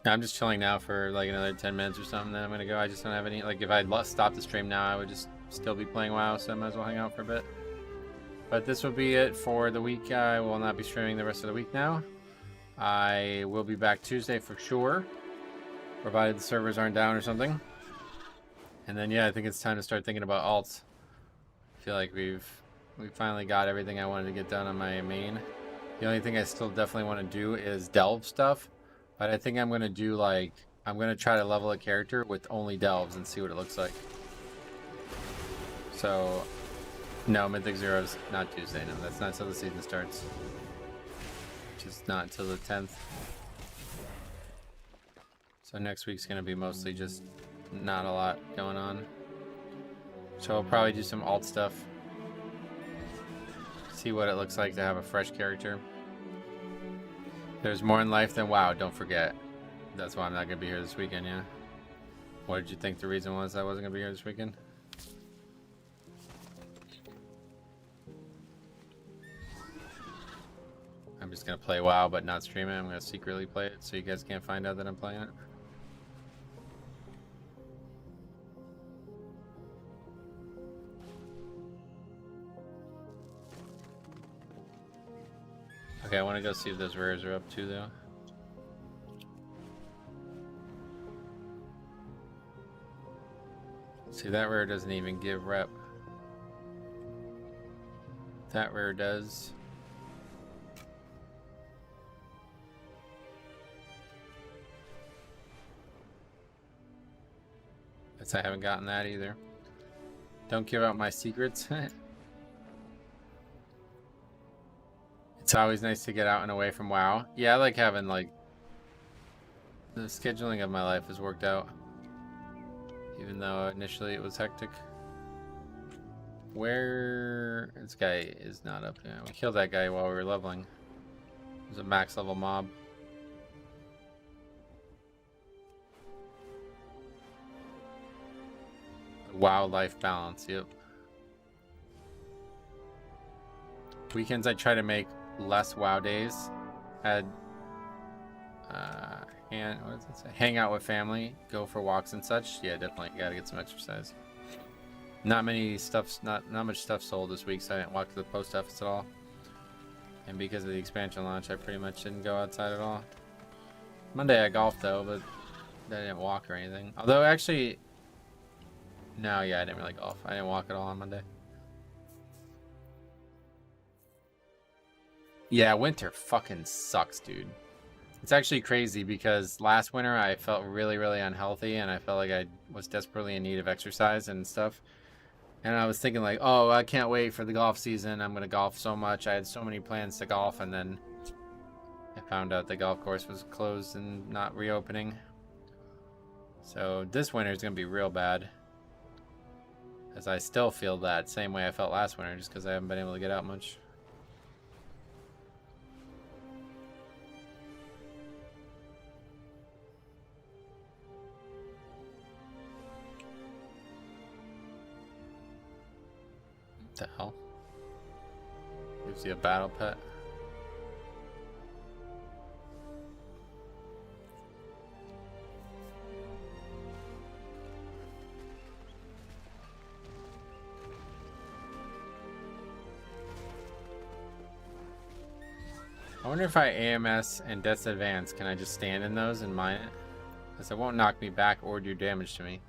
I'm just chilling now for like another 10 minutes or something, then I'm gonna go. I just don't have any, like if I'd stopped the stream now, I would just still be playing WoW, so I might as well hang out for a bit. But this will be it for the week. I will not be streaming the rest of the week now. I will be back Tuesday for sure, provided the servers aren't down or something. And then yeah, I think it's time to start thinking about alts. I feel like we finally got everything I wanted to get done on my main. The only thing I still definitely want to do is delve stuff. But I think I'm going to do like, I'm going to try to level a character with only delves and see what it looks like. So, no, Mythic Zero's not Tuesday, no. That's not until the season starts. Which is not until the 10th. So next week's going to be mostly just not a lot going on. So I'll probably do some alt stuff. See what it looks like to have a fresh character. There's more in life than WoW, don't forget. That's why I'm not going to be here this weekend, yeah? What did you think the reason was I wasn't going to be here this weekend? I'm just going to play WoW but not stream it. I'm going to secretly play it so you guys can't find out that I'm playing it. Okay, I want to go see if those rares are up too, though. See, that rare doesn't even give rep. That rare does. Guess I haven't gotten that either. Don't give out my secrets. It's always nice to get out and away from WoW. Yeah, I like having, like, the scheduling of my life has worked out. Even though initially it was hectic. Where... This guy is not up there. We killed that guy while we were leveling. It was a max level mob. WoW life balance, yep. Weekends I try to make less WoW days. Had what does it say? Hang out with family, go for walks and such. Yeah, definitely gotta get some exercise. Not much stuff sold this week, so I didn't walk to the post office at all. And because of the expansion launch, I pretty much didn't go outside at all. Monday I golfed though, but I didn't walk or anything. Although actually, no, yeah, I didn't really golf. I didn't walk at all on Monday. Yeah, winter fucking sucks, dude. It's actually crazy because last winter I felt really, really unhealthy and I felt like I was desperately in need of exercise and stuff. And I was thinking like, oh, I can't wait for the golf season. I'm going to golf so much. I had so many plans to golf, and then I found out the golf course was closed and not reopening. So this winter is going to be real bad. As I still feel that same way I felt last winter just because I haven't been able to get out much. What the hell? Gives you a battle pet. I wonder if I AMS and Death's Advance, can I just stand in those and mine it? Because it won't knock me back or do damage to me.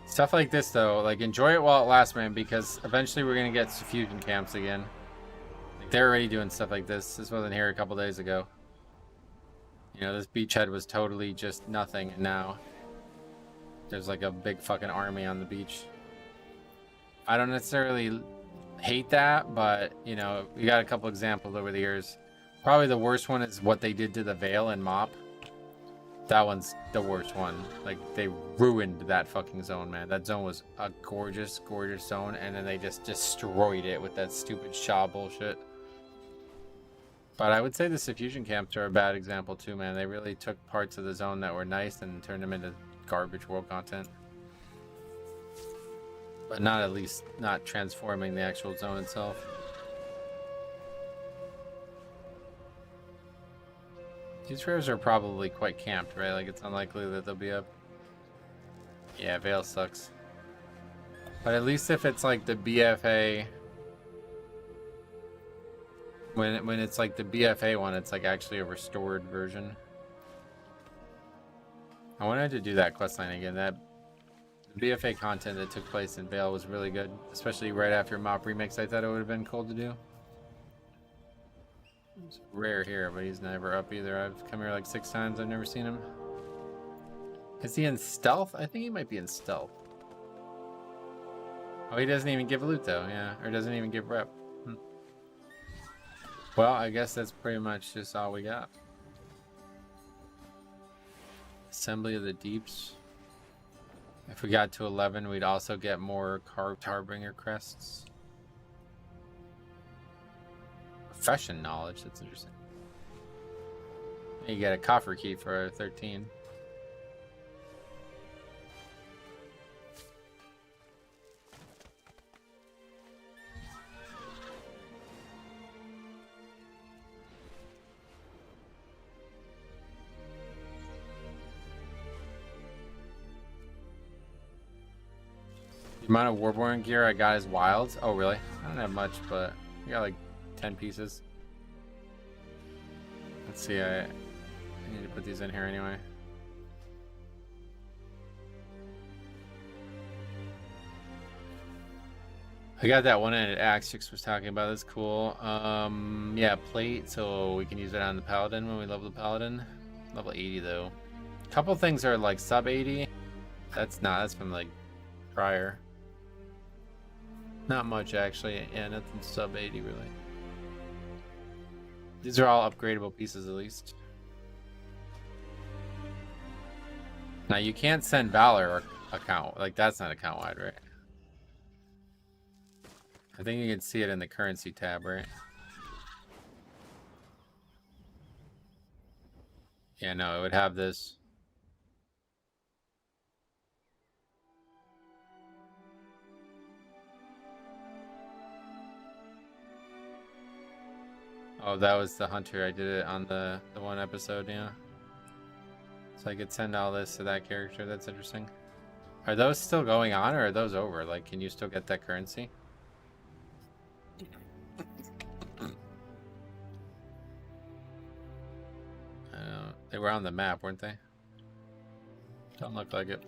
Stuff like this though, like enjoy it while it lasts, man, because eventually we're gonna get fusion camps again. Like they're already doing stuff like this. This wasn't here a couple days ago. You know, this beachhead was totally just nothing, and now there's like a big fucking army on the beach. I don't necessarily hate that, but you know, we got a couple examples over the years. Probably the worst one is what they did to the Vale and Mop. That one's the worst one. Like, they ruined that fucking zone, man. That zone was a gorgeous, gorgeous zone, and then they just destroyed it with that stupid Shaw bullshit. But I would say the Suffusion camps are a bad example too, man. They really took parts of the zone that were nice and turned them into garbage world content. But not at least not transforming the actual zone itself. These rares are probably quite camped, right? Like, it's unlikely that they'll be up. Yeah, Veil sucks. But at least if it's like the BFA... When it's like the BFA one, it's like actually a restored version. I wanted to do that questline again. That BFA content that took place in Veil was really good. Especially right after Mop Remix, I thought it would have been cool to do. It's rare here, but he's never up either. I've come here like 6 times. I've never seen him. Is he in stealth? I think he might be in stealth. Oh, he doesn't even give loot though, yeah. Or doesn't even give rep. Well, I guess that's pretty much just all we got. Assembly of the Deeps. If we got to 11, we'd also get more carved Harbinger crests. Profession knowledge, that's interesting. You get a coffer key for 13. The amount of Warborn gear I got is wild. Oh, really? I don't have much, but I got like 10 pieces. Let's see, I need to put these in here anyway. I got that one-handed axe Chix was talking about. That's cool. Yeah, plate, so we can use it on the Paladin when we level the Paladin. Level 80 though. A couple things are like sub 80. That's from like prior. Not much actually, yeah, nothing sub 80 really. These are all upgradable pieces at least. Now you can't send Valor account, like that's not account wide, right? I think you can see it in the currency tab, right? Yeah, no, it would have this. Oh, that was the hunter. I did it on the one episode, yeah. So I could send all this to that character. That's interesting. Are those still going on or are those over? Like, can you still get that currency? They were on the map, weren't they? Don't look like it.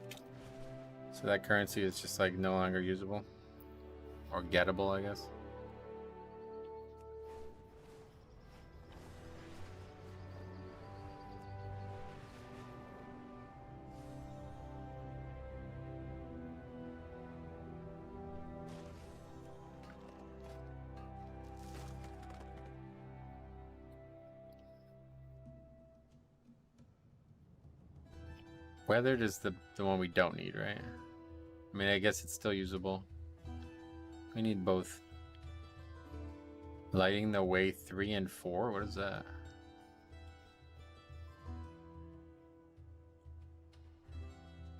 So that currency is just like no longer usable. Or gettable, I guess. Weathered is the one we don't need, right? I mean, I guess it's still usable. We need both. Lighting the way 3 and 4? What is that?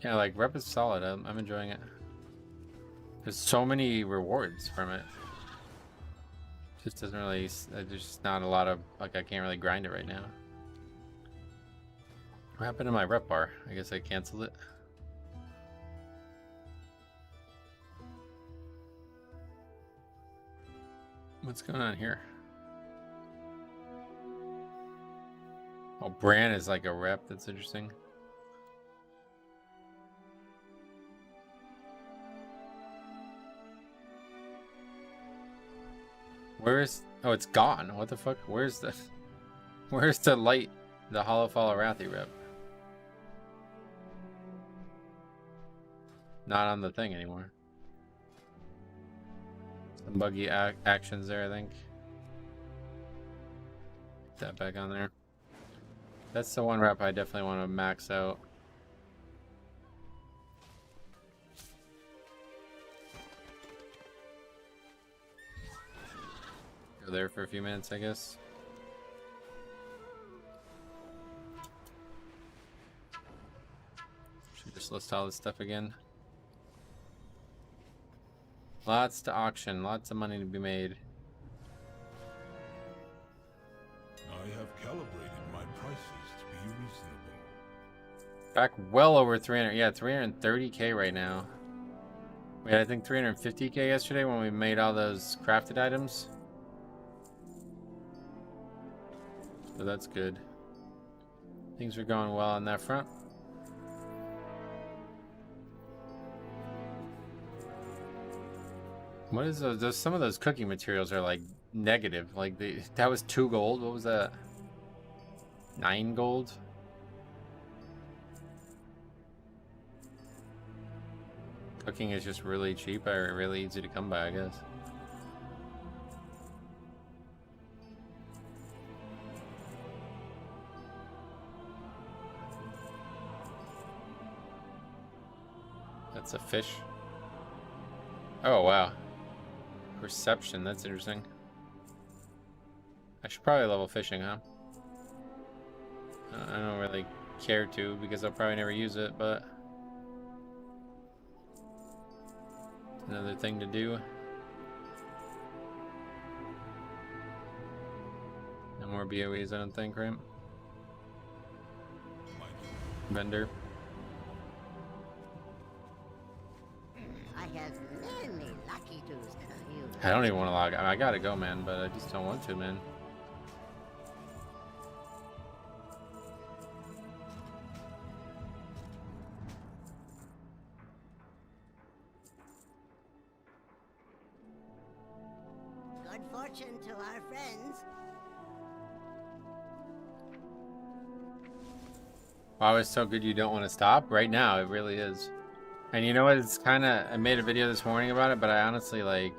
Yeah, like, rep is solid. I'm enjoying it. There's so many rewards from it. Just doesn't really... There's just not a lot of... Like, I can't really grind it right now. What happened to my rep bar? I guess I canceled it. What's going on here? Oh, Bran is like a rep. That's interesting. Where is... Oh, it's gone. What the fuck? Where's the light? The Hollow Fall Arathi rep? Not on the thing anymore. Some buggy actions there, I think. Put that back on there. That's the one rep I definitely want to max out. Go there for a few minutes, I guess. Should just list all this stuff again. Lots to auction, lots of money to be made. I have calibrated my prices to be reasonable. Back well over 300. Yeah, 330k right now. We had, I think, 350k yesterday when we made all those crafted items. So that's good. Things are going well on that front. What is those? Some of those cooking materials are like negative. Like that was 2 gold. What was that? 9 gold. Cooking is just really cheap or really easy to come by, I guess. That's a fish. Oh, wow. Perception, that's interesting. I should probably level fishing, huh? I don't really care to because I'll probably never use it, but it's another thing to do. No more BOEs, I don't think, right? Vendor. I have many lucky tools to use. I don't even want to log. I gotta go, man, but I just don't want to, man. Good fortune to our friends. Wow, it's so good you don't want to stop? Right now, it really is. And you know what, it's kind of, I made a video this morning about it, but I honestly, like,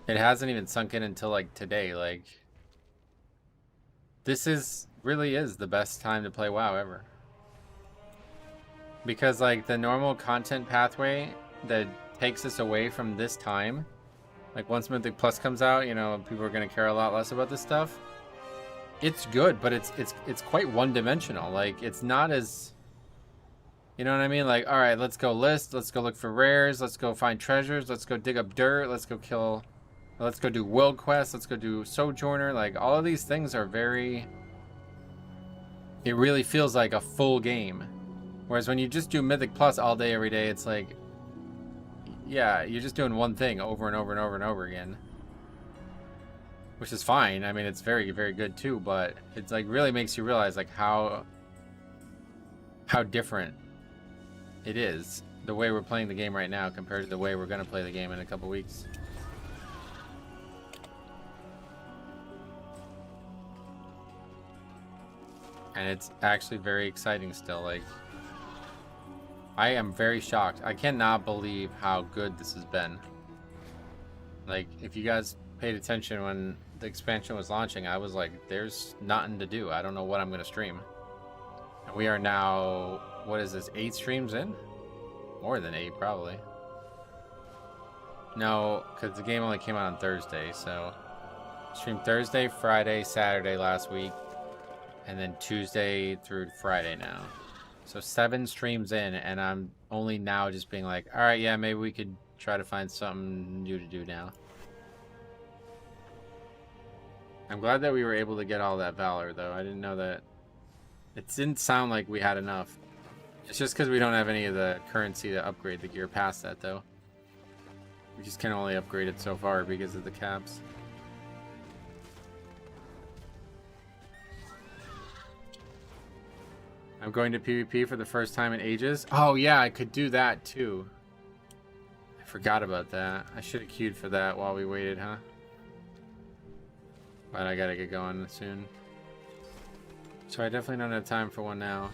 it hasn't even sunk in until, like, today. Like, this really is the best time to play WoW ever. Because, like, the normal content pathway that takes us away from this time, like, once Mythic Plus comes out, you know, people are going to care a lot less about this stuff. It's good, but it's quite one-dimensional. Like, it's not as... You know what I mean? Like, all right, let's go list. Let's go look for rares. Let's go find treasures. Let's go dig up dirt. Let's go kill. Let's go do world quests. Let's go do Sojourner. Like, all of these things are very... It really feels like a full game. Whereas when you just do Mythic Plus all day, every day, it's like... Yeah, you're just doing one thing over and over and over and over again. Which is fine. I mean, it's very, very good too. But it's like really makes you realize like how different it is the way we're playing the game right now compared to the way we're going to play the game in a couple weeks. And it's actually very exciting still. Like, I am very shocked. I cannot believe how good this has been. Like, if you guys paid attention when the expansion was launching, I was like, there's nothing to do. I don't know what I'm going to stream. And we are now, what is this, 8 streams in? More than 8, probably. No, because the game only came out on Thursday, so... Streamed Thursday, Friday, Saturday last week, and then Tuesday through Friday now. So 7 streams in, and I'm only now just being like, alright, yeah, maybe we could try to find something new to do now. I'm glad that we were able to get all that Valor, though. I didn't know that... It didn't sound like we had enough. It's just because we don't have any of the currency to upgrade the gear past that, though. We just can only upgrade it so far because of the caps. I'm going to PvP for the first time in ages. Oh, yeah, I could do that, too. I forgot about that. I should have queued for that while we waited, huh? But I gotta get going soon. So I definitely don't have time for one now.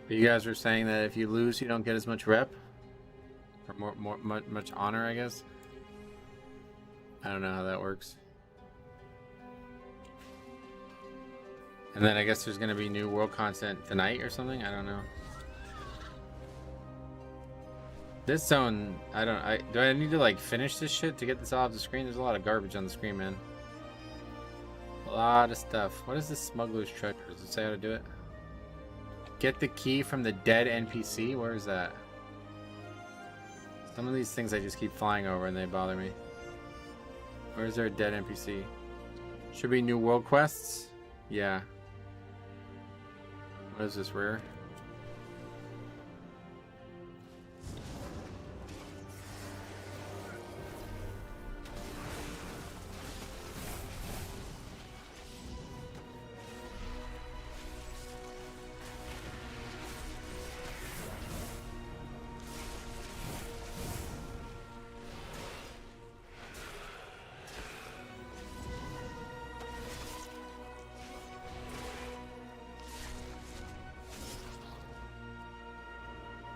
But you guys were saying that if you lose, you don't get as much rep? Or much honor, I guess? I don't know how that works. And then I guess there's going to be new world content tonight or something? I don't know. This zone, do I need to like finish this shit to get this off the screen? There's a lot of garbage on the screen, man. A lot of stuff. What is this smuggler's treasure? Does it say how to do it? Get the key from the dead NPC? Where is that? Some of these things I just keep flying over and they bother me. Where is there a dead NPC? Should be new world quests? Yeah. What is this, rare?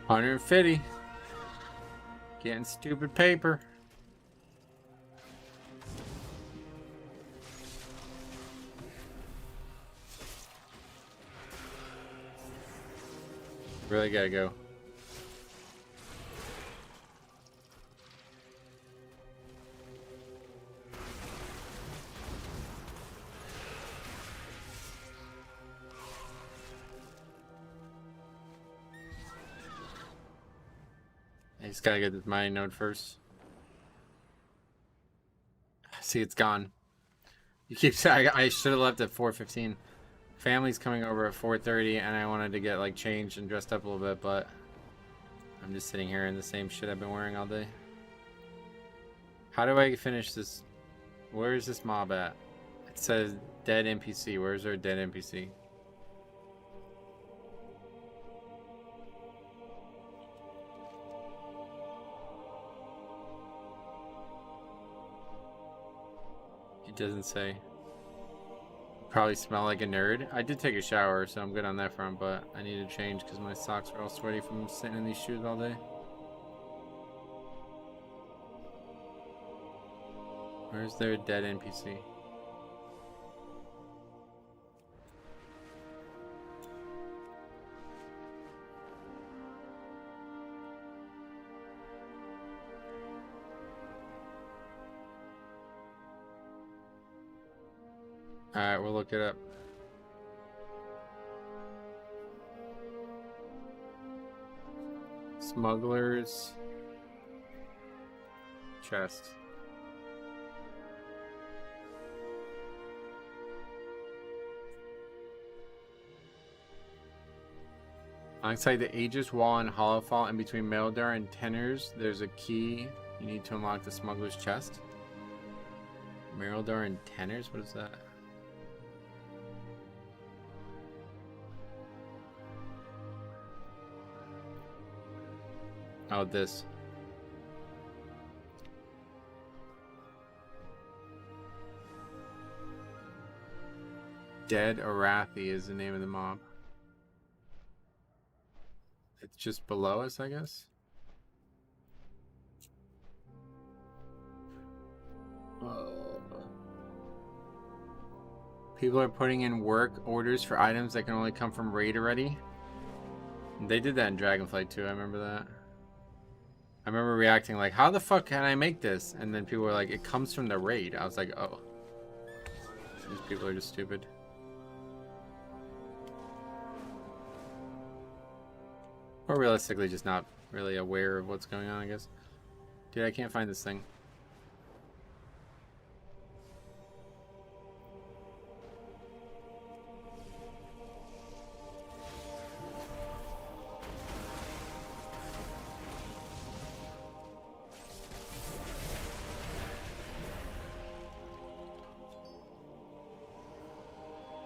$150. Getting stupid paper. Really gotta go. I just gotta get this mining node first. See, it's gone. You keep saying I should have left at 4:15. Family's coming over at 4:30, and I wanted to get like changed and dressed up a little bit, but I'm just sitting here in the same shit I've been wearing all day. How do I finish this? Where is this mob at? It says dead NPC. Where's our dead NPC? Doesn't say. Probably smell like a nerd. I did take a shower, so I'm good on that front, but I need to change because my socks are all sweaty from sitting in these shoes all day. Where's their dead NPC? Alright, we'll look it up. Smugglers. Chest. Alongside the Aegis Wall and Hollowfall in between Meldar and Tenors, there's a key you need to unlock the Smuggler's Chest. Meldar and Tenors? What is that? Oh, this. Dead Arathi is the name of the mob. It's just below us, I guess. People are putting in work orders for items that can only come from raid already. They did that in Dragonflight too, I remember that. I remember reacting like, how the fuck can I make this? And then people were like, it comes from the raid. I was like, oh. These people are just stupid. Or realistically just not really aware of what's going on, I guess. Dude, I can't find this thing.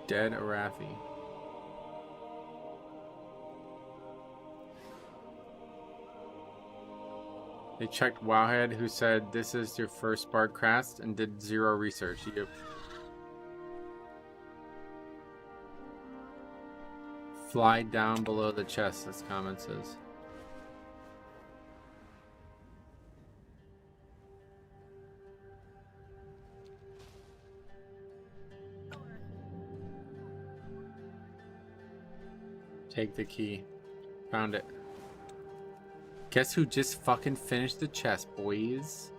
Dead Arathi. They checked Wowhead, who said this is your first Spark Cast, and did zero research. Yep. Fly down below the chest, this comment says. Take the key. Found it. Guess who just fucking finished the chest, boys?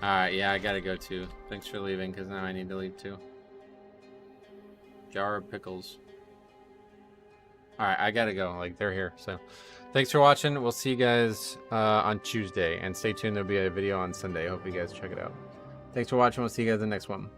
Alright, yeah, I gotta go too. Thanks for leaving, because now I need to leave too. Jar of pickles. Alright, I gotta go. Like, they're here. So, thanks for watching. We'll see you guys on Tuesday. And stay tuned. There'll be a video on Sunday. Hope you guys check it out. Thanks for watching. We'll see you guys in the next one.